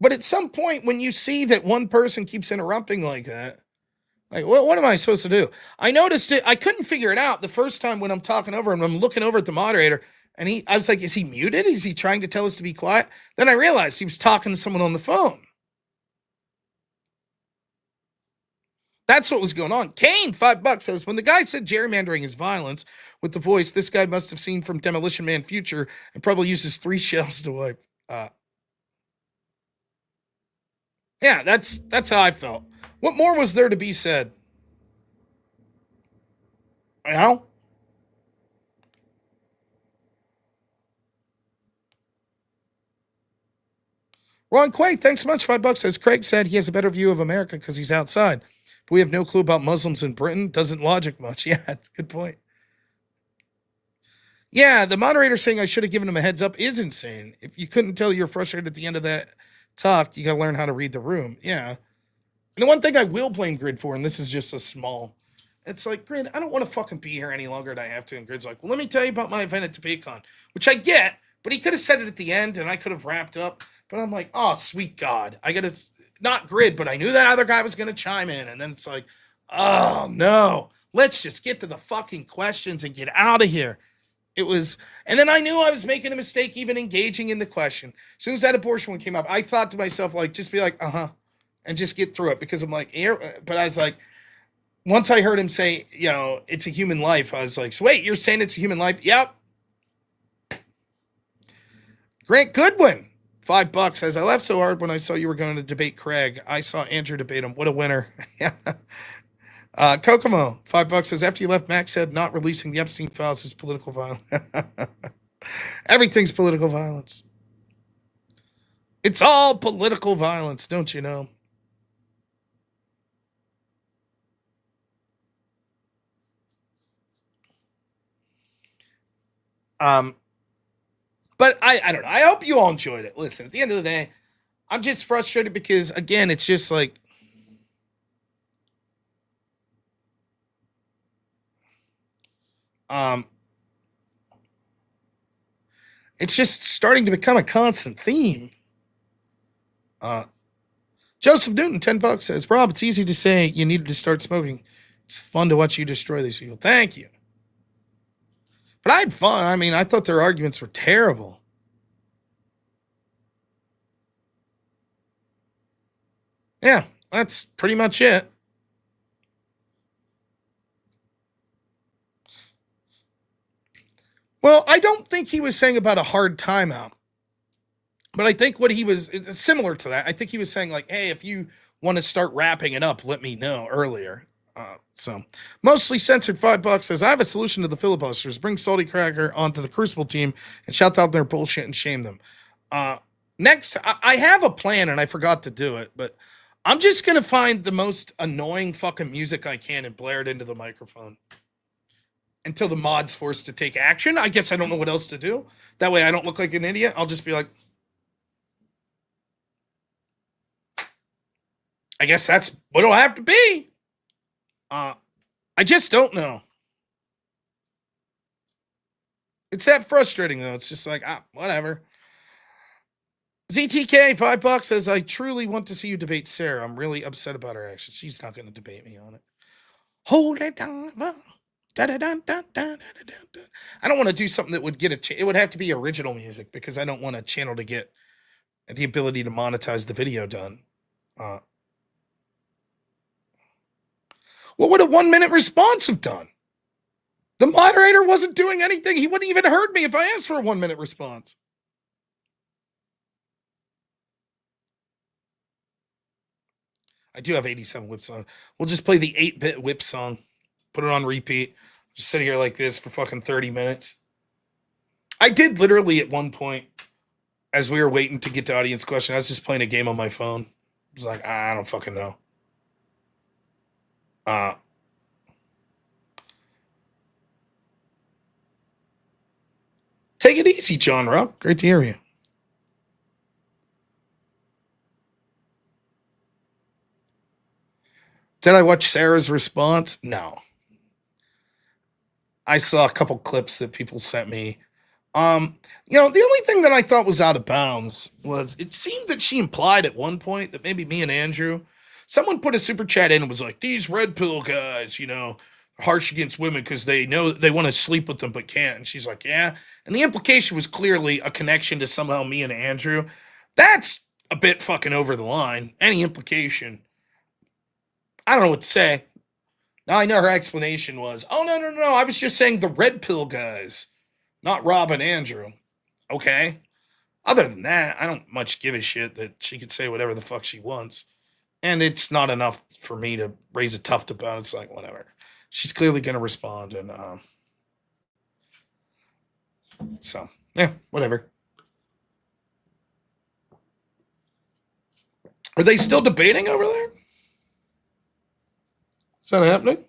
But at some point, when you see that one person keeps interrupting like that, like, what am I supposed to do? I noticed it. I couldn't figure it out the first time when I'm talking over and I'm looking over at the moderator, And I was like, is he muted? Is he trying to tell us to be quiet? Then I realized he was talking to someone on the phone. That's what was going on. Kane, $5 says, when the guy said gerrymandering is violence with the voice, this guy must have seen from Demolition Man Future and probably uses 3 shells to wipe. Yeah, that's how I felt. What more was there to be said? You know? Ron Quay, thanks so much. $5. As Craig said, he has a better view of America because he's outside. But we have no clue about Muslims in Britain. Doesn't logic much. Yeah, that's a good point. Yeah, the moderator saying I should have given him a heads up is insane. If you couldn't tell you're frustrated at the end of that talk, you got to learn how to read the room. Yeah. And the one thing I will blame Grid for, and this is just a small, it's like, Grid, I don't want to fucking be here any longer than I have to. And Grid's like, well, let me tell you about my event at DebateCon, which I get, but he could have said it at the end and I could have wrapped up. But I'm like, oh, sweet God. I got to, not Grid, but I knew that other guy was going to chime in. And then it's like, oh, no. Let's just get to the fucking questions and get out of here. It was, and then I knew I was making a mistake even engaging in the question. As soon as that abortion one came up, I thought to myself, like, just be like, and just get through it. Because I'm like, but I was like, once I heard him say, you know, it's a human life, I was like, so wait, you're saying it's a human life? Yep. Grant Goodwin. $5. As I laughed so hard when I saw you were going to debate Craig, I saw Andrew debate him. What a winner. Yeah. Kokomo, $5 says, after you left, Max said not releasing the Epstein files is political violence. Everything's political violence. It's all political violence, don't you know? But I don't know. I hope you all enjoyed it. Listen, at the end of the day, I'm just frustrated because, again, it's just like, it's just starting to become a constant theme. Joseph Newton, $10 says, Rob, it's easy to say you needed to start smoking. It's fun to watch you destroy these people. Thank you. But I had fun. I mean, I thought their arguments were terrible. Yeah, that's pretty much it. Well, I don't think he was saying about a hard timeout. But I think what he was, it's similar to that. I think he was saying like, hey, if you want to start wrapping it up, let me know earlier. So mostly censored $5 says, I have a solution to the filibusters. Bring Salty Cracker onto the Crucible team and shout out their bullshit and shame them. Next, I have a plan and I forgot to do it, but I'm just going to find the most annoying fucking music I can and blare it into the microphone until the mod's forced to take action. I guess I don't know what else to do. That way I don't look like an idiot. I'll just be like, I guess that's what it'll have to be. I just don't know. It's that frustrating though. It's just like, whatever. ZTK, $5 says, I truly want to see you debate Sarah. I'm really upset about her actions. She's not going to debate me on it. Hold it down. I don't want to do something that would get it would have to be original music because I don't want a channel to get the ability to monetize the video done. What would a 1-minute response have done? The moderator wasn't doing anything. He wouldn't even heard me if I asked for a 1-minute response. I do have 87 whip song. We'll just play the 8-bit whip song. Put it on repeat. Just sit here like this for fucking 30 minutes. I did literally at one point, as we were waiting to get to audience question, I was just playing a game on my phone. I was like, I don't fucking know. Take it easy, John Rob. Great to hear you. Did I watch Sarah's response? No. I saw a couple clips that people sent me. The only thing that I thought was out of bounds was it seemed that she implied at one point that maybe me and Andrew, someone put a super chat in and was like, these red pill guys, harsh against women because they know they want to sleep with them but can't. And she's like, yeah. And the implication was clearly a connection to somehow me and Andrew. That's a bit fucking over the line. Any implication. I don't know what to say. Now I know her explanation was, oh, no. I was just saying the red pill guys, not Rob and Andrew. Okay. Other than that, I don't much give a shit that she could say whatever the fuck she wants. And it's not enough for me to raise a tuft about it. It's like, whatever. She's clearly going to respond. And so, yeah, whatever. Are they still debating over there? Is that happening?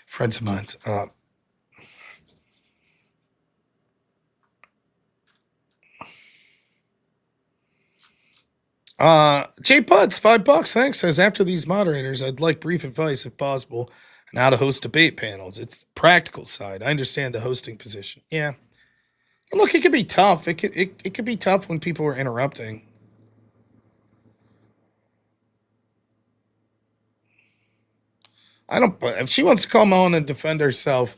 Friends of mine's. Jay Putz, $5. Thanks. Says, after these moderators, I'd like brief advice if possible on how to host debate panels. It's the practical side. I understand the hosting position. Yeah. Look, it could be tough. It could be tough when people are interrupting. If she wants to come on and defend herself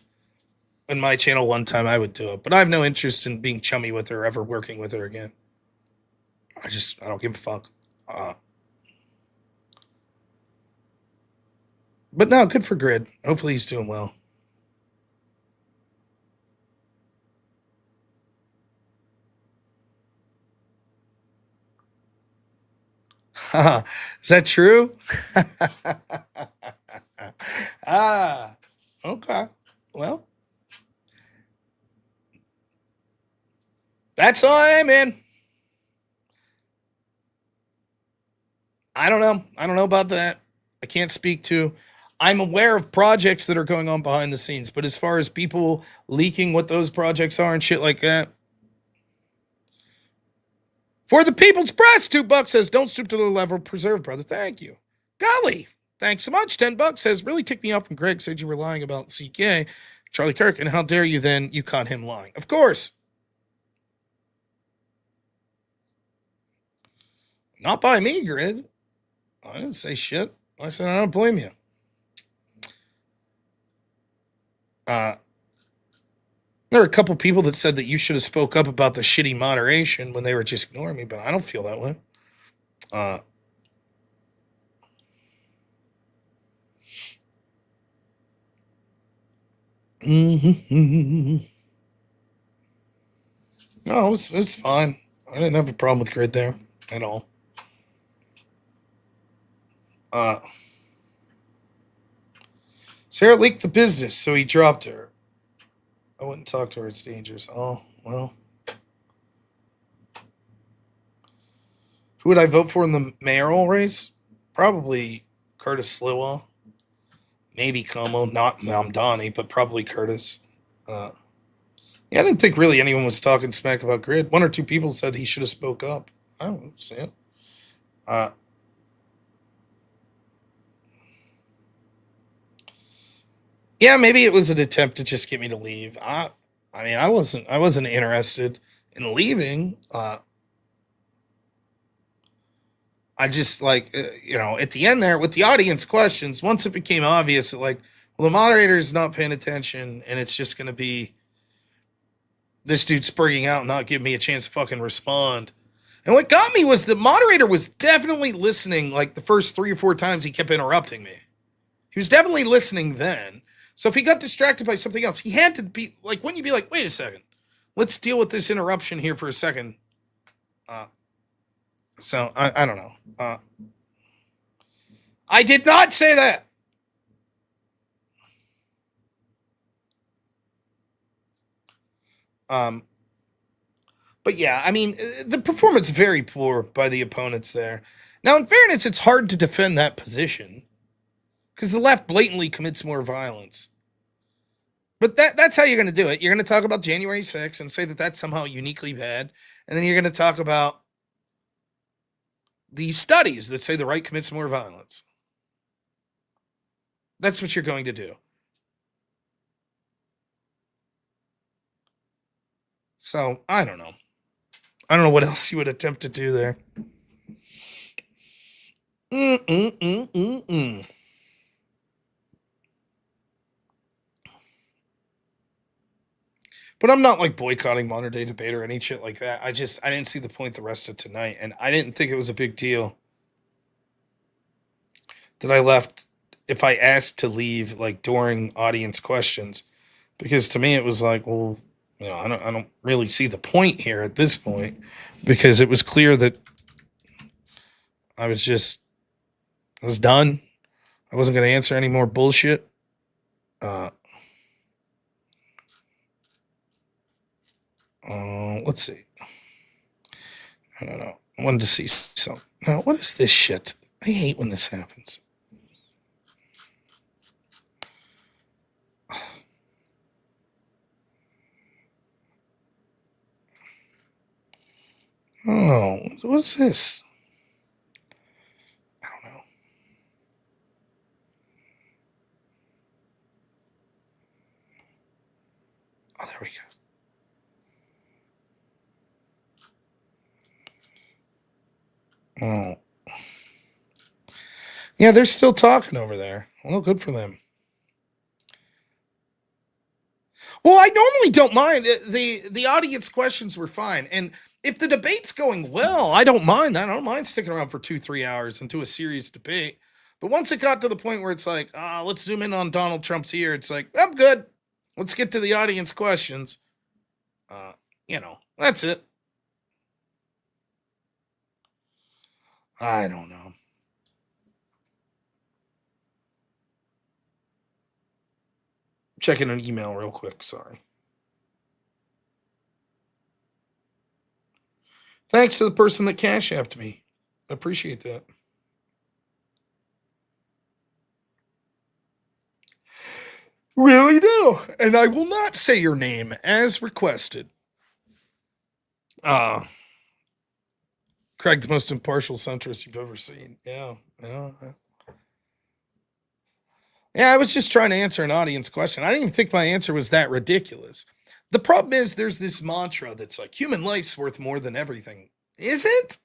in my channel one time, I would do it. But I have no interest in being chummy with her, ever working with her again. I don't give a fuck. But no, good for Grid. Hopefully he's doing well. Is that true? Okay. Well, that's all I'm in. I don't know about that. I can't speak to. I'm aware of projects that are going on behind the scenes, but as far as people leaking what those projects are and shit like that. For the People's Press, $2 says, don't stoop to the level of preserve, brother. Thank you. Golly, thanks so much. $10 says, really ticked me off when Greg said you were lying about CK, Charlie Kirk, and how dare you then you caught him lying. Of course. Not by me, Grid. I didn't say shit. I said I don't blame you. There are a couple people that said that you should have spoke up about the shitty moderation when they were just ignoring me, but I don't feel that way. No, it was fine. I didn't have a problem with Grid there at all. Sarah leaked the business, so he dropped her. I wouldn't talk to her. It's dangerous. Oh, well. Who would I vote for in the mayoral race? Probably Curtis Sliwa. Maybe Como. Not Mamdani, but probably Curtis. Yeah, I didn't think really anyone was talking smack about Grid. One or two people said he should have spoke up. I don't see it. Yeah, maybe it was an attempt to just get me to leave. I mean, I wasn't interested in leaving. I just at the end there with the audience questions, once it became obvious that well, the moderator is not paying attention and it's just going to be this dude spurging out and not giving me a chance to fucking respond. And what got me was the moderator was definitely listening the first 3 or 4 times he kept interrupting me. He was definitely listening then. So if he got distracted by something else, he had to be wouldn't you be wait a second, let's deal with this interruption here for a second. So I don't know. I did not say that. But yeah, I mean, the performance very poor by the opponents there. Now, in fairness, it's hard to defend that position because the left blatantly commits more violence. But that's how you're going to do it. You're going to talk about January 6th and say that that's somehow uniquely bad. And then you're going to talk about the studies that say the right commits more violence. That's what you're going to do. So, I don't know. I don't know what else you would attempt to do there. But I'm not like boycotting modern day debate or any shit like that. I didn't see the point the rest of tonight, and I didn't think it was a big deal that I left if I asked to leave like during audience questions, because to me it was like, well, you know, I don't really see the point here at this point, because it was clear that I was done. I wasn't going to answer any more bullshit. Let's see. I don't know. I wanted to see something. Now, what is this shit? I hate when this happens. Oh, what's this? I don't know. Oh, there we go. Oh. Yeah, they're still talking over there. Well, good for them. Well, I normally don't mind. The audience questions were fine. And if the debate's going well, I don't mind that. I don't mind sticking around for 2-3 hours into a serious debate. But once it got to the point where it's like, let's zoom in on Donald Trump's ear, it's like, I'm good. Let's get to the audience questions. That's it. I don't know. Checking an email real quick. Sorry. Thanks to the person that cash apped me. I appreciate that. Really do. And I will not say your name as requested. Craig, the most impartial centrist you've ever seen. Yeah. Yeah, I was just trying to answer an audience question. I didn't even think my answer was that ridiculous. The problem is there's this mantra that's like, human life's worth more than everything. Is it?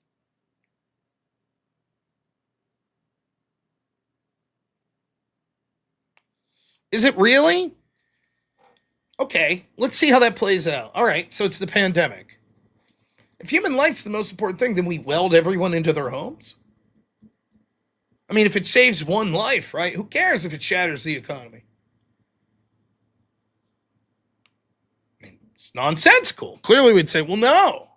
Is it really? Okay, let's see how that plays out. All right, so it's the pandemic. If human life's the most important thing, then we weld everyone into their homes? I mean, if it saves one life, right? Who cares if it shatters the economy? I mean, it's nonsensical. Clearly, we'd say, well, no.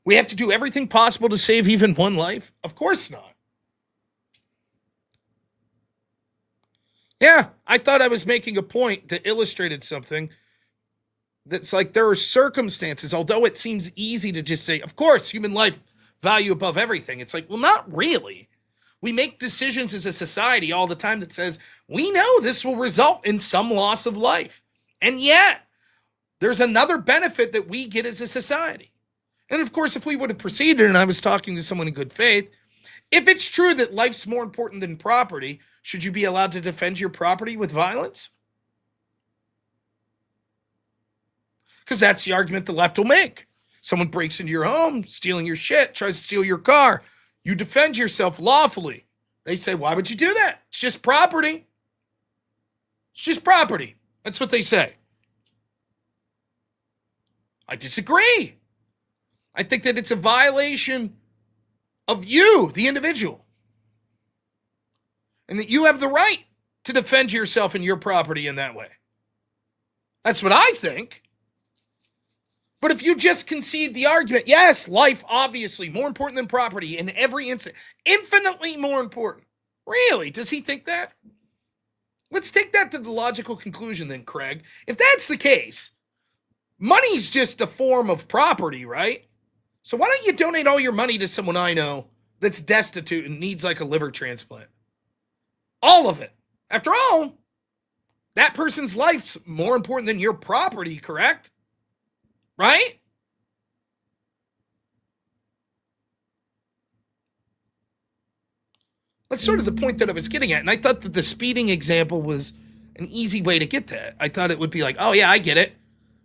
We have to do everything possible to save even one life? Of course not. Yeah, I thought I was making a point that illustrated something. That's like there are circumstances, although it seems easy to just say, of course, human life value above everything. It's like, well, not really. We make decisions as a society all the time that says, we know this will result in some loss of life. And yet, there's another benefit that we get as a society. And of course, if we would have proceeded and I was talking to someone in good faith, if it's true that life's more important than property, should you be allowed to defend your property with violence? Because that's the argument the left will make. Someone breaks into your home, stealing your shit, tries to steal your car. You defend yourself lawfully. They say, why would you do that? It's just property. It's just property. That's what they say. I disagree. I think that it's a violation of you, the individual. And that you have the right to defend yourself and your property in that way. That's what I think. But if you just concede the argument, yes, life obviously more important than property in every instant, infinitely more important. Really? Does he think that? Let's take that to the logical conclusion then, Craig. If that's the case, money's just a form of property, right? So why don't you donate all your money to someone I know that's destitute and needs like a liver transplant? All of it. After all, that person's life's more important than your property, correct? Right? That's sort of the point that I was getting at. And I thought that the speeding example was an easy way to get that. I thought it would be like, oh, yeah, I get it.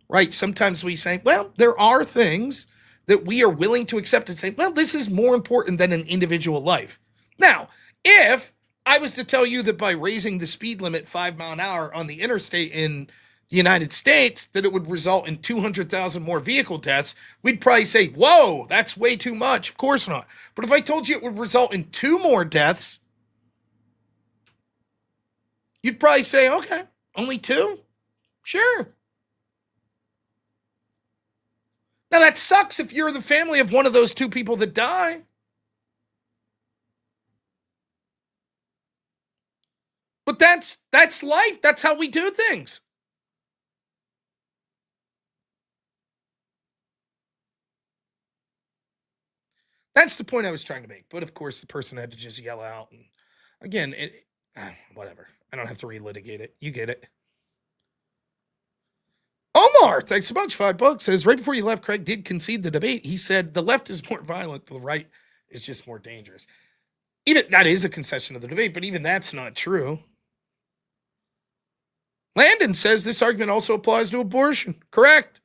Right? Sometimes we say, well, there are things that we are willing to accept and say, well, this is more important than an individual life. Now, if I was to tell you that by raising the speed limit 5 mile an hour on the interstate in the United States, that it would result in 200,000 more vehicle deaths, we'd probably say, whoa, that's way too much. Of course not. But if I told you it would result in 2 more deaths, you'd probably say, okay, only 2? Sure. Now that sucks if you're the family of one of those 2 people that die. But that's life. That's how we do things. That's the point I was trying to make. But of course, the person had to just yell out. And again, whatever. I don't have to relitigate it. You get it. Omar, thanks so much. $5 says, right before you left, Craig did concede the debate. He said the left is more violent, the right is just more dangerous. Even that is a concession of the debate, but even that's not true. Landon says this argument also applies to abortion. Correct.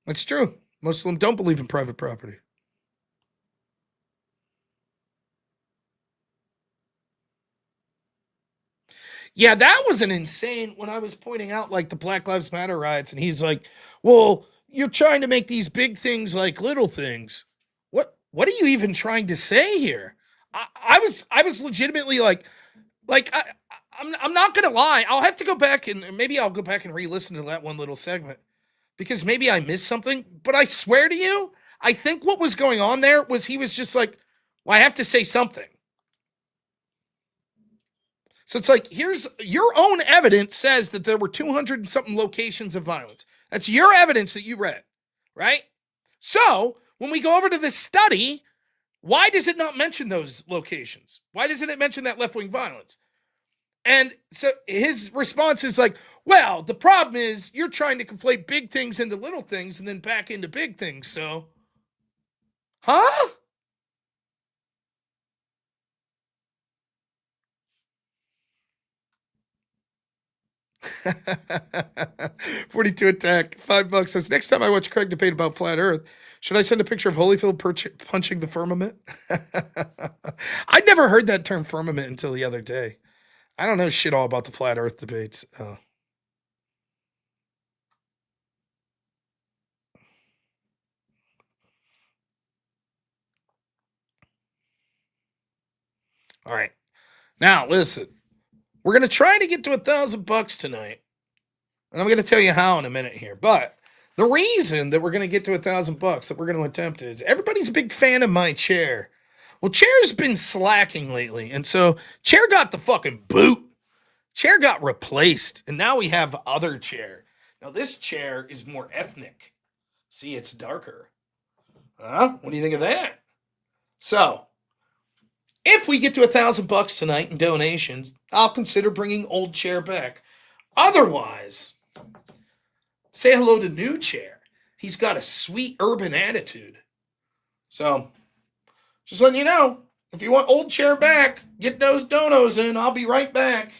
That's true. Most of them don't believe in private property. Yeah, that was an insane when I was pointing out like the Black Lives Matter riots, and he's like, well, you're trying to make these big things like little things. What are you even trying to say here? I was legitimately like I'm not gonna lie. I'll have to go back and maybe I'll go back and re-listen to that one little segment because maybe I missed something. But I swear to you, I think what was going on there was he was just like, well, I have to say something. So it's like, here's your own evidence says that there were 200 and something locations of violence. That's your evidence that you read, right? So when we go over to this study, why does it not mention those locations? Why doesn't it mention that left-wing violence? And so his response is like, well, the problem is you're trying to conflate big things into little things and then back into big things. So, huh? 42 attack, $5 says, next time I watch Craig debate about flat earth, should I send a picture of Holyfield punching the firmament? I'd never heard that term firmament until the other day. I don't know shit all about the flat earth debates. All right. Now, listen. We're going to try to get to $1,000 tonight. And I'm going to tell you how in a minute here. But the reason that we're going to get to $1,000 that we're going to attempt is everybody's a big fan of my chair. Well, Chair's been slacking lately. And so Chair got the fucking boot. Chair got replaced. And now we have other Chair. Now this chair is more ethnic. See, it's darker. Huh? What do you think of that? So, if we get to $1,000 tonight in donations, I'll consider bringing old Chair back. Otherwise, say hello to new Chair. He's got a sweet urban attitude. So, just letting you know, if you want old Chair back, get those donos in. I'll be right back.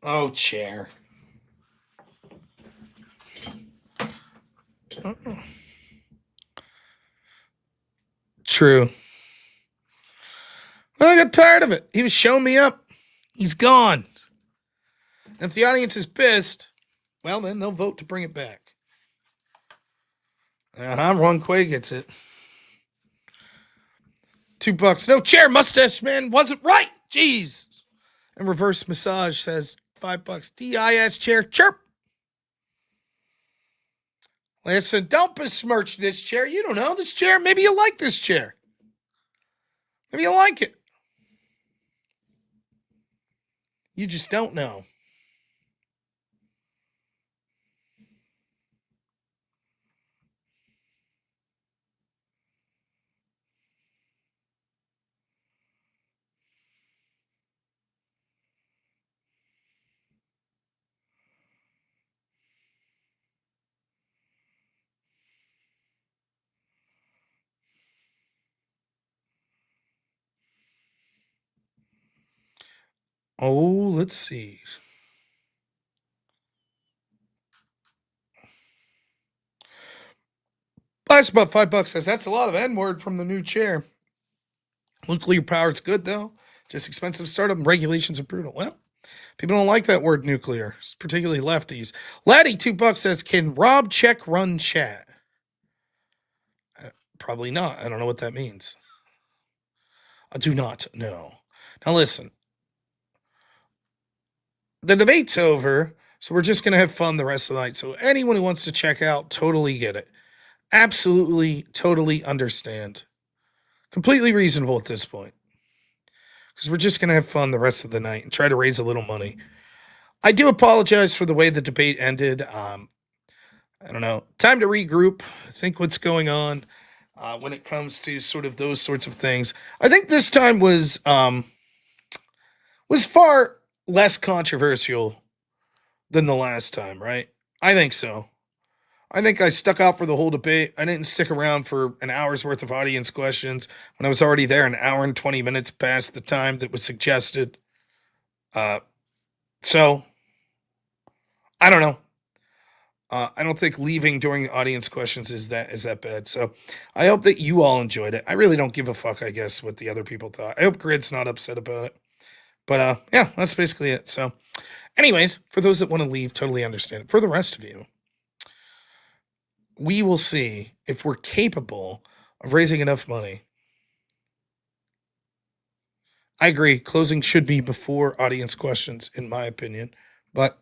Oh, Chair. true. Well, I got tired of it. He was showing me up. He's gone. And if the audience is pissed, well, then they'll vote to bring it back. Ron Quay gets it. $2. No chair, mustache man wasn't right. Jeez. And reverse massage says $5. DIS chair, chirp. Listen, don't besmirch this chair. You don't know this chair. Maybe you like this chair. Maybe you like it. You just don't know. Oh, let's see. Last about $5 says that's a lot of N-word from the new chair. Nuclear power's good though. Just expensive startup and regulations are brutal. Well, people don't like that word nuclear. It's particularly lefties. Laddie, $2 says, can Rob check run chat? Probably not. I don't know what that means. I do not know. Now listen. The debate's over, so we're just going to have fun the rest of the night. So anyone who wants to check out, totally get it. Absolutely, totally understand. Completely reasonable at this point. Because we're just going to have fun the rest of the night and try to raise a little money. I do apologize for the way the debate ended. I don't know. Time to regroup, think what's going on when it comes to sort of those sorts of things. I think this time was far less controversial than the last time, right? I think so. I think I stuck out for the whole debate. I didn't stick around for an hour's worth of audience questions when I was already there an hour and 20 minutes past the time that was suggested. So, I don't know. I don't think leaving during audience questions is that bad. So, I hope that you all enjoyed it. I really don't give a fuck, I guess, what the other people thought. I hope Grid's not upset about it. But, yeah, that's basically it. So, anyways, for those that want to leave, totally understand it. For the rest of you, we will see if we're capable of raising enough money. I agree. Closing should be before audience questions, in my opinion. But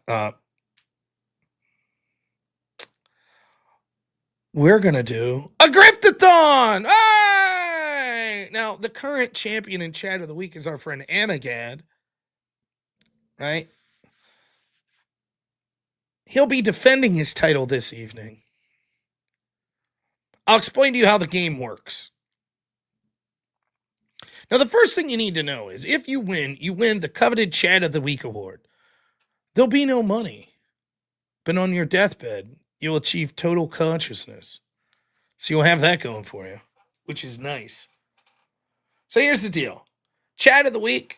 we're going to do a Gryftathon! Hey! Now, the current champion in chat of the week is our friend Amagad. Right? He'll be defending his title this evening. I'll explain to you how the game works. Now, the first thing you need to know is if you win the coveted Chat of the Week award. There'll be no money. But on your deathbed, you'll achieve total consciousness. So you'll have that going for you, which is nice. So here's the deal. Chat of the Week.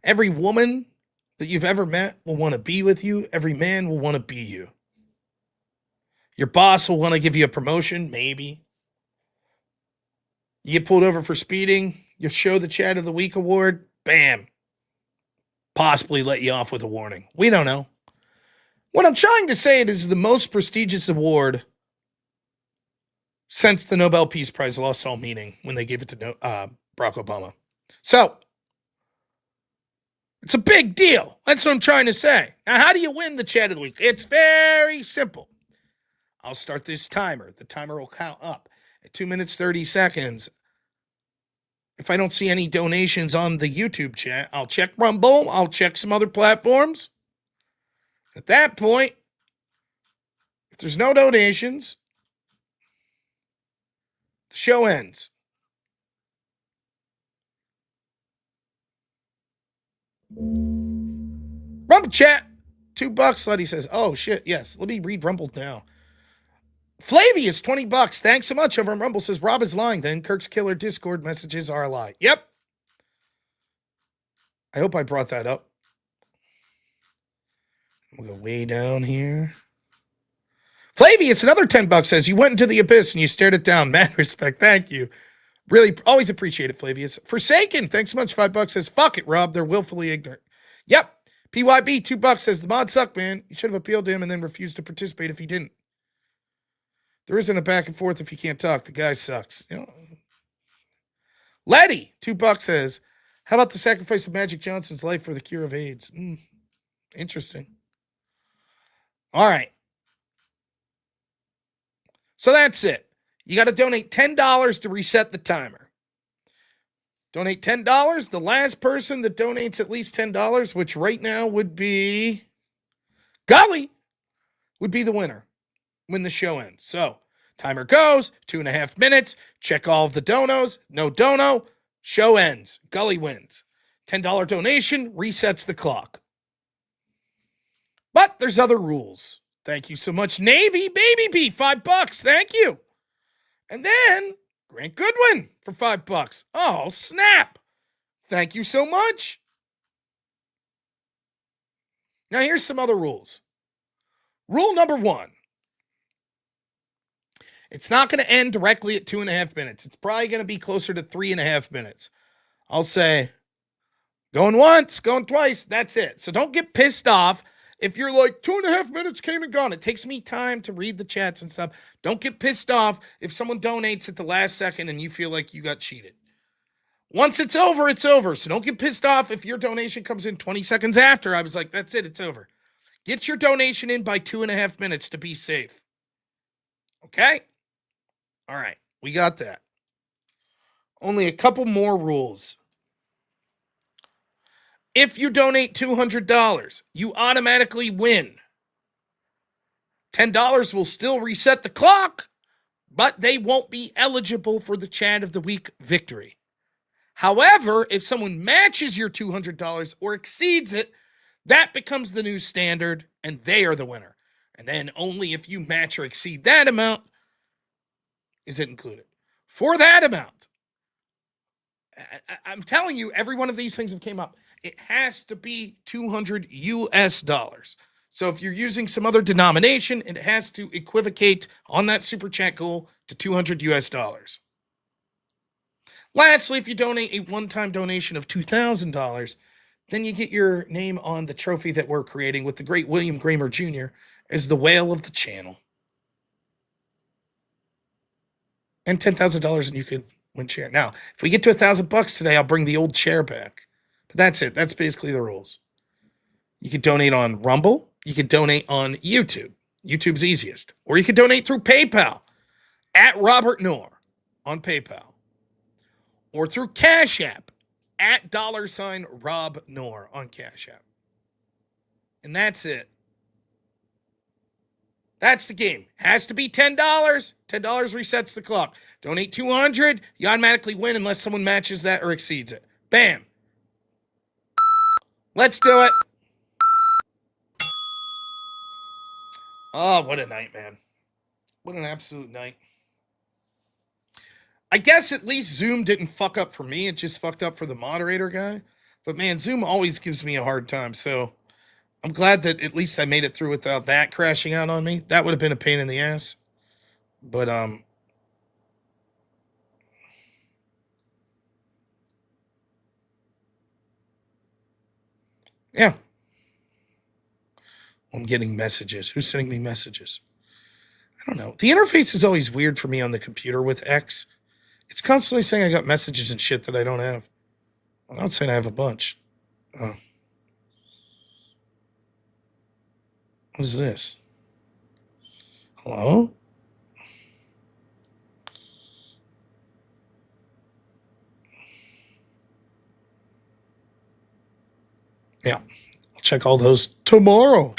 Every woman that you've ever met will want to be with you. Every man will want to be you. Your boss will want to give you a promotion, maybe. You get pulled over for speeding, you show the Chat of the Week award, bam. Possibly let you off with a warning. We don't know. What I'm trying to say is the most prestigious award since the Nobel Peace Prize lost all meaning when they gave it to Barack Obama. So, it's a big deal. That's what I'm trying to say. Now, how do you win the Chat of the Week? It's very simple. I'll start this timer. The timer will count up at 2 minutes, 30 seconds. If I don't see any donations on the YouTube chat, I'll check Rumble. I'll check some other platforms. At that point, if there's no donations, the show ends. Rumble chat, $2. Letty says, oh shit, yes. Let me read Rumble now. Flavius, $20. Thanks so much. Over on Rumble says, Rob is lying then. Kirk's killer Discord messages are a lie. Yep. I hope I brought that up. We'll go way down here. Flavius, another $10 says, you went into the abyss and you stared it down. Mad respect. Thank you. Really, always appreciate it, Flavius. Forsaken, thanks so much. $5 says, fuck it, Rob. They're willfully ignorant. Yep. PYB, $2 says, the mod sucked, man. You should have appealed to him and then refused to participate if he didn't. There isn't a back and forth if you can't talk. The guy sucks. You know. Letty, $2 says, how about the sacrifice of Magic Johnson's life for the cure of AIDS? Interesting. All right. So that's it. You got to donate $10 to reset the timer. Donate $10. The last person that donates at least $10, which right now would be Gully, would be the winner when the show ends. So timer goes, 2.5 minutes. Check all of the donos. No dono. Show ends. Gully wins. $10 donation resets the clock. But there's other rules. Thank you so much, Navy Baby B, $5. Thank you. And then Grant Goodwin for $5. Oh, snap. Thank you so much. Now here's some other rules. Rule number 1. It's not going to end directly at 2.5 minutes. It's probably going to be closer to 3.5 minutes. I'll say going once, going twice. That's it. So don't get pissed off. If you're like 2.5 minutes came and gone, it takes me time to read the chats and stuff. Don't get pissed off if someone donates at the last second and you feel like you got cheated. Once it's over, it's over. So don't get pissed off if your donation comes in 20 seconds after. I was like, that's it, it's over. Get your donation in by 2.5 minutes to be safe. Okay? All right, we got that. Only a couple more rules. If you donate $200, you automatically win. $10 will still reset the clock, but they won't be eligible for the Chat of the Week victory. However, if someone matches your $200 or exceeds it, that becomes the new standard, and they are the winner. And then only if you match or exceed that amount is it included. For that amount, I'm telling you, every one of these things that came up, it has to be $200 US. So if you're using some other denomination, it has to equivocate on that super chat goal to $200 US. Lastly, if you donate a one-time donation of $2,000, then you get your name on the trophy that we're creating with the great William Gramer Jr. as the whale of the channel. And $10,000 and you could win chair. Now, if we get to $1,000 today, I'll bring the old chair back. But that's it. That's basically the rules. You could donate on Rumble. You could donate on YouTube. YouTube's easiest. Or you could donate through PayPal at Robert Noor on PayPal. Or through Cash App at $Rob Noor on Cash App. And that's it. That's the game. Has to be $10. $10 resets the clock. Donate $200, you automatically win unless someone matches that or exceeds it. Bam. Let's do it. Oh, what a night, man. What an absolute night. I guess at least Zoom didn't fuck up for me. It just fucked up for the moderator guy. But man, Zoom always gives me a hard time. So I'm glad that at least I made it through without that crashing out on me. That would have been a pain in the ass. But yeah. I'm getting messages. Who's sending me messages? I don't know. The interface is always weird for me on the computer with X. It's constantly saying I got messages and shit that I don't have. I'm not saying I have a bunch. Oh. What is this? Hello? Yeah. I'll check all those tomorrow.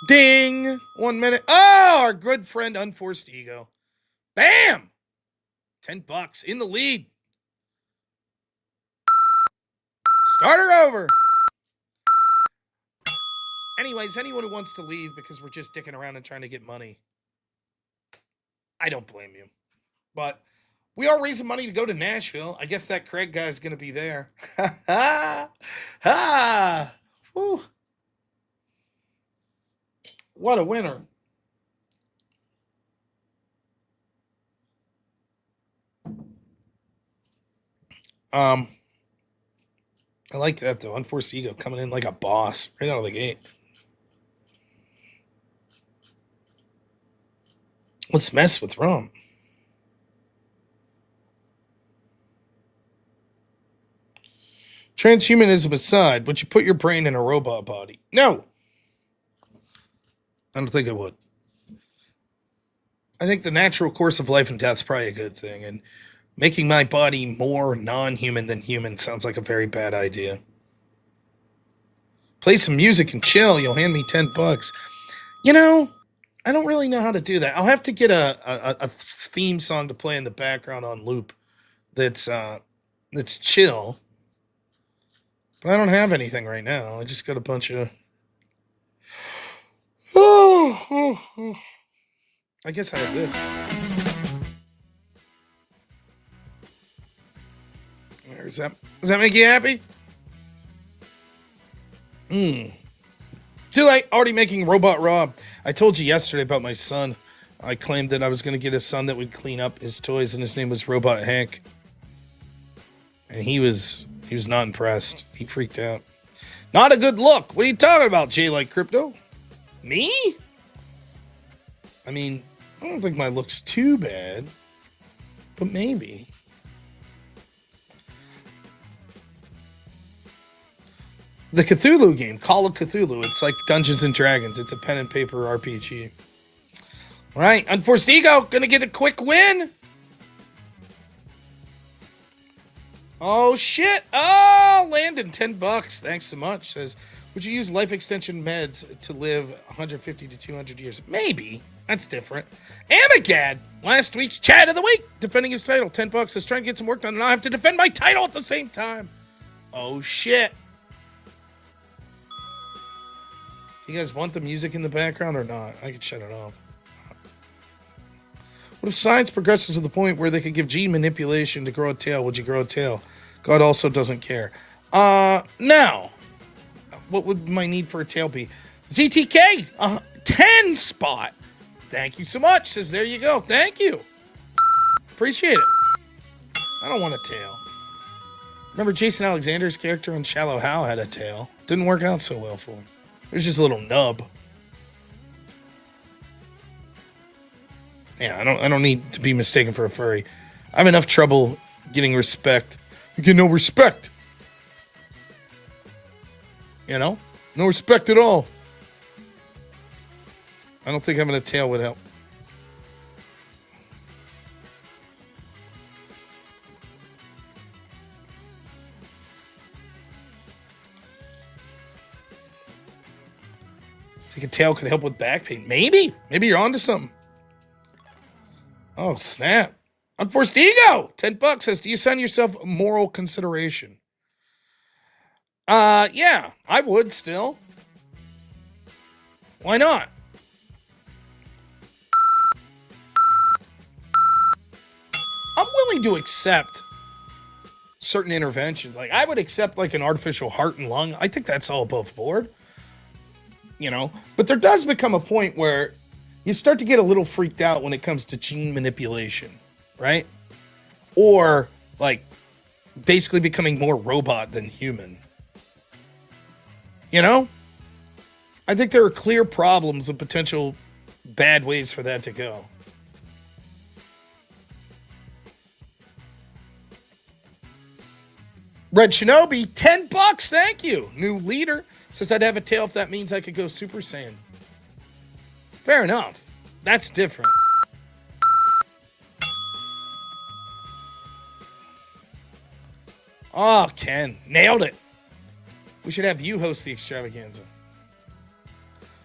Ding! 1 minute. Oh, our good friend Unforced Ego. Bam! $10 in the lead. Start her over. Anyways, anyone who wants to leave because we're just dicking around and trying to get money, I don't blame you. But we are raising money to go to Nashville. I guess that Craig guy is going to be there. Ha ha! Whew. What a winner. I like that though. Unforced ego coming in like a boss right out of the gate. Let's mess with Rum. Transhumanism aside, would you put your brain in a robot body? No. I don't think I would. I think the natural course of life and death is probably a good thing, and making my body more non-human than human sounds like a very bad idea. Play some music and chill. You'll hand me $10. You know, I don't really know how to do that. I'll have to get a theme song to play in the background on loop that's chill. But I don't have anything right now. I just got a bunch of... I guess I have this. Does that make you happy? Too late. Already making Robot Raw. I told you yesterday about my son. I claimed that I was going to get a son that would clean up his toys, and his name was Robot Hank. And he was not impressed. He freaked out. Not a good look. What are you talking about, Jay Like Crypto? Me? I mean, I don't think my look's too bad, but maybe. The Cthulhu game, Call of Cthulhu. It's like Dungeons and Dragons. It's a pen and paper RPG. All right, Unforced Ego, gonna get a quick win. Oh, shit. Oh, Landon, $10. Thanks so much. Says, would you use life extension meds to live 150 to 200 years? Maybe. That's different. Amagad, last week's chat of the week, defending his title. $10. Says, trying to get some work done, and I have to defend my title at the same time. Oh, shit. You guys want the music in the background or not? I could shut it off. What if science progresses to the point where they could give gene manipulation to grow a tail? Would you grow a tail? God also doesn't care. Now, what would my need for a tail be? ZTK, 10 spot. Thank you so much. Says, there you go. Thank you. Appreciate it. I don't want a tail. Remember Jason Alexander's character in Shallow Hal had a tail. Didn't work out so well for him. It was just a little nub. Yeah, I don't need to be mistaken for a furry. I have enough trouble getting respect. You get no respect. You know? No respect at all. I don't think having a tail would help. Think a tail could help with back pain? Maybe. Maybe you're onto something. Oh, snap. Unforced Ego, $10 says, do you send yourself moral consideration? Yeah, I would still. Why not? I'm willing to accept certain interventions. Like, I would accept like an artificial heart and lung. I think that's all above board. You know, but there does become a point where you start to get a little freaked out when it comes to gene manipulation, right? Or like basically becoming more robot than human. You know? I think there are clear problems and potential bad ways for that to go. Red Shinobi, $10, thank you. New leader. Says I'd have a tail if that means I could go Super Saiyan. Fair enough. That's different. Oh, Ken. Nailed it. We should have you host the extravaganza.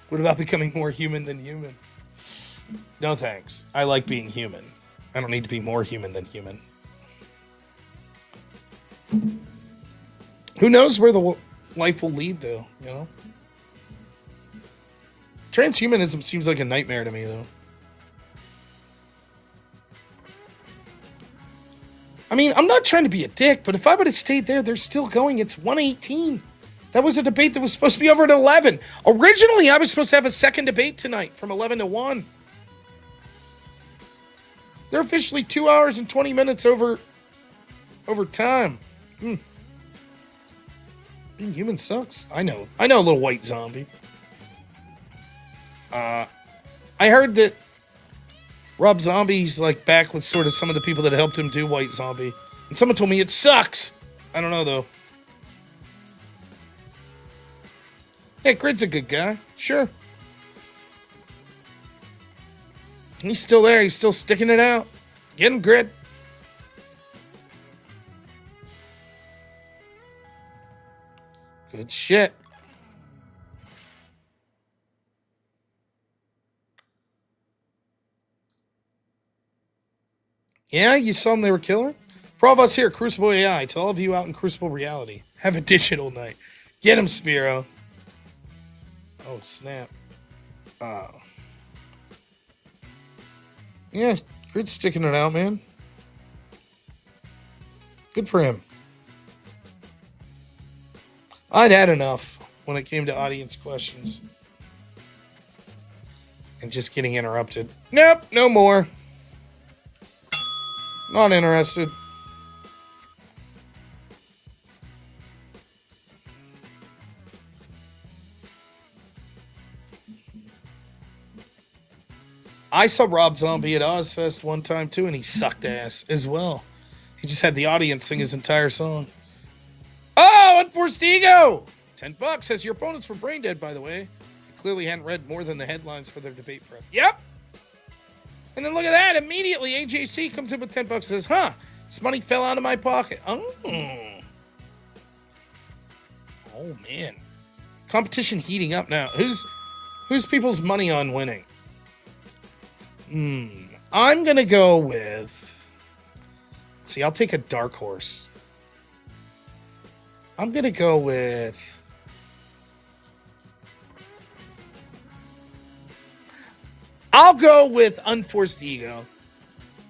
What about becoming more human than human? No thanks. I like being human. I don't need to be more human than human. Who knows where the life will lead, though, you know? Transhumanism seems like a nightmare to me, though. I mean, I'm not trying to be a dick, but if I would have stayed there, they're still going. It's 1:18. That was a debate that was supposed to be over at 11. Originally, I was supposed to have a second debate tonight from 11 to 1. They're officially 2 hours and 20 minutes over time. Being human sucks. I know a little white zombie. I heard that Rob Zombie's like back with sort of some of the people that helped him do White Zombie. And someone told me it sucks. I don't know though. Yeah, Grid's a good guy. Sure. He's still there. He's still sticking it out. Get him, Grid. Good shit. Yeah, you saw them, they were killer. For all of us here at Crucible AI, to all of you out in Crucible Reality, have a digital night. Get him, Spiro. Oh, snap. Yeah, Grid's sticking it out, man. Good for him. I'd had enough when it came to audience questions. And just getting interrupted. Nope, no more. Not interested. I saw Rob Zombie at Ozfest one time too, and he sucked ass as well. He just had the audience sing his entire song. Oh, Unforced Ego! $10 says your opponents were brain dead, by the way. They clearly hadn't read more than the headlines for their debate prep. Yep. And then look at that. Immediately, AJC comes in with $10 and says, huh, this money fell out of my pocket. Oh, man. Competition heating up now. Who's people's money on winning? I'm going to go with... Let's see, I'll take a dark horse. I'm going to go with... I'll go with Unforced Ego.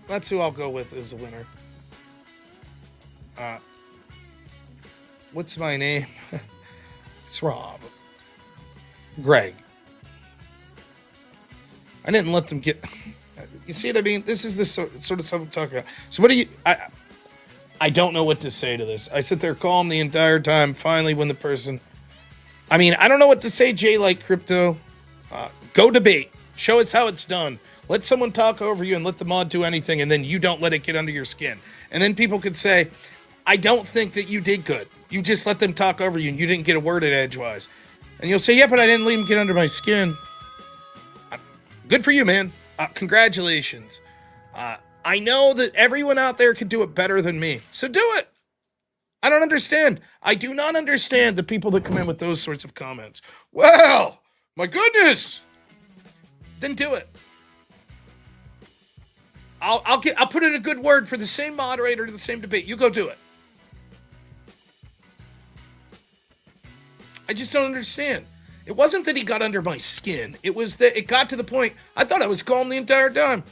That's who I'll go with as the winner. What's my name? It's Rob. Greg. I didn't let them get... You see what I mean? This is the sort of stuff I'm talking about. So what do you... I don't know what to say to this. I sit there calm the entire time. Finally, when the person... I mean, I don't know what to say, Jay like Crypto. Go debate. Show us how it's done. Let someone talk over you and let the mod do anything, and then you don't let it get under your skin. And then people could say, I don't think that you did good. You just let them talk over you, and you didn't get a word in edgewise. And you'll say, yeah, but I didn't let him get under my skin. Good for you, man. Congratulations. I know that everyone out there could do it better than me. So do it. I don't understand. I do not understand the people that come in with those sorts of comments. Well, my goodness. Then do it. I'll put in a good word for the same moderator to the same debate. You go do it. I just don't understand. It wasn't that he got under my skin. It was that it got to the point, I thought I was calm the entire time.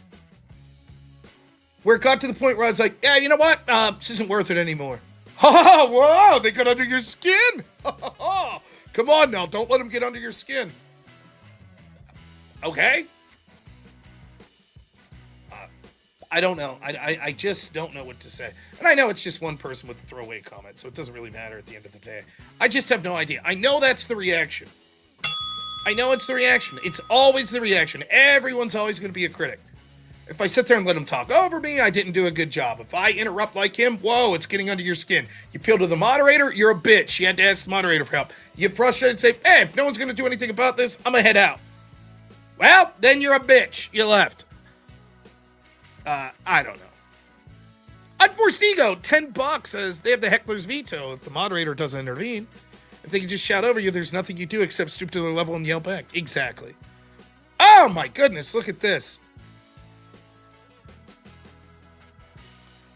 Where it got to the point where I was like, yeah, you know what? This isn't worth it anymore. Oh, wow, they got under your skin. Come on now, don't let them get under your skin. Okay? I don't know. I just don't know what to say. And I know it's just one person with a throwaway comment, so it doesn't really matter at the end of the day. I just have no idea. I know that's the reaction. I know it's the reaction. It's always the reaction. Everyone's always going to be a critic. If I sit there and let him talk over me, I didn't do a good job. If I interrupt like him, whoa, it's getting under your skin. You appeal to the moderator, you're a bitch. You had to ask the moderator for help. You get frustrated and say, hey, if no one's going to do anything about this, I'm going to head out. Well, then you're a bitch. You left. I don't know. Unforced Ego, $10 says they have the heckler's veto if the moderator doesn't intervene. If they can just shout over you, there's nothing you do except stoop to their level and yell back. Exactly. Oh my goodness, look at this.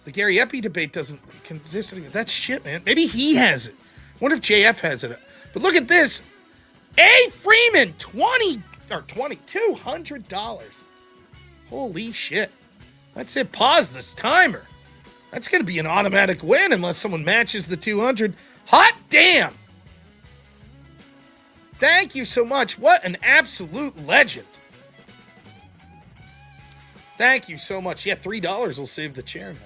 The Gary Epi debate doesn't consist anymore. That's shit, man. Maybe he has it. I wonder if JF has it. But look at this. A. Freeman, $200. Holy shit. That's it. Pause this timer. That's going to be an automatic win unless someone matches the 200. Hot damn. Thank you so much. What an absolute legend. Thank you so much. Yeah, $3 will save the chair now.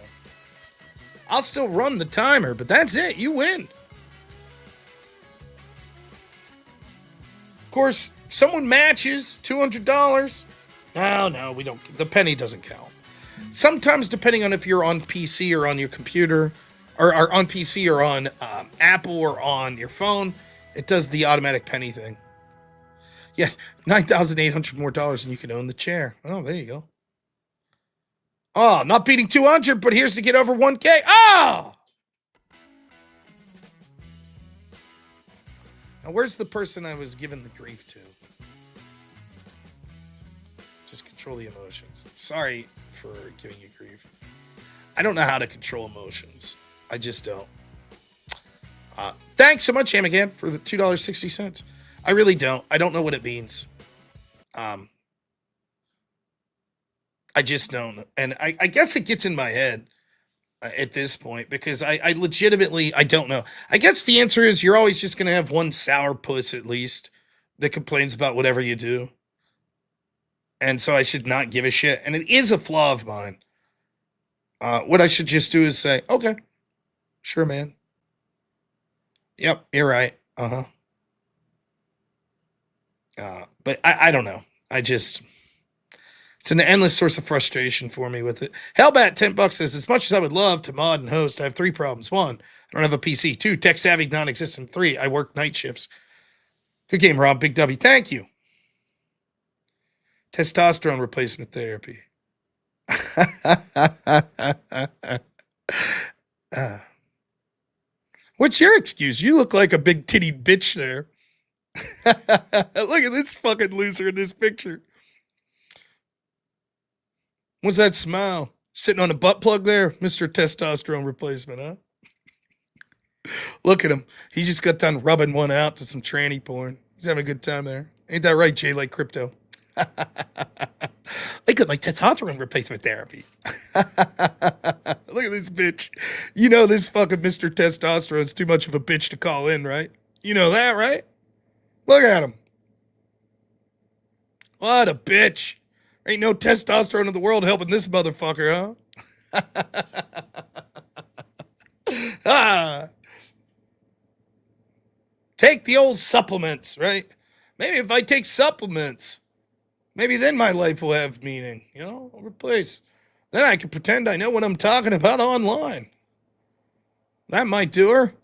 I'll still run the timer, but that's it. You win. Of course, if someone matches $200. No, we don't. The penny doesn't count. Sometimes, depending on if you're on PC or on your computer, or on PC or on Apple or on your phone, it does the automatic penny thing. Yes, $9,800 more and you can own the chair. Oh, there you go. Oh, not beating 200, but here's to get over 1K. Ah! Now, where's the person I was giving the grief to? Just control the emotions. Sorry for giving you grief. I don't know how to control emotions. I just don't. Thanks so much, Amagan, for the $2.60. I really don't. I don't know what it means. I just don't. And I guess it gets in my head at this point because I legitimately, I don't know. I guess the answer is you're always just going to have one sourpuss at least that complains about whatever you do. And so I should not give a shit. And it is a flaw of mine. What I should just do is say, okay, sure, man. Yep, you're right. But I don't know. It's an endless source of frustration for me with it. Hellbat, $10 says, as much as I would love to mod and host, I have 3 problems. 1, I don't have a PC. 2, tech savvy, non-existent. 3, I work night shifts. Good game, Rob. Big W. Thank you. Testosterone replacement therapy. What's your excuse? You look like a big titty bitch there. Look at this fucking loser in this picture. What's that smile? Sitting on a butt plug there? Mr. Testosterone replacement, huh? Look at him. He just got done rubbing one out to some tranny porn. He's having a good time there. Ain't that right, Jay like crypto? I got my testosterone replacement therapy. Look at this bitch. You know this fucking Mr. Testosterone's too much of a bitch to call in, right? You know that, right? Look at him. What a bitch. Ain't no testosterone in the world helping this motherfucker, huh? Take the old supplements, right? Maybe if I take supplements, maybe then my life will have meaning, you know, replace. Then I can pretend I know what I'm talking about online. That might do her.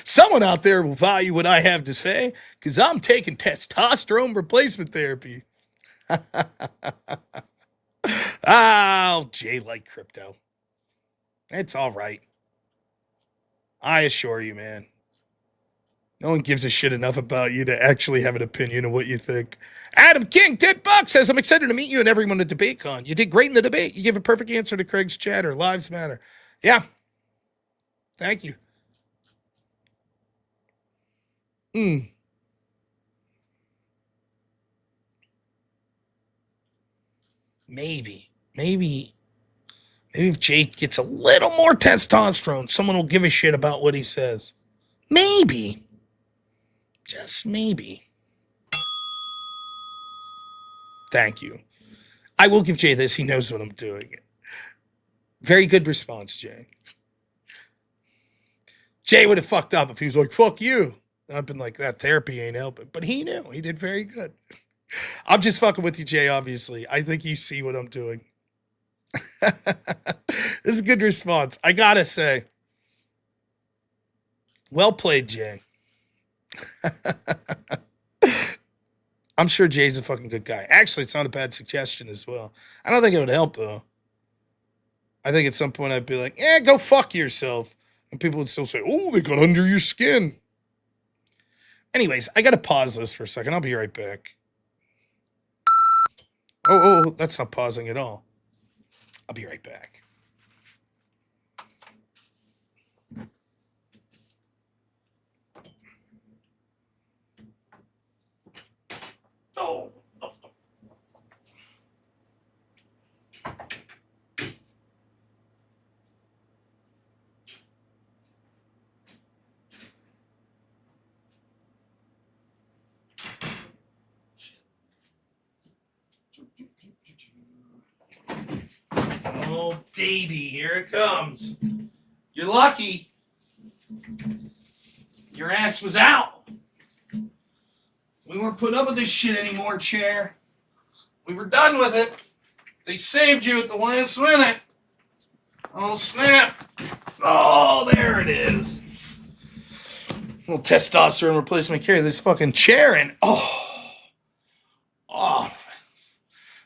Someone out there will value what I have to say because I'm taking testosterone replacement therapy. Oh, Jay like crypto. It's all right. I assure you, man. No one gives a shit enough about you to actually have an opinion of what you think. Adam King, $10 says, I'm excited to meet you and everyone at DebateCon. You did great in the debate. You gave a perfect answer to Craig's chatter. Lives matter. Yeah. Thank you. Maybe if Jake gets a little more testosterone, someone will give a shit about what he says. Maybe. Just maybe. Thank you. I will give Jay this. He knows what I'm doing. Very good response, Jay. Jay would have fucked up if he was like, fuck you. I've been like, that therapy ain't helping. But he knew. He did very good. I'm just fucking with you, Jay, obviously. I think you see what I'm doing. This is a good response. I gotta say. Well played, Jay. I'm sure Jay's a fucking good guy. Actually, it's not a bad suggestion as well. I don't think it would help, though. I think at some point I'd be like, go fuck yourself. And people would still say, oh, they got under your skin. Anyways, I gotta pause this for a second. I'll be right back. Oh, that's not pausing at all. I'll be right back. Oh. Oh, baby, here it comes. You're lucky. Your ass was out. We weren't putting up with this shit anymore, chair. We were done with it. They saved you at the last minute. Oh, snap. Oh, there it is. Little testosterone replacement carry this fucking chair and oh,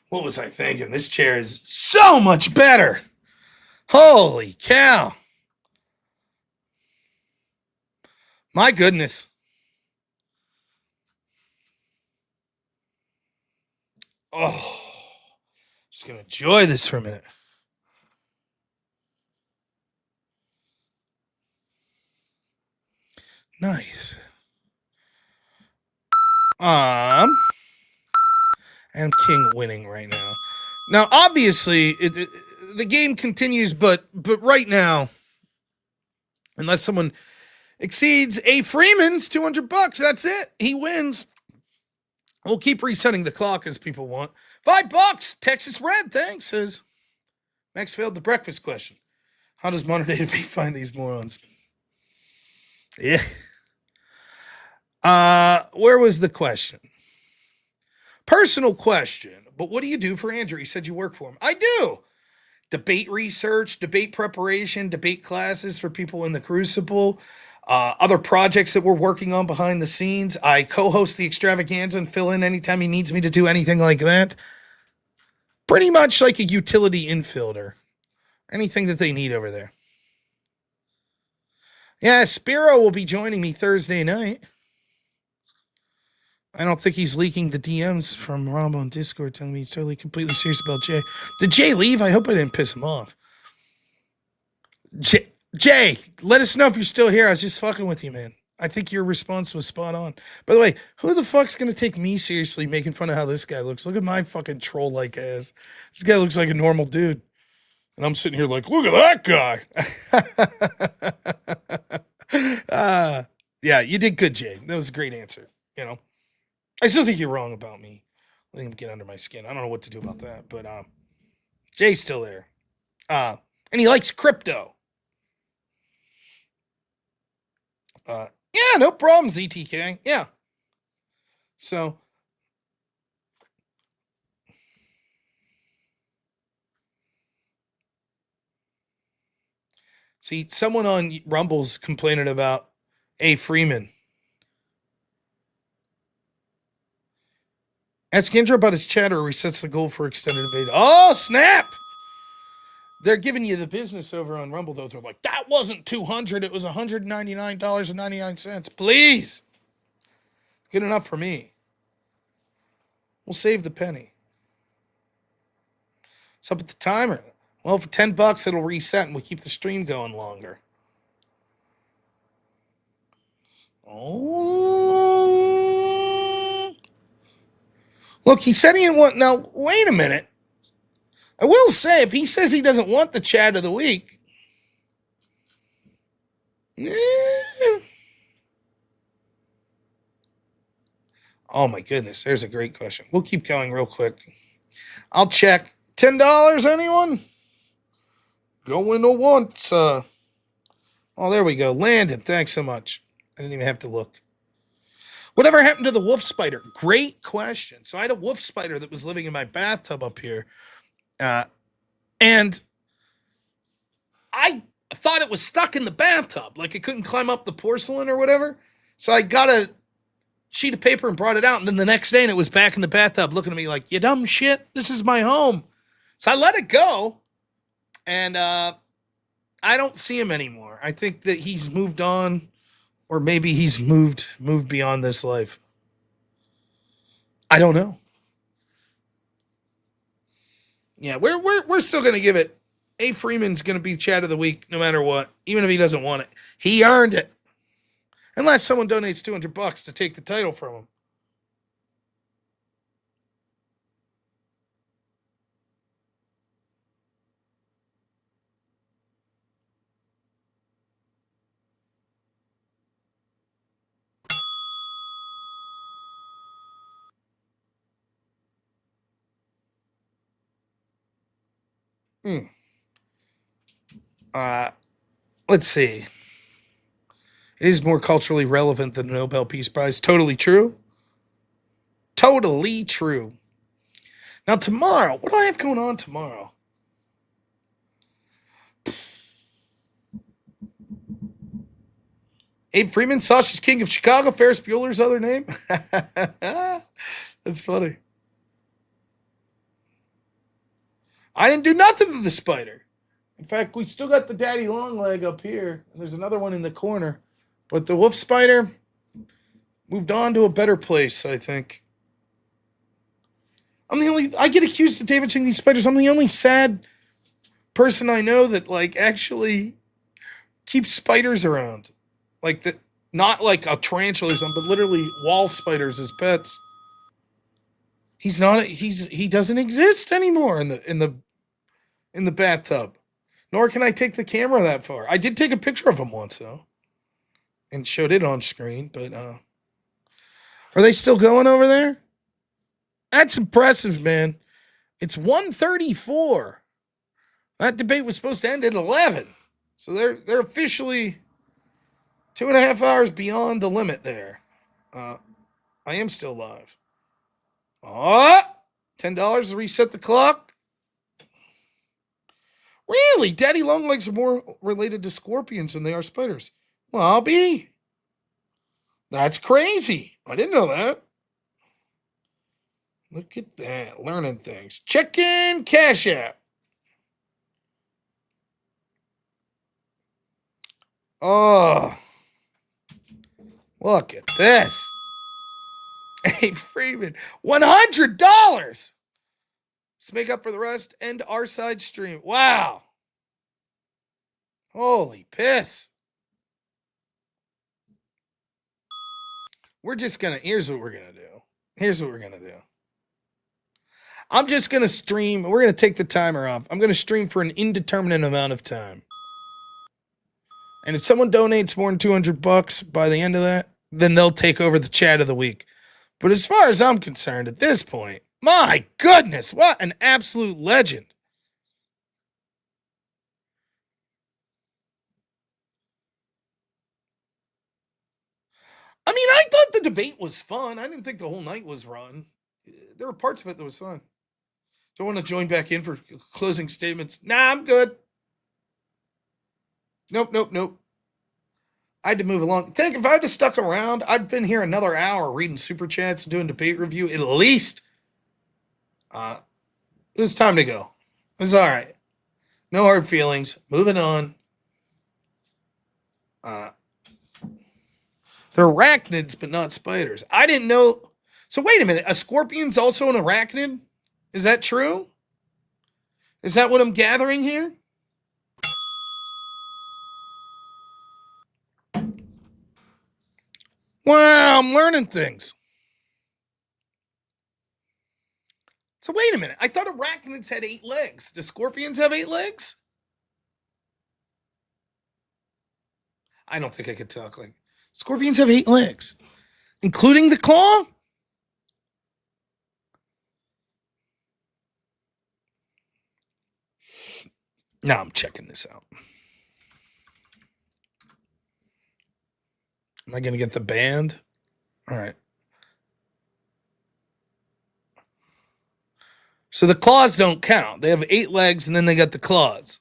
what was I thinking? This chair is so much better. Holy cow. My goodness. Oh, just gonna enjoy this for a minute. Nice. And king winning right now. Now, obviously, the game continues, but right now, unless someone exceeds A. Freeman's $200, that's it. He wins. We'll keep resetting the clock as people want. $5. Texas Red, thanks. Says Max failed the breakfast question. How does modern day debate find these morons? Yeah. Where was the question? Personal question. But what do you do for Andrew? He said you work for him. I do. Debate research, debate preparation, debate classes for people in the Crucible, other projects that we're working on behind the scenes. I co-host the Extravaganza and fill in anytime he needs me to do anything like that. Pretty much like a utility infielder. Anything that they need over there. Yeah, Spiro will be joining me Thursday night. I don't think he's leaking the DMs from Rob on Discord telling me he's totally completely serious about Jay. Did Jay leave? I hope I didn't piss him off. Jay, let us know if you're still here. I was just fucking with you, man. I think your response was spot on. By the way, who the fuck's going to take me seriously making fun of how this guy looks? Look at my fucking troll-like ass. This guy looks like a normal dude. And I'm sitting here like, look at that guy. Yeah, you did good, Jay. That was a great answer. You know, I still think you're wrong about me. I think I'm getting under my skin. I don't know what to do about that, but Jay's still there. And he likes crypto. Yeah, no problem, ZTK. Yeah. So see, someone on Rumble's complaining about A. Freeman. Ask Andrew about his chatter resets the goal for extended debate. Oh, snap! They're giving you the business over on Rumble, though. They're like, that wasn't $200. It was $199.99. Please. Good enough for me. We'll save the penny. What's up with the timer? Well, for $10, it'll reset and we keep the stream going longer. Oh. Look, he said he didn't want... Now, wait a minute. I will say, if he says he doesn't want the chat of the week... Oh, my goodness. There's a great question. We'll keep going real quick. I'll check. $10, anyone? Going to once. Oh, there we go. Landon, thanks so much. I didn't even have to look. Whatever happened to the wolf spider? Great question. So I had a wolf spider that was living in my bathtub up here. And I thought it was stuck in the bathtub. Like it couldn't climb up the porcelain or whatever. So I got a sheet of paper and brought it out. And then the next day, and it was back in the bathtub looking at me like, you dumb shit. This is my home. So I let it go. And I don't see him anymore. I think that he's moved on. Or maybe he's moved beyond this life. I don't know. Yeah, we're still gonna give it. A. Freeman's gonna be chat of the week no matter what, even if he doesn't want it. He earned it. Unless someone donates $200 to take the title from him. Let's see. It is more culturally relevant than the Nobel Peace Prize. Totally true. Totally true. Now, tomorrow, what do I have going on tomorrow? Abe Freeman, Sausage King of Chicago, Ferris Bueller's other name. That's funny. I didn't do nothing to the spider. In fact, we still got the daddy long leg up here, and there's another one in the corner. But the wolf spider moved on to a better place, I think. I get accused of damaging these spiders. I'm the only sad person I know that actually keeps spiders around. Not like a tarantula or something, but literally wall spiders as pets. He doesn't exist anymore in the bathtub. Nor can I take the camera that far. I did take a picture of him once though. And showed it on screen, but are they still going over there? That's impressive, man. It's 1:34. That debate was supposed to end at 11. So they're officially 2.5 hours beyond the limit there. I am still live. $10 to reset the clock. Really? Daddy longlegs are more related to scorpions than they are spiders. Well, I'll be. That's crazy. I didn't know that. Look at that. Learning things. Check in Cash App. Oh. Look at this. Hey, Freeman. $100. Let's make up for the rest. End our side stream. Wow. Holy piss. Here's what we're going to do. I'm just going to stream. We're going to take the timer off. I'm going to stream for an indeterminate amount of time. And if someone donates more than $200 by the end of that, then they'll take over the chat of the week. But as far as I'm concerned at this point, my goodness, what an absolute legend. I mean, I thought the debate was fun. I didn't think the whole night was run. There were parts of it that was fun. Do I want to join back in for closing statements? Nah, I'm good. Nope. I had to move along. Think if I had stuck around, I'd been here another hour reading super chats and doing debate review at least. It was time to go. It was all right. No hard feelings. Moving on. They're arachnids, but not spiders. I didn't know. So wait a minute. A scorpion's also an arachnid? Is that true? Is that what I'm gathering here? Wow, I'm learning things. So wait a minute. I thought arachnids had 8 legs. Do scorpions have 8 legs? I don't think I could talk like scorpions have 8 legs, including the claw. Now I'm checking this out. Am I going to get the band? All right. So the claws don't count. They have 8 legs and then they got the claws.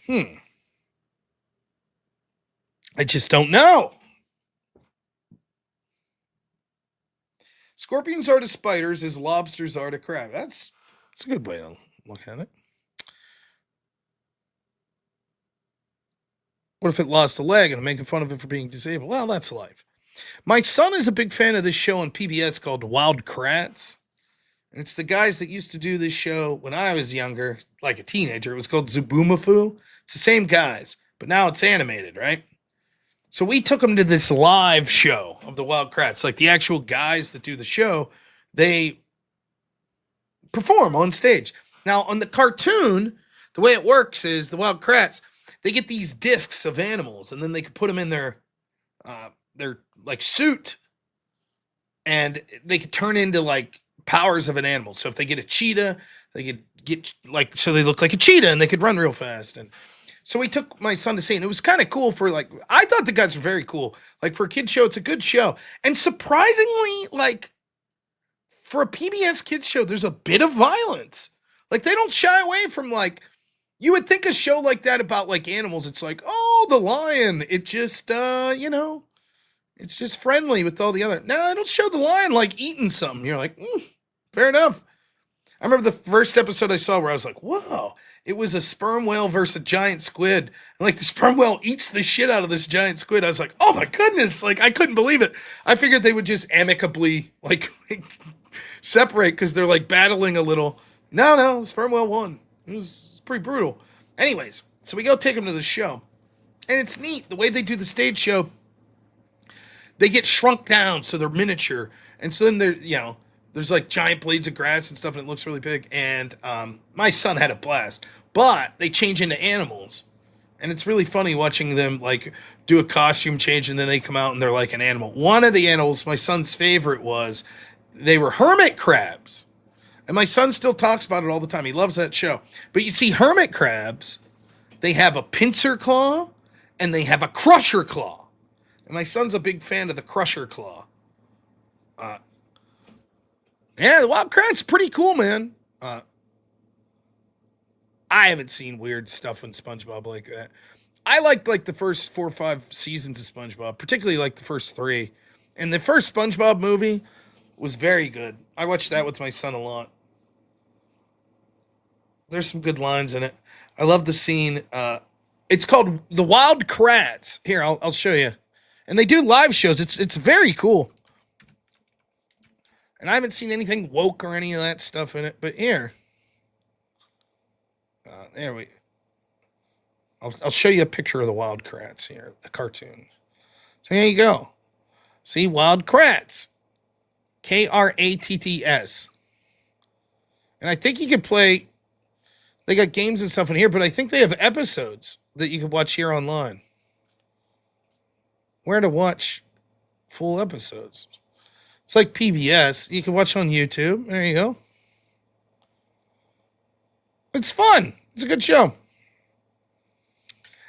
I just don't know. Scorpions are to spiders as lobsters are to crab. That's a good way to look at it. What if it lost a leg and I'm making fun of it for being disabled? Well, that's life. My son is a big fan of this show on PBS called Wild Kratts. And it's the guys that used to do this show when I was younger, like a teenager. It was called Zubumafu. It's the same guys, but now it's animated, right? So we took them to this live show of the Wild Kratts. Like the actual guys that do the show, they perform on stage. Now, on the cartoon, the way it works is the Wild Kratts, they get these discs of animals, and then they can put them in their like suit, and they could turn into like powers of an animal. So if they get a cheetah, they could get like, so they look like a cheetah and they could run real fast. And so we took my son to see it, and it was kind of cool for like, I thought the guys were very cool. Like for a kid show, it's a good show. And surprisingly, like for a PBS kid show, there's a bit of violence. Like they don't shy away from like, you would think a show like that about like animals, it's like, oh, the lion. It just, you know, it's just friendly with all the other. No, I don't show the lion like eating something. You're like, fair enough. I remember the first episode I saw where I was like, whoa, it was a sperm whale versus a giant squid. And like the sperm whale eats the shit out of this giant squid. I was like, oh my goodness. Like I couldn't believe it. I figured they would just amicably like separate because they're like battling a little. No, the sperm whale won. It was pretty brutal. Anyways, so we go take them to the show. And it's neat. The way they do the stage show, they get shrunk down so they're miniature. And so then they're, you know, there's like giant blades of grass and stuff, and it looks really big. And my son had a blast. But they change into animals. And it's really funny watching them like do a costume change, and then they come out and they're like an animal. One of the animals, my son's favorite, was they were hermit crabs. And my son still talks about it all the time. He loves that show. But you see, hermit crabs, they have a pincer claw and they have a crusher claw. And my son's a big fan of the crusher claw. Yeah, the wild crab's pretty cool, man. I haven't seen weird stuff in SpongeBob like that. I liked like the first 4 or 5 seasons of SpongeBob, particularly like the first 3. And the first SpongeBob movie was very good. I watched that with my son a lot. There's some good lines in it. I love the scene. It's called The Wild Kratts. Here, I'll show you. And they do live shows. It's very cool. And I haven't seen anything woke or any of that stuff in it. But here. I'll show you a picture of the Wild Kratts here. The cartoon. So there you go. See, Wild Kratts. Kratts. And I think you could play. They got games and stuff in here, but I think they have episodes that you can watch here online. Where to watch full episodes? It's like PBS. You can watch on YouTube. There you go. It's fun. It's a good show.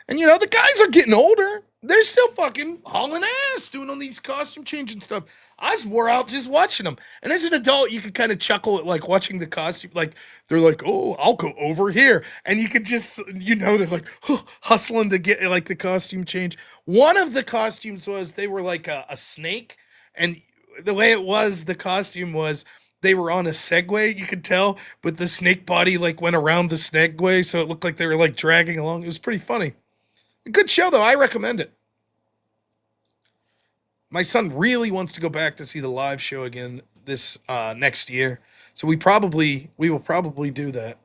And you know, the guys are getting older. They're still fucking hauling ass doing all these costume changing stuff. I was wore out just watching them. And as an adult, you could kind of chuckle at like watching the costume. Like they're like, oh, I'll go over here. And you could just, you know, they're like hustling to get like the costume change. One of the costumes was they were like a snake. And the way it was, the costume was they were on a Segway, you could tell. But the snake body like went around the Segway. So it looked like they were like dragging along. It was pretty funny. A good show, though. I recommend it. My son really wants to go back to see the live show again this next year. So we will probably do that.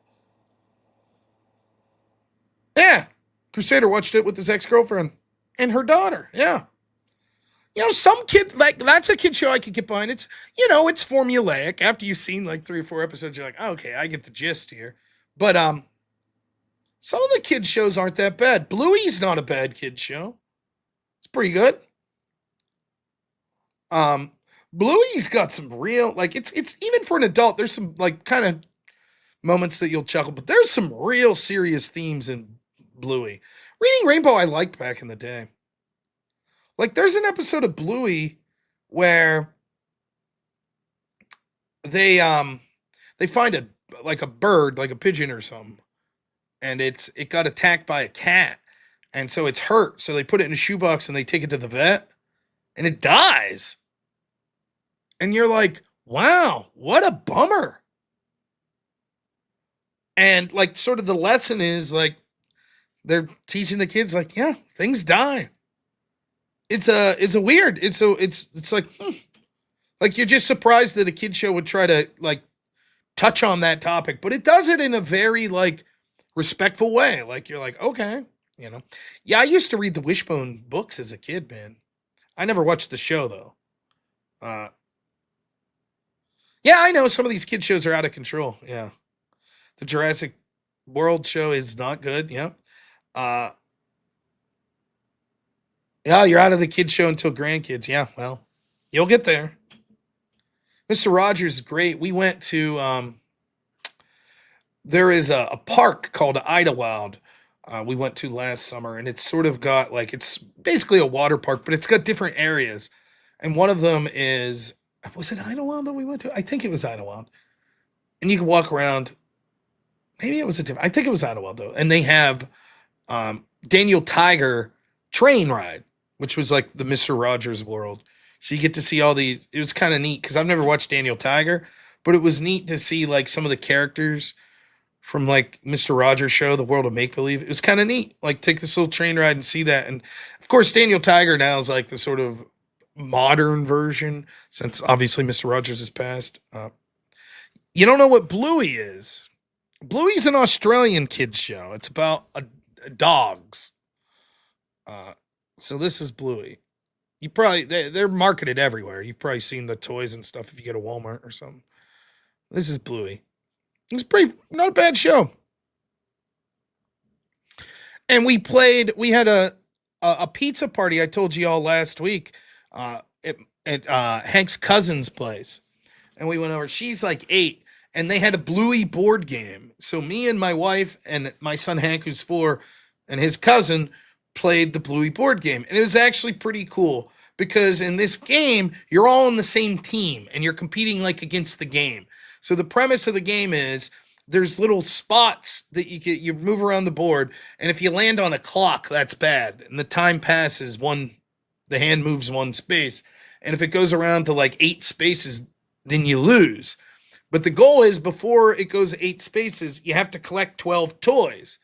Yeah. Crusader watched it with his ex-girlfriend and her daughter. Yeah. You know, some kid, like, that's a kid show I could get behind. It's, you know, it's formulaic. After you've seen like 3 or 4 episodes, you're like, oh, okay, I get the gist here. But some of the kid shows aren't that bad. Bluey's not a bad kid show. It's pretty good. Bluey's got some real, like, it's even for an adult, there's some like kind of moments that you'll chuckle, but there's some real serious themes in Bluey. Reading Rainbow I liked back in the day. Like there's an episode of Bluey where they find a bird, like a pigeon or something. And it got attacked by a cat. And so it's hurt. So they put it in a shoebox and they take it to the vet. And it dies. And you're like, wow, what a bummer. And like sort of the lesson is like they're teaching the kids like, yeah, things die. It's like like you're just surprised that a kid show would try to like touch on that topic, but it does it in a very like respectful way. Like you're like, okay, you know. Yeah, I used to read the Wishbone books as a kid, man. I never watched the show though. Yeah, I know some of these kid shows are out of control. Yeah. The Jurassic World show is not good. Yeah. Yeah, you're out of the kid show until grandkids. Yeah, well, you'll get there. Mr. Rogers is great. We went to there is a park called Idlewild we went to last summer, and it's sort of got like it's basically a water park, but it's got different areas, and one of them is was it Idlewild that we went to? I think it was Idlewild, and you can walk around. Maybe it was a different. I think it was Idlewild though, and they have Daniel Tiger train ride, which was like the Mr. Rogers world. So you get to see all these. It was kind of neat because I've never watched Daniel Tiger, but it was neat to see like some of the characters from like Mr. Rogers show, The World of Make Believe. It was kind of neat. Like take this little train ride and see that. And of course, Daniel Tiger now is like the sort of modern version since obviously Mr. Rogers has passed. You don't know what Bluey is. Bluey's an Australian kids show. It's about dogs. So this is Bluey. You probably they're marketed everywhere. You've probably seen the toys and stuff if you go to Walmart or something. This is Bluey. It's pretty not a bad show. And we had a pizza party I told you all last week at Hank's cousin's place. And we went over. She's like 8, and they had a Bluey board game. So me and my wife and my son Hank, who's 4, and his cousin played the Bluey board game. And it was actually pretty cool because in this game, you're all on the same team and you're competing like against the game. So the premise of the game is there's little spots that you move around the board. And if you land on a clock, that's bad. And the time passes the hand moves 1 space. And if it goes around to like 8 spaces, then you lose. But the goal is before it goes 8 spaces, you have to collect 12 toys.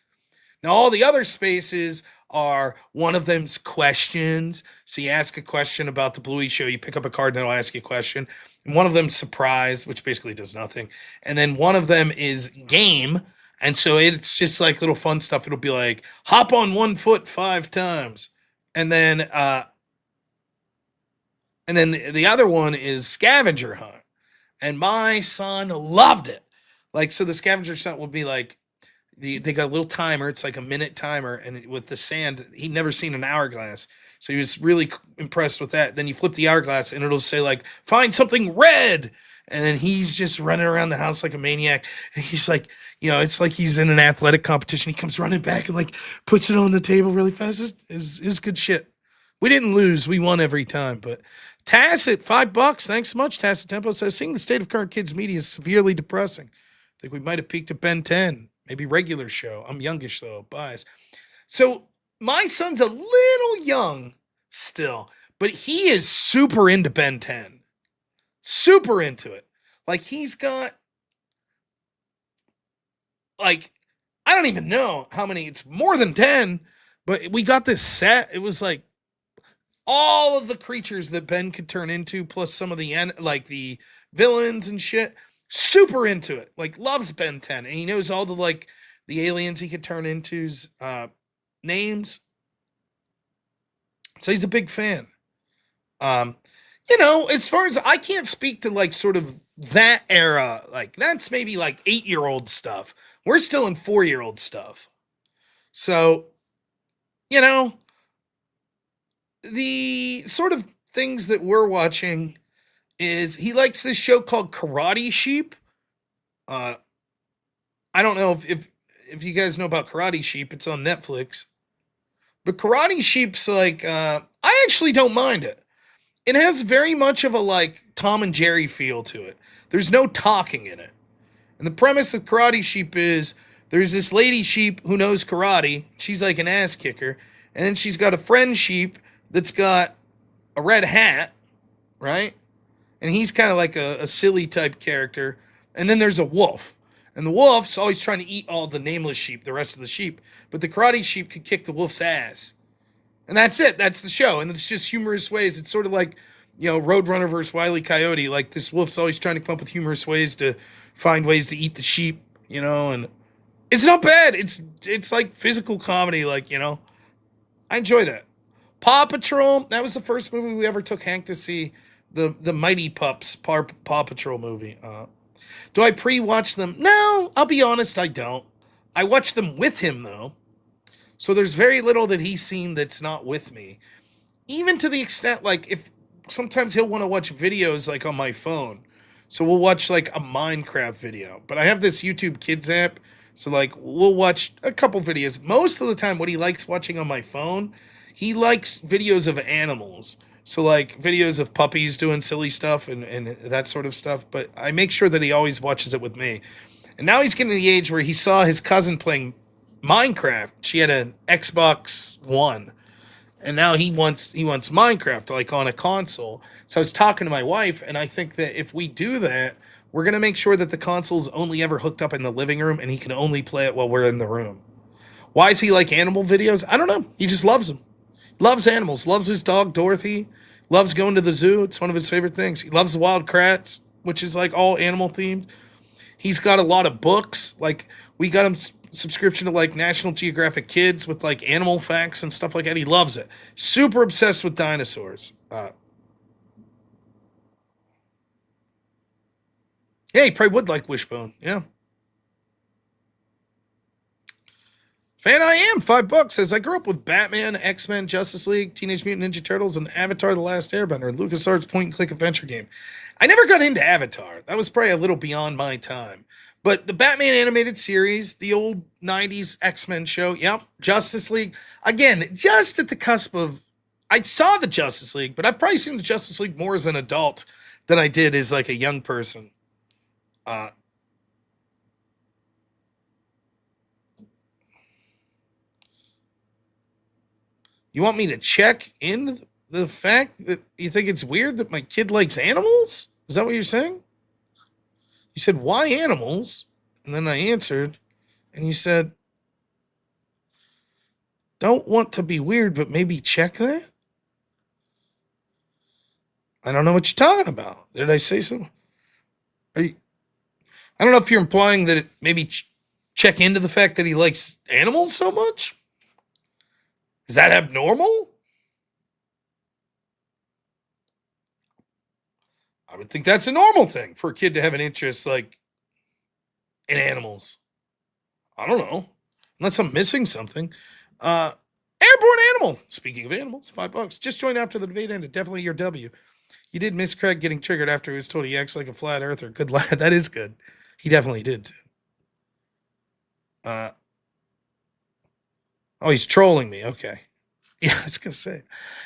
Now, all the other spaces are one of them's questions. So you ask a question about the Bluey show, you pick up a card and it'll ask you a question. And one of them's surprise, which basically does nothing. And then one of them is game. And so it's just like little fun stuff. It'll be like, hop on 1 foot 5 times. And then the other one is scavenger hunt. And my son loved it. Like, so the scavenger hunt would be like, they got a little timer. It's like a minute timer. And with the sand, he'd never seen an hourglass. So he was really impressed with that. Then you flip the hourglass and it'll say like, find something red. And then he's just running around the house like a maniac. And he's like, it's like he's in an athletic competition. He comes running back and like puts it on the table really fast. It's good shit. We didn't lose. We won every time. But Tass at $5. Thanks so much. Tass at Tempo says, seeing the state of current kids media is severely depressing. I think we might have peaked at Ben 10. Maybe regular show. I'm youngish though. Bias. So my son's a little young still, but he is super into Ben 10. Super into it. Like he's got like, I don't even know how many. It's more than 10, but we got this set. It was like all of the creatures that Ben could turn into, plus some of the villains and shit. Super into it. Like loves Ben 10. And he knows all the aliens he could turn into's names. So he's a big fan. As far as I can't speak to like sort of that era, like that's maybe like 8-year-old stuff. We're still in 4-year-old stuff. So, the sort of things that we're watching is he likes this show called Karate Sheep. I don't know if you guys know about Karate Sheep. It's on Netflix. But Karate Sheep's like, I actually don't mind it. It has very much of a like Tom and Jerry feel to it. There's no talking in it. And the premise of Karate Sheep is there's this lady sheep who knows karate. She's like an ass kicker. And then she's got a friend sheep that's got a red hat, right? And he's kind of like a silly type character. And then there's a wolf. And the wolf's always trying to eat all the nameless sheep, the rest of the sheep. But the karate sheep could kick the wolf's ass. And that's it. That's the show. And it's just humorous ways. It's sort of like, Roadrunner versus Wile E. Coyote. Like this wolf's always trying to come up with humorous ways to find ways to eat the sheep, and it's not bad. It's like physical comedy. Like, I enjoy that. Paw Patrol. That was the first movie we ever took Hank to see. The Mighty Pups Paw Patrol movie. Do I pre-watch them? No, I'll be honest, I don't. I watch them with him though. So there's very little that he's seen that's not with me. Even to the extent like if sometimes he'll want to watch videos like on my phone. So we'll watch like a Minecraft video. But I have this YouTube Kids app. So like we'll watch a couple videos. Most of the time what he likes watching on my phone, he likes videos of animals. So like videos of puppies doing silly stuff and that sort of stuff. But I make sure that he always watches it with me. And now he's getting to the age where he saw his cousin playing Minecraft. She had an Xbox One. And now he wants Minecraft like on a console. So I was talking to my wife, and I think that if we do that, we're gonna make sure that the console's only ever hooked up in the living room, and he can only play it while we're in the room. Why is he like animal videos? I don't know. He just loves them. Loves animals. Loves his dog Dorothy. Loves going to the zoo. It's one of his favorite things. He loves wild kratts, which is like all animal themed. He's got a lot of books. Like we got him subscription to like National Geographic Kids with like animal facts and stuff like that. He loves it. Super obsessed with dinosaurs. Yeah, he probably would like Wishbone. Yeah. Fan I am, $5 says, I grew up with Batman, X-Men, Justice League, Teenage Mutant Ninja Turtles, and Avatar The Last Airbender, LucasArts point-and-click adventure game. I never got into Avatar. That was probably a little beyond my time. But the Batman animated series, the old 90s X-Men show, yep, Justice League. Again, just at the cusp of... I saw the Justice League, but I've probably seen the Justice League more as an adult than I did as like a young person. You want me to check in the fact that you think it's weird that my kid likes animals? Is that what you're saying? You said, why animals? And then I answered, and you said, don't want to be weird, but maybe check that? I don't know what you're talking about. Did I say so? I don't know if you're implying that it maybe check into the fact that he likes animals so much. Is that abnormal? I would think that's a normal thing for a kid to have an interest like in animals. I don't know. Unless I'm missing something. Airborne Animal. Speaking of animals, $5. Just joined after the debate ended. Definitely your W. You did miss Craig getting triggered after he was told he acts like a flat earther. Good lad. That is good. He definitely did too. Oh, he's trolling me. Okay. Yeah, I was going to say.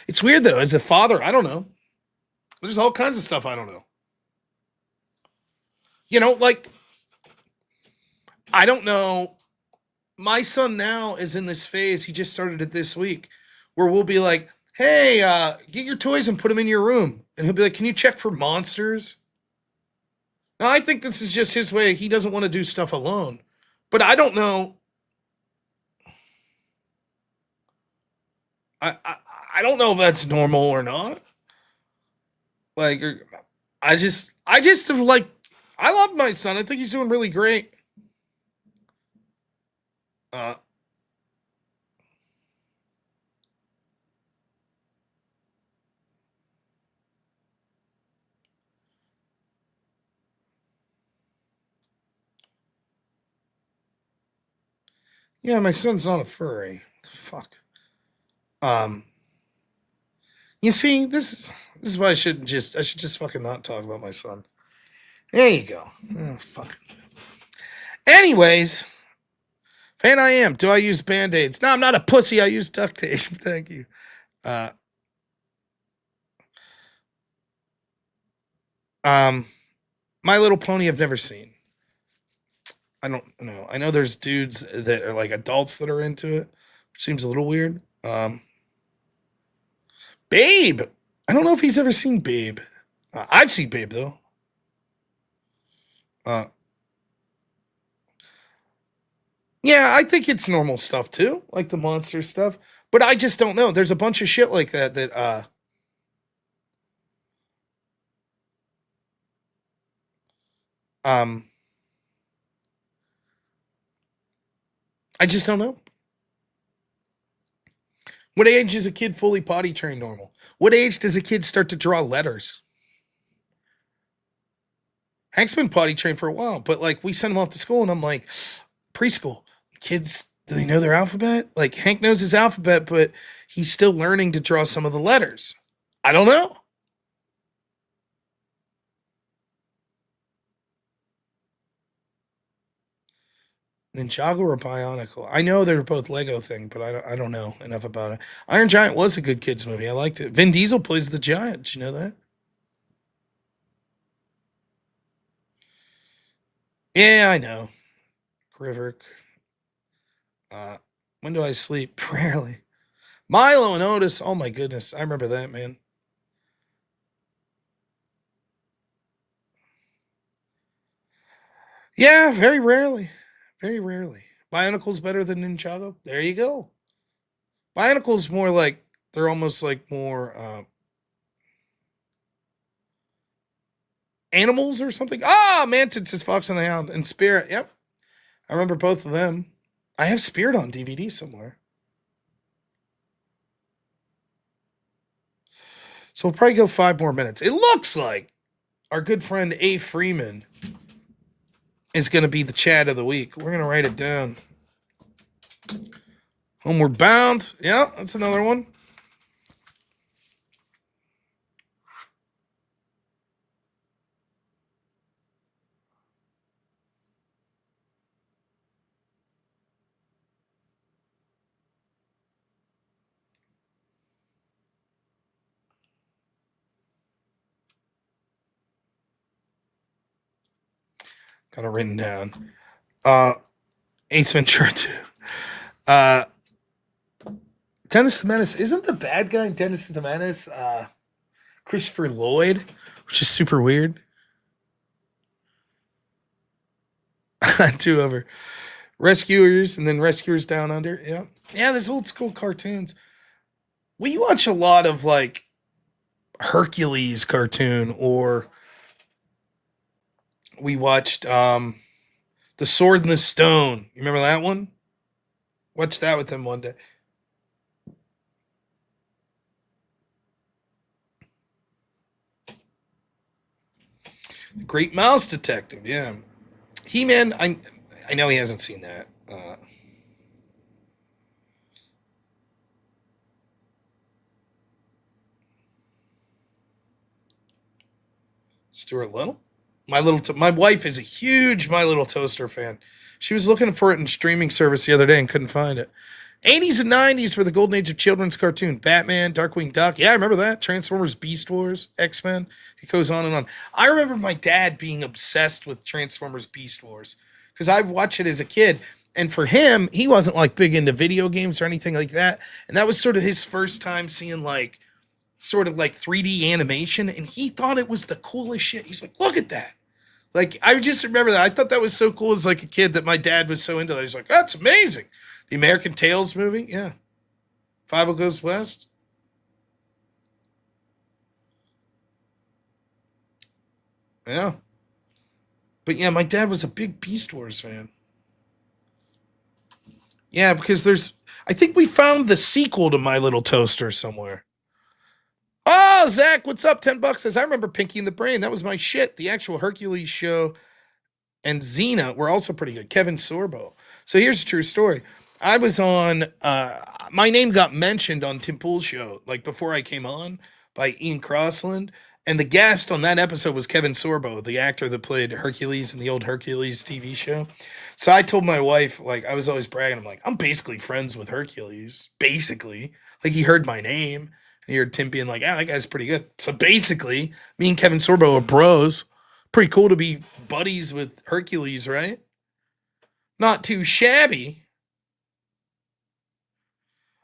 It's weird though. As a father, I don't know. There's all kinds of stuff I don't know. You know, like, I don't know. My son now is in this phase. He just started it this week where we'll be like, hey, get your toys and put them in your room. And he'll be like, can you check for monsters? Now, I think this is just his way. He doesn't want to do stuff alone. But I don't know. I don't know if that's normal or not. Like, I just have like, I love my son. I think he's doing really great. Yeah, my son's not a furry. Fuck. You see, this is why I should just fucking not talk about my son. There you go. Oh, fuck. Anyways, fan I am. Do I use Band-Aids? No, I'm not a pussy. I use duct tape. Thank you. My Little Pony I've never seen. I don't know. I know there's dudes that are like adults that are into it, which seems a little weird. Babe. I don't know if he's ever seen Babe. I've seen Babe though. Yeah, I think it's normal stuff too, like the monster stuff. But I just don't know. There's a bunch of shit like that I just don't know. What age is a kid fully potty trained normal? What age does a kid start to draw letters? Hank's been potty trained for a while, but like we send him off to school and I'm like, preschool, kids, do they know their alphabet? Like Hank knows his alphabet, but he's still learning to draw some of the letters. I don't know. Ninjago or Bionicle? I know they're both Lego thing, but I don't know enough about it. Iron Giant was a good kids movie. I liked it. Vin Diesel plays the giant. Did you know that? Yeah, I know. Rhetoric. When do I sleep? Rarely. Milo and Otis. Oh my goodness. I remember that, man. Yeah, very rarely. Very rarely. Bionicle's better than Ninjago. There you go. Bionicle's more like, they're almost like more animals or something. Ah, Mantis is Fox and the Hound and Spirit. Yep. I remember both of them. I have Spirit on DVD somewhere. So we'll probably go 5 more minutes. It looks like our good friend A. Freeman is going to be the chat of the week. We're going to write it down. Homeward Bound. Yeah, that's another one. Got it written down. Ace Ventura 2. Dennis the Menace. Isn't the bad guy in Dennis the Menace Christopher Lloyd? Which is super weird. 2 over. Rescuers and then Rescuers Down Under. Yeah. Yeah, there's old school cartoons. We watch a lot of like Hercules cartoon, or we watched The Sword and the Stone. You remember that one? Watched that with them one day. The Great Mouse Detective, yeah. He-Man, I know he hasn't seen that. Stuart Little? My wife is a huge My Little Toaster fan. She was looking for it in streaming service the other day and couldn't find it. 80s and 90s were the golden age of children's cartoon. Batman, Darkwing Duck. Yeah, I remember that. Transformers, Beast Wars, X-Men. It goes on and on. I remember my dad being obsessed with Transformers, Beast Wars because I watched it as a kid. And for him, he wasn't like big into video games or anything like that. And that was sort of his first time seeing like sort of like 3D animation. And he thought it was the coolest shit. He's like, look at that. Like, I just remember that. I thought that was so cool as like a kid that my dad was so into that. He's like, that's amazing. The American Tales movie, yeah. 5 Goes West. Yeah. But yeah, my dad was a big Beast Wars fan. Yeah, because I think we found the sequel to My Little Toaster somewhere. Oh, Zach, what's up? $10 says, I remember Pinky and the Brain. That was my shit. The actual Hercules show and Xena were also pretty good. Kevin Sorbo. So here's a true story. I was on, my name got mentioned on Tim Pool's show, like before I came on, by Ian Crossland. And the guest on that episode was Kevin Sorbo, the actor that played Hercules in the old Hercules TV show. So I told my wife, like, I was always bragging, I'm like, I'm basically friends with Hercules. Basically. Like, he heard my name. And he heard Tim being like, that guy's pretty good. So basically, me and Kevin Sorbo are bros. Pretty cool to be buddies with Hercules, right? Not too shabby.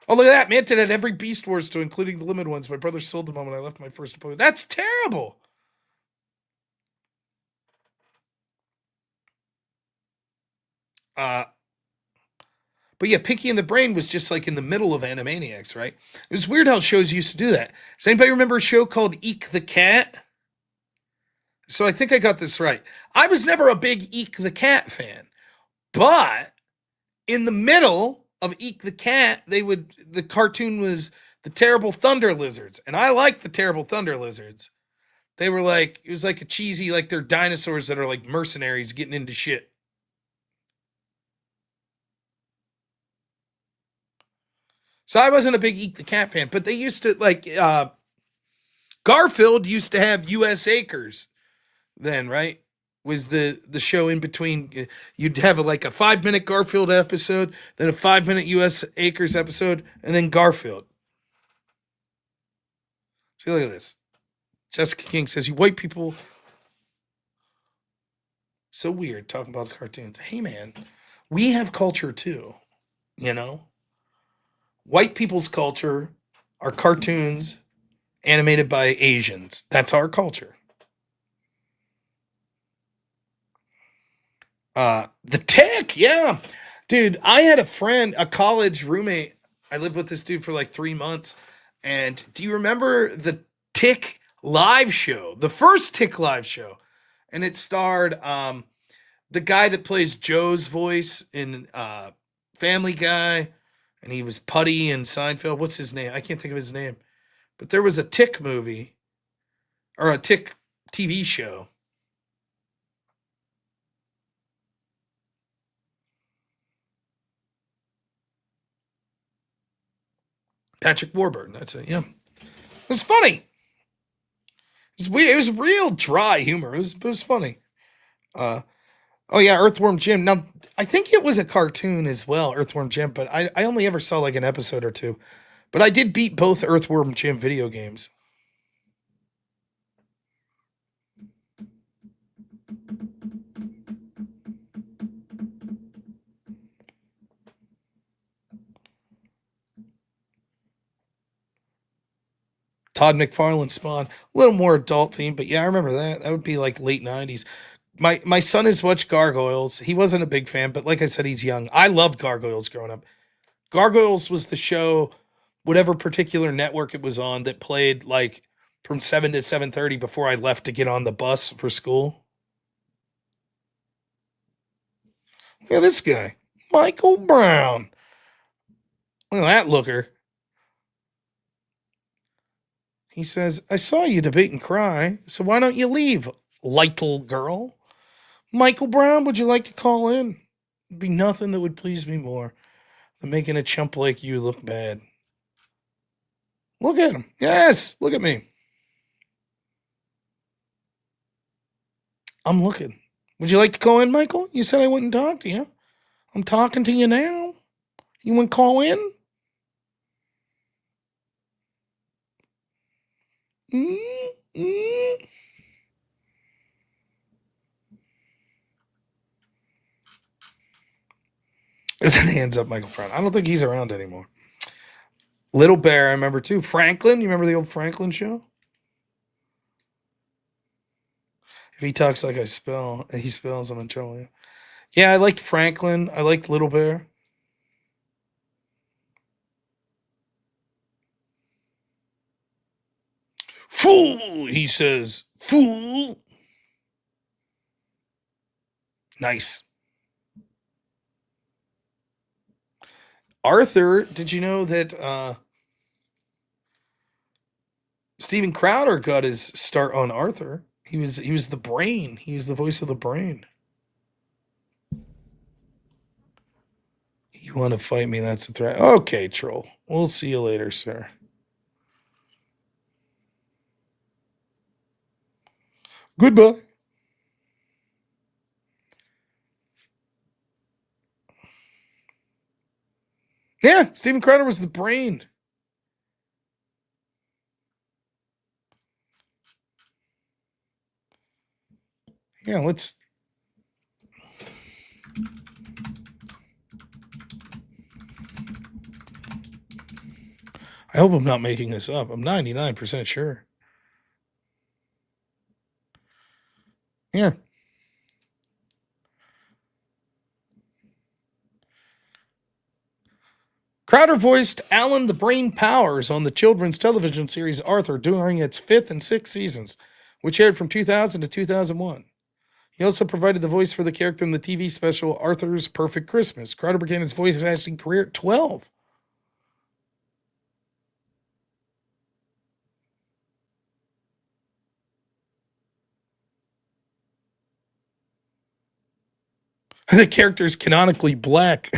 Oh, look at that. Manton had every Beast Wars to including the limited ones. My brother sold them when I left my first appointment. That's terrible. But yeah, Pinky and the Brain was just like in the middle of Animaniacs, right? It was weird how shows used to do that. Does anybody remember a show called Eek the Cat? So I think I got this right. I was never a big Eek the Cat fan. But in the middle of Eek the Cat, the cartoon was the Terrible Thunder Lizards. And I liked the Terrible Thunder Lizards. They were like, it was like a cheesy, like they're dinosaurs that are like mercenaries getting into shit. So I wasn't a big Eek the Cat fan, but they used to like, Garfield used to have U.S. Acres then, right? was the show in between. You'd have like a 5-minute Garfield episode, then a 5-minute U.S. Acres episode, and then Garfield. See, look at this. Jessica King says, "You white people, so weird talking about the cartoons." Hey, man, we have culture too, you know? White people's culture are cartoons animated by Asians. That's our culture. The Tick, yeah. Dude, I had a friend, a college roommate. I lived with this dude for like 3 months. And do you remember the Tick live show? The first Tick live show. And it starred the guy that plays Joe's voice in Family Guy. And he was Putty in Seinfeld. What's his name? I can't think of his name. But there was a Tick movie. Or a Tick TV show. Patrick Warburton. That's it. Yeah. It was funny. It was weird. It was real dry humor. It was funny. Oh yeah, Earthworm Jim. Now I think it was a cartoon as well, Earthworm Jim, but I only ever saw like an episode or two. But I did beat both Earthworm Jim video games. Todd McFarlane Spawn, a little more adult theme, but yeah, I remember that. That would be like late 90s. My son has watched Gargoyles. He wasn't a big fan, but like I said, he's young. I loved Gargoyles growing up. Gargoyles was the show, whatever particular network it was on, that played like from 7 to 7:30 before I left to get on the bus for school. Look at this guy, Michael Brown. Look at that looker. He says, "I saw you debate and cry, so why don't you leave, little girl?" Michael Brown, would you like to call in? It'd be nothing that would please me more than making a chump like you look bad. Look at him. Yes, look at me. I'm looking. Would you like to call in, Michael? You said I wouldn't talk to you. I'm talking to you now. You want to call in? His hands up, Michael Brown. I don't think he's around anymore. Little Bear, I remember too. Franklin, you remember the old Franklin show? If he talks like he spells, I'm in trouble. Yeah, I liked Franklin. I liked Little Bear. Fool, he says. Fool. Nice. Arthur, did you know that Steven Crowder got his start on Arthur? He was the brain. He was the voice of the brain. You want to fight me? That's a threat. Okay, troll. We'll see you later, sir. Goodbye. Yeah, Steven Crowder was the brain. Yeah, let's. I hope I'm not making this up. I'm 99% sure. Yeah. Crowder voiced Alan the Brain Powers on the children's television series Arthur during its 5th and 6th seasons, which aired from 2000 to 2001. He also provided the voice for the character in the TV special Arthur's Perfect Christmas. Crowder began his voice acting career at 12. The character is canonically black.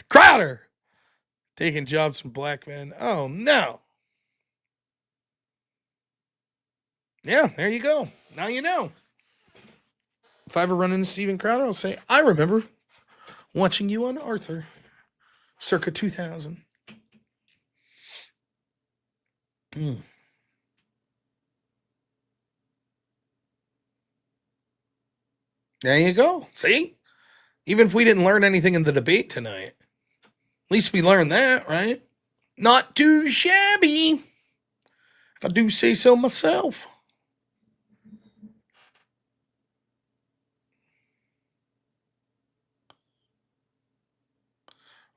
Crowder taking jobs from black men. Oh, no. Yeah, there you go. Now you know. If I ever run into Steven Crowder, I'll say, I remember watching you on Arthur, circa 2000. There you go. See? Even if we didn't learn anything in the debate tonight, at least we learned that, right? Not too shabby, if I do say so myself.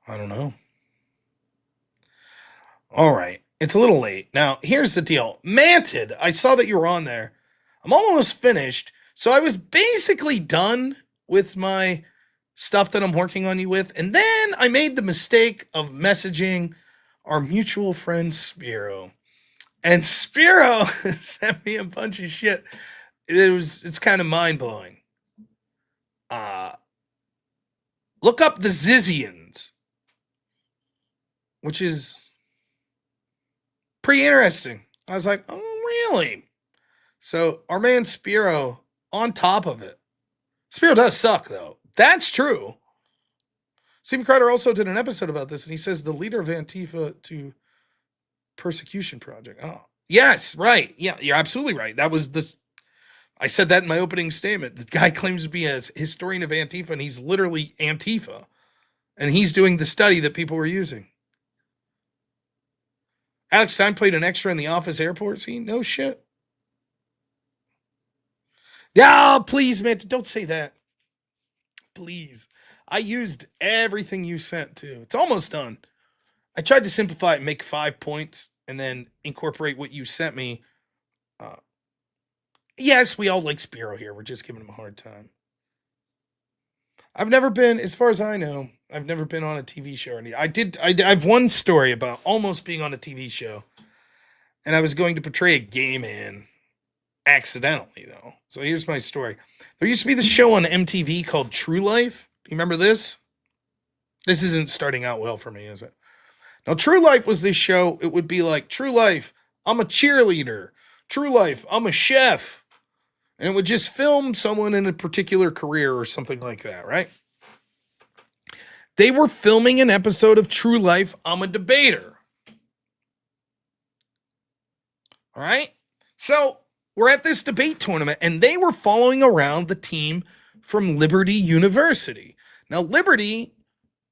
I don't know. All right. It's a little late. Now, here's the deal. Manted, I saw that you were on there. I'm almost finished. So I was basically done with my stuff that I'm working on you with. And then I made the mistake of messaging our mutual friend Spiro. And Spiro sent me a bunch of shit. It's kind of mind-blowing. Look up the Zizians, which is pretty interesting. I was like, oh, really? So our man Spiro on top of it. Spiro does suck, though. That's true. Stephen Crowder also did an episode about this, and he says the leader of Antifa to Persecution Project. Oh, yes, right. Yeah, you're absolutely right. That was this. I said that in my opening statement. The guy claims to be a historian of Antifa, and he's literally Antifa. And he's doing the study that people were using. Alex Stein played an extra in the Office airport scene? No shit. Yeah, please, man, don't say that. Please. I used everything you sent, too. It's almost done. I tried to simplify it and make 5 points and then incorporate what you sent me. Yes, we all like Spiro here. We're just giving him a hard time. I've never been, as far as I know, I've never been on a TV show. I have one story about almost being on a TV show. And I was going to portray a gay man accidentally, though. So here's my story. There used to be this show on MTV called True Life. You remember this? This isn't starting out well for me, is it? Now, True Life was this show. It would be like, True Life, I'm a cheerleader. True Life, I'm a chef. And it would just film someone in a particular career or something like that, right? They were filming an episode of True Life, I'm a debater. All right? So we're at this debate tournament, and they were following around the team from Liberty University. Now, Liberty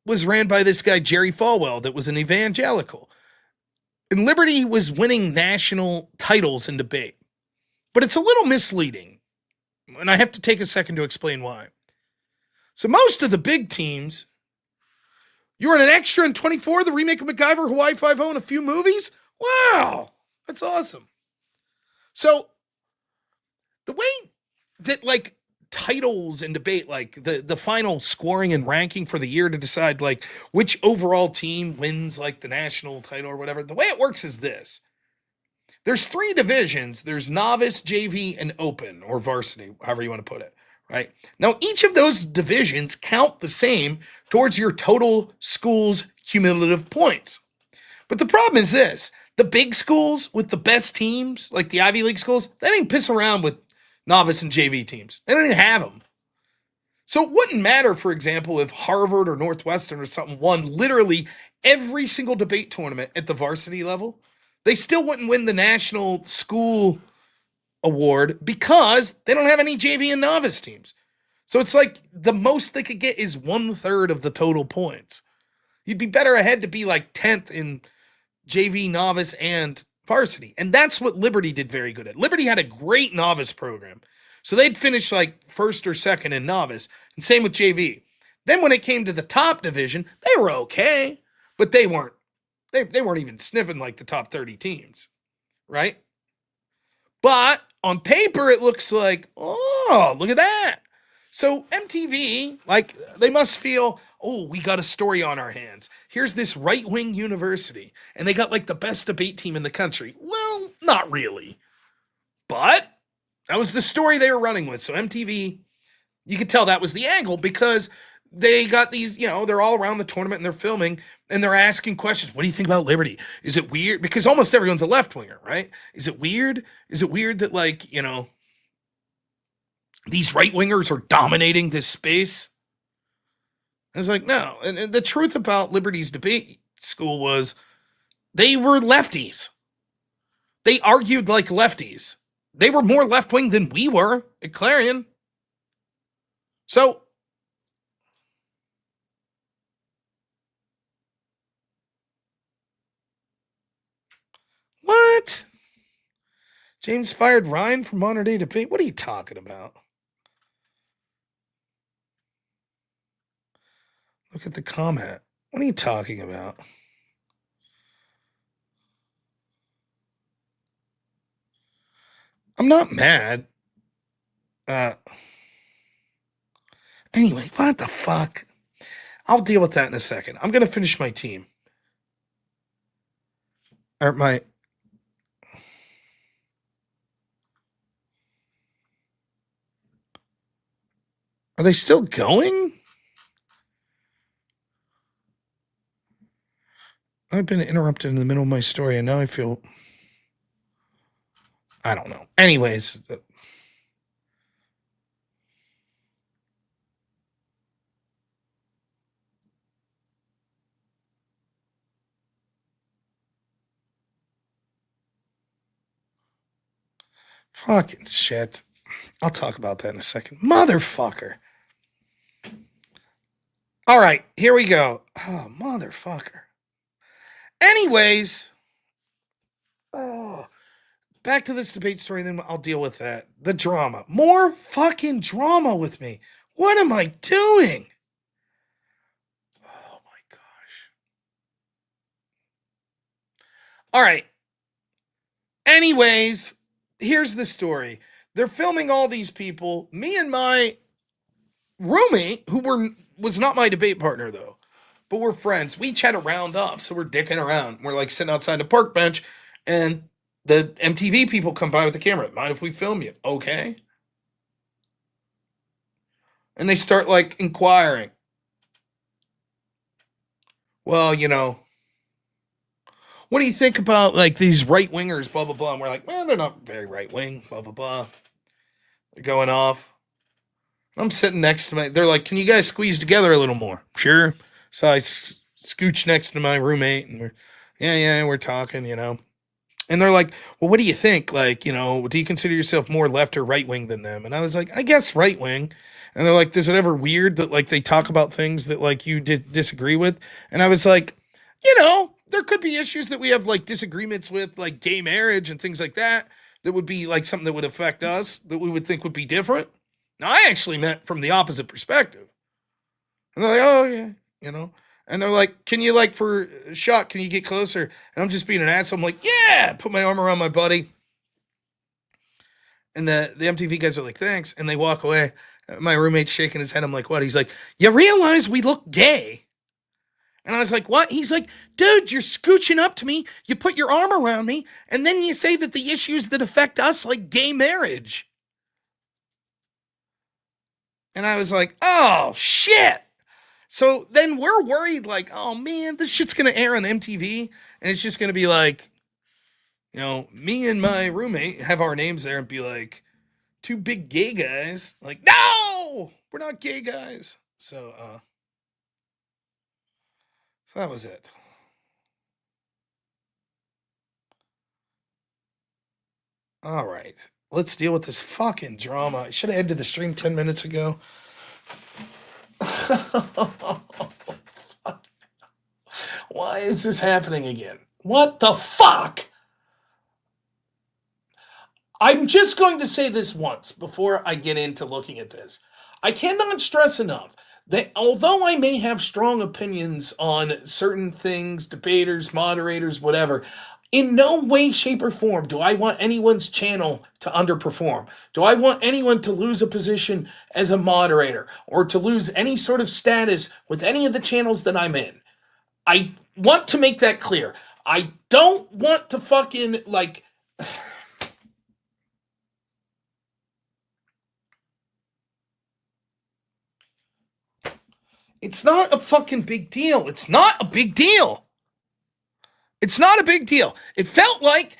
was ran by this guy, Jerry Falwell, that was an evangelical. And Liberty was winning national titles in debate. But it's a little misleading. And I have to take a second to explain why. So most of the big teams, you were an extra in 24, the remake of MacGyver, Hawaii Five-0, and a few movies? Wow, that's awesome. So the way that like titles and debate, like the final scoring and ranking for the year to decide like which overall team wins like the national title or whatever, the way it works is this. There's 3 divisions. There's novice, JV, and open, or varsity, however you want to put it, right? Now, each of those divisions count the same towards your total school's cumulative points. But the problem is this. The big schools with the best teams, like the Ivy League schools, they didn't piss around with novice and JV teams. They don't even have them. So it wouldn't matter, for example, if Harvard or Northwestern or something won literally every single debate tournament at the varsity level. They still wouldn't win the national school award because they don't have any JV and novice teams. So it's like the most they could get is 1/3 of the total points. You'd be better ahead to be like 10th in JV, novice, and varsity. And that's what Liberty did very good at. Liberty had a great novice program. So they'd finish like first or second in novice, and same with JV. Then when it came to the top division, they were okay, but they weren't even sniffing like the top 30 teams, right? But on paper, it looks like, oh, look at that. So MTV, like, they must feel, oh, we got a story on our hands. Here's this right-wing university, and they got like the best debate team in the country. Well, not really. But that was the story they were running with. So MTV, you could tell that was the angle because they got these, they're all around the tournament and they're filming and they're asking questions. What do you think about Liberty? Is it weird? Because almost everyone's a left winger, right? Is it weird? Is it weird that these right-wingers are dominating this space. I was like, no. And the truth about Liberty's debate school was they were lefties. They argued like lefties. They were more left-wing than we were at Clarion. So, what? James fired Ryan from Modern Day Debate? What are you talking about? Look at the comment. What are you talking about? I'm not mad. Anyway, what the fuck? I'll deal with that in a second. I'm going to finish my team. Or my... Are they still going? I've been interrupted in the middle of my story, and now I feel... I don't know. Anyways... Fucking shit. I'll talk about that in a second. Motherfucker. All right, here we go. Oh, motherfucker. Anyways, back to this debate story, then I'll deal with that. The drama. More fucking drama with me. What am I doing? Oh my gosh. All right. Anyways, here's the story. They're filming all these people. Me and my roommate, who was not my debate partner though, but we're friends. We each had a round off, so we're dicking around. We're like sitting outside the park bench, and the MTV people come by with the camera. Mind if we film you? Okay. And they start like inquiring. Well, you know, what do you think about like these right wingers, blah, blah, blah. And we're like, well, they're not very right wing, blah, blah, blah. They're going off. I'm sitting next to they're like, can you guys squeeze together a little more? Sure. So I scooch next to my roommate, and we're talking, you know. And they're like, well, what do you think? Like, you know, do you consider yourself more left or right wing than them? And I was like, I guess right wing. And they're like, is it ever weird that like they talk about things that like you disagree with? And I was like, you know, there could be issues that we have like disagreements with, like gay marriage and things like that, that would be like something that would affect us, that we would think would be different. Now, I actually meant from the opposite perspective. And they're like, oh, yeah, you know. And they're like, can you, like, for a shot, can you get closer? And I'm just being an asshole. I'm like, yeah, put my arm around my buddy. And the MTV guys are like, thanks. And they walk away. My roommate's shaking his head. I'm like, what? He's like, you realize we look gay? And I was like, what? He's like, dude, you're scooching up to me. You put your arm around me. And then you say that the issues that affect us, like gay marriage. And I was like, oh, shit. So then we're worried, like, oh, man, this shit's going to air on MTV. And it's just going to be like, you know, me and my roommate have our names there and be like, two big gay guys. Like, no, we're not gay guys. So that was it. All right. Let's deal with this fucking drama. I should have ended the stream 10 minutes ago. Why is this happening again? What the fuck? I'm just going to say this once before I get into looking at this. I cannot stress enough that although I may have strong opinions on certain things, debaters, moderators, whatever, in no way, shape, or form do I want anyone's channel to underperform. Do I want anyone to lose a position as a moderator or to lose any sort of status with any of the channels that I'm in? I want to make that clear. I don't want to fucking, like... It's not a fucking big deal. It's not a big deal. It's not a big deal. It felt like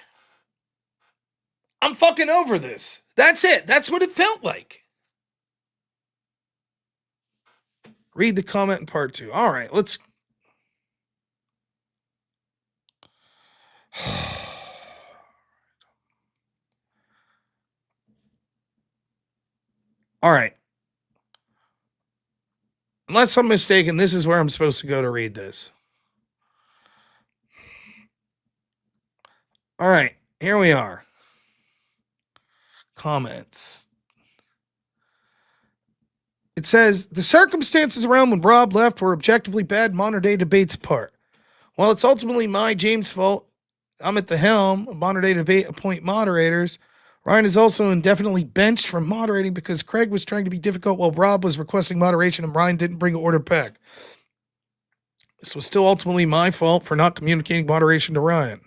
I'm fucking over this. That's it. That's what it felt like. Read the comment in part 2. All right, let's. All right. Unless I'm mistaken, this is where I'm supposed to go to read this. All right, here we are. Comments. It says, the circumstances around when Rob left were objectively bad modern day debate's part. While it's ultimately my, James' fault, I'm at the helm of modern day debate, appoint moderators. Ryan is also indefinitely benched from moderating because Craig was trying to be difficult while Rob was requesting moderation and Ryan didn't bring order back. This was still ultimately my fault for not communicating moderation to Ryan.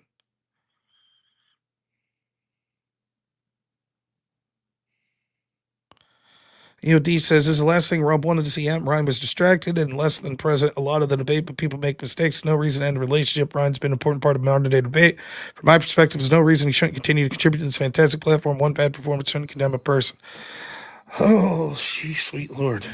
EOD says, this is the last thing Rob wanted to see happen. Ryan was distracted and less than present a lot of the debate, but people make mistakes. No reason to end the relationship. Ryan's been an important part of modern day debate. From my perspective, there's no reason he shouldn't continue to contribute to this fantastic platform. One bad performance shouldn't condemn a person. Oh, sweet Lord.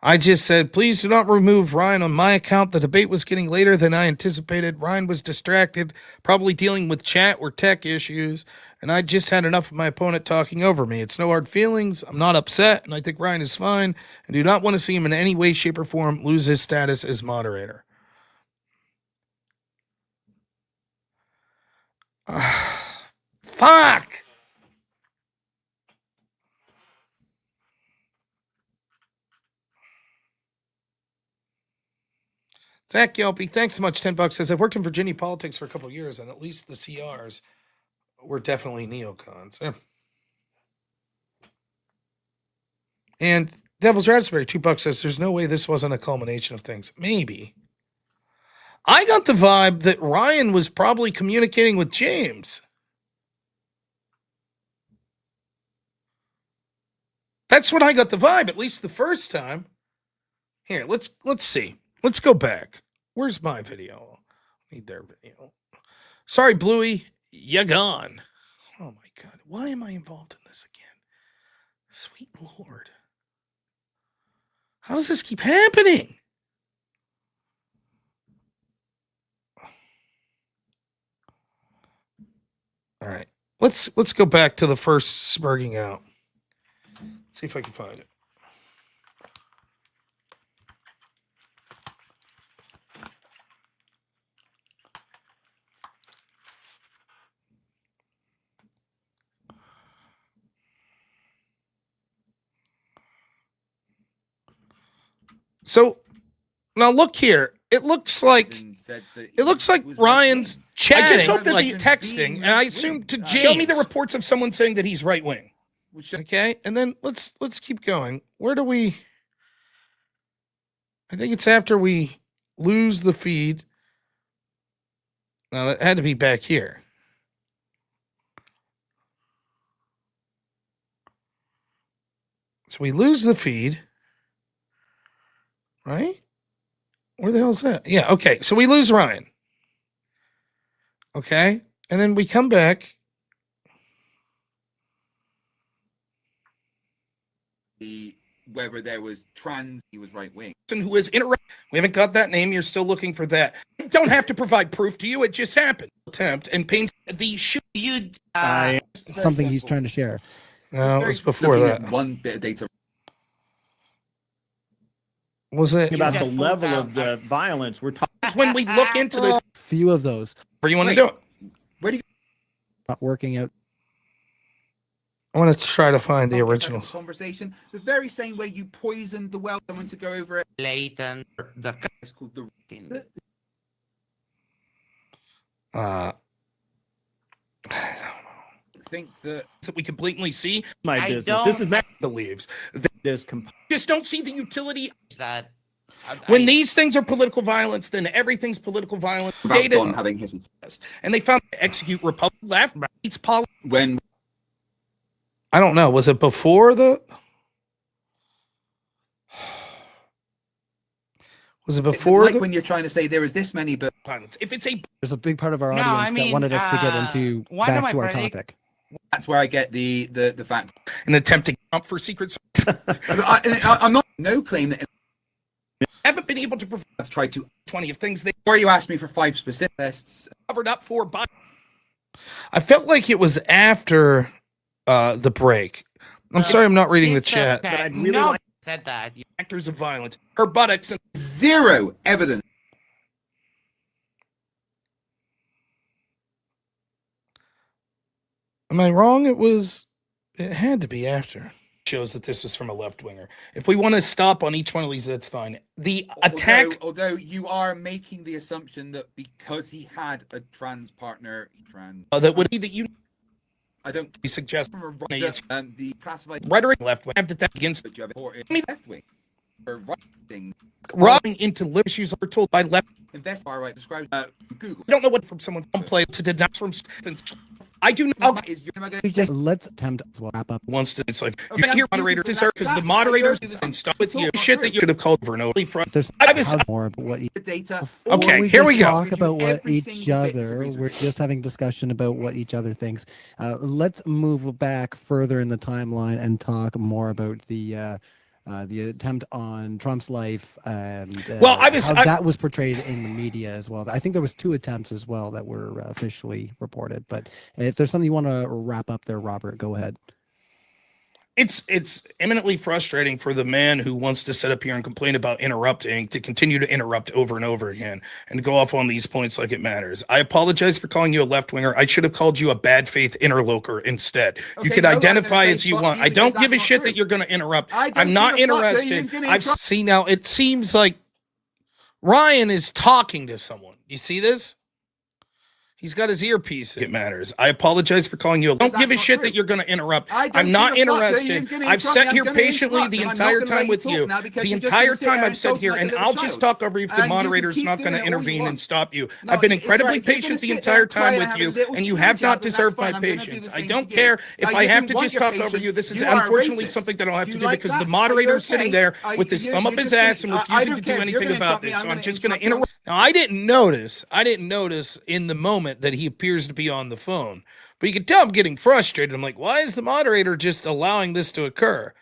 I just said, please do not remove Ryan on my account. The debate was getting later than I anticipated. Ryan was distracted, probably dealing with chat or tech issues, and I just had enough of my opponent talking over me. It's no hard feelings. I'm not upset, and I think Ryan is fine, and do not want to see him in any way, shape, or form lose his status as moderator. Fuck! Zach Yelpy, thanks so much. $10 says, I've worked in Virginia politics for a couple of years, and at least the CRs were definitely neocons. And Devil's Raspberry, $2 says, there's no way this wasn't a culmination of things. Maybe. I got the vibe that Ryan was probably communicating with James. That's what I got the vibe, at least the first time. Here, let's see. Let's go back. Where's my video? Need their video. Sorry, Bluey, you're gone. Oh my God, why am I involved in this again? Sweet Lord. How does this keep happening? All right, let's go back to the first spurging out. See if I can find it. So now look here. It looks like Ryan's chatting. I just hope that the texting, and I assume to show me the reports of someone saying that he's right wing. Okay, and then let's keep going. Where do we? I think it's after we lose the feed. Now that had to be back here. So we lose the feed, right? Where the hell is that? Yeah, okay. So we lose Ryan. Okay. And then we come back. Whether there was trans, he was right wing. Who is interrupted. We haven't got that name. You're still looking for that. I don't have to provide proof to you. It just happened. Attempt and pains the shoot. You Something he's trying to share. No, it was before Looking that. at one bit of data. Was it About the just pulled level out of the violence we're talking. It's when we look into this? Few of those Where you want to Wait. do it? Where do you not working out. I want to try to find the focus on originals. conversation? The very same way you poisoned the well, someone to go over it. blatant. The It's called the. I Think that that we can blatantly see My I business. This don't- is Matt. believes. They This comp- just don't see the utility. that When these things are political violence, then everything's political violence. about Data- Don having his and they found to execute Republic left, rights policy. when I don't know. Was it before the? Was it before like the when you're trying to say there is this many, but violence? If it's a There's a big part of our No, audience I mean, that wanted us to get into one of back my to our predict- topic. that's where I get the fact. an attempt to jump for secret, I'm not no claim that haven't been able to provide I've tried to. 20 of things they Before you asked me for 5 specific lists, covered up for. But I felt like it was after the break. I'm sorry, I'm not reading the chat. But I'd really no, like- said that. Actors of violence, her buttocks, and zero evidence. am I wrong? It had to be after. Shows that this was from a left winger. If we want to stop on each one of these, that's fine. The attack. Although you are making the assumption that because he had a trans partner, That would be that you I don't suggest from a It's- the classified rhetoric left wing. Have that against left wing or right thing. robbing into lib issues are told by left. Invest far right described Google. I don't know what from someone from play to denounce from. I do not. Is your We just let's attempt to wrap up. Once to, it's like Okay, your I'm moderator thinking deserve that- because the that- moderators that- and stuff with that's you not shit true. that you should have called over no front. There's I was more about what the data. before Okay, we here just we go. talk about what Every each single bit is other. research. We're just having discussion about what each other thinks. Let's move back further in the timeline and talk more about the attempt on Trump's life and Well, how that was portrayed in the media as well. I think there was 2 attempts as well that were officially reported. But if there's something you want to wrap up there, Robert, go ahead. It's eminently frustrating for the man who wants to sit up here and complain about interrupting to continue to interrupt over and over again and go off on these points like it matters. I apologize for calling you a left winger. I should have called you a bad faith interloper instead. You Okay, could no, I'm gonna identify say as you fuck want. you I don't because give a that's shit not that true. you're going to interrupt. I don't I'm not give a fuck that interested. you're gonna I've interrupt. seen now. It seems like Ryan is talking to someone. You see this? He's got his earpiece. It matters. I apologize for calling you. Don't That's give a not shit true. that you're going to interrupt. I don't I'm not give a fuck that interested. you're gonna I've interrupt sat me. here I'm gonna patiently interrupt, the and I'm not entire gonna let time you with talk you. now because The you're just entire gonna sit time there I've and sat talk here, like a and little I'll just child. talk over you if the And you can moderator's keep not going doing to it all you intervene want. and stop you. No, I've been it's incredibly right. If you're patient gonna the sit entire there and try time and with have a you, little and you screw have job, not then that's deserved my fine. I'm gonna do patience. the I same don't to care you. if Now, I you have to want just your talk over patience. you. This is You are a unfortunately racist. something that I'll have You to do like because that? the Are moderator's you sitting okay? there I- with his you- thumb you're up his just gonna- ass and I refusing don't to care. do If you're anything gonna about interrupt me, this. I'm So I'm gonna just going to interrupt interrupt. Now, I didn't notice in the moment that he appears to be on the phone. But you can tell I'm getting frustrated. I'm like, why is the moderator just allowing this to occur?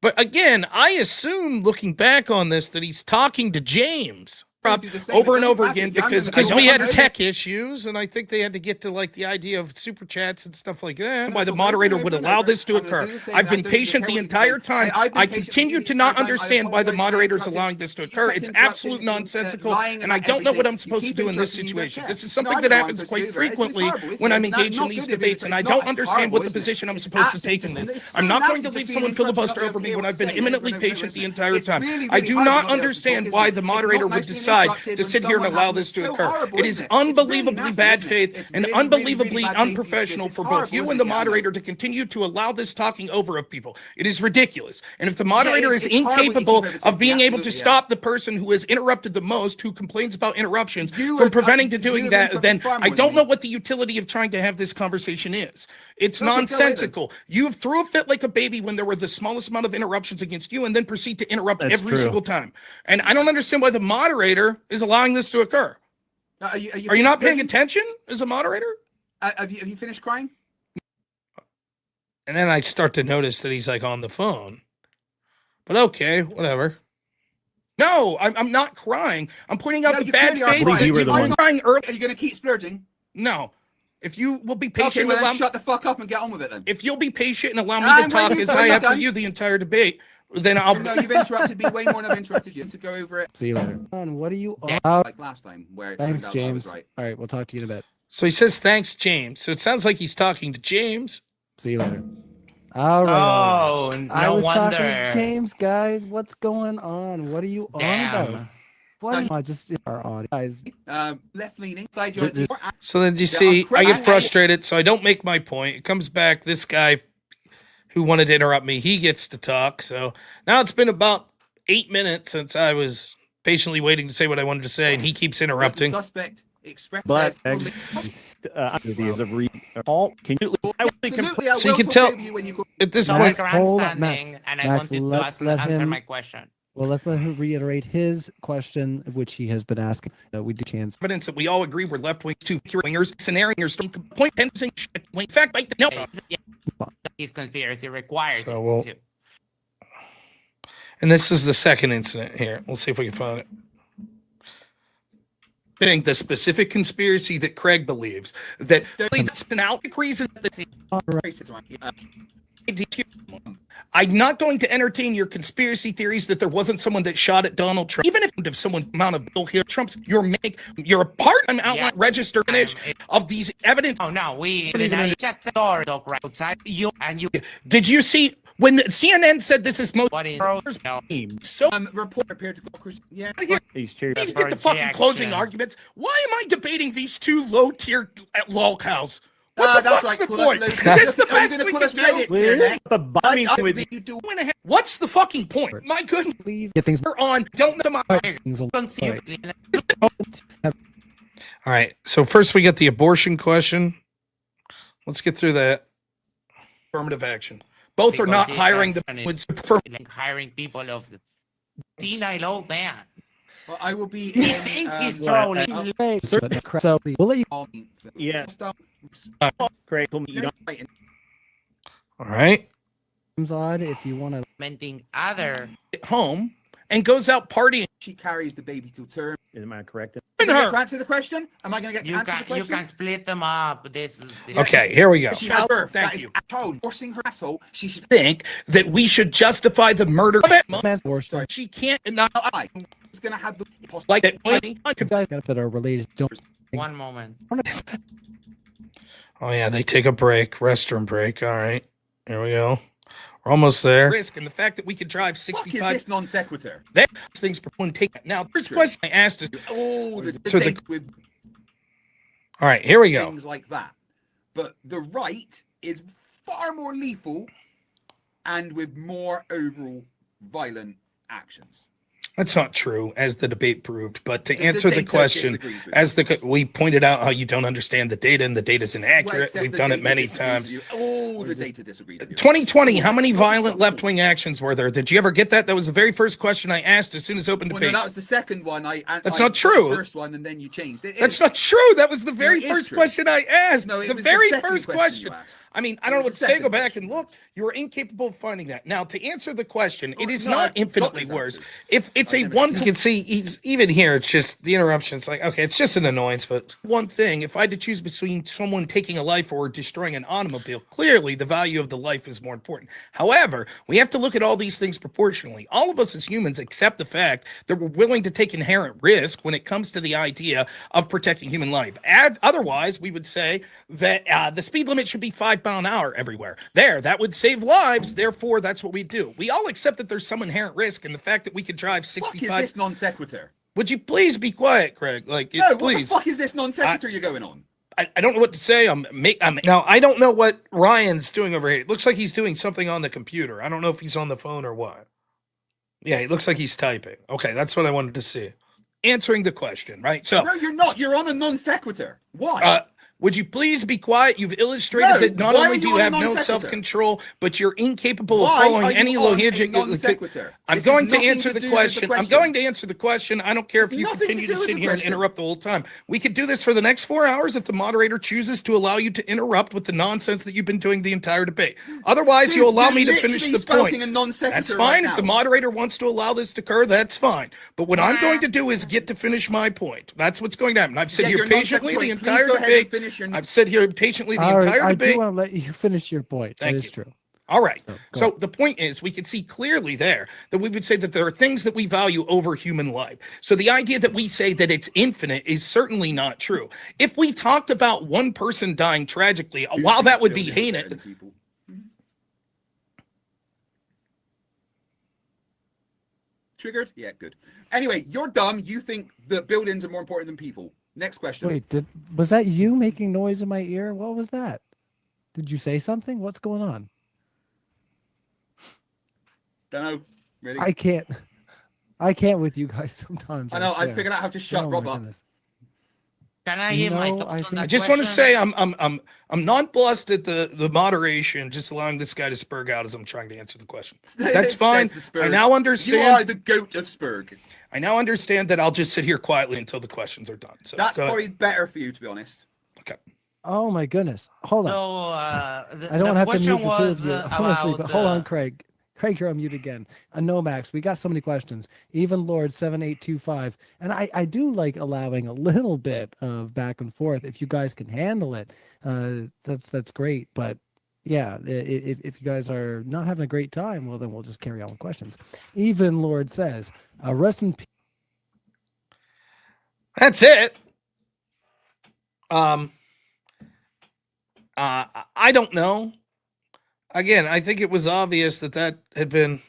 But again, I assume looking back on this that he's talking to James do the same. over It and doesn't over matter. again Yeah, I'm because gonna- we I had don't know. tech issues and I think they had to get to like the idea of super chats and stuff like that. Why the So moderator over would and allow over, this to I'm gonna occur. do the same. I've I been don't patient care the what you entire say. time. I've been I patient continue the to not entire time. I understand why the apologize for moderator's interrupting. allowing this to You occur. kept It's interrupting absolute and, nonsensical lying and I about don't know what everything. I'm supposed to You do keep in this interrupting me, situation. you This is don't something care. that No, I know happens I'm quite supposed to do that. It's frequently horrible, isn't when it? I'm Not engaged in good these if it's debates and I not. don't It's understand horrible, what the isn't it? position I'm It's supposed to absolutely take in this. disgusting. I'm It's not so going to nasty leave to someone be interrupted, filibuster not over be me able when to I've been say eminently over and over, patient the isn't it? entire It's time. really, I really do hard not to be able to understand talk, why isn't the it? It's moderator not would nice being decide interrupted to when sit here and someone allow has- this to it's so occur. horrible, It is isn't it? It's really unbelievably nasty, bad isn't it? faith It's and really, really, unbelievably really bad faith. unprofessional It's for both horrible, you isn't and the it? Yeah, I know. moderator to continue to allow this talking over of people. It is ridiculous. And if the moderator it's is horrible you keep incapable overtaking, of being able to absolutely, yeah. stop the person who is interrupted the most, who complains about interruptions, You from are- preventing to you doing have that, interrupted then far I more don't than know me. what the utility of trying to have this conversation is. It's Okay, go ahead then. nonsensical. You threw a fit like a baby when there were the smallest amount of interruptions against you and then proceed to interrupt That's every true. single time. And I don't understand why the moderator moderator is allowing this to occur. Are Are you not paying attention as a moderator? Have you finished crying? And then I start to notice that he's like on the phone. But okay, whatever. No, I'm not crying. I'm pointing out No, the you bad clearly are faith. crying. You were the I'm one. crying early. Are you going to keep splurging? No. If you will be Okay, patient, well allow then shut the fuck up and get on with it then. if you'll be patient and allow me I'm to talk waiting as until I you're have for done. you the entire debate, then I'll. No, you've interrupted me way more than I've interrupted you. To go over it See you later. What are you on? like last time, where it Thanks, turned out I was James. right. All right, we'll talk to you in a bit. So he says, "Thanks, James." So it sounds like he's talking to James. See you later. All right. all right. Oh, I no was talking to wonder. James, guys. What's going on? What are you on about? Damn. What are you, I just our audience, guys. Left leaning, side your So then you Yeah, see, I'm I cra- get frustrated, so I don't make my point. It comes back. This guy who wanted to interrupt me, he gets to talk. So now it's been about 8 minutes since I was patiently waiting to say what I wanted to say, and he keeps interrupting. Suspect express But says- ideas of Paul, can you Yeah, I will be absolutely, I So you will can talk tell- over you when you go- At this So point, I'm hold up, grandstanding, Max. and I Max, wanted to let's let answer him- my question. Well, let's let him reiterate his question, which he has been asking. We do chance. evidence that we all agree we're left wings, two wingers, scenarios, point pensing shit. In fact, like no. Yeah. His conspiracy requires So it we'll- to. And this is the second incident here. Let's see if we can find it. Think the specific conspiracy that Craig believes that that's an outright reason that I'm not going to entertain your conspiracy theories that there wasn't someone that shot at Donald Trump. Even if someone amount of Bill here, Trump's you're a part-time outline registered image of these evidence. Oh no, we just story talk right outside you and you. Did you see when CNN said this is most What is no, so report appeared to go yeah. He's cheered need to get the fucking closing Projection. arguments. Why am I debating these two low-tier lol cows? What the that's fuck's right, the call us point? low- Is this the Are you best gonna we call can us Reddit do? here, man? the bombing I with think you do. Went ahead. What's the fucking point? My goodness, Leave. Get things. we're on. Don't know my. things along. All right. So first we get the abortion question. Let's get through that. Affirmative action. Both are not hiring the would prefer. like hiring people of the senile old man. Well, I will be He in, thinks he's well, trolling. So we'll let you. Yeah, Craig told me you don't All right. Odd if you want to. Commenting other. At home and goes out partying. She carries the baby to term. am I correct? Am I her. get to answer the question? Am I going to get to You answer the can question? split them up. This. Okay, here we go. She had birth. Thank That you. is asshole. Forcing her asshole. She should. Think that we should justify the murder. Sorry, She can't not I was going to have the like it. you guys got that are related. Don't. One moment. Oh yeah, they take a break, restroom break. All right, here we go. We're almost there. Risk and the fact that we could drive fuck is 65 this non sequitur? that things for one take. Now, first question I asked is, Oh, the So the- debate with all right, here we go. things like that. But the right is far more lethal and with more overall violent actions. That's not true, as the debate proved. But to The answer the data question, disagrees with as you. we pointed out how you don't understand the data and the data's Well, inaccurate. except We've the done it data many disagrees times. with you. Oh, the data disagrees with you. 2020, how many violent left-wing actions were there? Did you ever get that? That was the very first question I asked as soon as open Well, debate. no, that was the second one. That's I not true. The first one, and then you changed it. That's not true. That was the very it is first true. question I asked. No, it the was very second first you question. asked. I mean, I It don't know what was to the say. second Go back question. and look. You were incapable of finding that. Now, to answer the question, it is No, not I've got infinitely those worse. answers. If it's I've a never- one, you can see he's even here. It's just the interruption. It's like, okay, it's just an annoyance. But one thing, if I had to choose between someone taking a life or destroying an automobile, clearly the value of the life is more important. However, we have to look at all these things proportionally. All of us as humans accept the fact that we're willing to take inherent risk when it comes to the idea of protecting human life. Otherwise, we would say that the speed limit should be 5 miles an hour everywhere. That would save lives. Therefore, that's what we do. We all accept that there's some inherent risk in the fact that we could drive Fuck is 65. this non sequitur? Would you please be quiet, Craig? Like, No, what the please. fuck is this non sequitur you're going on? I don't know what to say. Now I don't know what Ryan's doing over here. It looks like he's doing something on the computer. I don't know if he's on the phone or what. Yeah, it looks like he's typing. Okay, that's what I wanted to see. Answering the question, right? So No, you're not. You're on a non sequitur. Why? would you please be quiet? You've illustrated No, that not why are only do you you on a have no non-sequitur? self-control, but you're incapable of Why following are you any on a logic. non-sequitur? I'm This going has to nothing answer to the do with the question. I'm question. going to answer the question. I don't care if It's you nothing to continue do to with sit the here and question. interrupt the whole time. We could do this for the next 4 hours if the moderator chooses to allow you to interrupt with the nonsense that you've been doing the entire debate. Otherwise, Dude, you'll allow you're me to finish literally the spouting point. a non-sequitur That's right fine. now. If the moderator wants to allow this to occur, that's fine. But what I'm going to do is get to finish my point. That's what's going to happen. I've sat Yeah, here you're patiently non-sequitur. the Please entire go ahead and debate. finish your- I've sat here patiently the All right, entire I debate. do want to let you finish your point. Thank That is you. true. All right. go So on. the point is, we can see clearly there that we would say that there are things that we value over human life. So the idea that we say that it's infinite is certainly not true. If we talked about one person dying tragically, while that would be Buildings are better heinous, than people. Triggered? Yeah, good. Anyway, you're dumb. You think that buildings are more important than people. Next question. Wait, was that you making noise in my ear? What was that? Did you say something? What's going on? Don't know. Really? I can't with you guys sometimes. I know. I swear. figured out how to shut Oh, Rob my up. goodness. Can I You give my know, thoughts I on think- that I just want to question? say I'm nonplussed at the moderation, just allowing this guy to spurg out as I'm trying to answer the question. That's Says fine. the Spurg. I now You understand. are the goat of Spurg. I now understand that I'll just sit here quietly until the questions are done. That's probably better for you, to be honest. okay. Oh my goodness. Hold on. So I don't want to have to mute the two was of you. Honestly, about but hold on, Craig. Craig, you're on mute again. Nomax, we got so many questions. Even Lord 7825. And I do like allowing a little bit of back and forth. If you guys can handle it, that's great. But yeah, if you guys are not having a great time, well, then we'll just carry on with questions. Even Lord says, rest in peace. That's it. I don't know. Again, I think it was obvious that had been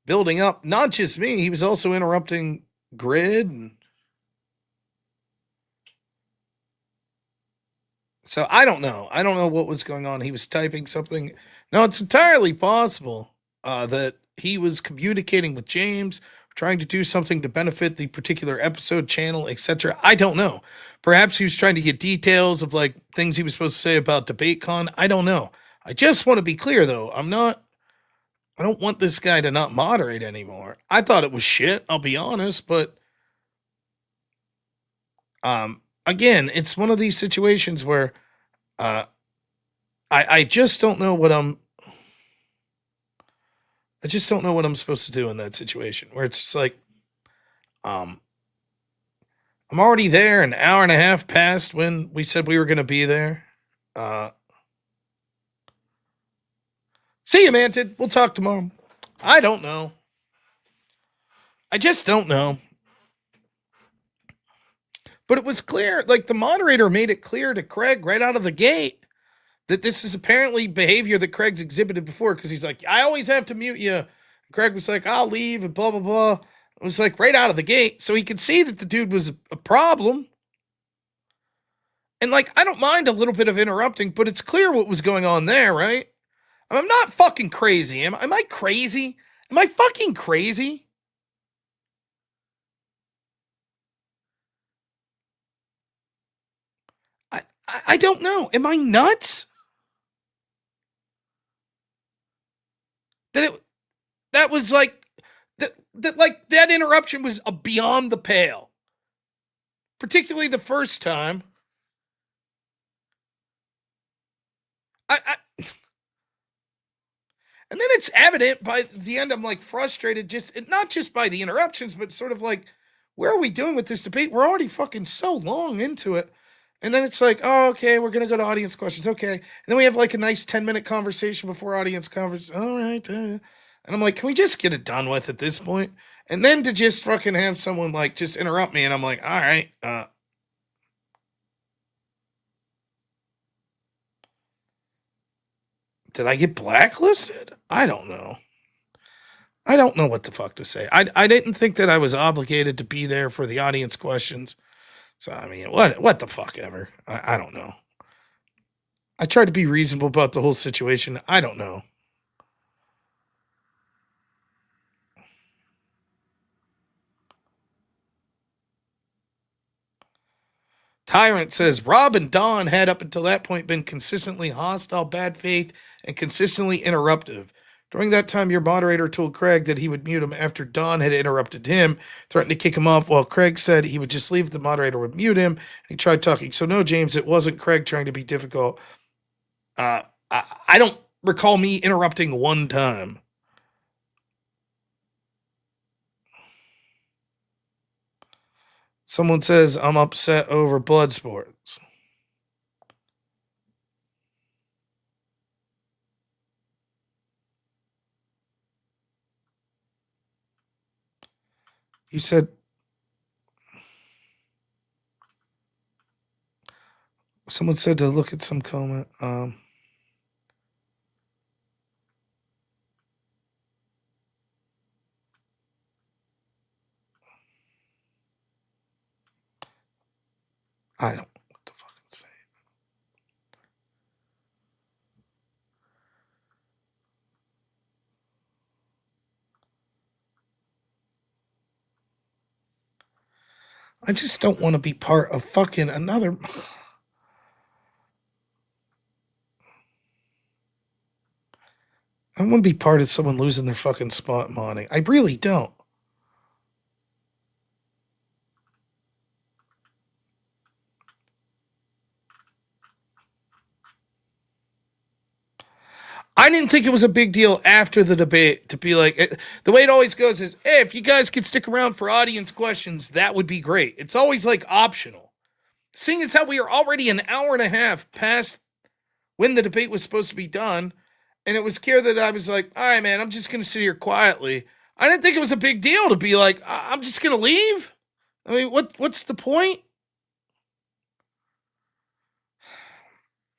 building up. Not just me. He was also interrupting Grid. So I don't know. I don't know what was going on. He was typing something. No, it's entirely possible that he was communicating with James, trying to do something to benefit the particular episode, channel, etc. I don't know. Perhaps he was trying to get details of like things he was supposed to say about DebateCon. I don't know. I just want to be clear though. I don't want this guy to not moderate anymore. I thought it was shit, I'll be honest, but again, it's one of these situations where I just don't know what I'm supposed to do in that situation where it's just like I'm already there, an hour and a half past when we said we were going to be there. See you, Manted. We'll talk tomorrow. I don't know. I just don't know. But it was clear, like the moderator made it clear to Craig right out of the gate that this is apparently behavior that Craig's exhibited before, because he's like, I always have to mute you. Craig was like, I'll leave and blah, blah, blah. It was like right out of the gate. So he could see that the dude was a problem. And like, I don't mind a little bit of interrupting, but it's clear what was going on there, right? I'm not fucking crazy. Am I crazy? Am I fucking crazy? I don't know. Am I nuts? That was like that interruption was beyond the pale. Particularly the first time. And then it's evident by the end, I'm like frustrated, not just by the interruptions, but sort of like, where are we doing with this debate? We're already fucking so long into it. And then it's like, oh, okay, we're going to go to audience questions. Okay. And then we have like a nice 10-minute conversation before audience conference. All right. And I'm like, can we just get it done with at this point? And then to just fucking have someone like just interrupt me. And I'm like, all right. Did I get blacklisted? I don't know. I don't know what the fuck to say. I didn't think that I was obligated to be there for the audience questions. So, I mean, what the fuck ever. I don't know. I tried to be reasonable about the whole situation. I don't know. Tyrant says Rob and Don had up until that point been consistently hostile, bad faith, and consistently interruptive. During that time, your moderator told Craig that he would mute him after Don had interrupted him, threatened to kick him off, while Craig said he would just leave, the moderator would mute him, and he tried talking. So no, James, it wasn't Craig trying to be difficult. I don't recall me interrupting one time. Someone says I'm upset over blood sports. You said someone said to look at some comment. I don't know what the fuck I'm saying. I just don't want to be part of fucking another. I don't want to be part of someone losing their fucking spot modding. I really don't. I didn't think it was a big deal after the debate to be like, the way it always goes is, hey, if you guys could stick around for audience questions, that would be great. It's always like optional. Seeing as how we are already an hour and a half past when the debate was supposed to be done, and it was clear that I was like, all right, man, I'm just going to sit here quietly. I didn't think it was a big deal to be like, I'm just going to leave. I mean, what's the point?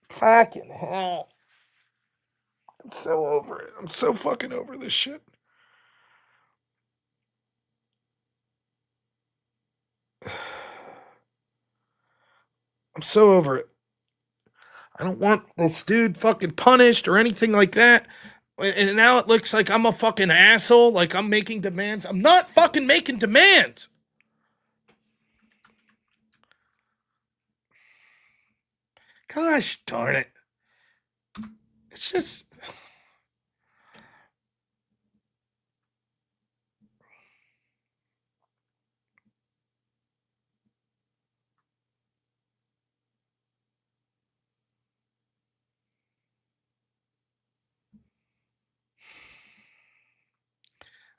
Fucking hell. I'm so over it. I'm so fucking over this shit. I'm so over it. I don't want this dude fucking punished or anything like that. And now it looks like I'm a fucking asshole, like I'm making demands. I'm not fucking making demands. Gosh darn it. It's just...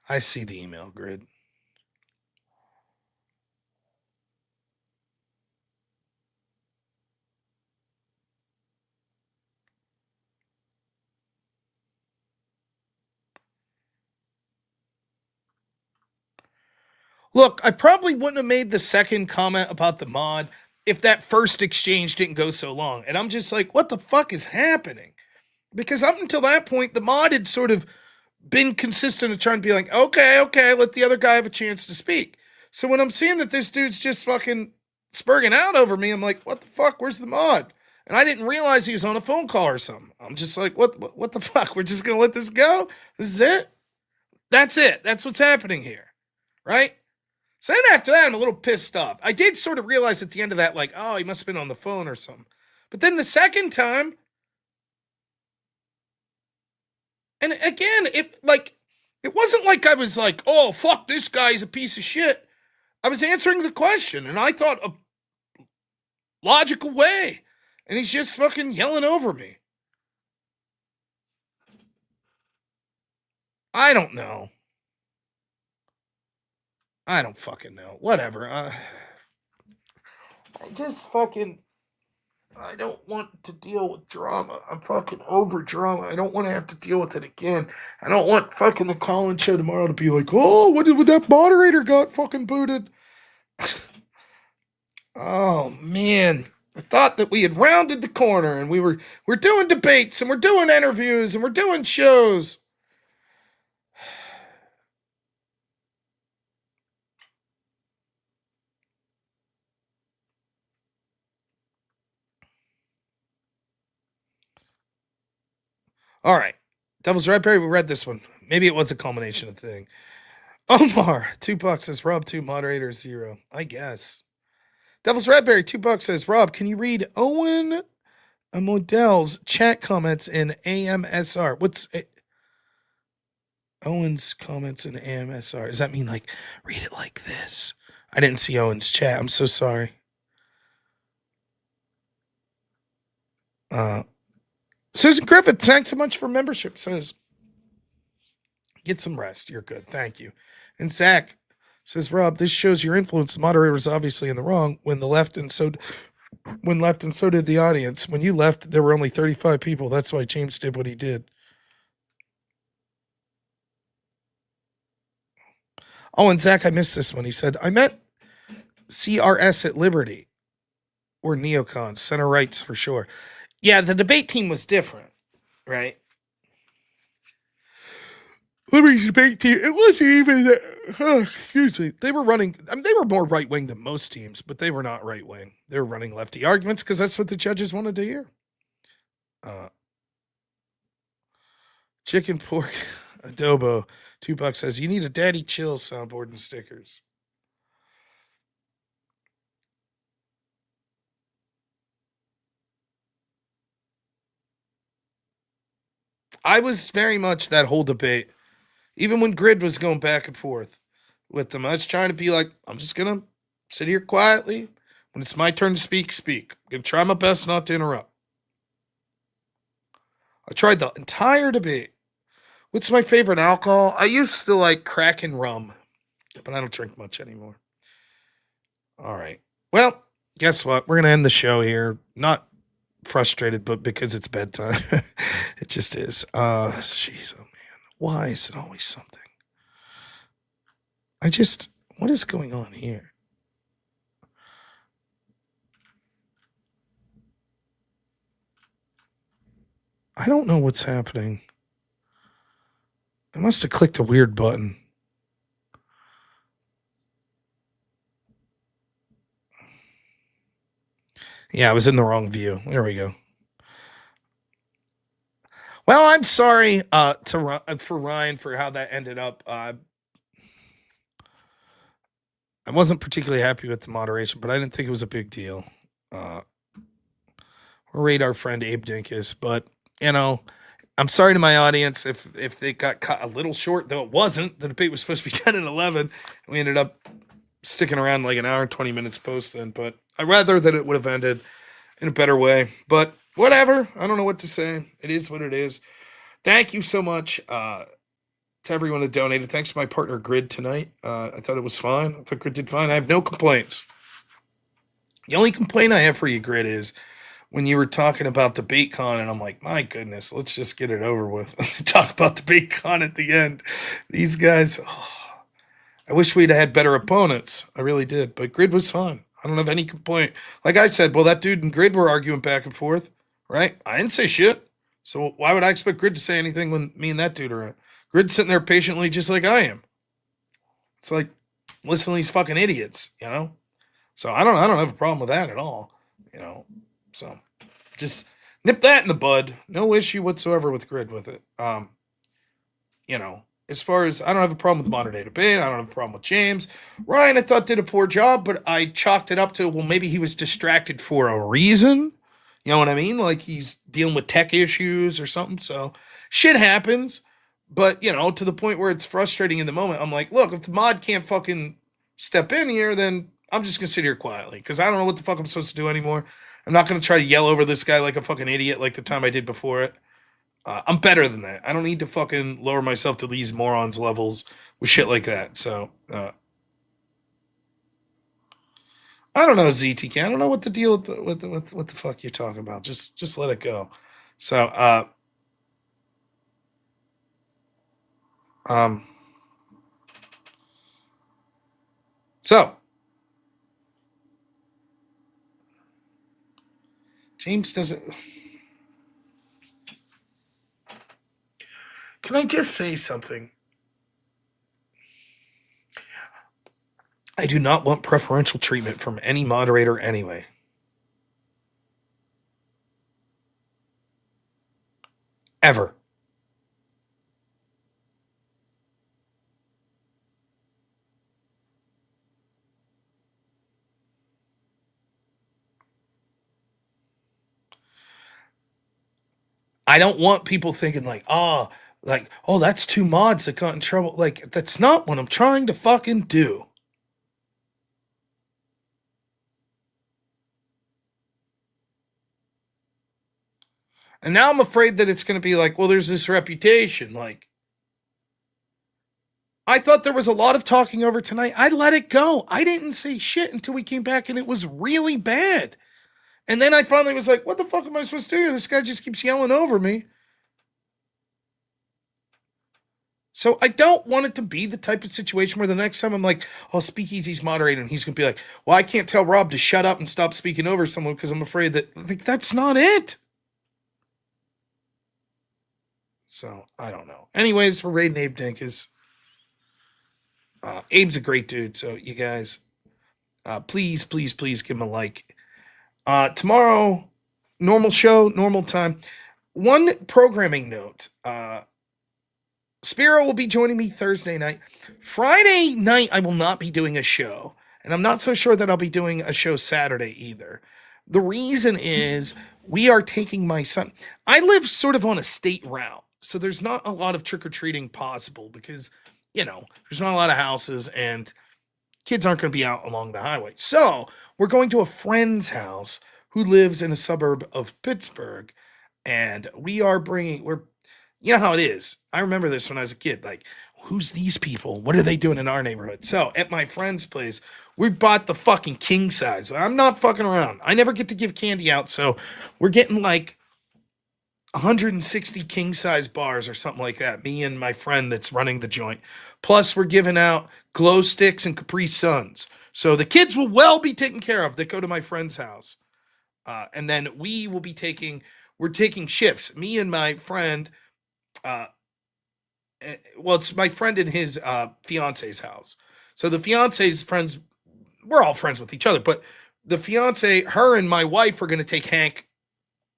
I see the email grid. Look, I probably wouldn't have made the second comment about the mod if that first exchange didn't go so long. And I'm just like, what the fuck is happening? Because up until that point, the mod had sort of been consistent in trying to be like, okay, let the other guy have a chance to speak. So when I'm seeing that this dude's just fucking spurging out over me, I'm like, what the fuck? Where's the mod? And I didn't realize he was on a phone call or something. I'm just like, what the fuck? We're just going to let this go? This is it? That's it. That's what's happening here. Right? So then after that, I'm a little pissed off. I did sort of realize at the end of that, like, oh, he must have been on the phone or something. But then the second time, and again, it wasn't like I was like, oh, fuck, this guy's a piece of shit. I was answering the question, and I thought a logical way. And he's just fucking yelling over me. I don't know. I don't fucking know. Whatever. I don't want to deal with drama. I'm fucking over drama. I don't want to have to deal with it again. I don't want fucking the Colin show tomorrow to be like, oh, what did that moderator got fucking booted? Oh, man. I thought that we had rounded the corner and we're doing debates and we're doing interviews and we're doing shows. All right. Devil's Raspberry, we read this one. Maybe it was a culmination of thing. Omar, $2 says Rob 2, moderator 0. I guess. Devil's Redberry, $2 says, Rob, can you read Owen Modell's chat comments in AMSR? What's Owen's comments in AMSR? Does that mean like read it like this? I didn't see Owen's chat. I'm so sorry. Susan Griffith, thanks so much for membership. Says, get some rest. You're good. Thank you. And Zach says, Rob, this shows your influence. The moderator was obviously in the wrong when left and so did the audience. When you left, there were only 35 people. That's why James did what he did. Oh, and Zach, I missed this one. He said, I met CRS at Liberty or neocons, center rights for sure. Yeah, the debate team was different, right? Liberty's debate team, it wasn't even that, excuse me. They were running, I mean, they were more right wing than most teams, but they were not right wing. They were running lefty arguments because that's what the judges wanted to hear. Chicken pork adobo, $2 says, you need a daddy chill soundboard and stickers. I was very much that whole debate. Even when Grid was going back and forth with them, I was trying to be like, I'm just going to sit here quietly. When it's my turn to speak, speak. I'm going to try my best not to interrupt. I tried the entire debate. What's my favorite alcohol? I used to like crack and rum, but I don't drink much anymore. All right. Well, guess what? We're going to end the show here. Not frustrated, but because it's bedtime. It just is. Jeez, oh man. Why is it always something? What is going on here? I don't know what's happening. I must have clicked a weird button. Yeah, I was in the wrong view. There we go. Well, I'm sorry for Ryan for how that ended up. I wasn't particularly happy with the moderation, but I didn't think it was a big deal. We'll rate our friend Abe Dinkus, but I'm sorry to my audience if they got cut a little short, though it wasn't. The debate was supposed to be 10 and 11. And we ended up sticking around like an hour and 20 minutes post then, but I'd rather that it would have ended in a better way. But whatever. I don't know what to say. It is what it is. Thank you so much to everyone that donated. Thanks to my partner Grid tonight. I thought it was fine. I thought Grid did fine. I have no complaints. The only complaint I have for you, Grid, is when you were talking about DebateCon, and I'm like, my goodness, let's just get it over with. Talk about DebateCon at the end. These guys, I wish we'd had better opponents. I really did. But Grid was fine. I don't have any complaint. Like I said, well, that dude and Grid were arguing back and forth, right? I didn't say shit. So why would I expect Grid to say anything when me and that dude are at? Grid's sitting there patiently just like I am. It's like, listen to these fucking idiots, So I don't have a problem with that at all, So just nip that in the bud. No issue whatsoever with Grid with it. As far as I don't have a problem with modern day debate, I don't have a problem with James. Ryan, I thought did a poor job, but I chalked it up to, well, maybe he was distracted for a reason. You know what I mean? Like he's dealing with tech issues or something. So shit happens. But, to the point where it's frustrating in the moment. I'm like, look, if the mod can't fucking step in here, then I'm just going to sit here quietly because I don't know what the fuck I'm supposed to do anymore. I'm not going to try to yell over this guy like a fucking idiot like the time I did before it. I'm better than that. I don't need to fucking lower myself to these morons levels with shit like that. So, I don't know, ZTK. I don't know what the deal with what the fuck you're talking about. Just let it go. So, James doesn't. Can I just say something? I do not want preferential treatment from any moderator anyway. Ever. I don't want people thinking like, oh, that's two mods that got in trouble. Like, that's not what I'm trying to fucking do. And now I'm afraid that it's going to be like, well, there's this reputation. Like, I thought there was a lot of talking over tonight. I let it go. I didn't say shit until we came back and it was really bad. And then I finally was like, what the fuck am I supposed to do? This guy just keeps yelling over me. So I don't want it to be the type of situation where the next time I'm like, oh, Speakeasy's moderator, and he's going to be like, well, I can't tell Rob to shut up and stop speaking over someone because I'm afraid that, like, that's not it. So, I don't know. Anyways, we're raiding Abe Dinkins. Abe's a great dude, so you guys, please give him a like. Tomorrow, normal show, normal time. One programming note. Spiro will be joining me Thursday night. Friday night, I will not be doing a show. And I'm not so sure that I'll be doing a show Saturday either. The reason is we are taking my son. I live sort of on a state route. So there's not a lot of trick-or-treating possible because, you know, there's not a lot of houses and kids aren't going to be out along the highway. So we're going to a friend's house who lives in a suburb of Pittsburgh. And we're, you know how it is. I remember this when I was a kid. Like, who's these people? What are they doing in our neighborhood? So at my friend's place, we bought the fucking king size. I'm not fucking around. I never get to give candy out. So we're getting like 160 king size bars or something like that. Me and my friend that's running the joint. Plus we're giving out glow sticks and Capri Suns. So the kids will well be taken care of that go to my friend's house. And then we're taking shifts. Me and my friend, it's my friend and his fiance's house. So the fiance's friends, we're all friends with each other, but the fiance, her and my wife are going to take Hank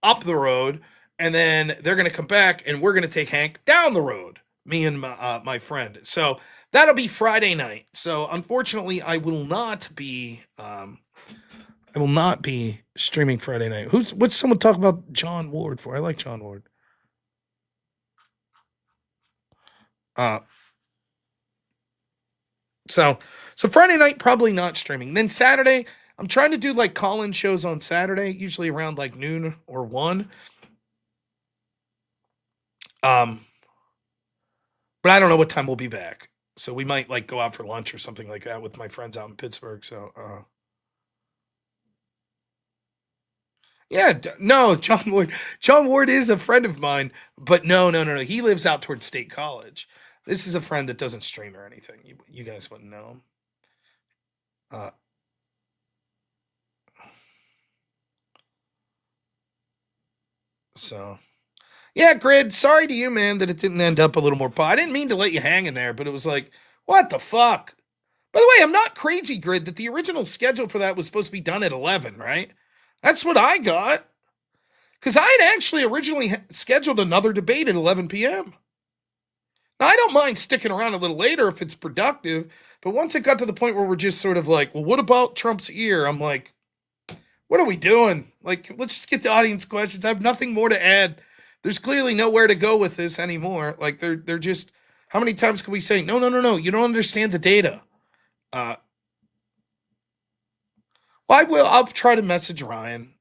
up the road, and then they're going to come back, and we're going to take Hank down the road, me and my friend. So that'll be Friday night. So unfortunately, I will not be streaming Friday night. What's someone talk about John Ward for? I like John Ward. So Friday night, probably not streaming. Then Saturday, I'm trying to do like call-in shows on Saturday, usually around like noon or 1. But I don't know what time we'll be back. So we might like go out for lunch or something like that with my friends out in Pittsburgh. So, yeah, no, John Ward is a friend of mine, but no. He lives out towards State College. This is a friend that doesn't stream or anything. You guys wouldn't know him. So, yeah, Grid, sorry to you, man, that it didn't end up a little more. I didn't mean to let you hang in there, but it was like, what the fuck? By the way, I'm not crazy, Grid, that the original schedule for that was supposed to be done at 11, right? That's what I got. Because I had actually originally scheduled another debate at 11 p.m. Now, I don't mind sticking around a little later if it's productive, but once it got to the point where we're just sort of like, well, what about Trump's ear? I'm like, what are we doing? Like, let's just get to audience questions. I have nothing more to add. There's clearly nowhere to go with this anymore. Like, they're just, how many times can we say, no, you don't understand the data. I'll try to message Ryan,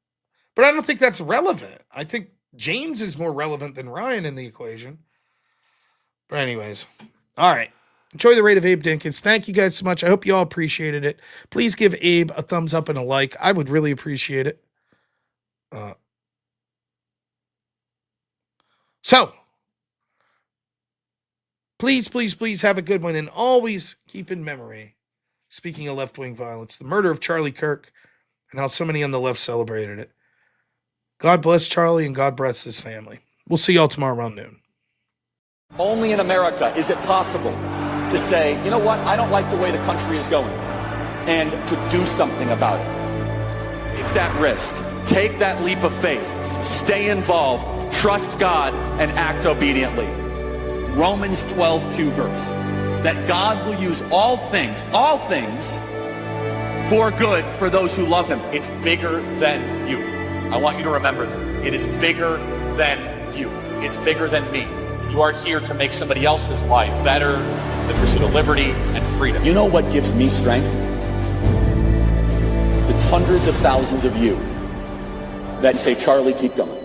but I don't think that's relevant. I think James is more relevant than Ryan in the equation. But anyways, all right. Enjoy the raid of Abe Dinkins. Thank you guys so much. I hope you all appreciated it. Please give Abe a thumbs up and a like. I would really appreciate it. So, please have a good one, and always keep in memory, speaking of left-wing violence, the murder of Charlie Kirk and how so many on the left celebrated it. God bless Charlie and God bless his family. We'll see y'all tomorrow around noon. Only in America is it possible to say, you know what, I don't like the way the country is going, and to do something about it. Take that risk. Take that leap of faith. Stay involved. Trust God and act obediently. Romans 12:2 verse. That God will use all things for good for those who love him. It's bigger than you. I want you to remember that. It is bigger than you. It's bigger than me. You are here to make somebody else's life better, the pursuit of liberty and freedom. You know what gives me strength? The hundreds of thousands of you that say, Charlie, keep going.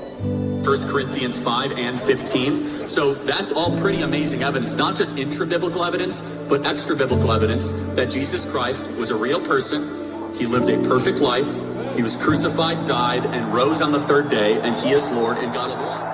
1 Corinthians 5 and 15. So that's all pretty amazing evidence, not just intra-biblical evidence, but extra-biblical evidence that Jesus Christ was a real person. He lived a perfect life. He was crucified, died, and rose on the third day, and he is Lord and God of all.